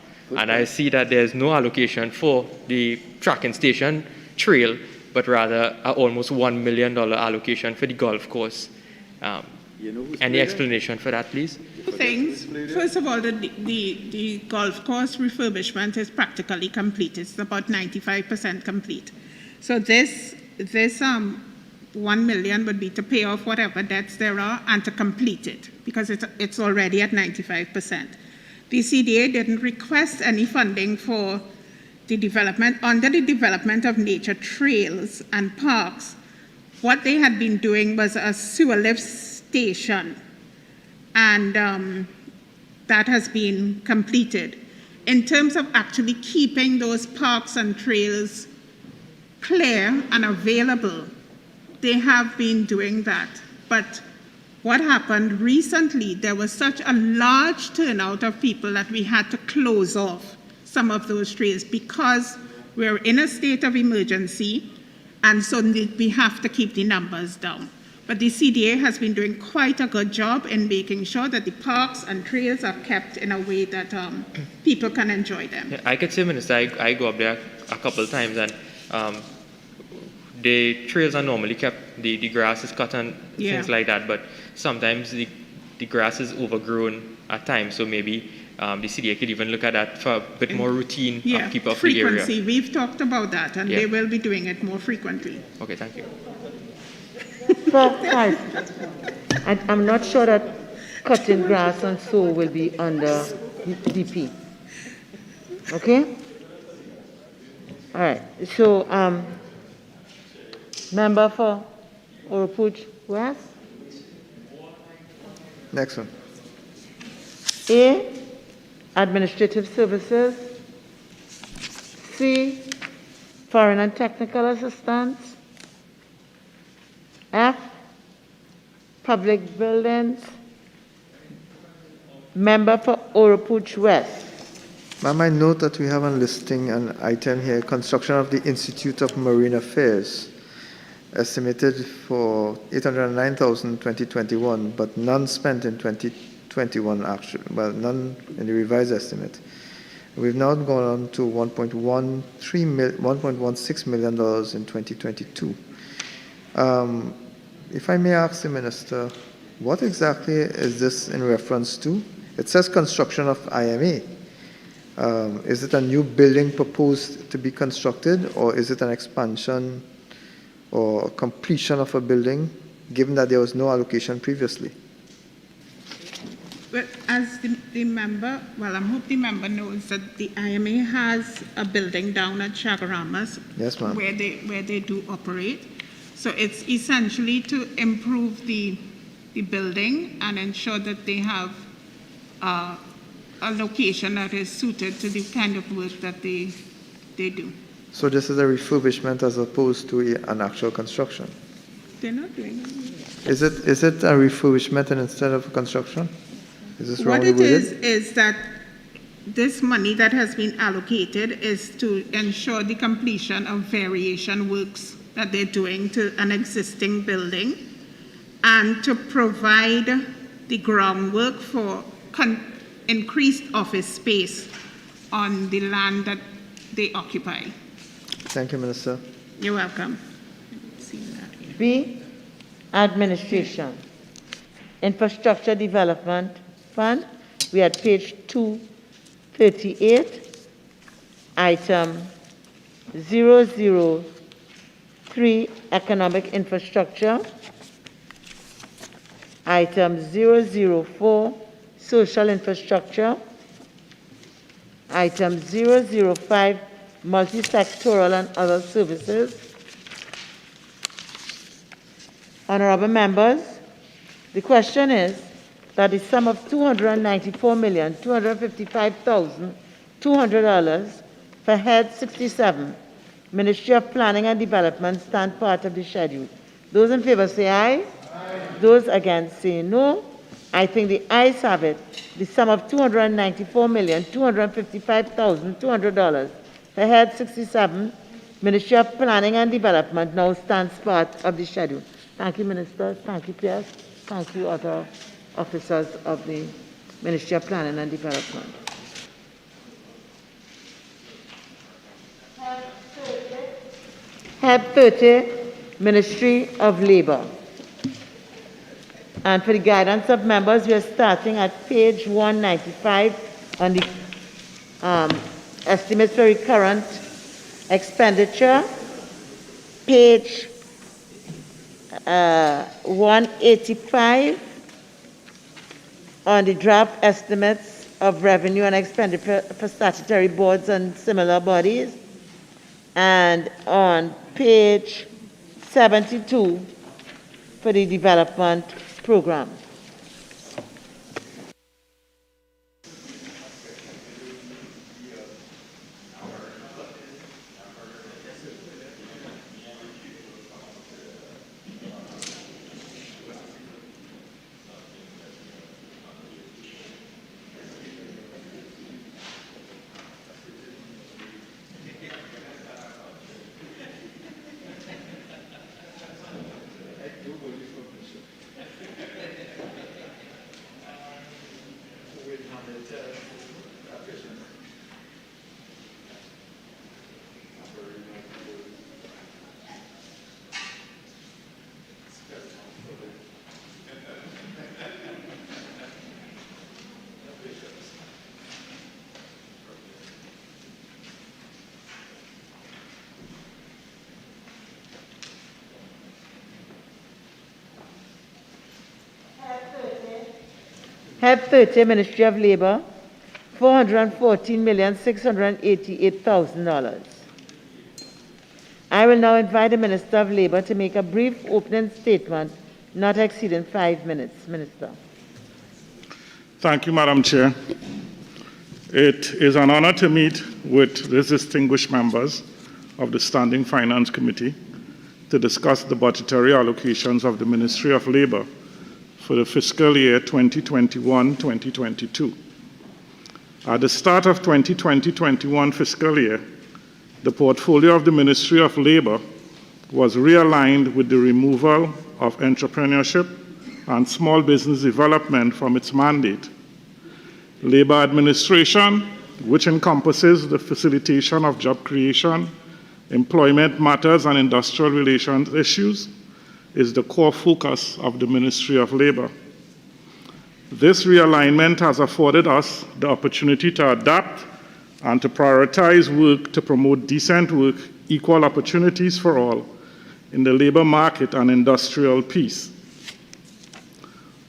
I see that there's no allocation for the tracking station trail, but rather almost $1 million allocation for the golf course. Any explanation for that, please? Two things. First of all, the golf course refurbishment is practically complete. It's about 95% complete. So this $1 million would be to pay off whatever debts there are and to complete it, because it's already at 95%. The CDA didn't request any funding for the development, under the development of nature trails and parks, what they had been doing was a sewer lift station, and that has been completed. In terms of actually keeping those parks and trails clear and available, they have been doing that. But what happened recently, there was such a large turnout of people that we had to close off some of those trails because we're in a state of emergency, and so we have to keep the numbers down. But the CDA has been doing quite a good job in making sure that the parks and trails are kept in a way that people can enjoy them. Yeah, I could say, Minister, I go up there a couple of times, and the trails are normally kept, the grass is cut and things like that, but sometimes the grass is overgrown at times, so maybe the CDA could even look at that for a bit more routine upkeep of the area. Frequency, we've talked about that, and they will be doing it more frequently. Okay, thank you. I'm not sure that cutting grass and so will be under DP. Okay? All right. So, member for Oropouche West? Next one. A, Administrative Services. C, Foreign and Technical Assistance. F, Public Buildings. Member for Oropouche West. Ma'am, I note that we have a listing, an item here, construction of the Institute of Marine Affairs, estimated for $809,000 in 2021, but none spent in 2021 actually, well, none in the revised estimate. We've now gone on to $1.16 million in 2022. If I may ask the Minister, what exactly is this in reference to? It says construction of IMA. Is it a new building proposed to be constructed, or is it an expansion or completion of a building, given that there was no allocation previously? Well, as the member, well, I hope the member knows that the IMA has a building down at Chagaramas, yes, ma'am, where they do operate. So it's essentially to improve the building and ensure that they have a location that is suited to the kind of work that they do. So this is a refurbishment as opposed to an actual construction? They're not doing it. Is it a refurbishment instead of construction? Is this What wrongly it worded? is that this money that has been allocated is to ensure the completion of variation works that they're doing to an existing building and to provide the groundwork for increased office space on the land that they occupy. Thank you, Minister. You're welcome. B, Administration. Infrastructure Development Fund. We at page 238, item 003, Economic Infrastructure. Item 004, Social Infrastructure. Item 005, Multi-sectoral and Other Services. Honorable members, the question is that the sum of $294,255,200 for Head 67, Ministry of Planning and Development, stand part of the schedule. Those in favor say aye. Those against say no. I think the ayes have it. The sum of $294,255,200 for Head 67, Ministry of Planning and Development, now stands part of the schedule. Thank you, Minister. Thank you, Pierce. Thank you, other officers of the Ministry of Planning and Development. Head 30, Ministry of Labor. And for the guidance of members, we are starting at page 195 on the estimates for recurrent expenditure, page 185 on the draft estimates of revenue and expenditure for statutory boards and similar bodies. And on page 72 for the development program. Help 30, Ministry of Labor, $414,688,000. I will now invite the Minister of Labor to make a brief opening statement, not exceeding 5 minutes. Minister. Thank you, Madam Chair. It is an honor to meet with these distinguished members of the Standing Finance Committee to discuss the budgetary allocations of the Ministry of Labor for the fiscal year 2021-2022. At the start of 2020-21 fiscal year, the portfolio of the Ministry of Labor was realigned with the removal of entrepreneurship and small business development from its mandate. Labor administration, which encompasses the facilitation of job creation, employment matters, and industrial relations issues, is the core focus of the Ministry of Labor. This realignment has afforded us the opportunity to adapt and to prioritize work to promote decent work, equal opportunities for all in the labor market and industrial peace.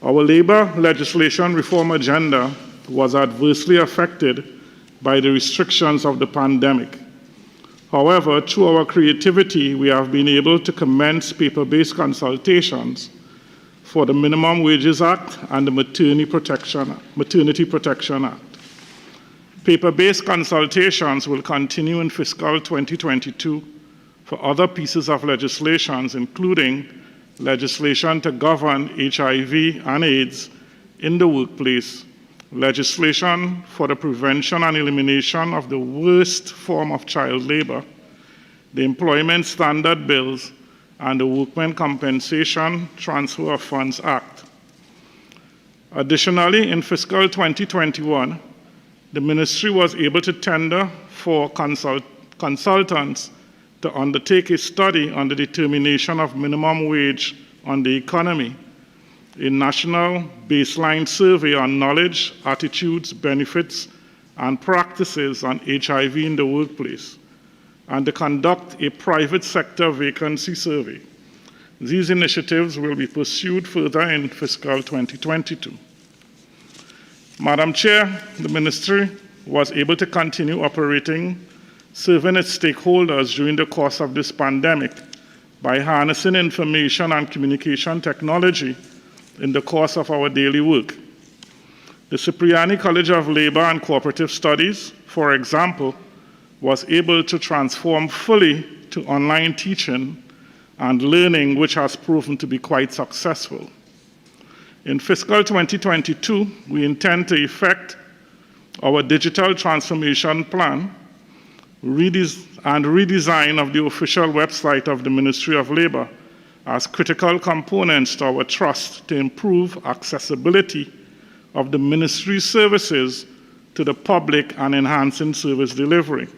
Our labor legislation reform agenda was adversely affected by the restrictions of the pandemic. However, through our creativity, we have been able to commence paper-based consultations for the Minimum Wages Act and the Maternity Protection Act. Paper-based consultations will continue in fiscal 2022 for other pieces of legislation, including legislation to govern HIV and AIDS in the workplace, legislation for the prevention and elimination of the worst form of child labor, the Employment Standard Bills, and the Workmen Compensation Transfer of Funds Act. Additionally, in fiscal 2021, the Ministry was able to tender for consultants to undertake a study on the determination of minimum wage on the economy, a national baseline survey on knowledge, attitudes, benefits, and practices on HIV in the workplace, and to conduct a private sector vacancy survey. These initiatives will be pursued further in fiscal 2022. Madam Chair, the Ministry was able to continue operating, serving its stakeholders during the course of this pandemic by harnessing information and communication technology in the course of our daily work. The Cipriani College of Labor and Cooperative Studies, for example, was able to transform fully to online teaching and learning, which has proven to be quite successful. In fiscal 2022, we intend to effect our digital transformation plan and redesign of the official website of the Ministry of Labor as critical components to our trust to improve accessibility of the Ministry's services to the public and enhancing service delivery.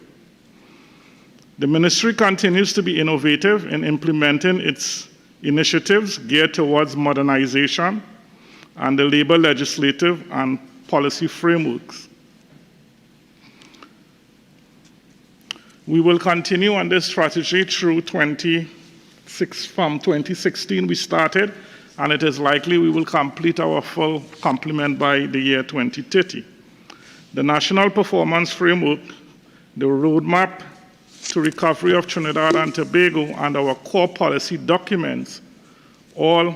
The Ministry continues to be innovative in implementing its initiatives geared towards modernization and the labor legislative and policy frameworks. We will continue on this strategy through from 2016 we started, and it is likely we will complete our full complement by the year 2030. the National Performance Framework, the Roadmap to Recovery of Trinidad and Tobago, and our core policy documents are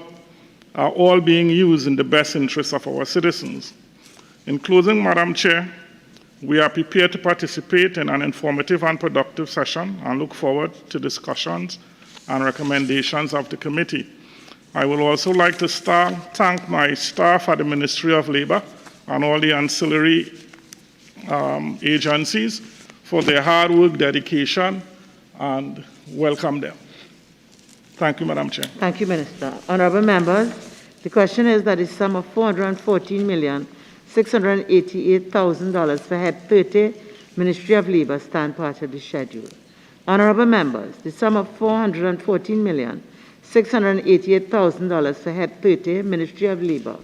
all being used in the best interests of our citizens. In closing, Madam Chair, we are prepared to participate in an informative and productive session and look forward to discussions and recommendations of the committee. I would also like to thank my staff at the Ministry of Labour and all the ancillary agencies for their hard work, dedication, and welcome them. Thank you, Madam Chair. Thank you, Minister. Honourable members, the question is that the sum of $414,688,000 for Head 30, Ministry of Labour, stand part of the schedule. Honourable members, the sum of $414,688,000 for Head 30, Ministry of Labour,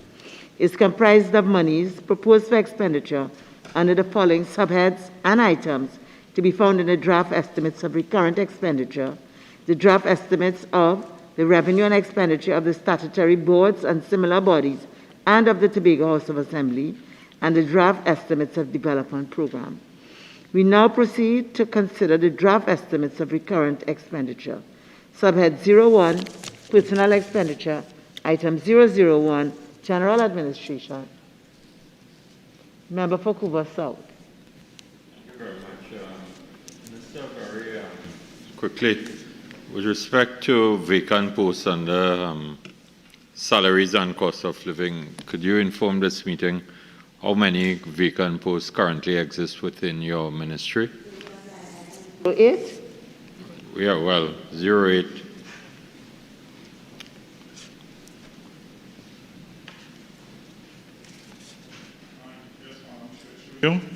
is comprised of monies proposed for expenditure under the following subheads and items to be found in the draft estimates of recurrent expenditure, the draft estimates of the revenue and expenditure of the statutory boards and similar bodies and of the Tobago House of Assembly, and the draft estimates of development program. We now proceed to consider the draft estimates of recurrent expenditure. Subhead 01, personal expenditure, item 001, general administration. Member for Couva South. Thank you very much. Minister, very quickly, with respect to vacant posts under salaries and cost of living, could you inform this meeting how many vacant posts currently exist within your ministry? 08? Yeah, well, 08.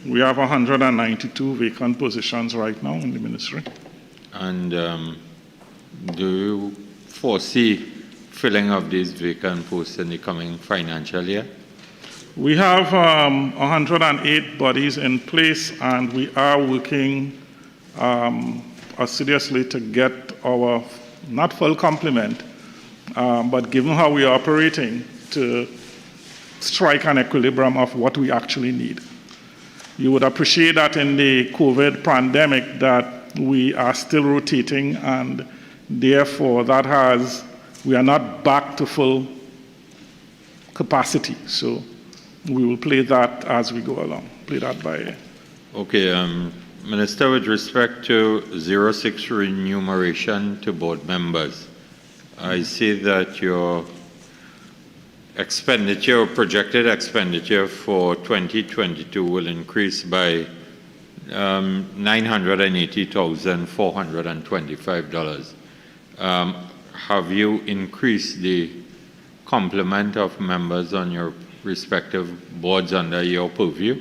We have 192 vacant positions right now in the ministry. And do you foresee filling of these vacant posts in the coming financial year? We have 108 bodies in place, and we are working assiduously to get our, not full complement, but given how we are operating, to strike an equilibrium of what we actually need. You would appreciate that in the COVID pandemic that we are still rotating, and therefore we are not back to full capacity. So we will play that as we go along, play that by ear. Okay, Minister, with respect to 06 remuneration to board members, I see that your expenditure, projected expenditure for 2022 will increase by $980,425. Have you increased the complement of members on your respective boards under your purview?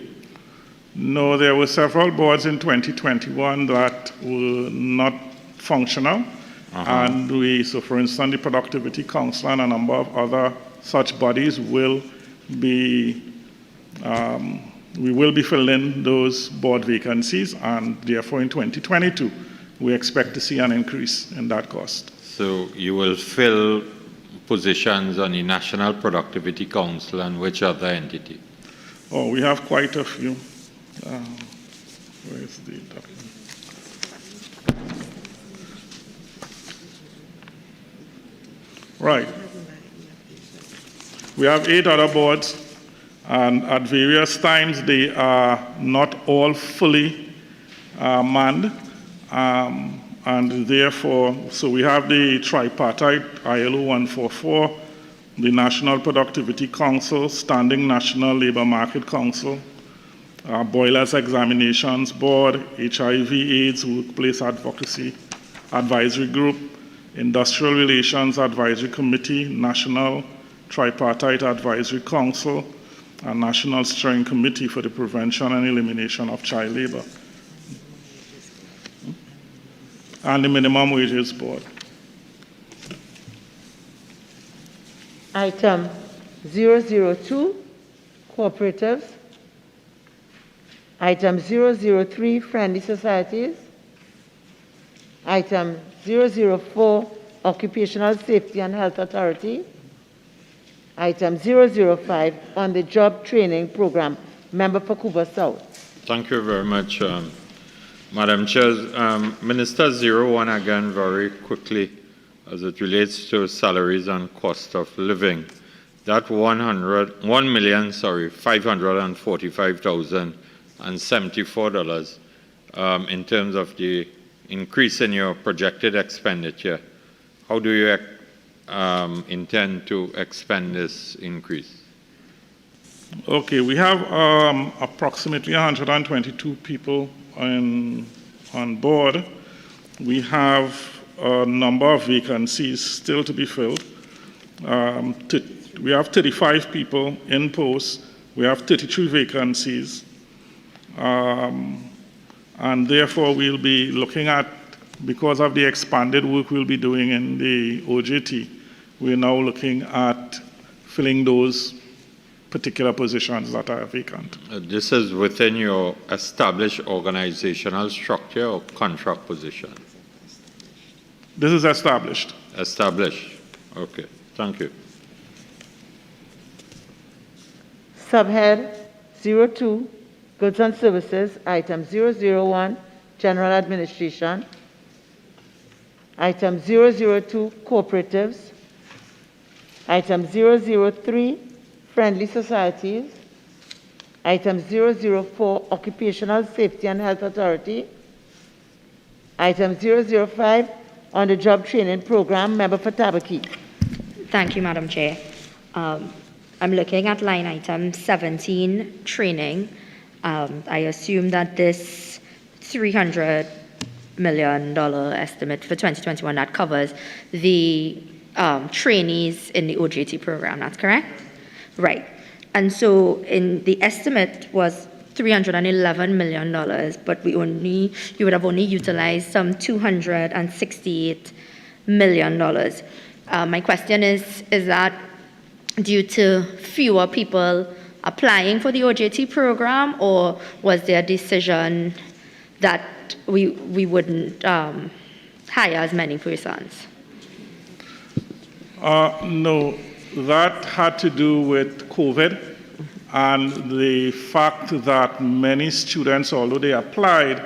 No, there were several boards in 2021 that were not functional. And so for instance, the Productivity Council and a number of other such bodies will be, we will be filling those board vacancies, and therefore in 2022, we expect to see an increase in that cost. So you will fill positions on the National Productivity Council and which other entity? Oh, we have quite a few. Where is the document? Right. We have 8 other boards, and at various times they are not all fully manned, and therefore, so we have the tripartite ILO 144, the National Productivity Council, Standing National Labor Market Council, Boilers Examinations Board, HIV/AIDS Workplace Advocacy Advisory Group, Industrial Relations Advisory Committee, National Tripartite Advisory Council, and National Steering Committee for the Prevention and Elimination of Child Labor, and the Minimum Wages Board. Item 002, cooperatives. Item 003, friendly societies. Item 004, occupational safety and health authority. Item 005, on the job training program Member for Cuba South. Thank you very much, Madam Chair. Minister 01 again very quickly as it relates to salaries and cost of living. That $1,545,074 in terms of the increase in your projected expenditure. How do you intend to expend this increase? Okay, we have approximately 122 people on board. We have a number of vacancies still to be filled. We have 35 people in post. We have 33 vacancies. And therefore, we'll be looking at, because of the expanded work we'll be doing in the OJT, we're now looking at filling those particular positions that are vacant. This is within your established organizational structure or contract position? This is established. Established. Okay. Thank you. Subhead 02, Goods and Services, item 001, General Administration. Item 002, Cooperatives. Item 003, Friendly Societies. Item 004, Occupational Safety and Health Authority. Item 005, on the Job Training Program, Member for Tabaki. Thank you, Madam Chair. I'm looking at line item 17, training. I assume that this $300 million estimate for 2021, that covers the trainees in the OJT program, that's correct? Right. And so in the estimate was $311 million, but you would have only utilized some $268 million. My question is that due to fewer people applying for the OJT program, or was there a decision that we wouldn't hire as many persons? No, that had to do with COVID and the fact that many students, although they applied,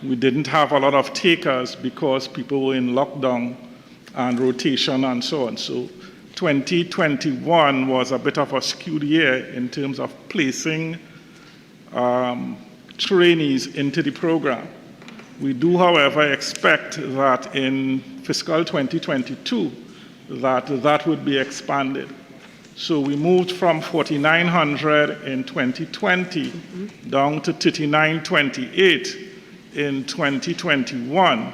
we didn't have a lot of takers because people were in lockdown and rotation and so on. So 2021 was a bit of a skewed year in terms of placing trainees into the program. We do, however, expect that in fiscal 2022, that would be expanded. So we moved from 4,900 in 2020 down to 3,928 in 2021.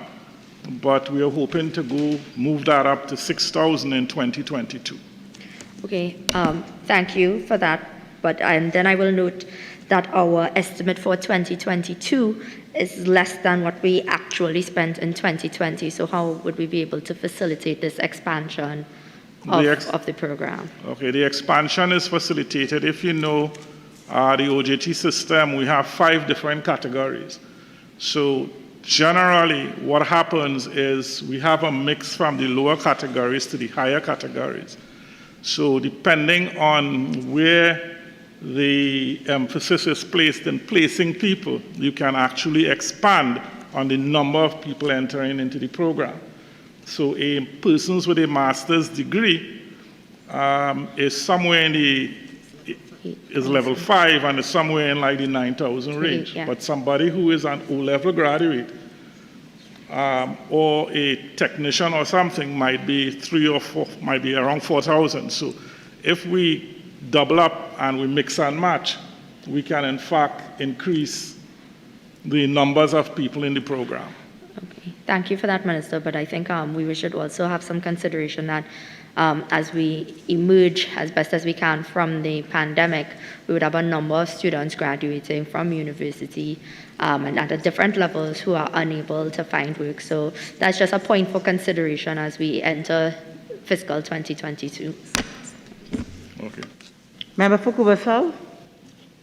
But we are hoping to move that up to 6,000 in 2022. Okay, thank you for that. But then I will note that our estimate for 2022 is less than what we actually spent in 2020. So how would we be able to facilitate this expansion of the program? Okay, the expansion is facilitated. If you know the OJT system, we have 5 different categories. So generally, what happens is we have a mix from the lower categories to the higher categories. So depending on where the emphasis is placed in placing people, you can actually expand on the number of people entering into the program. So a person with a master's degree is somewhere in is level 5 and is somewhere in like the 9,000 range. Yeah. But somebody who is an O-level graduate or a technician or something might be 3 or 4, might be around 4,000. So if we double up and we mix and match, we can in fact increase the numbers of people in the program. Okay. Thank you for that, Minister. But I think we should also have some consideration that as we emerge as best as we can from the pandemic, we would have a number of students graduating from university and at different levels who are unable to find work. So that's just a point for consideration as we enter fiscal 2022. Okay. Member for Cuba South.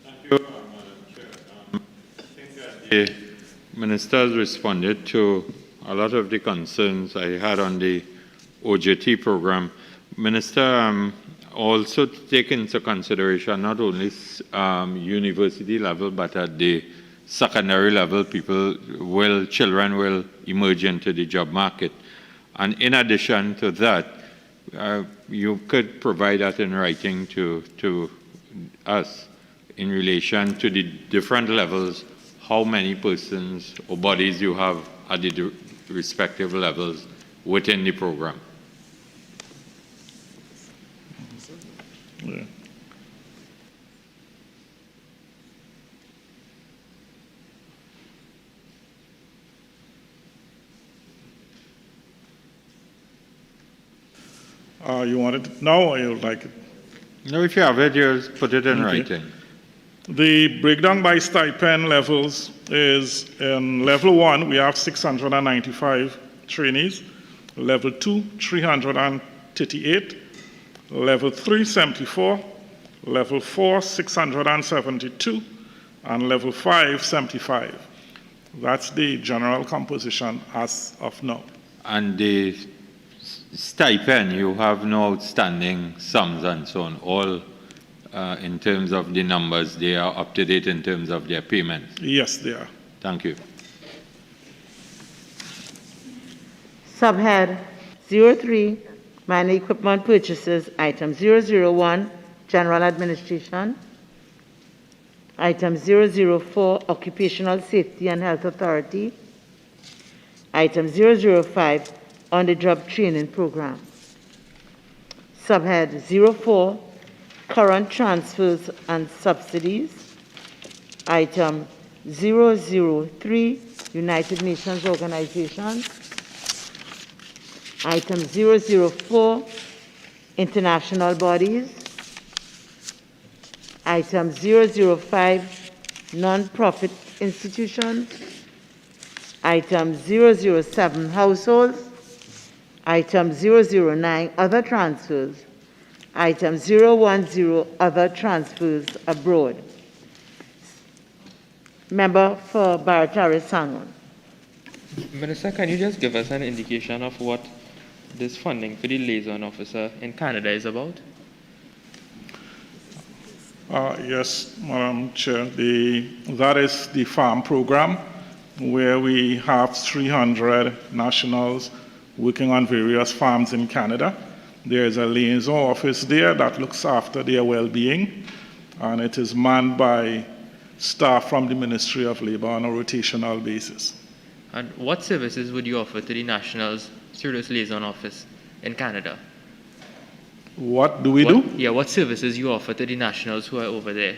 Thank you, Madam Chair. I think that the Minister has responded to a lot of the concerns I had on the OJT program. Minister, also take into consideration not only university level, but at the secondary level, children will emerge into the job market. And in addition to that, you could provide that in writing to us in relation to the different levels, how many persons or bodies you have at the respective levels within the program. Yeah. You want it now or you would like it? No, if you have it, just put it in Okay. writing. The breakdown by stipend levels is in level 1, we have 695 trainees, level 2, 338, level 3, 74, level 4, 672, and level 5, 75. That's the general composition as of now. And the stipend, you have no outstanding sums and so on, all in terms of the numbers, they are up to date in terms of their payments? Yes, they are. Thank you. Subhead 03, minor equipment purchases, item 001, general administration. Item 004, occupational safety and health authority. Item 005, on-the-job training program. Subhead 04, current transfers and subsidies. Item 003, United Nations Organization. Item 004, international bodies. Item 005, non-profit institutions. Item 007, households. Item 009, other transfers. Item 010, other transfers abroad. Member for Barataria Sangon. Minister, can you just give us an indication of what this funding for the liaison officer in Canada is about? Yes, Madam Chair. That is the farm program where we have 300 nationals working on various farms in Canada. There is a liaison office there that looks after their well-being, and it is manned by staff from the Ministry of Labour on a rotational basis. And what services would you offer to the nationals through this liaison office in Canada? What do we do? Yeah, what services you offer to the nationals who are over there?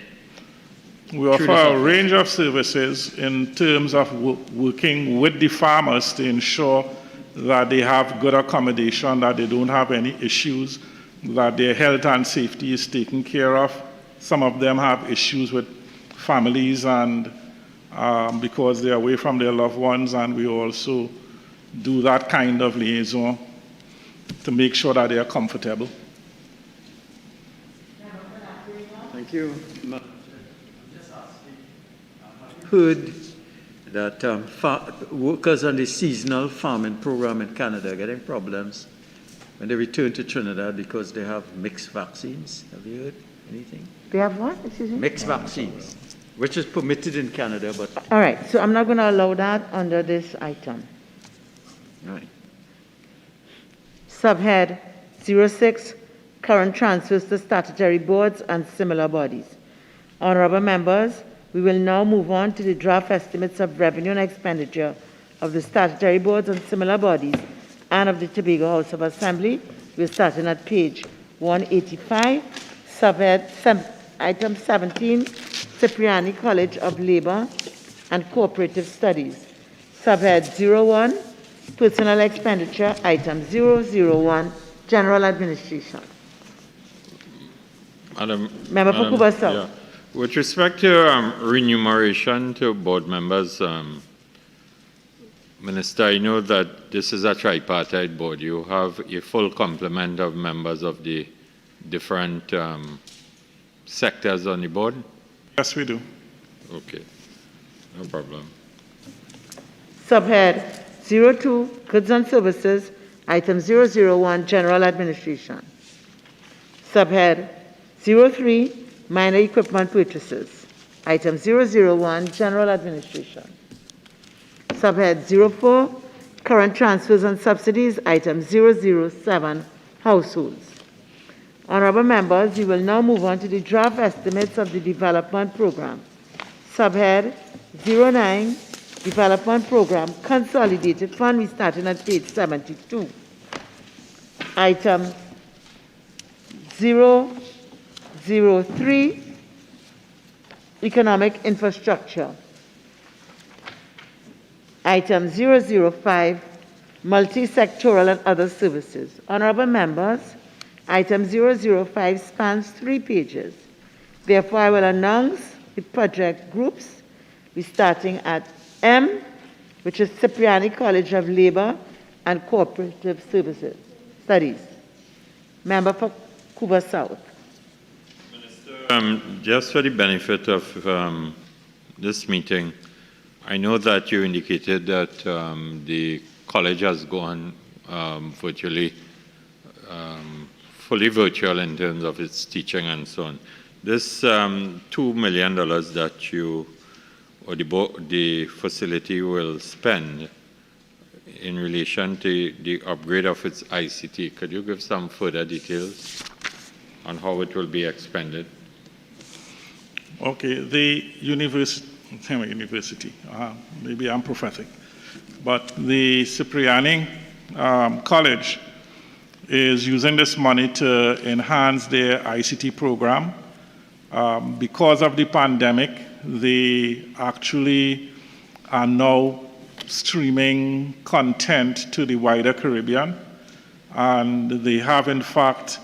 We offer a range of services in terms of working with the farmers to ensure that they have good accommodation, that they don't have any issues, that their health and safety is taken care of. Some of them have issues with families and because they're away from their loved ones, and we also do that kind of liaison to make sure that they are comfortable. Thank you. Heard that workers on the seasonal farming program in Canada are getting problems when they return to Trinidad because they have mixed vaccines. Have you heard anything? They have what? Excuse me? Mixed vaccines, which is permitted in Canada, but... All right, so I'm not going to allow that under this item. All right. Subhead 06, current transfers to statutory boards and similar bodies. Honorable members, we will now move on to the draft estimates of revenue and expenditure of the statutory boards and similar bodies and of the Tobago House of Assembly. We're starting at page 185, subhead item 17, Cipriani College of Labor and Cooperative Studies. Subhead 01, personal expenditure, item 001, general administration. Member for Cuba South. Yeah. With respect to remuneration to board members, Minister, I know that this is a tripartite board. You have a full complement of members of the different sectors on the board? Yes, we do. Okay, no problem. Subhead 02, goods and services, item 001, general administration. Subhead 03, minor equipment purchases. Item 001, general administration. Subhead 04, current transfers and subsidies. Item 007, households. Honorable members, we will now move on to the draft estimates of the development program. Subhead 09, development program, consolidated fund. We starting at page 72. Item 003, economic infrastructure. Item 005, multi-sectoral and other services. Honorable members, item 005 spans 3 pages. Therefore, I will announce the project groups. We're starting at M, which is Cipriani College of Labor and Cooperative Services Studies. Member for Cuba South. Just for the benefit of this meeting, I know that you indicated that the college has gone virtually, fully virtual in terms of its teaching and so on. This $2 million that you, or the facility will spend in relation to the upgrade of its ICT, could you give some further details on how it will be expended? Okay, the university, maybe I'm prophetic, but the Cipriani College is using this money to enhance their ICT program. Because of the pandemic, they actually are now streaming content to the wider Caribbean, and they have in fact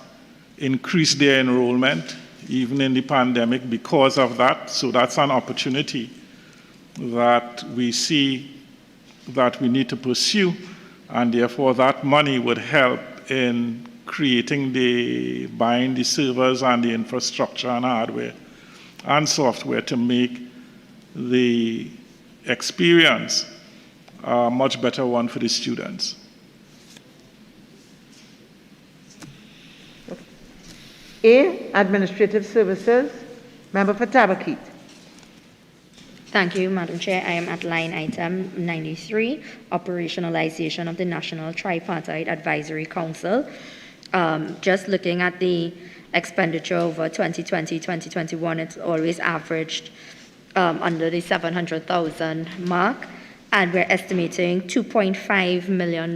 increased their enrollment even in the pandemic because of that. So that's an opportunity that we see that we need to pursue, and therefore that money would help in buying the servers and the infrastructure and hardware and software to make the experience a much better one for the students. A, administrative services. Member for Tabaquite. Thank you, Madam Chair. I am at line item 93, operationalization of the National Tripartite Advisory Council. Just looking at the expenditure over 2020-2021, it's always averaged under the 700,000 mark, and we're estimating $2.5 million.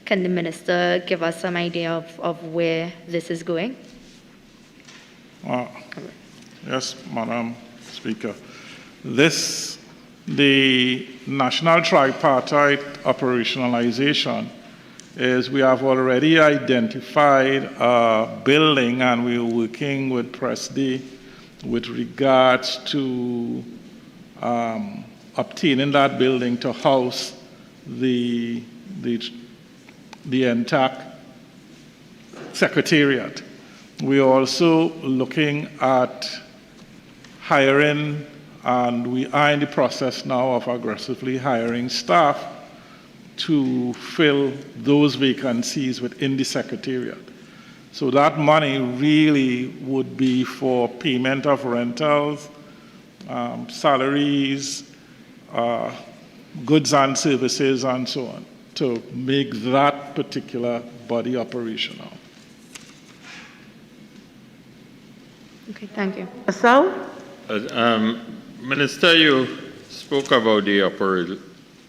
Can the minister give us some idea of where this is going? Yes, Madam Speaker. The National Tripartite operationalization is we have already identified a building, and we're working with Presby with regards to obtaining that building to house the NTAC Secretariat. We're also looking at hiring, and we are in the process now of aggressively hiring staff to fill those vacancies within the Secretariat. So that money really would be for payment of rentals, salaries, goods and services, and so on, to make that particular body operational. Okay, thank you. So, Minister, you spoke about the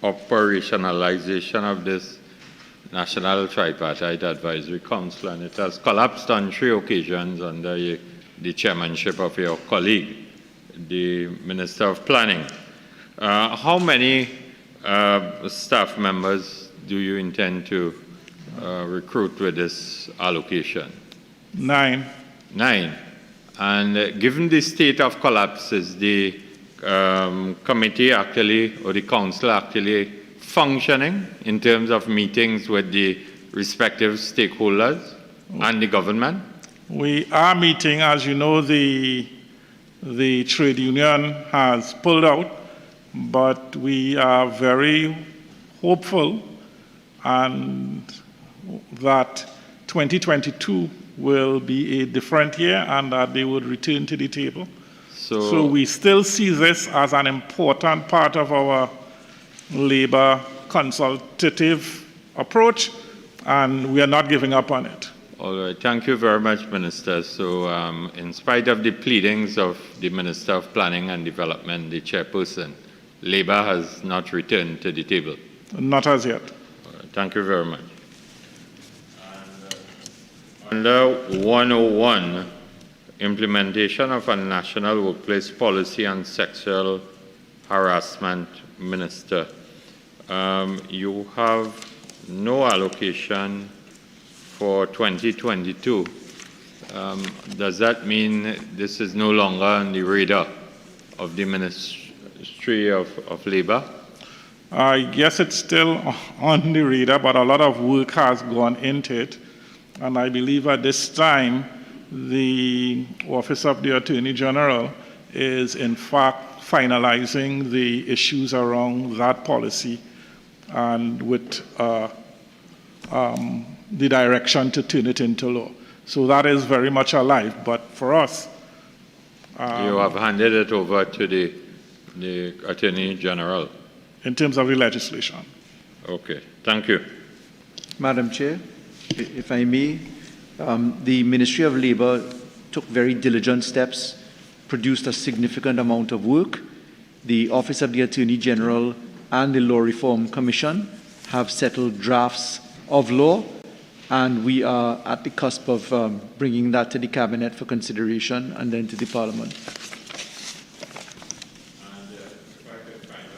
operationalization of this National Tripartite Advisory Council, and it has collapsed on 3 occasions under the chairmanship of your colleague, the Minister of Planning. How many staff members do you intend to recruit with this allocation? 9. 9. And given the state of collapse, is the committee actually, or the council actually functioning in terms of meetings with the respective stakeholders and the government? We are meeting. As you know, the trade union has pulled out, but we are very hopeful and that 2022 will be a different year and that they would return to the table. So we still see this as an important part of our labor consultative approach, and we are not giving up on it. all right, thank you very much, Minister. So in spite of the pleadings of the Minister of Planning and Development, the chairperson, Labour has not returned to the table. Not as yet. All right, thank you very much. Under 101, implementation of a national workplace policy on sexual harassment, Minister. You have no allocation for 2022. Does that mean this is no longer on the radar of the Ministry of Labour? Yes, it's still on the radar, but a lot of work has gone into it. And I believe at this time, the Office of the Attorney General is in fact finalizing the issues around that policy and with the direction to turn it into law. So that is very much alive. But for us... you have handed it over to the Attorney General? In terms of the legislation. Okay, thank you. Madam Chair, if I may, the Ministry of Labour took very diligent steps, produced a significant amount of work. The Office of the Attorney General and the Law Reform Commission have settled drafts of law, and we are at the cusp of bringing that to the Cabinet for consideration and then to the Parliament.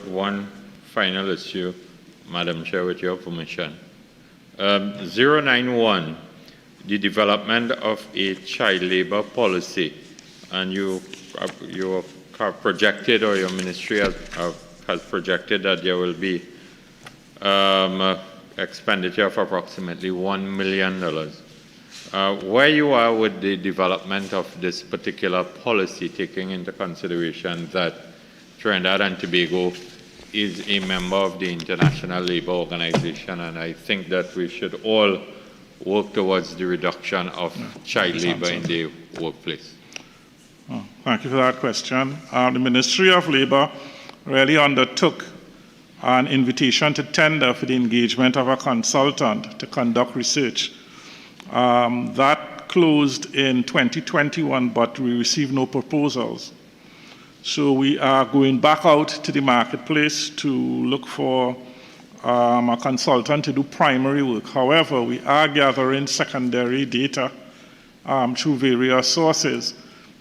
One final issue, Madam Chair, with your permission. 091, the development of a child labour policy, and you have projected, or your ministry has projected that there will be expenditure of approximately $1 million. Where you are with the development of this particular policy, taking into consideration that Trinidad and Tobago is a member of the International Labour Organization, and I think that we should all work towards the reduction of child labour in the workplace. Oh, thank you for that question. The Ministry of Labour really undertook an invitation to tender for the engagement of a consultant to conduct research. That closed in 2021, but we received no proposals. So we are going back out to the marketplace to look for a consultant to do primary work. However, we are gathering secondary data through various sources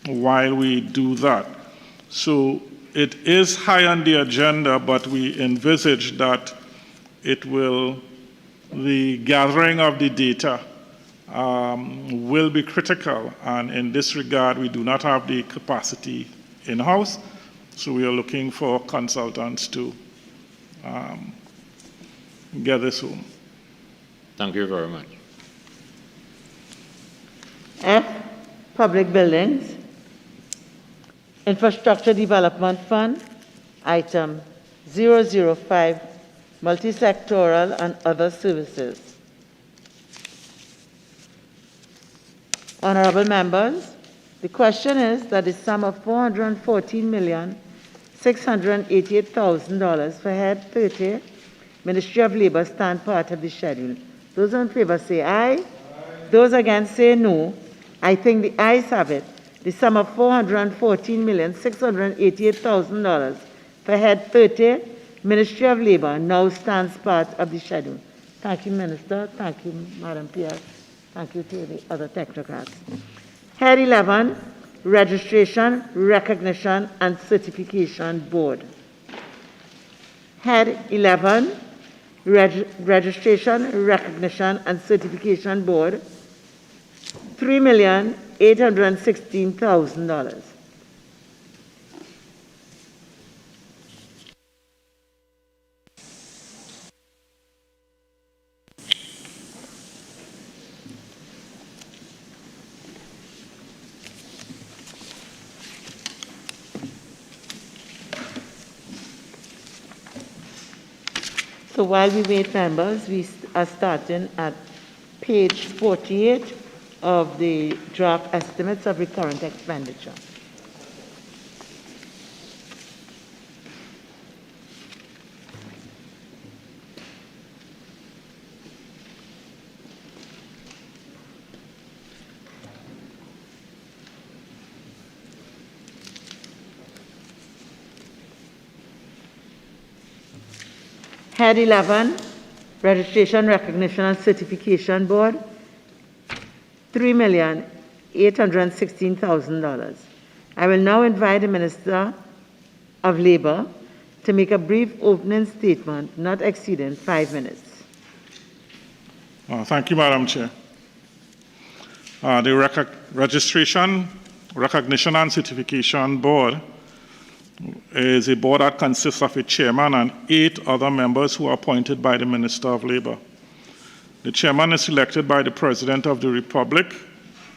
while we do that. So it is high on the agenda, but we envisage that the gathering of the data will be critical, and in this regard, we do not have the capacity in-house, so we are looking for consultants to get this home. Thank you very much. F, Public Buildings. Infrastructure Development Fund, item 005, Multi-sectoral and Other Services. Honorable members, the question is that the sum of $414,688,000 for Head 30, Ministry of Labour, stand part of the schedule. Those in favor say aye. Aye. Those against say no. I think the ayes have it. The sum of $414,688,000 for Head 30, Ministry of Labour, now stands part of the schedule. Thank you, Minister. Thank you, Madam Pierce. Thank you to the other technocrats. Head 11, Registration, Recognition and Certification Board. Head 11, Registration, Recognition and Certification Board, $3,816,000. So while we wait, members, we are starting at page 48 of the draft estimates of recurrent expenditure. Head 11, Registration, Recognition and Certification Board, $3,816,000. I will now invite the Minister of Labour to make a brief opening statement, not exceeding 5 minutes. Thank you, Madam Chair. The Registration, Recognition and Certification Board is a board that consists of a chairman and 8 other members who are appointed by the Minister of Labour. The chairman is selected by the President of the Republic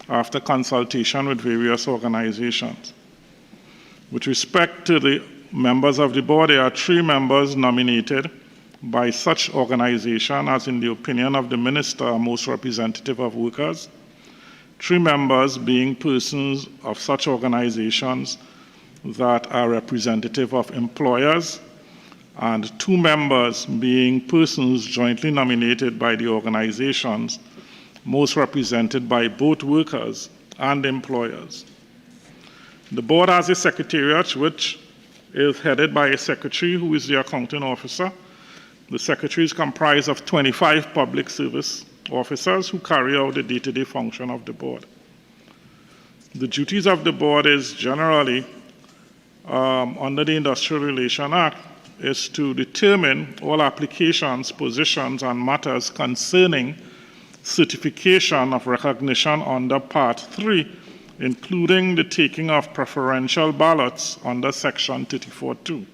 after consultation with various organizations. With respect to the members of the board, there are 3 members nominated by such organization as, in the opinion of the minister, are most representative of workers. 3 members being persons of such organizations that are representative of employers, and 2 members being persons jointly nominated by the organizations most represented by both workers and employers. The board has a secretariat which is headed by a secretary who is the accounting officer. The secretary is comprised of 25 public service officers who carry out the day-to-day function of the board. The duties of the board is generally under the Industrial Relations Act is to determine all applications, positions, and matters concerning certification of recognition under Part 3, including the taking of preferential ballots under Section 34(2).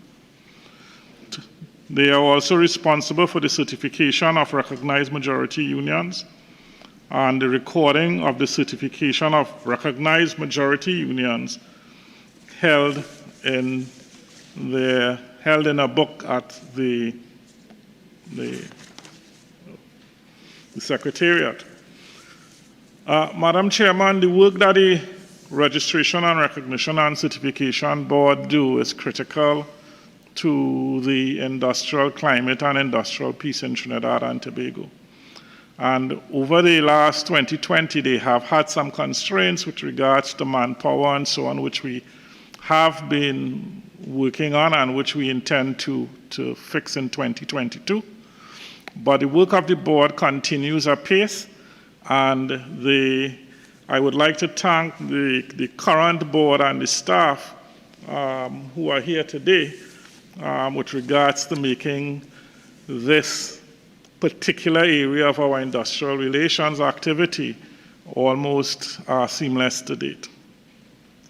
They are also responsible for the certification of recognized majority unions and the recording of the certification of recognized majority unions held in a book at the Secretariat. Madam Chairman, the work that the Registration and Recognition and Certification Board do is critical to the industrial climate and industrial peace in Trinidad and Tobago. And over the last 2020, they have had some constraints with regards to manpower and so on, which we have been working on and which we intend to fix in 2022. But the work of the board continues apace, and I would like to thank the current board and the staff who are here today with regards to making this particular area of our industrial relations activity almost seamless to date.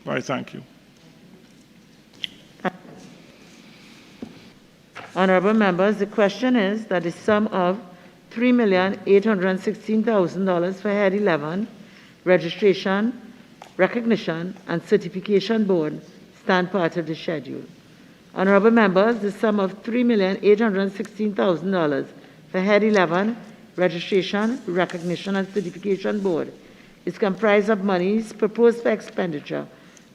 I thank you. Honorable members, the question is that the sum of $3,816,000 for Head 11, Registration, Recognition and Certification Board, stand part of the schedule. Honorable members, the sum of $3,816,000 for Head 11, Registration, Recognition and Certification Board is comprised of monies proposed for expenditure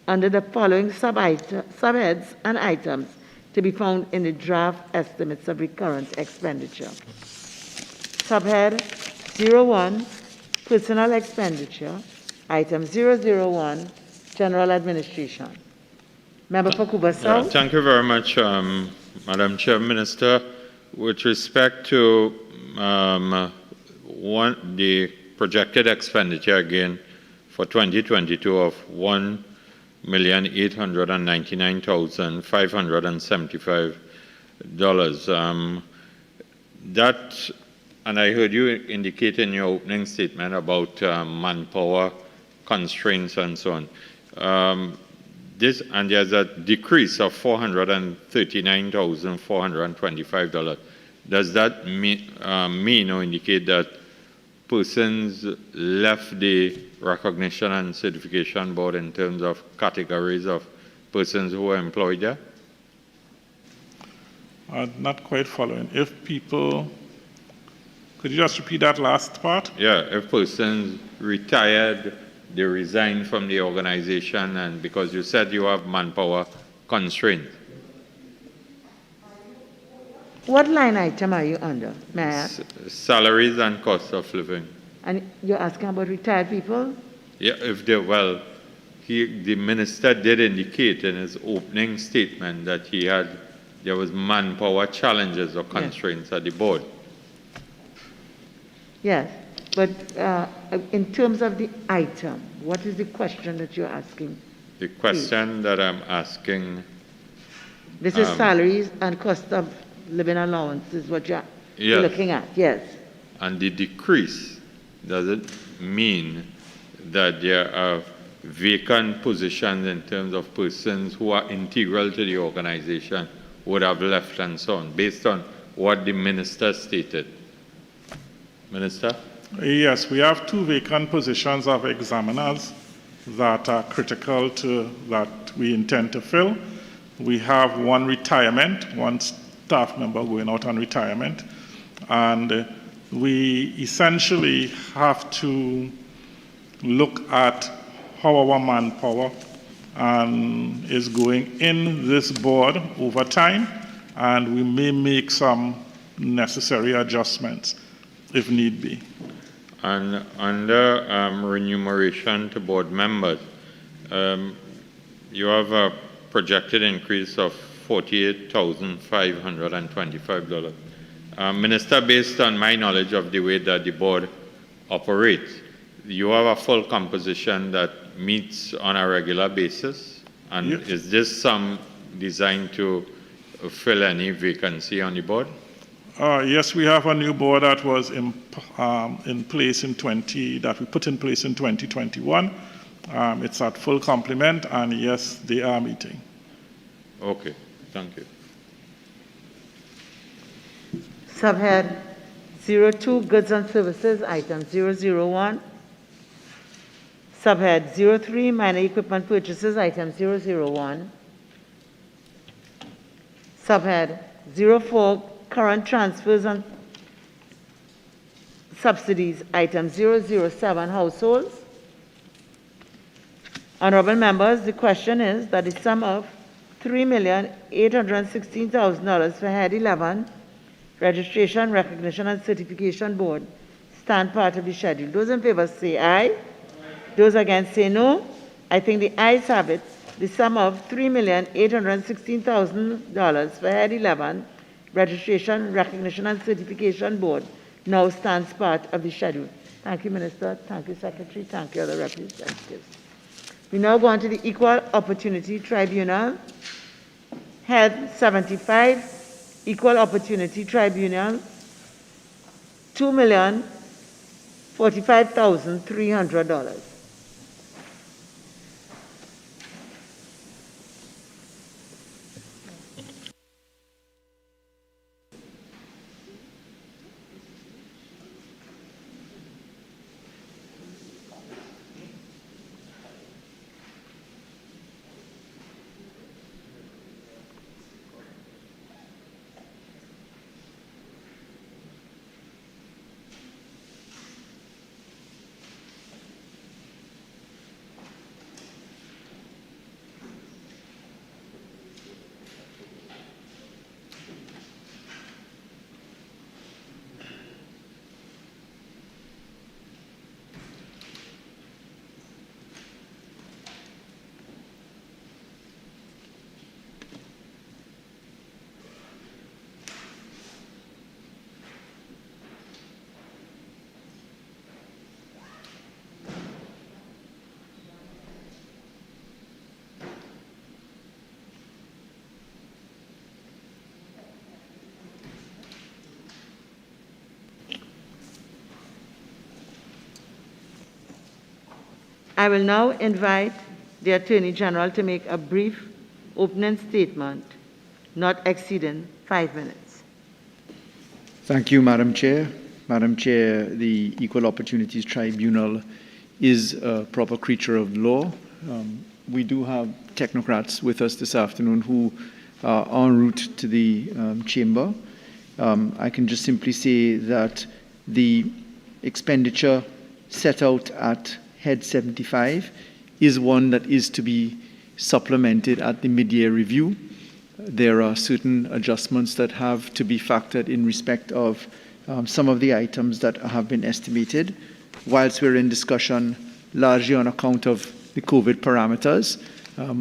under the following subheads and items to be found in the draft estimates of recurrent expenditure. Subhead 01, Personal Expenditure, Item 001, General Administration. Member for Cuba South. Thank you very much, Madam Chair. Minister, with respect to the projected expenditure again for 2022 of $1,899,575. That, and I heard you indicate in your opening statement about manpower constraints and so on. And there's a decrease of $439,425. Does that mean or indicate that persons left the Recognition and Certification Board in terms of categories of persons who are employed there? Not quite following. If people Could you just repeat that last part? Yeah, if persons retired, they resign from the organization, and because you said you have manpower constraints. What line item are you under, may I ask? Salaries and cost of living. And you're asking about retired people? Yeah, if they, well, the minister did indicate in his opening statement that there was manpower challenges or constraints at the board. Yes, but in terms of the item, what is the question that you're asking? The question that I'm asking... This is salaries and cost of living allowance is what you're looking at, yes. And the decrease, does it mean that there are vacant positions in terms of persons who are integral to the organization would have left and so on, based on what the minister stated? Minister? Yes, we have 2 vacant positions of examiners that are critical to that we intend to fill. We have 1 retirement, 1 staff member going out on retirement, and we essentially have to look at how our manpower is going in this board over time, and we may make some necessary adjustments if need be. And under remuneration to board members, you have a projected increase of $48,525. Minister, based on my knowledge of the way that the board operates, you have a full composition that meets on a regular basis, and yes. Is this some designed to fill any vacancy on the board? Yes, we have a new board that was in place that we put in place in 2021. It's at full complement, and yes, they are meeting. Okay, thank you. Subhead 02, Goods and Services, item 001. Subhead 03, Minor Equipment Purchases, item 001. Subhead 04, Current Transfers and Subsidies, item 007, Households. Honorable members, the question is that the sum of $3,816,000 for Head 11, Registration, Recognition and Certification Board, stand part of the schedule. Those in favor say aye. Those against say no. I think the ayes have it. The sum of $3,816,000 for Head 11, Registration, Recognition and Certification Board now stands part of the schedule. Thank you, Minister. Thank you, Secretary. Thank you, other representatives. We now go on to the Equal Opportunity Tribunal. Head 75, Equal Opportunity Tribunal, $2,045,300. I will now invite the Attorney General to make a brief opening statement, not exceeding 5 minutes. Thank you, Madam Chair. Madam Chair, the Equal Opportunities Tribunal is a proper creature of law. We do have technocrats with us this afternoon who are en route to the chamber. I can just simply say that the expenditure set out at Head 75 is one that is to be supplemented at the mid-year review. There are certain adjustments that have to be factored in respect of some of the items that have been estimated. Whilst we're in discussion, largely on account of the COVID parameters,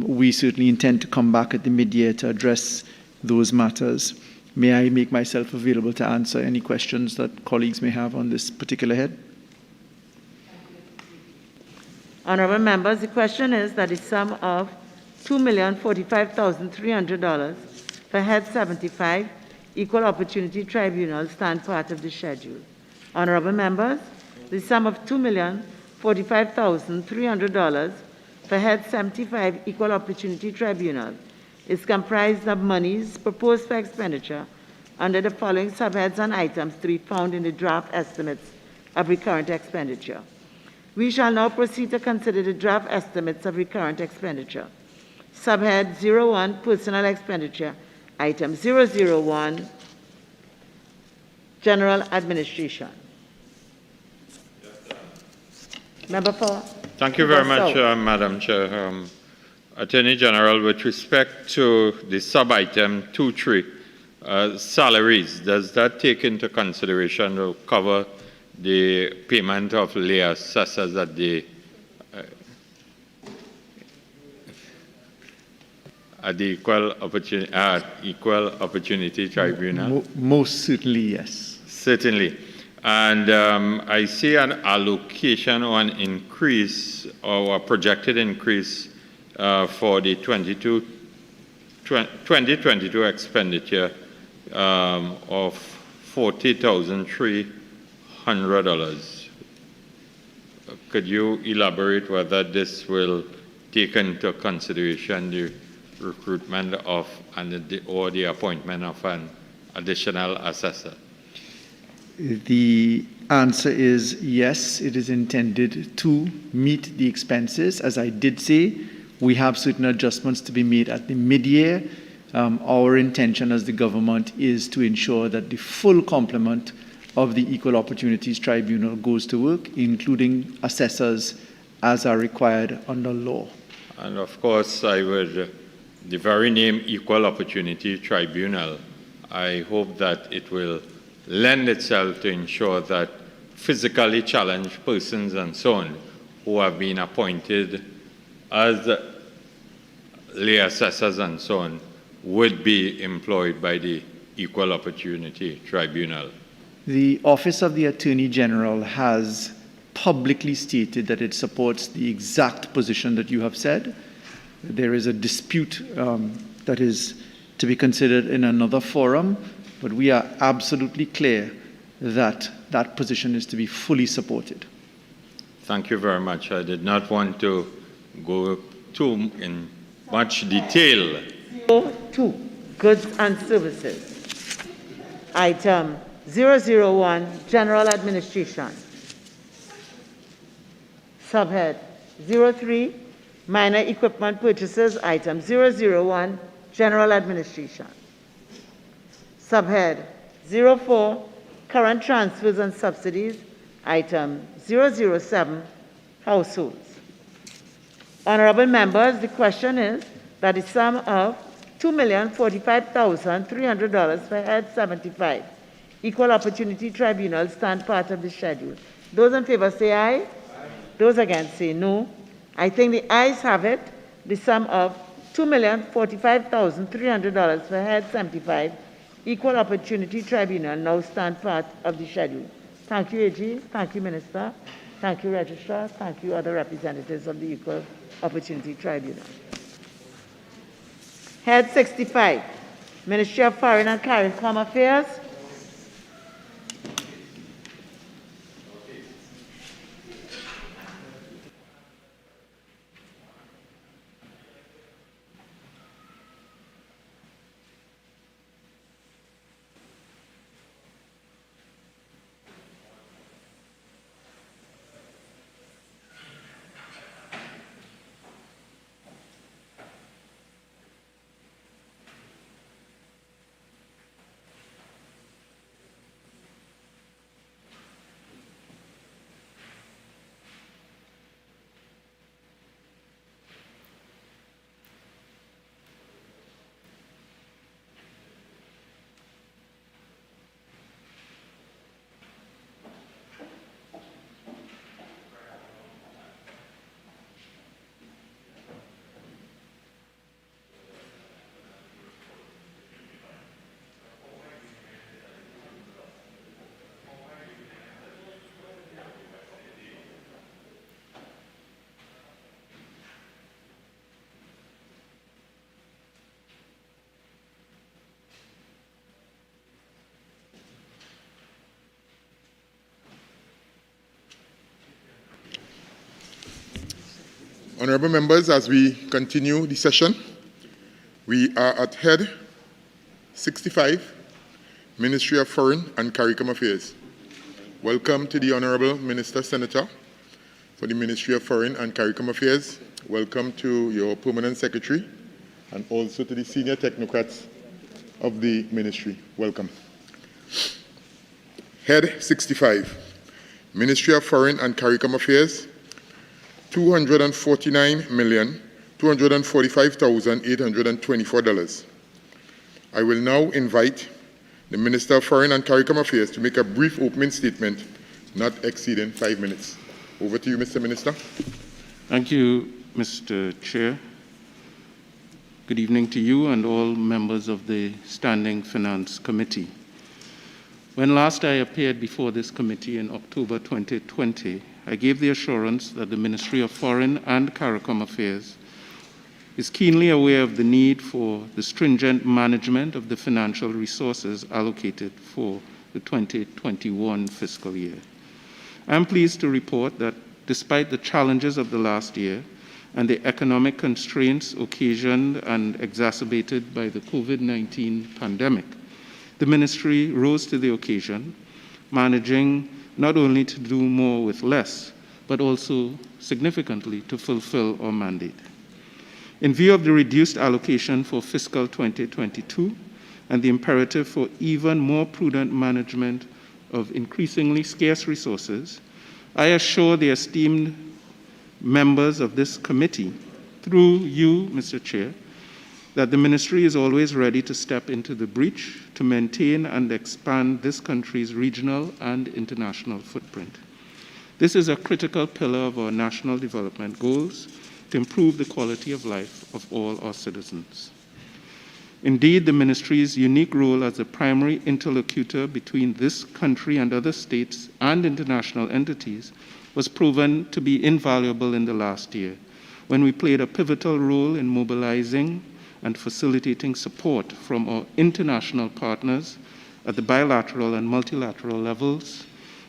we certainly intend to come back at the mid-year to address those matters. May I make myself available to answer any questions that colleagues may have on this particular head? Honourable members, the question is that the sum of $2,045,300 for Head 75 Equal Opportunity Tribunal stand part of the schedule. Honourable members, the sum of $2,045,300 for Head 75 Equal Opportunity Tribunal is comprised of monies proposed for expenditure under the following subheads and items to be found in the draft estimates of recurrent expenditure. We shall now proceed to consider the draft estimates of recurrent expenditure. Subhead 01, Personal Expenditure, Item 001, General Administration. Member for? Thank you very much, Madam Chair. Attorney General, with respect to the sub-item 2.3, salaries, does that take into consideration to cover the payment of lay assessors at the Equal Opportunity Tribunal? Most certainly, yes. Certainly. And I see an allocation or an increase or a projected increase for the 2022 expenditure of $40,300. Could you elaborate whether this will take into consideration the recruitment of or the appointment of an additional assessor? The answer is yes, it is intended to meet the expenses. As I did say, we have certain adjustments to be made at the mid-year. Our intention as the government is to ensure that the full complement of the Equal Opportunities Tribunal goes to work, including assessors as are required under law. And of course, the very name Equal Opportunity Tribunal, I hope that it will lend itself to ensure that physically challenged persons and so on who have been appointed as lay assessors and so on would be employed by the Equal Opportunity Tribunal. The Office of the Attorney General has publicly stated that it supports the exact position that you have said. There is a dispute that is to be considered in another forum, but we are absolutely clear that that position is to be fully supported. Thank you very much. I did not want to go too in much detail. 2, Goods and Services. Item 001, General Administration. Subhead 03, Minor Equipment Purchases. Item 001, General Administration. Subhead 04, Current Transfers and Subsidies. Item 007, Households. Honorable members, the question is that the sum of $2,045,300 for Head 75 Equal Opportunity Tribunal stand part of the schedule. Those in favor say aye. Aye. Those against say no. I think the ayes have it. The sum of $2,045,300 for Head 75 Equal Opportunity Tribunal now stand part of the schedule. Thank you, AG. Thank you, Minister. Thank you, Registrar. Thank you, other representatives of the Equal Opportunity Tribunal. Head 65, Ministry of Foreign and CARICOM Affairs. Honorable members, as we continue the session, we are at Head 65, Ministry of Foreign and CARICOM Affairs. Welcome to the Honorable Minister Senator for the Ministry of Foreign and CARICOM Affairs. Welcome to your Permanent Secretary and also to the senior technocrats of the Ministry. Welcome. Head 65, Ministry of Foreign and CARICOM Affairs, $249,245,824. I will now invite the Minister of Foreign and CARICOM Affairs to make a brief opening statement, not exceeding 5 minutes. Over to you, Mr. Minister. Thank you, Mr. Chair. Good evening to you and all members of the Standing Finance Committee. When last I appeared before this committee in October 2020, I gave the assurance that the Ministry of Foreign and CARICOM Affairs is keenly aware of the need for the stringent management of the financial resources allocated for the 2021 fiscal year. I am pleased to report that despite the challenges of the last year and the economic constraints occasioned and exacerbated by the COVID-19 pandemic, the Ministry rose to the occasion, managing not only to do more with less, but also significantly to fulfill our mandate. In view of the reduced allocation for fiscal 2022 and the imperative for even more prudent management of increasingly scarce resources, I assure the esteemed members of this committee, through you, Mr. Chair, that the Ministry is always ready to step into the breach to maintain and expand this country's regional and international footprint. This is a critical pillar of our national development goals to improve the quality of life of all our citizens. Indeed, the Ministry's unique role as a primary interlocutor between this country and other states and international entities was proven to be invaluable in the last year, when we played a pivotal role in mobilizing and facilitating support from our international partners at the bilateral and multilateral levels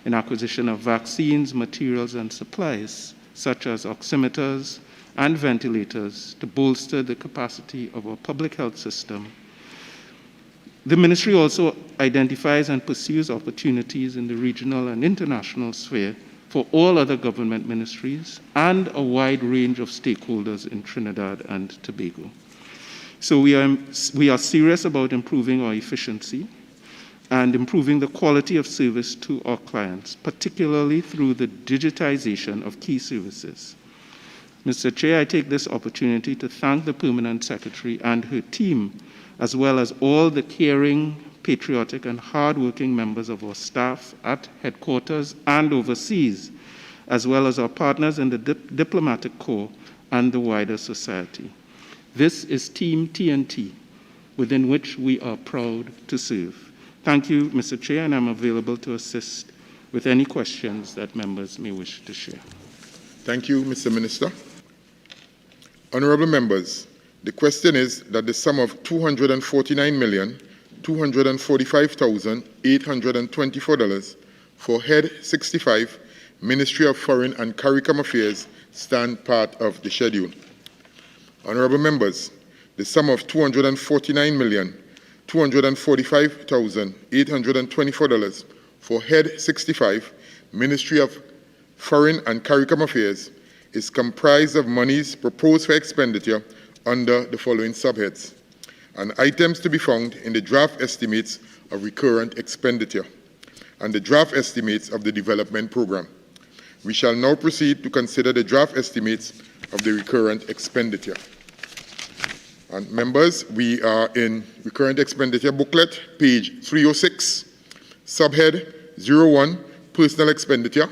in acquisition of vaccines, materials, and supplies, such as oximeters and ventilators, to bolster the capacity of our public health system. The Ministry also identifies and pursues opportunities in the regional and international sphere for all other government ministries and a wide range of stakeholders in Trinidad and Tobago. So we are serious about improving our efficiency and improving the quality of service to our clients, particularly through the digitization of key services. Mr. Chair, I take this opportunity to thank the Permanent Secretary and her team, as well as all the caring, patriotic, and hardworking members of our staff at headquarters and overseas, as well as our partners in the diplomatic corps and the wider society. This is Team TNT, within which we are proud to serve. Thank you, Mr. Chair, and I'm available to assist with any questions that members may wish to share. Thank you, Mr. Minister. Honorable members, the question is that the sum of $249,245,824 for Head 65, Ministry of Foreign and CARICOM Affairs, stand part of the schedule. Honorable members, the sum of $249,245,824 for Head 65, Ministry of Foreign and CARICOM Affairs, is comprised of monies proposed for expenditure under the following subheads, and items to be found in the draft estimates of recurrent expenditure and the draft estimates of the development program. We shall now proceed to consider the draft estimates of the recurrent expenditure. And members, we are in recurrent expenditure booklet, page 306, subhead 01, personal expenditure,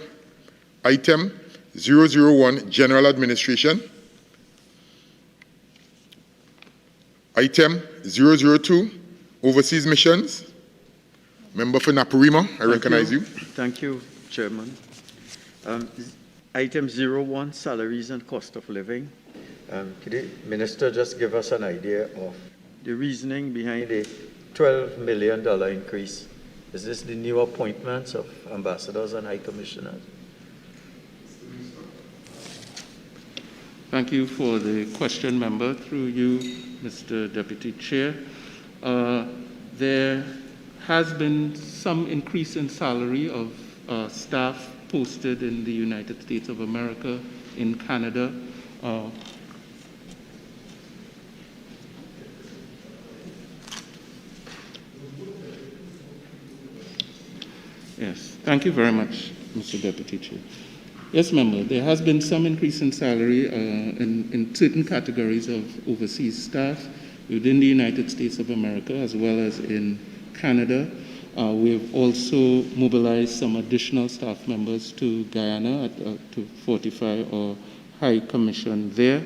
item 001, general administration, item 002, overseas missions. Member for Naparima, I recognize you. Thank you, Chairman. Item 01, salaries and cost of living. Could the Minister just give us an idea of the reasoning behind the $12 million increase? Is this the new appointments of ambassadors and high commissioners? Thank you for the question, member. Through you, Mr. Deputy Chair. There has been some increase in salary of staff posted in the United States of America, in Canada. Yes, thank you very much, Mr. Deputy Chair. Yes, member, there has been some increase in salary in certain categories of overseas staff within the United States of America as well as in Canada. We've also mobilized some additional staff members to Guyana to fortify our high commission there.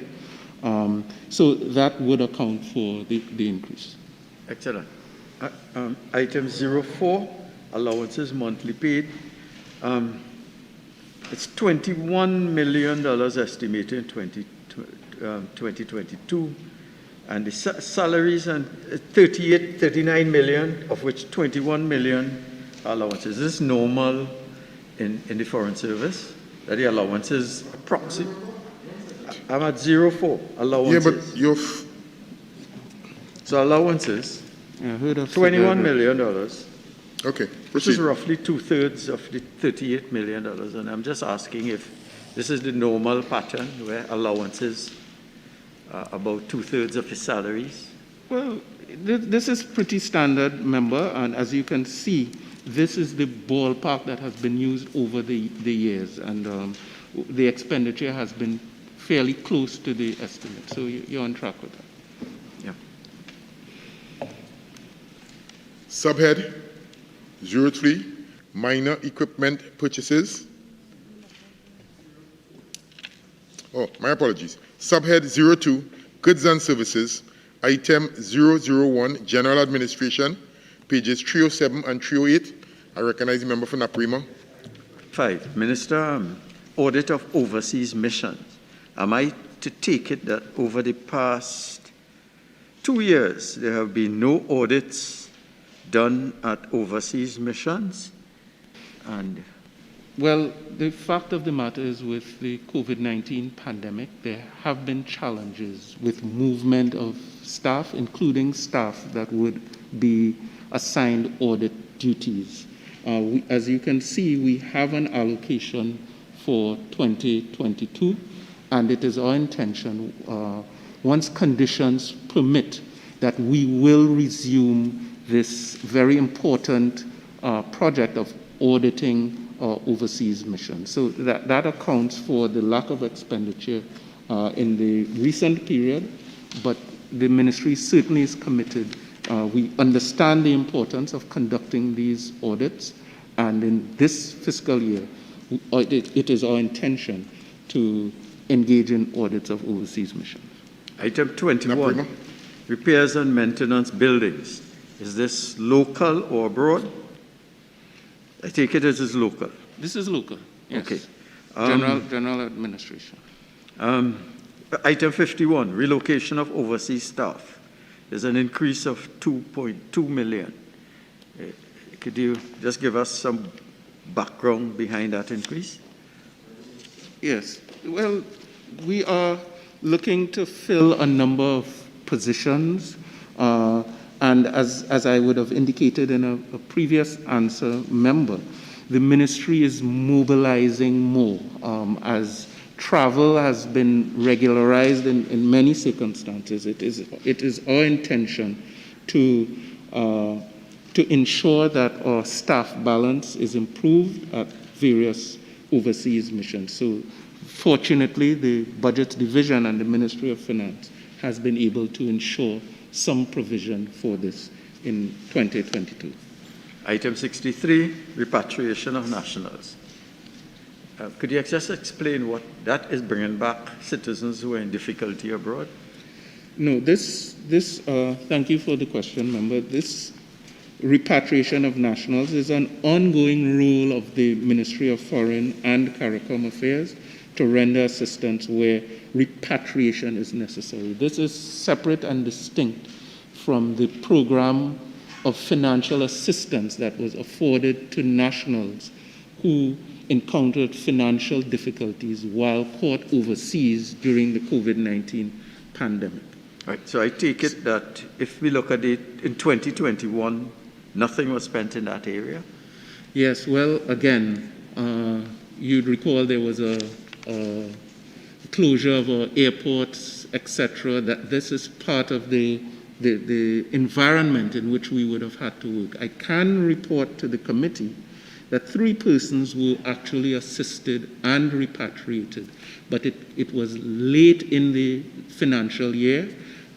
So that would account for the increase. Excellent. Item 04, allowances monthly paid. It's $21 million estimated in 2022, and the salaries and 39 million, of which 21 million allowances. Is this normal in the Foreign Service? That the allowances approximate? I'm at 04, allowances. Yeah, but you're... So allowances, $21 million. Okay, This is roughly 2/3 of the $38 million, and I'm just asking if this is the normal pattern where allowances are about 2/3 of the salaries. Well, this is pretty standard, member, and as you can see, this is the ballpark that has been used over the years, and the expenditure has been fairly close to the estimate, so you're on track with that. Yeah. Subhead 03, minor equipment purchases. Oh, my apologies. Subhead 02, goods and services. Item 001, general administration, pages 307 and 308. I recognize the member for Naprima. 5, Minister, audit of overseas missions. Am I to take it that over the past 2 years, there have been no audits done at overseas missions? And well, the fact of the matter is with the COVID-19 pandemic, there have been challenges with movement of staff, including staff that would be assigned audit duties. As you can see, we have an allocation for 2022, and it is our intention, once conditions permit, that we will resume this very important project of auditing overseas missions. So that accounts for the lack of expenditure in the recent period, but the ministry certainly is committed. We understand the importance of conducting these audits, and in this fiscal year, it is our intention to engage in audits of overseas missions. Item 21, repairs and maintenance buildings. Is this local or abroad? I take it as is local. This is local, yes. Okay. General administration. Item 51, relocation of overseas staff. There's an increase of 2.2 million. Could you just give us some background behind that increase? Yes. Well, we are looking to fill a number of positions. And as I would have indicated in a previous answer, member, the ministry is mobilizing more as travel has been regularized in many circumstances. It is our intention to ensure that our staff balance is improved at various overseas missions. So fortunately, the Budgets Division and the Ministry of Finance has been able to ensure some provision for this in 2022. Item 63, repatriation of nationals. Could you just explain what that is, bringing back citizens who are in difficulty abroad? No, thank you for the question, member. This repatriation of nationals is an ongoing role of the Ministry of Foreign and CARICOM Affairs to render assistance where repatriation is necessary. This is separate and distinct from the program of financial assistance that was afforded to nationals who encountered financial difficulties while caught overseas during the COVID-19 pandemic. Right, so I take it that if we look at it in 2021, nothing was spent in that area? Yes, well, again, you'd recall there was a closure of our airports, etc., that this is part of the environment in which we would have had to work. I can report to the committee that 3 persons were actually assisted and repatriated, but it was late in the financial year,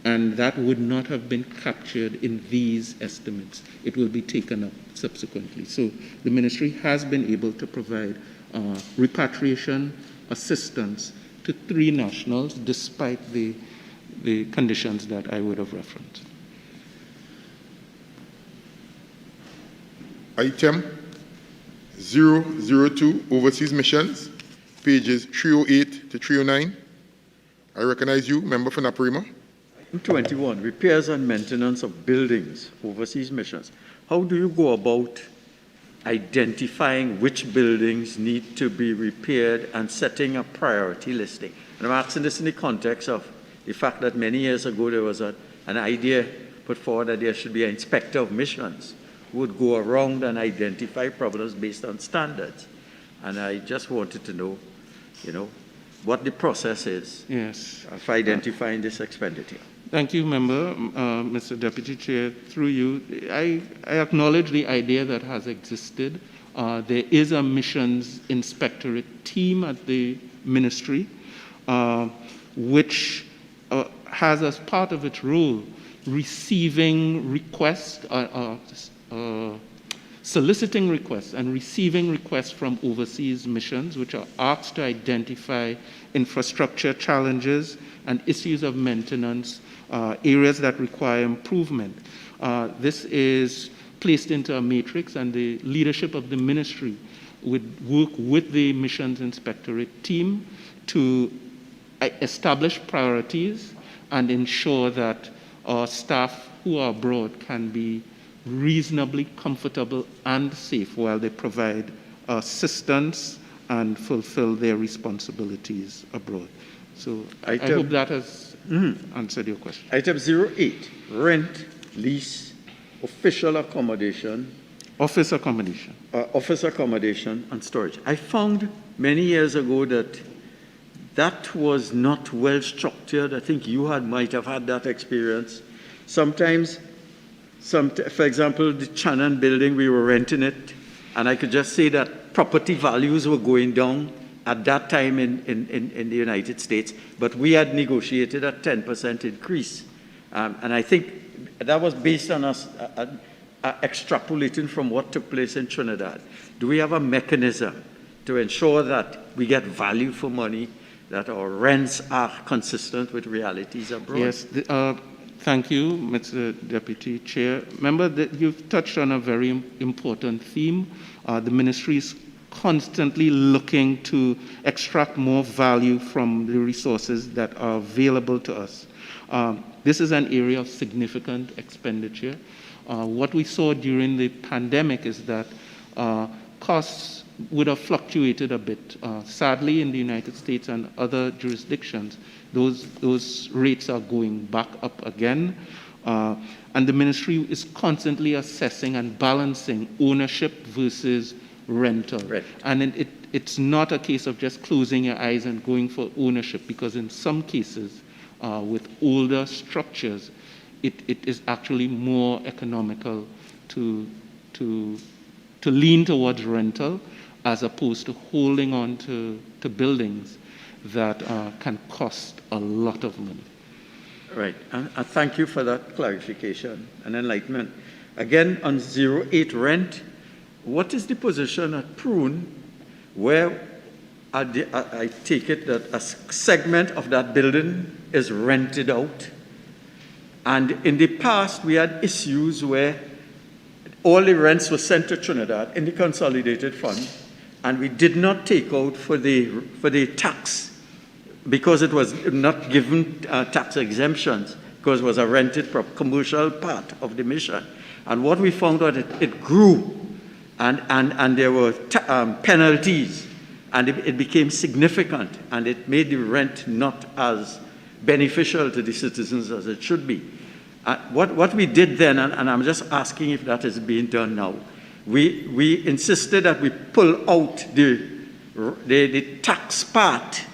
and that would not have been captured in these estimates. It will be taken up subsequently. So the ministry has been able to provide repatriation assistance to 3 nationals despite the conditions that I would have referenced. Item 002, Overseas Missions, pages 308 to 309. I recognize you, Member for Naparima. Item 21, repairs and maintenance of buildings, overseas missions. How do you go about identifying which buildings need to be repaired and setting a priority listing? And I'm asking this in the context of the fact that many years ago there was an idea put forward that there should be an inspector of missions who would go around and identify problems based on standards. And I just wanted to know, what the process is for identifying this expenditure. Thank you, Member. Mr. Deputy Chair, through you, I acknowledge the idea that has existed. There is a missions inspectorate team at the ministry, which has as part of its role receiving requests, soliciting requests and receiving requests from overseas missions, which are asked to identify infrastructure challenges and issues of maintenance, areas that require improvement. This is placed into a matrix, and the leadership of the ministry would work with the missions inspectorate team to establish priorities and ensure that our staff who are abroad can be reasonably comfortable and safe while they provide assistance and fulfill their responsibilities abroad. So I hope that has answered your question. Item 08, rent, lease, official accommodation. Office accommodation. Office accommodation and storage. I found many years ago that was not well structured. I think you might have had that experience. Sometimes, for example, the Channon building, we were renting it, and I could just say that property values were going down at that time in the United States, but we had negotiated a 10% increase. And I think that was based on us extrapolating from what took place in Trinidad. Do we have a mechanism to ensure that we get value for money, that our rents are consistent with realities abroad? Yes, thank you, Mr. Deputy Chair. Remember that you've touched on a very important theme. The ministry is constantly looking to extract more value from the resources that are available to us. This is an area of significant expenditure. What we saw during the pandemic is that costs would have fluctuated a bit. Sadly, in the United States and other jurisdictions, those rates are going back up again. And the ministry is constantly assessing and balancing ownership versus rental. Right. And it's not a case of just closing your eyes and going for ownership, because in some cases, with older structures, it is actually more economical to lean towards rental as opposed to holding on to buildings that can cost a lot of money. Right, and thank you for that clarification and enlightenment. Again, on 08 rent, what is the position at Prune where I take it that a segment of that building is rented out? And in the past, we had issues where all the rents were sent to Trinidad in the consolidated fund, and we did not take out for the tax because it was not given tax exemptions, because it was a rented commercial part of the mission. And what we found out, it grew and there were penalties, and it became significant, and it made the rent not as beneficial to the citizens as it should be. What we did then, and I'm just asking if that is being done now, we insisted that we pull out the tax part,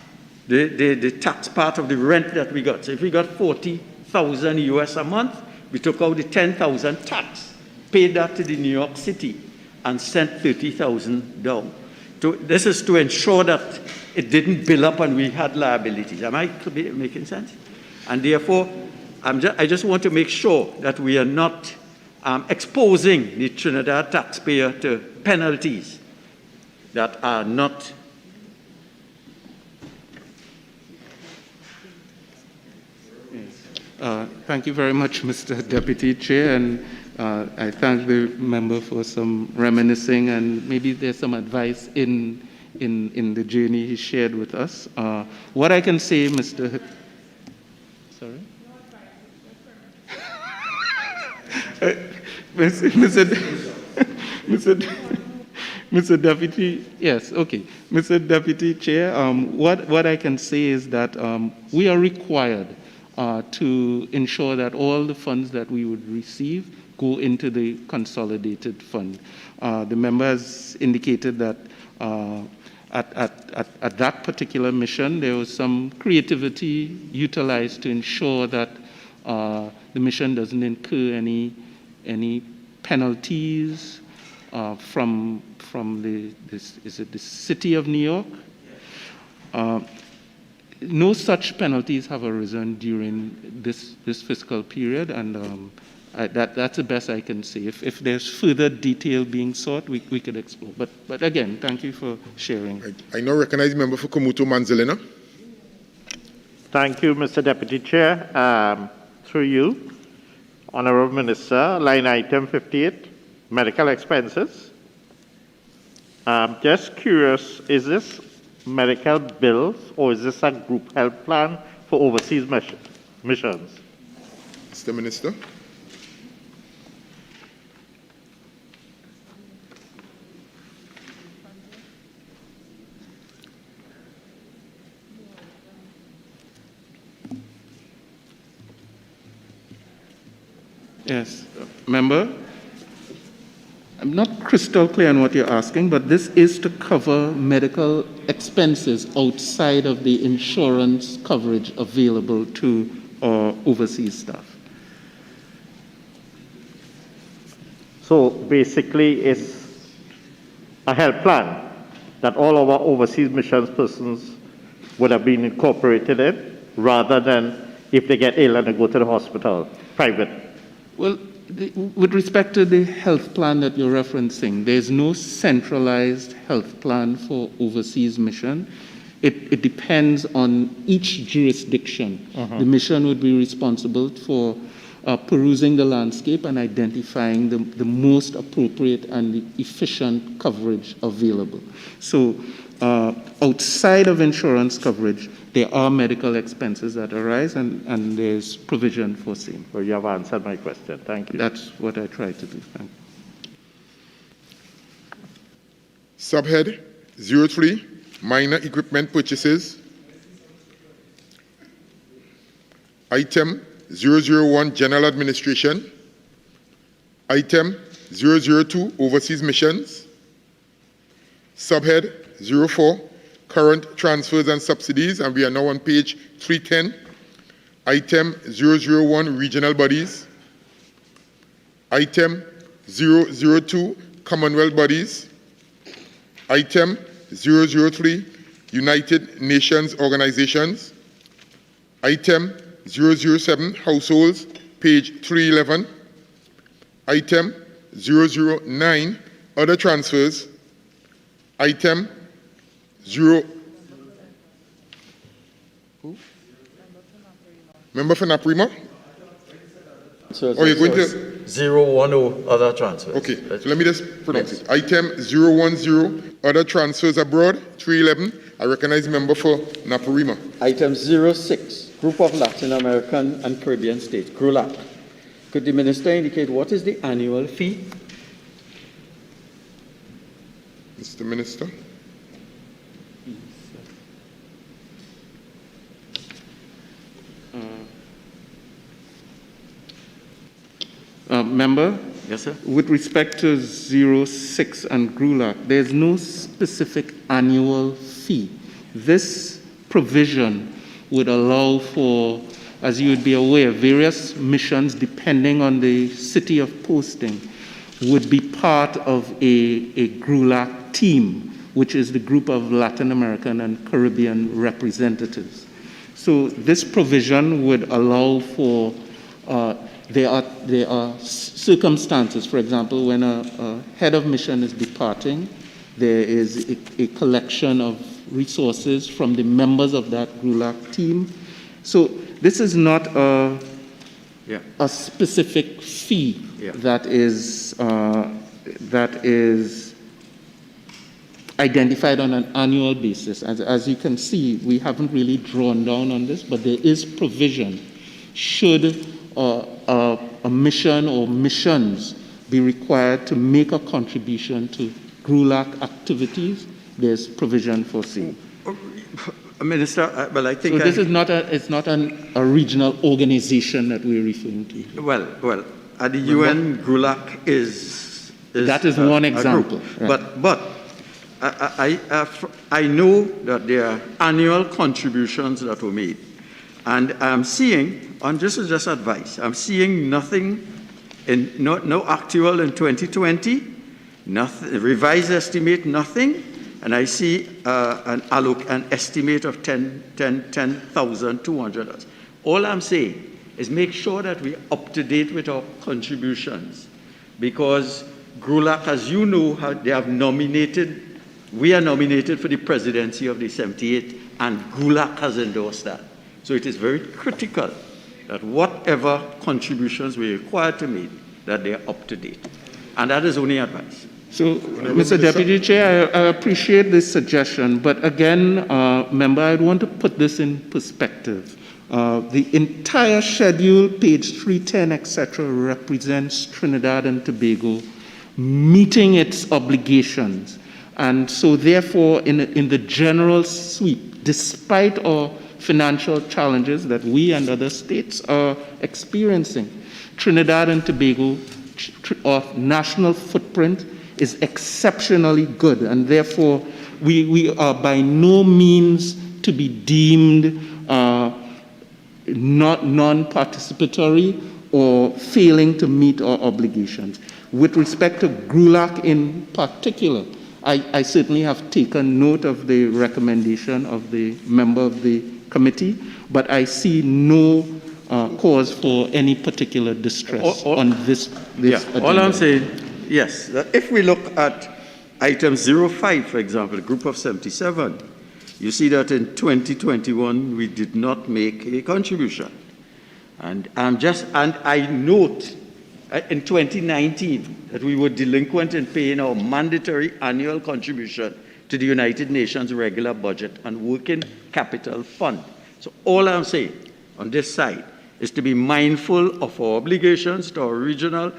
the tax part of the rent that we got. So if we got $40,000 US a month, we took out the $10,000 tax, paid that to the New York City, and sent $30,000 down. This is to ensure that it didn't build up and we had liabilities. Am I making sense? And therefore, I just want to make sure that we are not exposing the Trinidad taxpayer to penalties that are not. Thank you very much, Mr. Deputy Chair, and I thank the member for some reminiscing, and maybe there's some advice in the journey he shared with us. What I can say, Mr. Sorry? Mr. Deputy, yes, okay. Mr. Deputy Chair, what I can say is that we are required to ensure that all the funds that we would receive go into the consolidated fund. The member has indicated that at that particular mission, there was some creativity utilized to ensure that the mission doesn't incur any penalties from the city of New York. No such penalties have arisen during this fiscal period, and that's the best I can say. If there's further detail being sought, we could explore. But again, thank you for sharing. I now recognize member for Komuto Manzalina. Thank you, Mr. Deputy Chair. Through you, Honorable Minister, line item 58, medical expenses. Just curious, is this medical bills or is this a group health plan for overseas missions? Mr. Minister. Yes, member, I'm not crystal clear on what you're asking, but this is to cover medical expenses outside of the insurance coverage available to our overseas staff. So basically, it's a health plan that all our overseas missions persons would have been incorporated in, rather than if they get ill and they go to the hospital, private. Well, with respect to the health plan that you're referencing, there's no centralized health plan for overseas mission. It depends on each jurisdiction. The mission would be responsible for perusing the landscape and identifying the most appropriate and the efficient coverage available. So outside of insurance coverage, there are medical expenses that arise, and there's provision for same. Well, you have answered my question. Thank you. That's what I try to do. Thank you. Subhead 03, minor equipment purchases. Item 001, general administration. Item 002, overseas missions. Subhead 04, current transfers and subsidies, and we are now on page 310. Item 001, regional bodies. Item 002, Commonwealth bodies. Item 003, United Nations organizations. Item 007, households, page 311. Item 009, other transfers. Item 0. Who? Member for Naprima? So you're going to 010 other transfers. Okay, so let me just pronounce it. Item 010 other transfers abroad, 311. I recognize member for Naprima. Item 06, Group of Latin American and Caribbean States, GRULAC. Could the minister indicate what is the annual fee? Mr. Minister. Member? Yes, sir. With respect to 06 and GRULAC, there's no specific annual fee. This provision would allow for, as you would be aware, various missions depending on the city of posting would be part of a GRULAC team, which is the group of Latin American and Caribbean representatives. So this provision would allow for there are circumstances, for example, when a head of mission is departing, there is a collection of resources from the members of that GRULAC team. So this is not a specific fee that is identified on an annual basis. As you can see, we haven't really drawn down on this, but there is provision should a mission or missions be required to make a contribution to GRULAC activities. There's provision foreseen. Minister, well, I think so. This is not a regional organization that we're referring to. Well, at the UN, GRULAC is that is one example. Right. But I know that there are annual contributions that were made, and I'm seeing, and this is just advice, I'm seeing nothing, no actual in 2020, nothing, revised estimate, nothing, and I see an estimate of $10,200. All I'm saying is make sure that we're up to date with our contributions, because GRULAC, as you know, they have nominated, we are nominated for the presidency of the 78, and GRULAC has endorsed that. So it is very critical that whatever contributions we're required to make, that they're up to date. And that is only advice. So, Mr. Deputy Chair, I appreciate this suggestion, but again, member, I want to put this in perspective. The entire schedule, page 310, etc., represents Trinidad and Tobago meeting its obligations. And so therefore, in the general sweep, despite our financial challenges that we and other states are experiencing, Trinidad and Tobago, our national footprint is exceptionally good, and therefore we are by no means to be deemed not non-participatory or failing to meet our obligations. With respect to GRULAC in particular, I certainly have taken note of the recommendation of the member of the committee, but I see no cause for any particular distress on this agenda. All I'm saying, yes, that if we look at item 05, for example, group of 77, you see that in 2021 we did not make a contribution. And I note in 2019 that we were delinquent in paying our mandatory annual contribution to the United Nations regular budget and working capital fund. So all I'm saying on this side is to be mindful of our obligations to our regional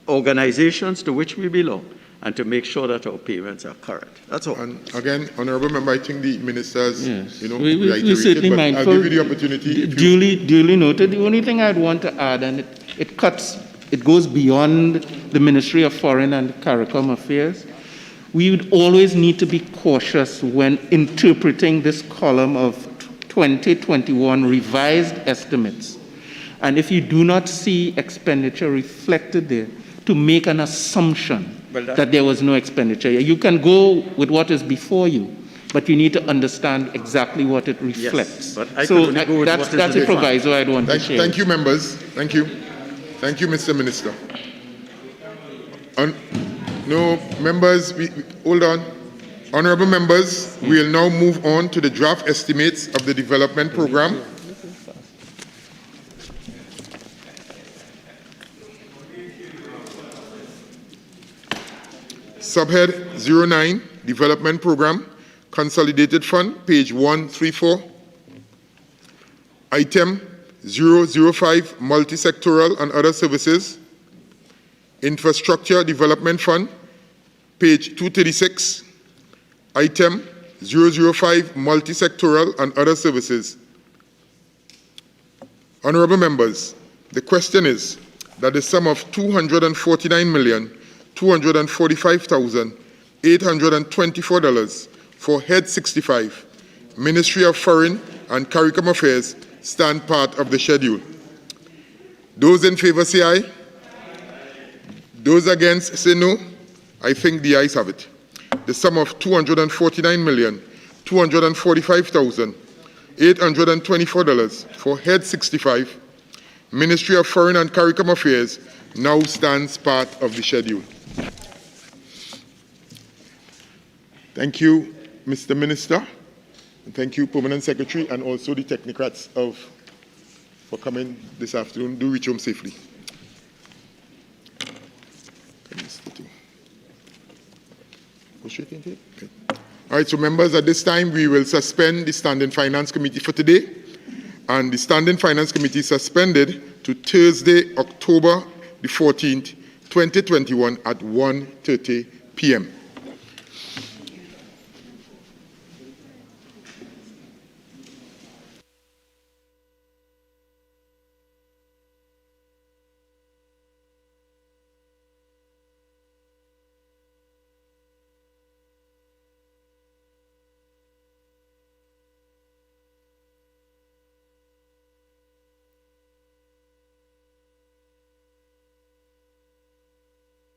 organizations to which we belong, and to make sure that our payments are current. That's all. And again, Honourable Member, I think the ministers, we're certainly mindful. I'll give you the opportunity. Duly noted. The only thing I'd want to add, and it goes beyond the Ministry of Foreign and CARICOM Affairs. We would always need to be cautious when interpreting this column of 2021 revised estimates. And if you do not see expenditure reflected there, to make an assumption that there was no expenditure. You can go with what is before you, but you need to understand exactly what it reflects. Yes, but I can only go with that's a proviso I'd want to share. Thank you, members. Thank you. Thank you, Mr. Minister. No, members, hold on. Honourable members, we'll now move on to the draft estimates of the development program. Subhead 09, Development Program, Consolidated Fund, page 134. Item 005, Multi-Sectoral and Other Services, Infrastructure Development Fund, page 236. Item 005, multi-sectoral and other services. Honorable members, the question is that the sum of $249,245,824 for Head 65, Ministry of Foreign and CARICOM Affairs, stand part of the schedule. Those in favor say aye. Those against say no. I think the ayes have it. The sum of $249,245,824 for Head 65, Ministry of Foreign and CARICOM Affairs, now stands part of the schedule. Thank you, Mr. Minister. And thank you, Permanent Secretary, and also the technocrats for coming this afternoon. Do reach home safely. Go straight into it. Okay. All right, so members, at this time, we will suspend the Standing Finance Committee for today. And the Standing Finance Committee is suspended to Thursday, October the 14th, 2021 at 1:30 p.m.